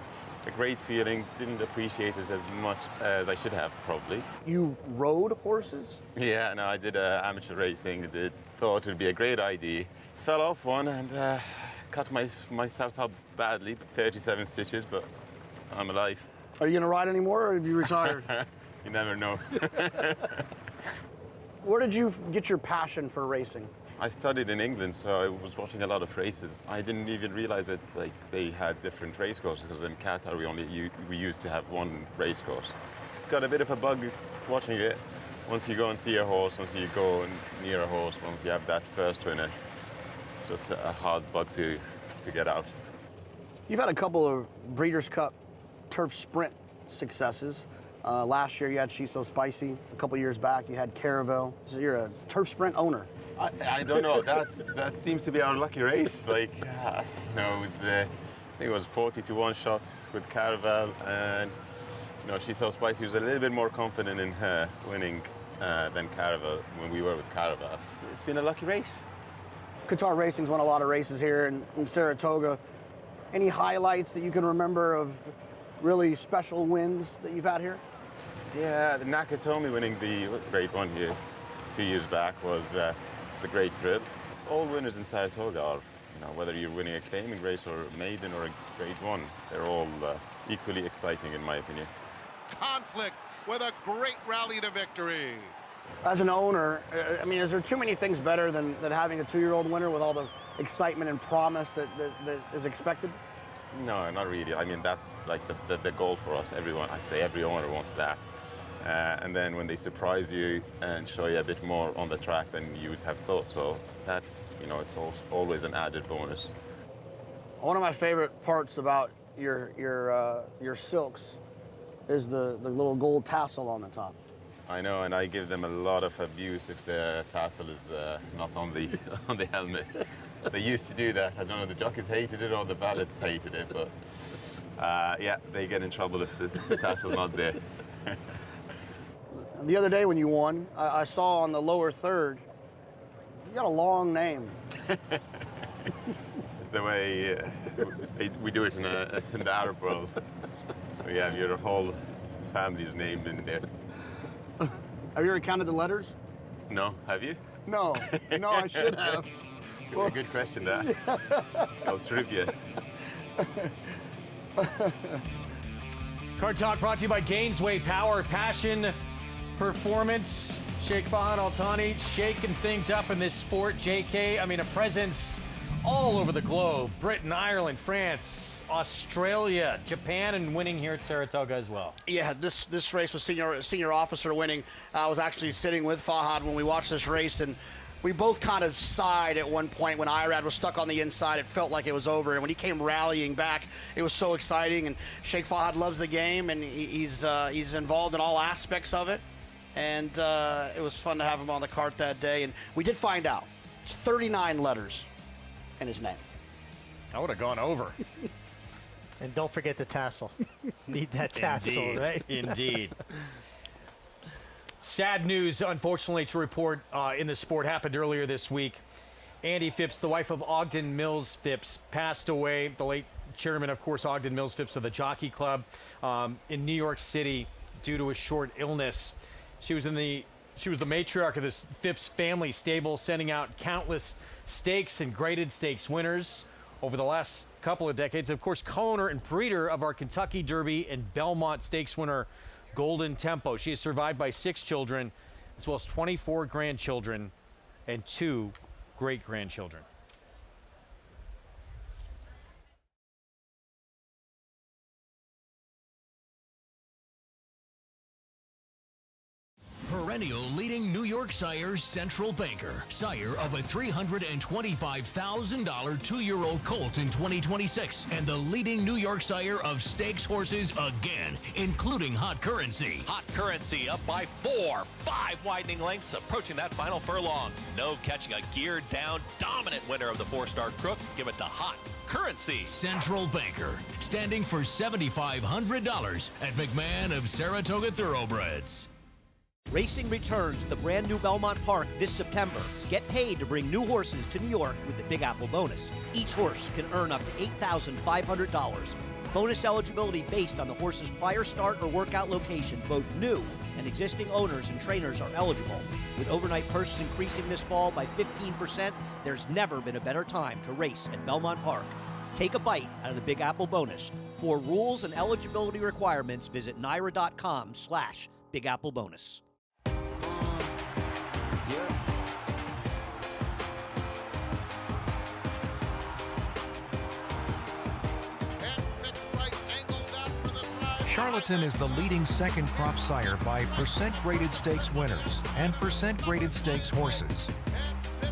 A great feeling. Didn't appreciate it as much as I should have, probably. You rode horses? Yeah, no, I did amateur racing. Thought it would be a great idea. Fell off one and cut myself up badly. 37 stitches, but I'm alive. Are you going to ride anymore, or have you retired? You never know. Where did you get your passion for racing? I studied in England, so I was watching a lot of races. I didn't even realize that they had different race courses, because in Qatar we used to have one race course. Got a bit of a bug watching it. Once you go and see a horse, once you go near a horse, once you have that first winner, it's just a hard bug to get out. You've had a couple of Breeders' Cup Turf Sprint successes. Last year you had She's So Spicy. A couple years back you had Caravel. So you're a Turf Sprint owner. I don't know. That seems to be our lucky race. Like, you know, I think it was 40-1 shots with Caravel, and you know, She's So Spicy was a little bit more confident in her winning than Caravel when we were with Caravel. So it's been a lucky race. Qatar Racing's won a lot of races here in Saratoga. Any highlights that you can remember of really special wins that you've had here? Yeah, the Nakatomi winning the Grade 1 here 2 years back was a great thrill. All winners in Saratoga are, you know, whether you're winning a claiming race or a maiden or a Grade 1, they're all equally exciting in my opinion. Conflict with a great rally to victory. As an owner, I mean, is there too many things better than having a 2-year-old winner with all the excitement and promise that is expected? No, not really. I mean, that's like the goal for us. Everyone, I'd say every owner wants that. And then when they surprise you and show you a bit more on the track than you would have thought, so that's, you know, it's always an added bonus. One of my favorite parts about your silks is the little gold tassel on the top. I know, and I give them a lot of abuse if the tassel is not on the helmet. They used to do that. I don't know, the jockeys hated it or the ballots hated it, but yeah, they get in trouble if the tassel's not there. The other day when you won, I saw on the lower third, you got a long name. It's the way we do it in the Arab world. So you have your whole family's name in there. Have you ever counted the letters? No, have you? No, no, I should have. Well, good question, that. No trivia. Card Talk brought to you by Gainesway Power, passion, performance. Sheikh Fahad Al-Thani shaking things up in this sport. JK, I mean, a presence all over the globe. Britain, Ireland, France, Australia, Japan, and winning here at Saratoga as well. Yeah, this race was senior officer winning. I was actually sitting with Fahad when we watched this race, and we both kind of sighed at one point when Irad was stuck on the inside. It felt like it was over, and when he came rallying back, it was so exciting. And Sheikh Fahad loves the game, and he's involved in all aspects of it. And it was fun to have him on the cart that day. And we did find out it's 39 letters in his name. I would have gone over. And don't forget the tassel. Need that tassel, Indeed. right? Indeed. Sad news, unfortunately, to report in the sport happened earlier this week. Andy Phipps, the wife of Ogden Mills Phipps, passed away. The late chairman, of course, Ogden Mills Phipps of the Jockey Club in New York City due to a short illness. She was the matriarch of this Phipps family stable, sending out countless stakes and graded stakes winners over the last couple of decades. Of course, co-owner and breeder of our Kentucky Derby and Belmont Stakes winner, Golden Tempo. She is survived by 6 children, as well as 24 grandchildren and 2 great-grandchildren. Perennial leading New York sire Central Banker, sire of a $325,000 2-year-old colt in 2026, and the leading New York sire of stakes horses again, including Hot Currency. Hot Currency up by 4, 5 widening lengths, approaching that final furlong. No catching a geared down, dominant winner of the 4-star Crook. Give it to Hot Currency. Central Banker, standing for $7,500 at McMahon of Saratoga Thoroughbreds. Racing returns to the brand new Belmont Park this September. Get paid to bring new horses to New York with the Big Apple bonus. Each horse can earn up to $8,500. Bonus eligibility based on the horse's prior start or workout location. Both new and existing owners and trainers are eligible. With overnight purses increasing this fall by 15%, there's never been a better time to race at Belmont Park. Take a bite out of the Big Apple bonus. For rules and eligibility requirements, visit NYRA.com/Big Apple bonus. Charlatan is the leading second crop sire by percent graded stakes winners and percent graded stakes horses.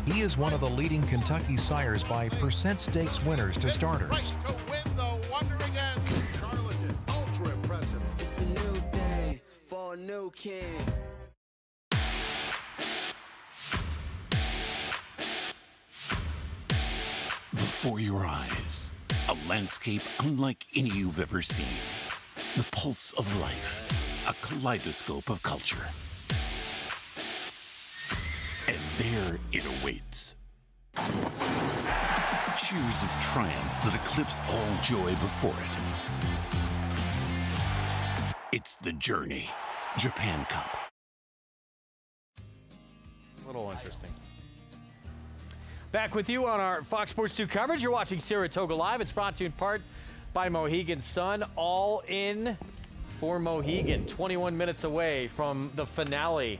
He is one of the leading Kentucky sires by percent stakes winners to starters. To win the Wonder again, Charlatan, ultra impressive. It's a new day for a new king. Before your eyes, a landscape unlike any you've ever seen. The pulse of life, a kaleidoscope of culture. And there it awaits. Cheers of triumph that eclipse all joy before it. It's the Journey, Japan Cup. A little interesting. Back with you on our Fox Sports 2 coverage. You're watching Saratoga Live. It's brought to you in part by Mohegan Sun. All in for Mohegan. 21 minutes away from the finale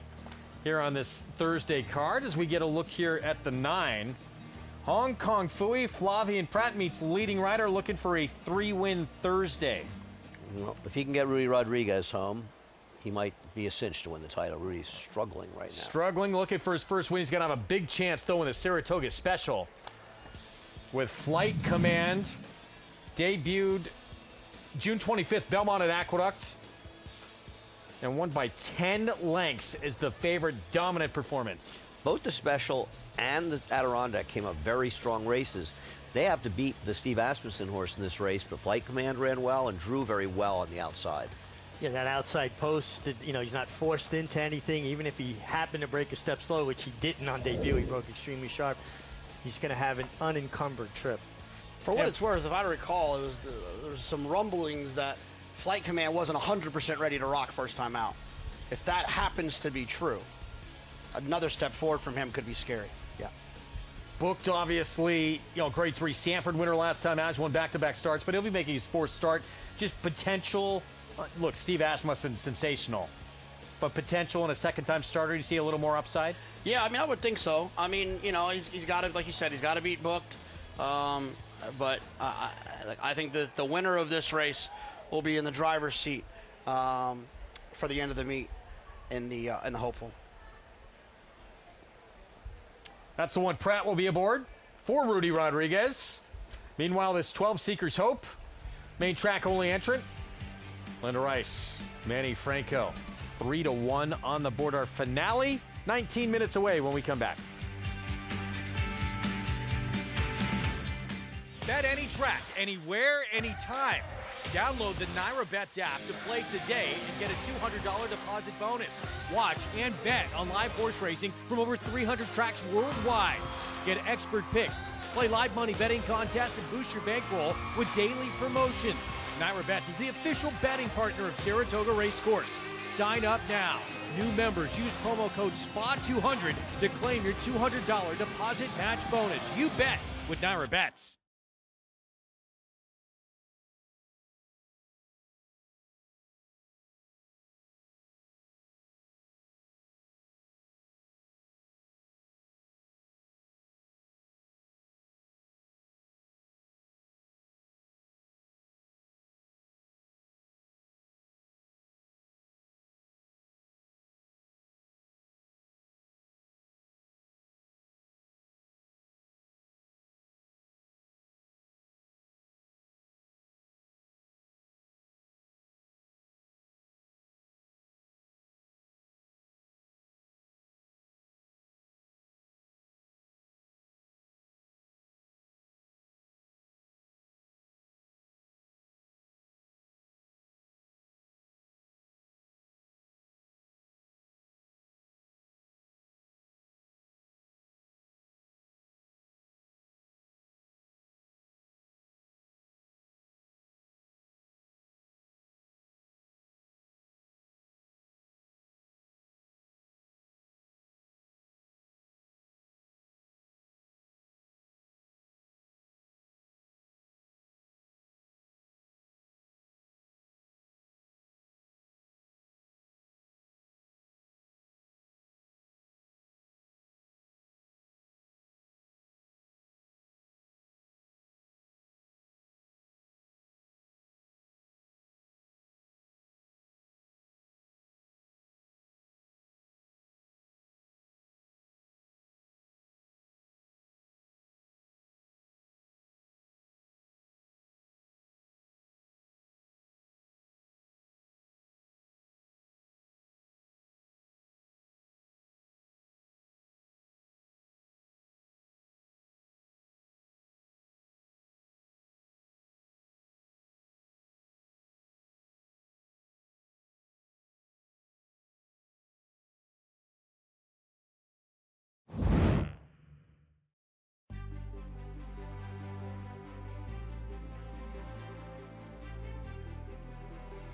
here on this Thursday card as we get a look here at the 9. Hong Kong Fooey, Flavian Pratt meets leading rider looking for a 3-win Thursday. Well, if he can get Rudy Rodriguez home, he might be a cinch to win the title. Rudy's struggling right now. Struggling, looking for his first win. He's going to have a big chance, though, in the Saratoga Special. With Flight Command, debuted June 25th, Belmont at Aqueduct, and won by 10 lengths is the favorite dominant performance. Both the Special and the Adirondack came up very strong races. They have to beat the Steve Asmussen horse in this race, but Flight Command ran well and drew very well on the outside. Yeah, that outside post, he's not forced into anything. Even if he happened to break a step slow, which he didn't on debut, he broke extremely sharp. He's going to have an unencumbered trip. For what it's worth, if I recall, there was some rumblings that Flight Command wasn't 100% ready to rock first time out. If that happens to be true, another step forward from him could be scary. Yeah. Booked, obviously, grade 3 Sanford winner last time out. He's won back-to-back starts, but he'll be making his 4th start. Just potential. Look, Steve Asmussen's sensational, but potential in a second-time starter. You see a little more upside? Yeah, I mean, I would think so. I mean, he's got to, like you said, he's got to beat Booked. But I think that the winner of this race will be in the driver's seat for the end of the meet in the hopeful. That's the one Pratt will be aboard for Rudy Rodriguez. Meanwhile, this 12 Seekers Hope, main track only entrant, Linda Rice, Manny Franco, 3-1 on the board. Our finale, 19 minutes away when we come back. Bet any track, anywhere, anytime. Download the NyraBets app to play today and get a $200 deposit bonus. Watch and bet on live horse racing from over 300 tracks worldwide. Get expert picks, play live money betting contests, and boost your bankroll with daily promotions. NyraBets is the official betting partner of Saratoga Racecourse. Sign up now. New members use promo code SPA200 to claim your $200 deposit match bonus. You bet with NyraBets.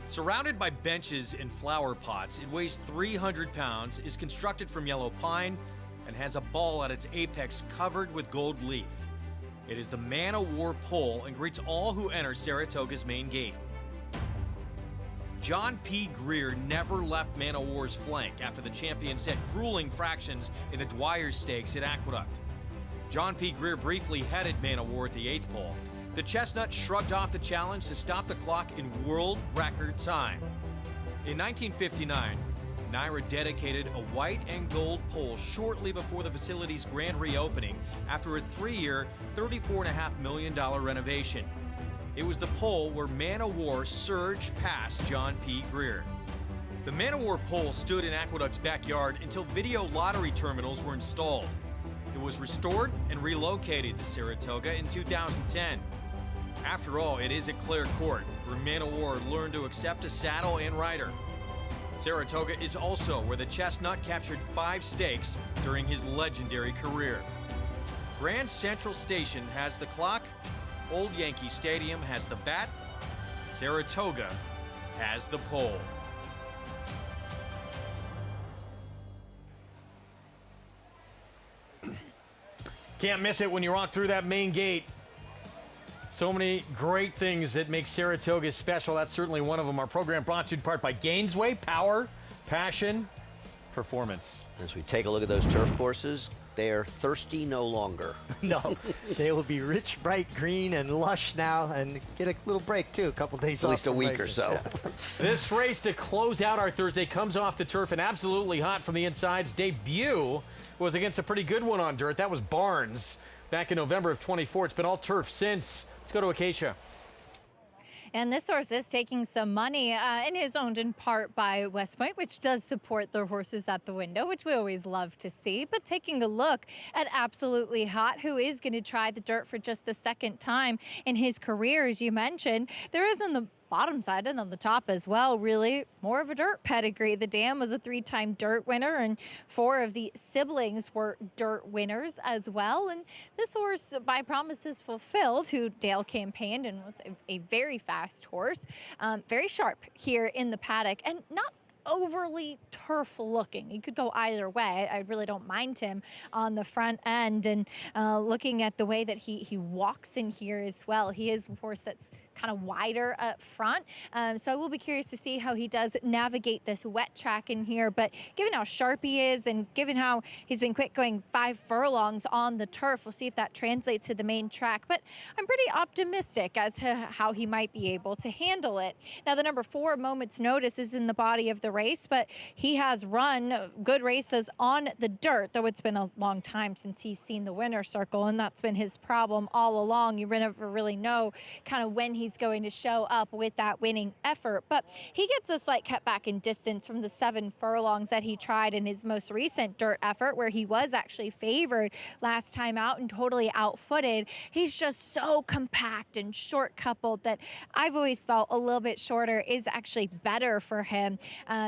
Surrounded by benches and flower pots, it weighs 300 pounds, is constructed from yellow pine, and has a ball at its apex covered with gold leaf. It is the Man o' War pole and greets all who enter Saratoga's main gate. John P. Greer never left Man o' War's flank after the champion set grueling fractions in the Dwyer Stakes at Aqueduct. John P. Greer briefly headed Man o' War at the 8th pole. The Chestnut shrugged off the challenge to stop the clock in world record time. In 1959, Nyra dedicated a white and gold pole shortly before the facility's grand reopening after a 3-year, $34.5 million renovation. It was the pole where Man o' War surged past John P. Greer. The Man o' War pole stood in Aqueduct's backyard until video lottery terminals were installed. It was restored and relocated to Saratoga in 2010. After all, it is a clear court where Man o' War learned to accept a saddle and rider. Saratoga is also where the Chestnut captured 5 stakes during his legendary career. Grand Central Station has the clock Old Yankee Stadium has the bat. Saratoga has the pole. Can't miss it when you walk through that main gate. So many great things that make Saratoga special. That's certainly one of them. Our program brought to you in part by Gainesway. Power, passion, performance. As we take a look at those turf courses, they're thirsty no longer. No, they will be rich, bright green, and lush now, and get a little break, too. A couple days off. At least a from week or racing. so. Yeah. This race to close out our Thursday comes off the turf and absolutely hot from the inside's debut was against a pretty good one on dirt. That was Barnes back in November of 24. It's been all turf since. Let's go to Acacia. And this horse is taking some money and is owned in part by West Point, which does support their horses at the window, which we always love to see. But taking a look at Absolutely Hot, who is going to try the dirt for just the second time in his career, as you mentioned. There is on the bottom side and on the top as well, really more of a dirt pedigree. The Dam was a 3-time dirt winner, and 4 of the siblings were dirt winners as well. And this horse, by Promises Fulfilled, who Dale campaigned and was a very fast horse, very sharp here in the paddock, and not overly turf looking. He could go either way. I really don't mind him on the front end. And looking at the way that he walks in here as well, he is a horse that's kind of wider up front. So I will be curious to see how he does navigate this wet track in here. But given how sharp he is and given how he's been quick going 5 furlongs on the turf, we'll see if that translates to the main track. But I'm pretty optimistic as to how he might be able to handle it. Now, the number 4, Moment's Notice, is in the body of the race, but he has run good races on the dirt, though it's been a long time since he's seen the winner's circle, and that's been his problem all along. You never really know kind of when he's going to show up with that winning effort. But he gets a slight cutback in distance from the 7 furlongs that he tried in his most recent dirt effort, where he was actually favored last time out and totally outfooted. He's just so compact and short coupled that I've always felt a little bit shorter is actually better for him.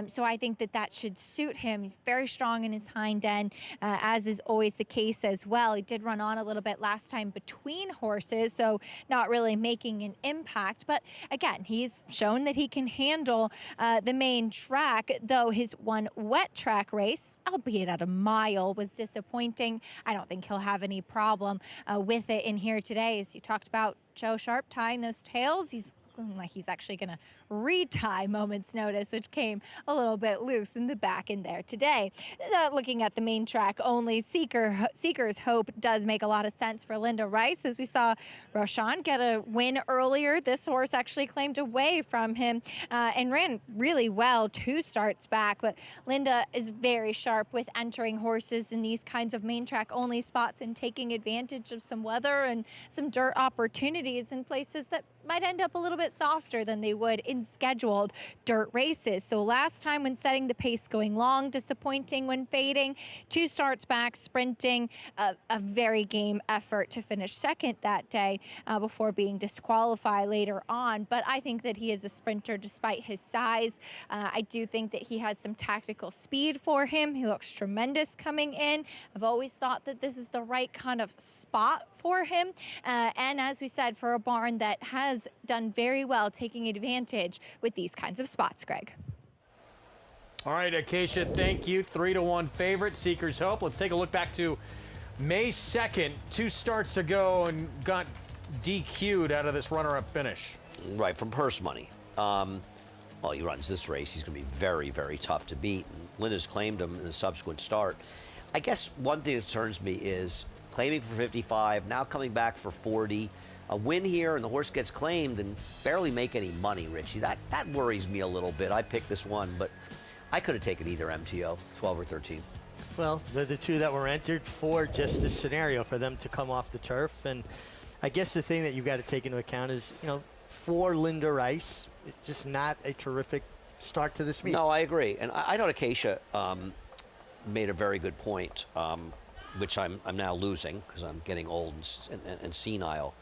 So I think that should suit him. He's very strong in his hind end, as is always the case as well. He did run on a little bit last time between horses, so not really making an impact. But again, he's shown that he can handle the main track, though his one wet track race, albeit at a mile, was disappointing. I don't think he'll have any problem with it in here today. As you talked about Joe Sharp tying those tails, he's looking like he's actually going to retie Moment's Notice, which came a little bit loose in the back in there today. Looking at the main track only, Seeker's Hope does make a lot of sense for Linda Rice. As we saw Roshan get a win earlier, this horse actually claimed away from him and ran really well 2 starts back. But Linda is very sharp with entering horses in these kinds of main track only spots and taking advantage of some weather and some dirt opportunities in places that might end up a little bit softer than they would in scheduled dirt races. So last time when setting the pace going long, disappointing when fading. 2 starts back, sprinting, a very game effort to finish second that day before being disqualified later on. But I think that he is a sprinter despite his size. I do think that he has some tactical speed for him. He looks tremendous coming in. I've always thought that this is the right kind of spot for him. And as we said, for a barn that has done very well taking advantage with these kinds of spots, Greg. All right, Acacia, thank you. 3-1 favorite, Seeker's Hope. Let's take a look back to May 2nd, 2 starts ago, and got DQ'd out of this runner-up finish. Right, from purse money. Well, he runs this race. He's going to be very, very tough to beat. And Linda's claimed him in the subsequent start. I guess one thing that concerns me is claiming for 55, now coming back for 40. A win here, and the horse gets claimed and barely make any money, Richie. That worries me a little bit. I picked this one, but I could have taken either MTO, 12 or 13. Well, they're the 2 that were entered for just this scenario, for them to come off the turf. And I guess the thing that you've got to take into account is, for Linda Rice, it's just not a terrific start to this meet. No, I agree. And I thought Acacia made a very good point, which I'm now losing because I'm getting old and senile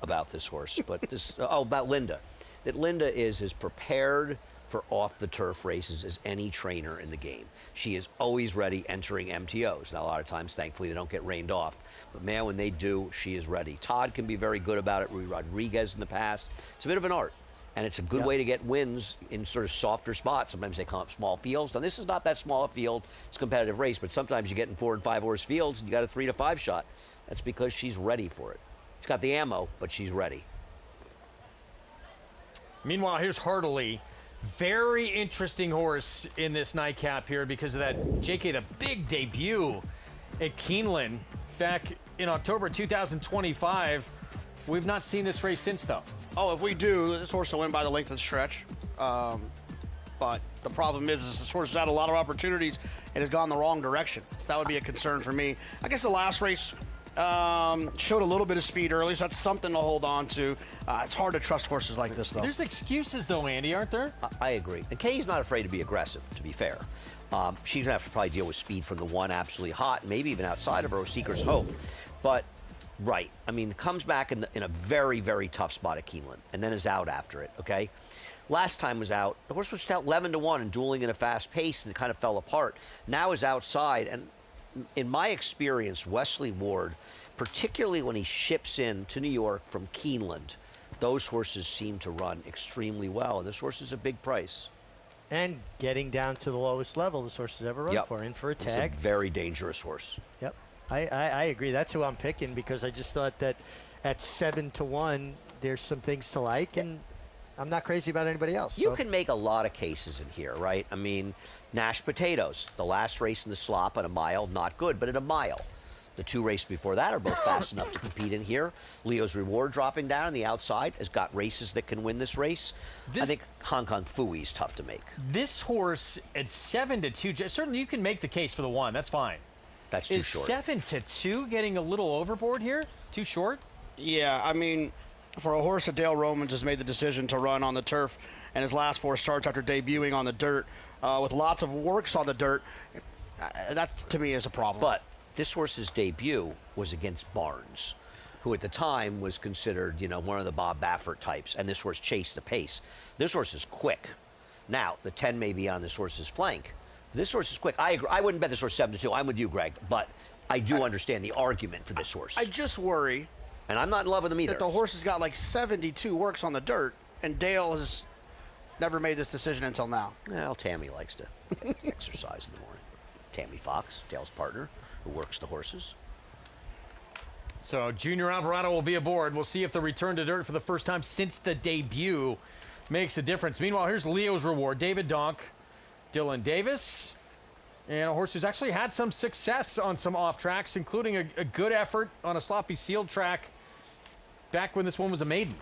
about this horse. But this, about Linda. That Linda is as prepared for off-the-turf races as any trainer in the game. She is always ready entering MTOs. Now, a lot of times, thankfully, they don't get rained off. But, man, when they do, she is ready. Todd can be very good about it. Rui Rodriguez in the past. It's a bit of an art. And it's a good way to get wins in sort of softer spots. Sometimes they come up small fields. Now, this is not that small a field. It's a competitive race. But sometimes you get in 4- and 5-horse fields, and you got a 3 to 5 shot. That's because she's ready for it. She's got the ammo, but she's ready. Meanwhile, here's Hartley. Very interesting horse in this nightcap here because of that, JK, the big debut at Keeneland back in October 2025. We've not seen this race since, though. Oh, if we do, this horse will win by the length of the stretch. But the problem is this horse has had a lot of opportunities and has gone the wrong direction. That would be a concern for me. I guess the last race showed a little bit of speed early, so that's something to hold on to. It's hard to trust horses like this, though. There's excuses, though, Andy, aren't there? I agree. And Kay's not afraid to be aggressive, to be fair. She's going to have to probably deal with speed from the one absolutely hot, maybe even outside of her, Seeker's Hope. But, right, I mean, comes back in a very, very tough spot at Keeneland and then is out after it, okay? Last time was out. The horse was out 11-1 and dueling in a fast pace, and it kind of fell apart. Now is outside, and in my experience, Wesley Ward, particularly when he ships in to New York from Keeneland, those horses seem to run extremely well. And this horse is a big price. And getting down to the lowest level this horse has ever run for, in for a tag. It's a very dangerous horse. Yep. I agree. That's who I'm picking because I just thought that at 7-1, there's some things to like, and I'm not crazy about anybody else. You can make a lot of cases in here, right? I mean, Nash Potatoes, the last race in the slop at a mile, not good, but at a mile. The 2 races before that are both fast enough to compete in here. Leo's Reward dropping down on the outside has got races that can win this race. I think Hong Kong Fooey is tough to make. This horse at 7-2, certainly you can make the case for the 1. That's fine. That's too short. Is 7-2 getting a little overboard here? Too short? Yeah, I mean, for a horse that Dale Romans has made the decision to run on the turf and his last 4 starts after debuting on the dirt with lots of works on the dirt, that to me is a problem. But this horse's debut was against Barnes, who at the time was considered, one of the Bob Baffert types, and this horse chased the pace. This horse is quick. Now, the 10 may be on this horse's flank. This horse is quick. I agree. I wouldn't bet this horse 7-2. I'm with you, Greg, but I do understand the argument for this horse. I just worry. And I'm not in love with him either. That the horse has got like 72 works on the dirt, and Dale has never made this decision until now. Well, Tammy likes to exercise in the morning. Tammy Fox, Dale's partner, who works the horses. So Junior Alvarado will be aboard. We'll see if the return to dirt for the first time since the debut makes a difference. Meanwhile, here's Leo's Reward. David Donk, Dylan Davis, and a horse who's actually had some success on some off tracks, including a good effort on a sloppy sealed track back when this one was a maiden.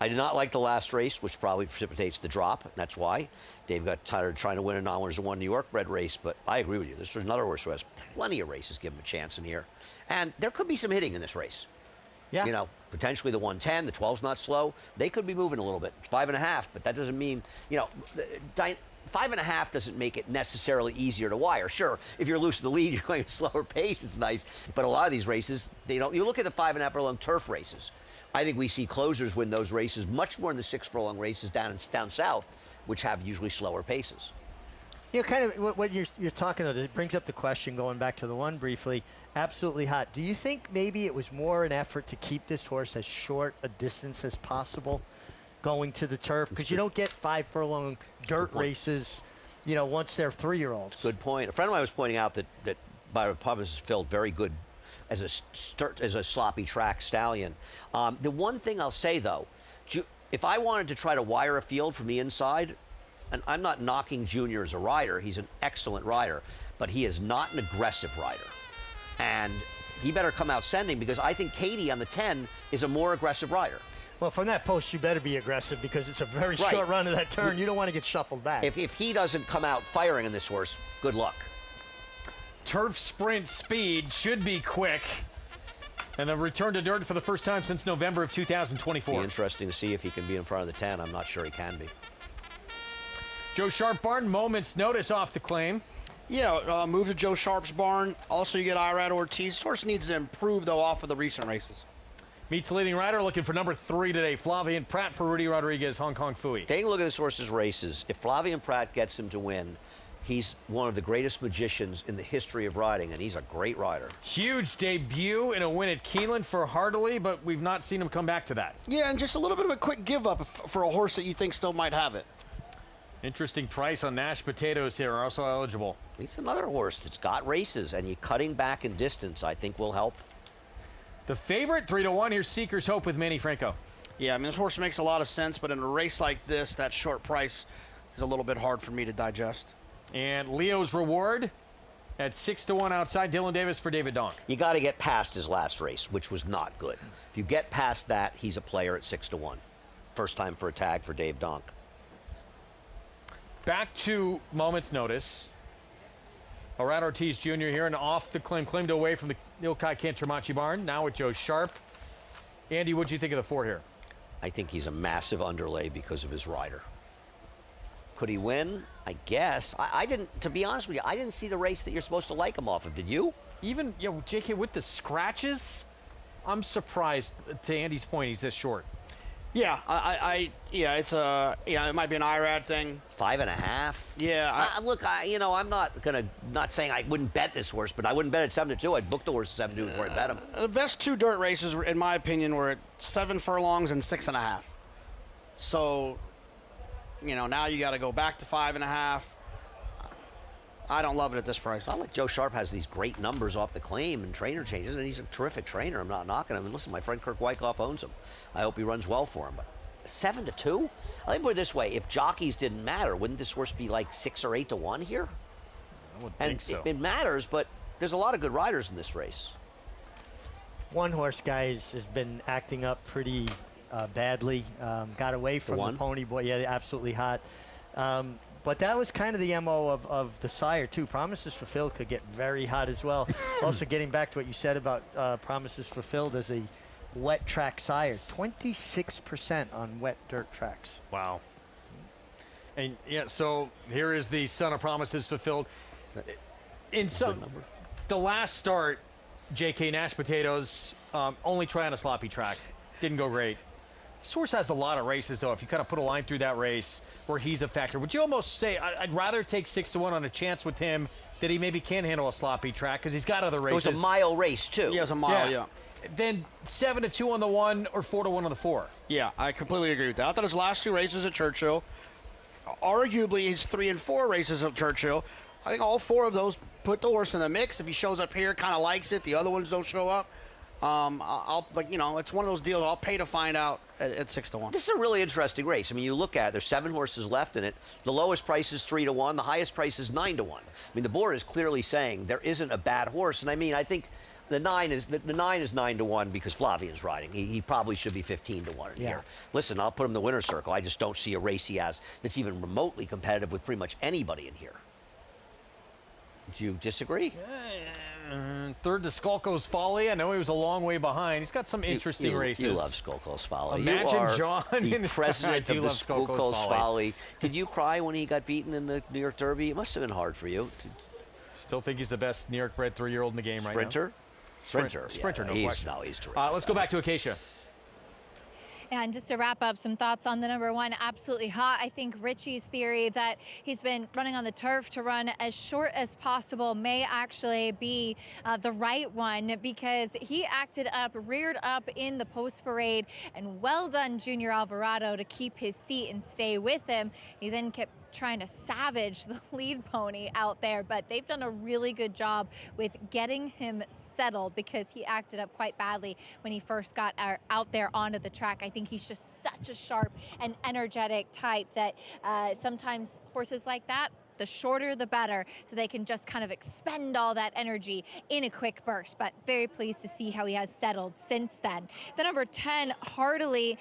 I did not like the last race, which probably precipitates the drop. That's why Dave got tired of trying to win a non-1 New York bred race. But I agree with you. This is another horse who has plenty of races. Give him a chance in here. And there could be some hitting in this race. Yeah. Potentially the 110, the 12's not slow. They could be moving a little bit. It's 5.5, but that doesn't mean, 5.5 doesn't make it necessarily easier to wire. Sure, if you're loose to the lead, you're going at a slower pace, it's nice. But a lot of these races, you look at the 5.5 furlong turf races. I think we see closers win those races much more than the 6 furlong races down south, which have usually slower paces. Kind of what you're talking about, it brings up the question, going back to the 1 briefly, absolutely hot. Do you think maybe it was more an effort to keep this horse as short a distance as possible going to the turf? Because you don't get 5 furlong dirt races, once they're 3-year-olds. Good point. A friend of mine was pointing out that Byron Pubbins is filled very good as a sloppy track stallion. The one thing I'll say, though, if I wanted to try to wire a field from the inside, and I'm not knocking Junior as a rider, he's an excellent rider, but he is not an aggressive rider. And he better come out sending, because I think Katie on the 10 is a more aggressive rider. Well, from that post, you better be aggressive because it's a very short run of that turn. You don't want to get shuffled back. If he doesn't come out firing on this horse, good luck. Turf sprint speed should be quick. And the return to dirt for the first time since November of 2024. Be interesting to see if he can be in front of the 10. I'm not sure he can be. Joe Sharp Barn, moments notice off the claim. Yeah, move to Joe Sharp's barn. Also, you get Irad Ortiz. Horse needs to improve, though, off of the recent races. Meets leading rider, looking for number 3 today. Flavien Prat for Rudy Rodriguez, Hong Kong Phooey. Taking a look at this horse's races, if Flavien Prat gets him to win, he's one of the greatest magicians in the history of riding, and he's a great rider. Huge debut in a win at Keeneland for Hartley, but we've not seen him come back to that. Yeah, and just a little bit of a quick give up for a horse that you think still might have it. Interesting price on Nash Potatoes here, are also eligible. He's another horse that's got races, and you cutting back in distance, I think, will help. The favorite, 3-1. Here's Seeker's Hope with Manny Franco. Yeah, I mean, this horse makes a lot of sense, but in a race like this, that short price is a little bit hard for me to digest. And Leo's Reward at 6-1 outside. Dylan Davis for David Donk. You got to get past his last race, which was not good. If you get past that, he's a player at 6-1. First time for a tag for Dave Donk. Back to Moment's Notice. Arad Ortiz Jr. here and off the claimed away from the Ilkai Kantermachi barn. Now with Joe Sharp. Andy, what do you think of the 4 here? I think he's a massive underlay because of his rider. Could he win? I guess. I didn't, to be honest with you, I didn't see the race that you're supposed to like him off of. Did you? Even, JK, with the scratches, I'm surprised, to Andy's point, he's this short. Yeah, it's it might be an IRAD thing. 5.5. Yeah. Look, I'm not saying I wouldn't bet this horse, but I wouldn't bet at 7-2. I'd book the horse at 7-2 before I bet him. The best 2 dirt races, in my opinion, were at 7 furlongs and 6.5. So, now you got to go back to 5.5. I don't love it at this price. It's not like Joe Sharp has these great numbers off the claim and trainer changes, and he's a terrific trainer. I'm not knocking him. And listen, my friend Kirk Wyckoff owns him. I hope he runs well for him. But 7-2? Let me put it this way: if jockeys didn't matter, wouldn't this horse be like 6 or 8-1 here? I would think so. It matters, but there's a lot of good riders in this race. One horse, guys, has been acting up pretty badly. Got away from the Pony Boy. Yeah, absolutely hot. But that was kind of the MO of the sire, too. Promises Fulfilled could get very hot as well. Also, getting back to what you said about Promises Fulfilled as a wet track sire, 26% on wet dirt tracks. Wow. And, so here is the son of Promises Fulfilled. In the last start, JK Nash Potatoes, only try on a sloppy track. Didn't go great. This horse has a lot of races, though. If you kind of put a line through that race where he's a factor, would you almost say I'd rather take 6-1 on a chance with him that he maybe can handle a sloppy track because he's got other races. It was a mile race, too. Yeah, it was a mile, yeah. Then 7-2 on the 1 or 4-1 on the 4. Yeah, I completely agree with that. I thought his last 2 races at Churchill, arguably his 3 and 4 races at Churchill, I think all 4 of those put the horse in the mix. If he shows up here, kind of likes it, the other ones don't show up. It's one of those deals I'll pay to find out at 6-1. This is a really interesting race. I mean, you look at it, there's 7 horses left in it. The lowest price is 3-1. The highest price is 9-1. I mean, the board is clearly saying there isn't a bad horse. And I mean, I think the 9 is 9-1 because Flavian's riding. He probably should be 15-1 in here. Listen, I'll put him in the winner's circle. I just don't see a race he has that's even remotely competitive with pretty much anybody in here. Do you disagree? Third to Skolko's Folly. I know he was a long way behind. He's got some interesting races. You love Skolko's Folly. Imagine you are John the president of the Skolko's Folly. Did you cry when he got beaten in the New York Derby? It must have been hard for you. Still think he's the best New York bred 3-year-old in the game right now. Sprinter, yeah, no question. No, he's terrific. Let's go back to Acacia. And just to wrap up, some thoughts on the number 1, absolutely hot. I think Richie's theory that he's been running on the turf to run as short as possible may actually be the right one, because he acted up, reared up in the post parade, and well done Junior Alvarado to keep his seat and stay with him. He then kept trying to savage the lead pony out there, but they've done a really good job with getting him settled because he acted up quite badly when he first got out there onto the track. I think he's just such a sharp and energetic type that sometimes horses like that, the shorter the better, so they can just kind of expend all that energy in a quick burst. But very pleased to see how he has settled since then. The number 10, Heartily,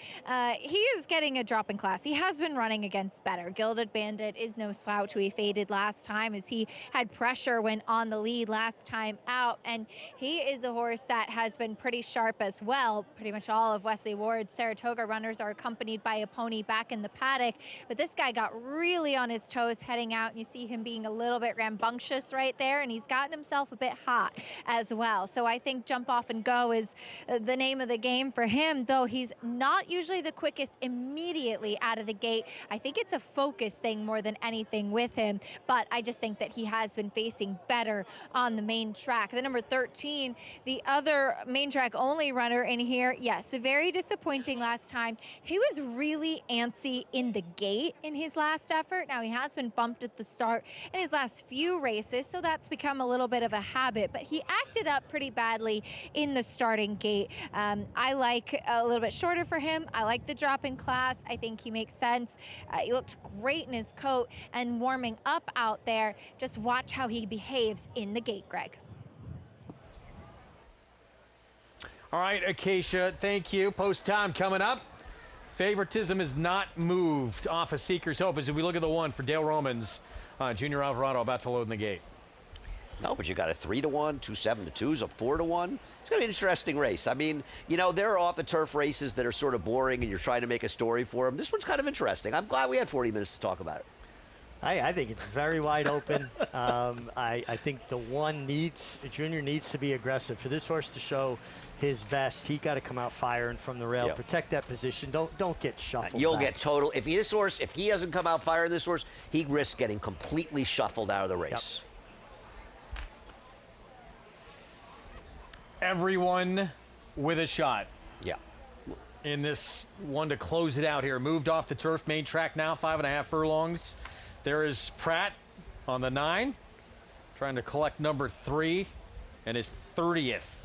he is getting a drop in class. He has been running against better. Gilded Bandit is no slouch, who he faded last time as he had pressure when on the lead last time out. And he is a horse that has been pretty sharp as well. Pretty much all of Wesley Ward's Saratoga runners are accompanied by a pony back in the paddock. But this guy got really on his toes heading out. And You see him being a little bit rambunctious right there, and he's gotten himself a bit hot as well. So I think jump off and go is the name of the game for him, though he's not usually the quickest immediately out of the gate. I think it's a focus thing more than anything with him, but I just think that he has been facing better on the main track. The number 13, the other main track only runner in here, yes, very disappointing last time. He was really antsy in the gate in his last effort. Now he has been bumped at the start in his last few races, so that's become a little bit of a habit, but he acted up pretty badly in the starting gate. I like a little bit shorter for him. I like the drop in class. I think he makes sense. He looked great in his coat and warming up out there. Just watch how he behaves in the gate, Greg. All right, Acacia, thank you. Post time coming up. Favoritism is not moved off of Seeker's Hope as we look at the one for Dale Romans. Junior Alvarado about to load in the gate. No, but you got a 3-1, 2 7-2s, a 4-1. It's going to be an interesting race. I mean, you know, there are off the turf races that are sort of boring and you're trying to make a story for them. This one's kind of interesting. I'm glad we had 40 minutes to talk about it. I think it's very wide open. I think Junior needs to be aggressive. For this horse to show his best, he got to come out firing from the rail, protect that position. Don't get shuffled. You'll get total. If he doesn't come out firing this horse, he risks getting completely shuffled out of the race. Yep. Everyone with a shot. Yeah. In this one to close it out here. Moved off the turf, main track now, 5.5 furlongs. There is Pratt on the 9, trying to collect number 3 and his 30th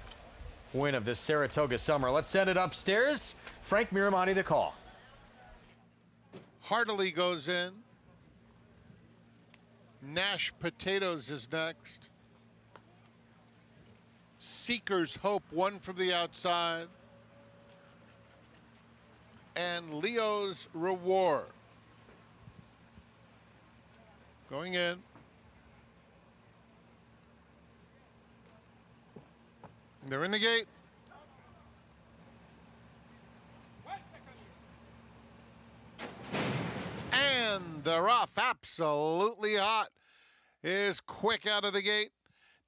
win of this Saratoga summer. Let's send it upstairs. Frank Miramonte, the call. Hardily goes in. Nash Potatoes is next. Seeker's Hope, one from the outside. And Leo's Reward. Going in. They're in the gate. And they're off. Absolutely hot. Is quick out of the gate.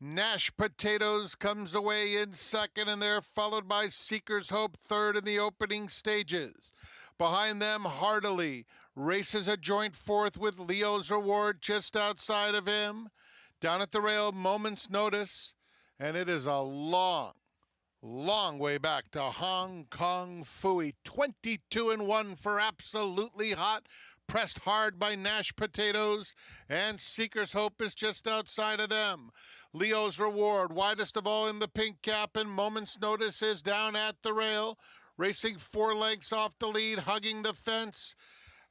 Nash Potatoes comes away in second, and they're followed by Seeker's Hope third in the opening stages. Behind them, Heartily races a joint fourth with Leo's Reward just outside of him. Down at the rail, Moment's Notice, and it is a long way back to Hong Kong Phooey. 22-1 for Absolutely Hot. Pressed hard by Nash Potatoes, and Seeker's Hope is just outside of them. Leo's Reward, widest of all in the pink cap, and Moment's Notice is down at the rail, racing 4 lengths off the lead, hugging the fence.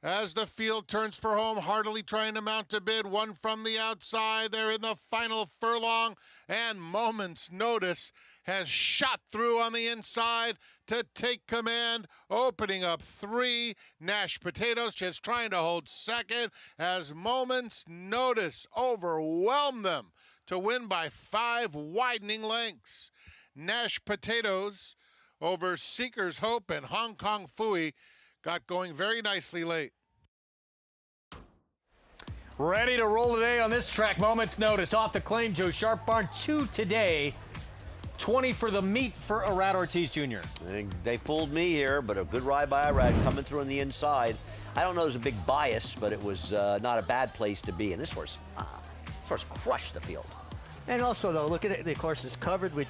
As the field turns for home, Heartily trying to mount a bid, one from the outside. They're in the final furlong, and Moment's Notice has shot through on the inside to take command, opening up 3. Nash Potatoes just trying to hold second as Moment's Notice overwhelmed them to win by 5 widening lengths. Nash Potatoes over Seeker's Hope and Hong Kong Phooey got going very nicely late. Ready to roll today on this track. Moment's Notice off the claim. Joe Sharp Barn 2 today. 20 for the meet for Irad Ortiz Jr. They fooled me here, but a good ride by Irad coming through on the inside. I don't know, there's a big bias, but it was not a bad place to be. And this horse crushed the field. And also, though, look at it. The course is covered with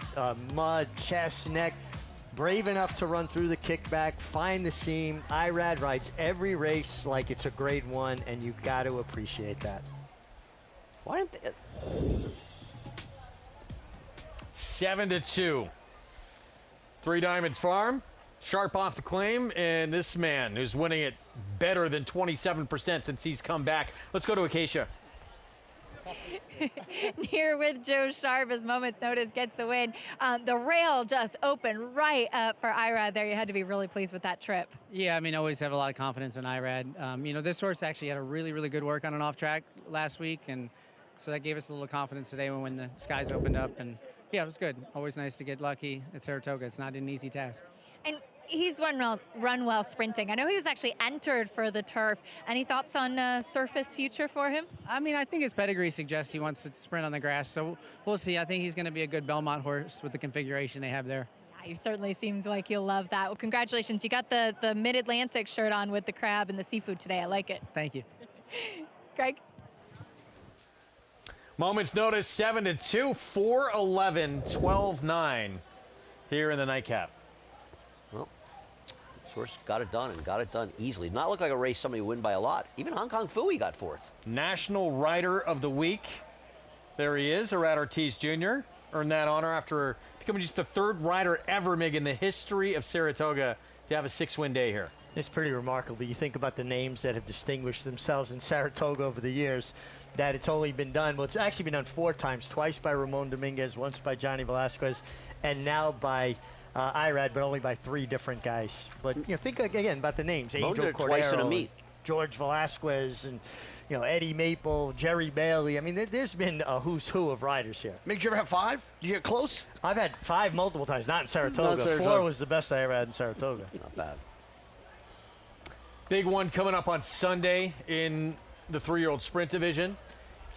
mud, chest, neck. Brave enough to run through the kickback, find the seam. Irad rides every race like it's a grade 1, and you've got to appreciate that. Why didn't they? 7-2. 3 Diamonds Farm. Sharp off the claim, and this man who's winning it better than 27% since he's come back. Let's go to Acacia. Here with Joe Sharp as Moment's Notice gets the win. The rail just opened right up for Irad there. You had to be really pleased with that trip. Yeah, I mean, always have a lot of confidence in Irad. You know, this horse actually had a really, really good work on an off track last week, and so that gave us a little confidence today when the skies opened up. And yeah, it was good. Always nice to get lucky at Saratoga. It's not an easy task. And he's run well sprinting. I know he was actually entered for the turf. Any thoughts on surface future for him? I mean, I think his pedigree suggests he wants to sprint on the grass, so we'll see. I think he's going to be a good Belmont horse with the configuration they have there. Yeah, he certainly seems like he'll love that. Well, congratulations. You got the Mid-Atlantic shirt on with the crab and the seafood today. I like it. Thank you. Greg? Moments notice 7-2, 4-11, 12-9 here in the nightcap. Well, this horse got it done and got it done easily. Not look like a race somebody would win by a lot. Even Hong Kong Phooey got fourth. National Rider of the Week. There he is, Arad Ortiz Jr. Earned that honor after becoming just the third rider ever, Mig, in the history of Saratoga to have a 6-win day here. It's pretty remarkable. You think about the names that have distinguished themselves in Saratoga over the years, that it's only been done, well, it's actually been done 4 times, twice by Ramon Dominguez, once by Johnny Velasquez, and now by Irad, but only by 3 different guys. But, you know, think again about the names. Ramon Angel did it twice in a Cordero, meet. George Velasquez, and, you know, Eddie Maple, Jerry Bailey. I mean, there's been a who's who of riders here. Mick, did you ever have 5? Did you get close? I've had 5 multiple times, not in Saratoga. Not in Saratoga. 4 was the best I ever had in Saratoga. Not bad. Big one coming up on Sunday in the 3-year-old sprint division.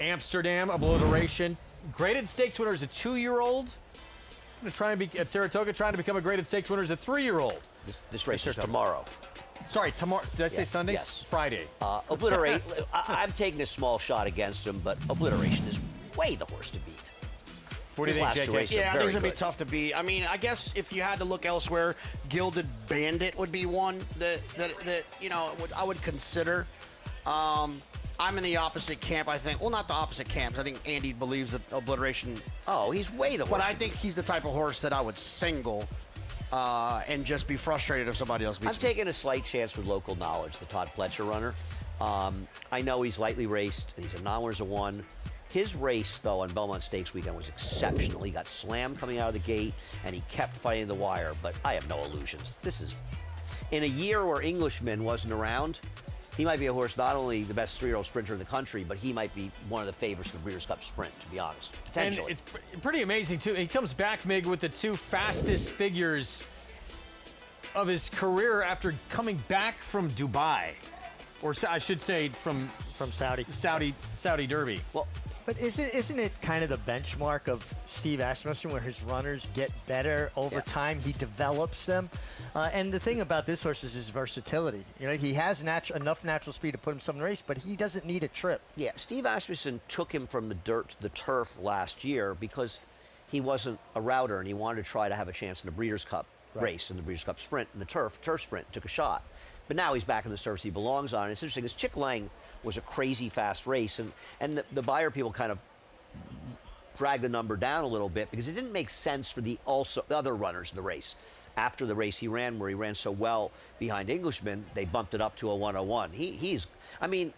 Amsterdam, Obliteration. Graded stakes winner is a 2-year-old. Going to try and be at Saratoga, trying to become a graded stakes winner is a 3-year-old. This race is tomorrow. Sorry, tomorrow. Did I say Sunday? Yes. Friday. Obliterate. I'm taking a small shot against him, but Obliteration is way the horse to beat. What do you think, JK? Yeah, I think it's going to be tough to beat. I mean, I guess if you had to look elsewhere, Gilded Bandit would be one that you know, I would consider. I'm in the opposite camp, I think. Well, not the opposite camp. I think Andy believes that Obliteration. Oh, he's way the horse. But I think he's the type of horse that I would single and just be frustrated if somebody else beats I'm taking a slight chance with local knowledge, the Todd Pletcher runner. I know he's lightly raced, and he's a non-winners of 1. His race, though, on Belmont Stakes weekend was exceptional. He got slammed coming out of the gate, and he kept fighting the wire, but I have no illusions. This is, in a year where Englishman wasn't around, he might be a horse, not only the best 3-year-old sprinter in the country, but he might be one of the favorites for the Breeders' Cup Sprint, to be honest. Potentially. And it's pretty amazing, too. He comes back, Mig, with the 2 fastest figures of his career after coming back from Dubai. Or I should say from Saudi Derby. Well, but isn't it kind of the benchmark of Steve Asmussen where his runners get better over time? He develops them. And the thing about this horse is his versatility. You know, he has enough natural speed to put himself in the race, but he doesn't need a trip. Yeah, Steve Asmussen took him from the dirt to the turf last year because he wasn't a router and he wanted to try to have a chance in the Breeders' Cup race, in the Breeders' Cup Sprint, in the turf sprint, took a shot. But now he's back in the surface he belongs on. And it's interesting, this Chick Lang was a crazy fast race, and the buyer people kind of dragged the number down a little bit because it didn't make sense for the other runners in the race. After the race he ran, where he ran so well behind Englishman, they bumped it up to a 101. He potentially, I mean,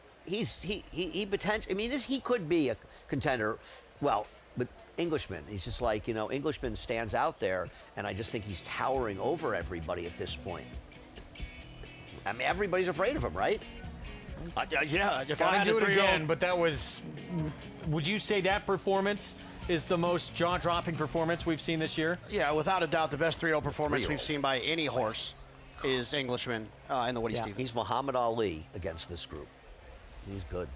he could be a contender. Well, but Englishman, he's just like, you know, Englishman stands out there, and I just think he's towering over everybody at this point. I mean, everybody's afraid of him, right? Yeah, if I I had do to it again, but that was. Would you say that performance is the most jaw-dropping performance we've seen this year? Yeah, without a doubt, the best 3-year-old performance we've seen by any horse is Englishman in the Woody Stevens. He's Muhammad Ali against this group. He's good.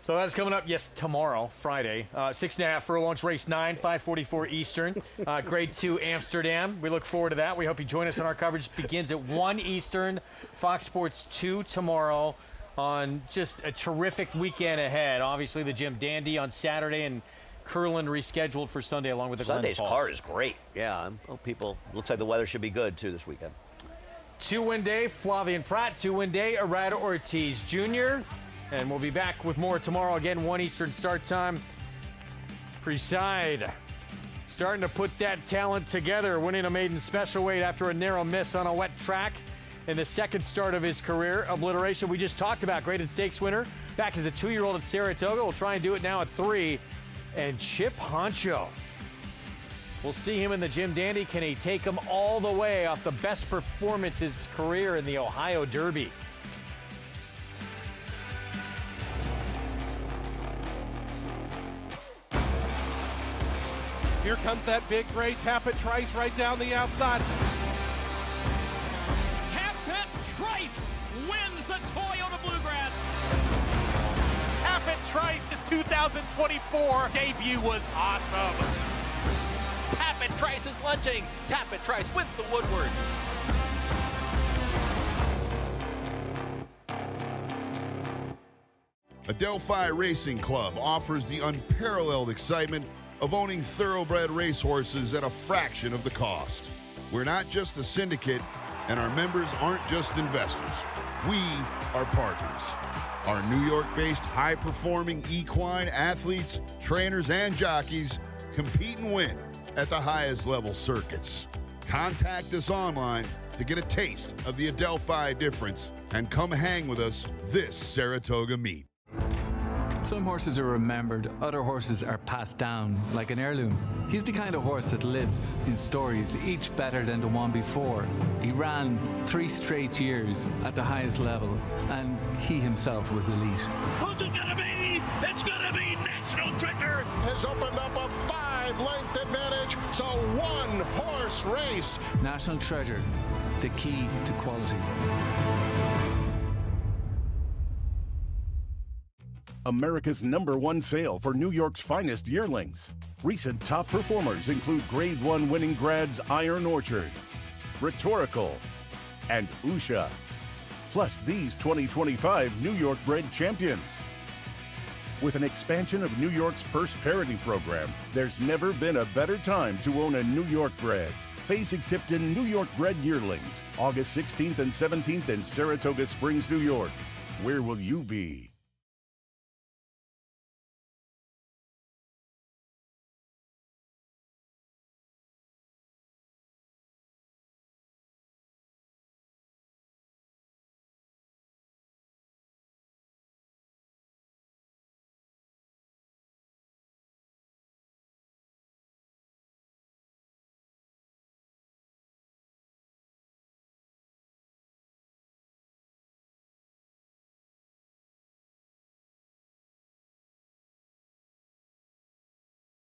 So that's coming up, yes, tomorrow, Friday. 6.5 furlongs, race 9, 5:44 Eastern. Grade 2 Amsterdam. We look forward to that. We hope you join us on our coverage. Begins at 1 Eastern, Fox Sports 2 tomorrow on just a terrific weekend ahead. Obviously, the Jim Dandy on Saturday and Curlin rescheduled for Sunday along with the Sunday's Glens card is great. Yeah, I hope people, looks like the weather should be good, too, this weekend. 2-win day, Flavian Pratt. 2-win day, Arad Ortiz Jr., and we'll be back with more tomorrow. Again, 1 Eastern start time. Preside starting to put that talent together, winning a maiden special weight after a narrow miss on a wet track in the second start of his career. Obliteration, we just talked about, graded stakes winner. Back as a 2-year-old at Saratoga. We'll try and do it now at 3. And Chip Honcho. We'll see him in the Jim Dandy. Can he take him all the way off the best performance of his career in the Ohio Derby? Here comes that big gray Tappet Trice right down the outside. the Toyota Bluegrass. Tappan Trice's 2024 debut was awesome. Tappan Trice is lunging. Tappan Trice wins the Woodward. Adelphi Racing Club offers the unparalleled excitement of owning thoroughbred racehorses at a fraction of the cost. We're not just a syndicate, and our members aren't just investors. We are partners. Our New York-based high-performing equine athletes, trainers, and jockeys compete and win at the highest level circuits. Contact us online to get a taste of the Adelphi difference and come hang with us this Saratoga meet. Some horses are remembered, other horses are passed down like an heirloom. He's the kind of horse that lives in stories, each better than the one before. He ran 3 straight years at the highest level, and he himself was elite. Who's it gonna be? It's gonna be National Treasure. Has opened up a 5-length advantage, so 1-horse race. National Treasure, the key to quality. America's #1 sale for New York's finest yearlings. Recent top performers include Grade 1 winning grads Iron Orchard, Rhetorical, and Usha. Plus these 2025 New York bred champions. With an expansion of New York's purse parity program, there's never been a better time to own a New York bred. Fasig-Tipton New York bred yearlings, August 16th and 17th in Saratoga Springs, New York. Where will you be?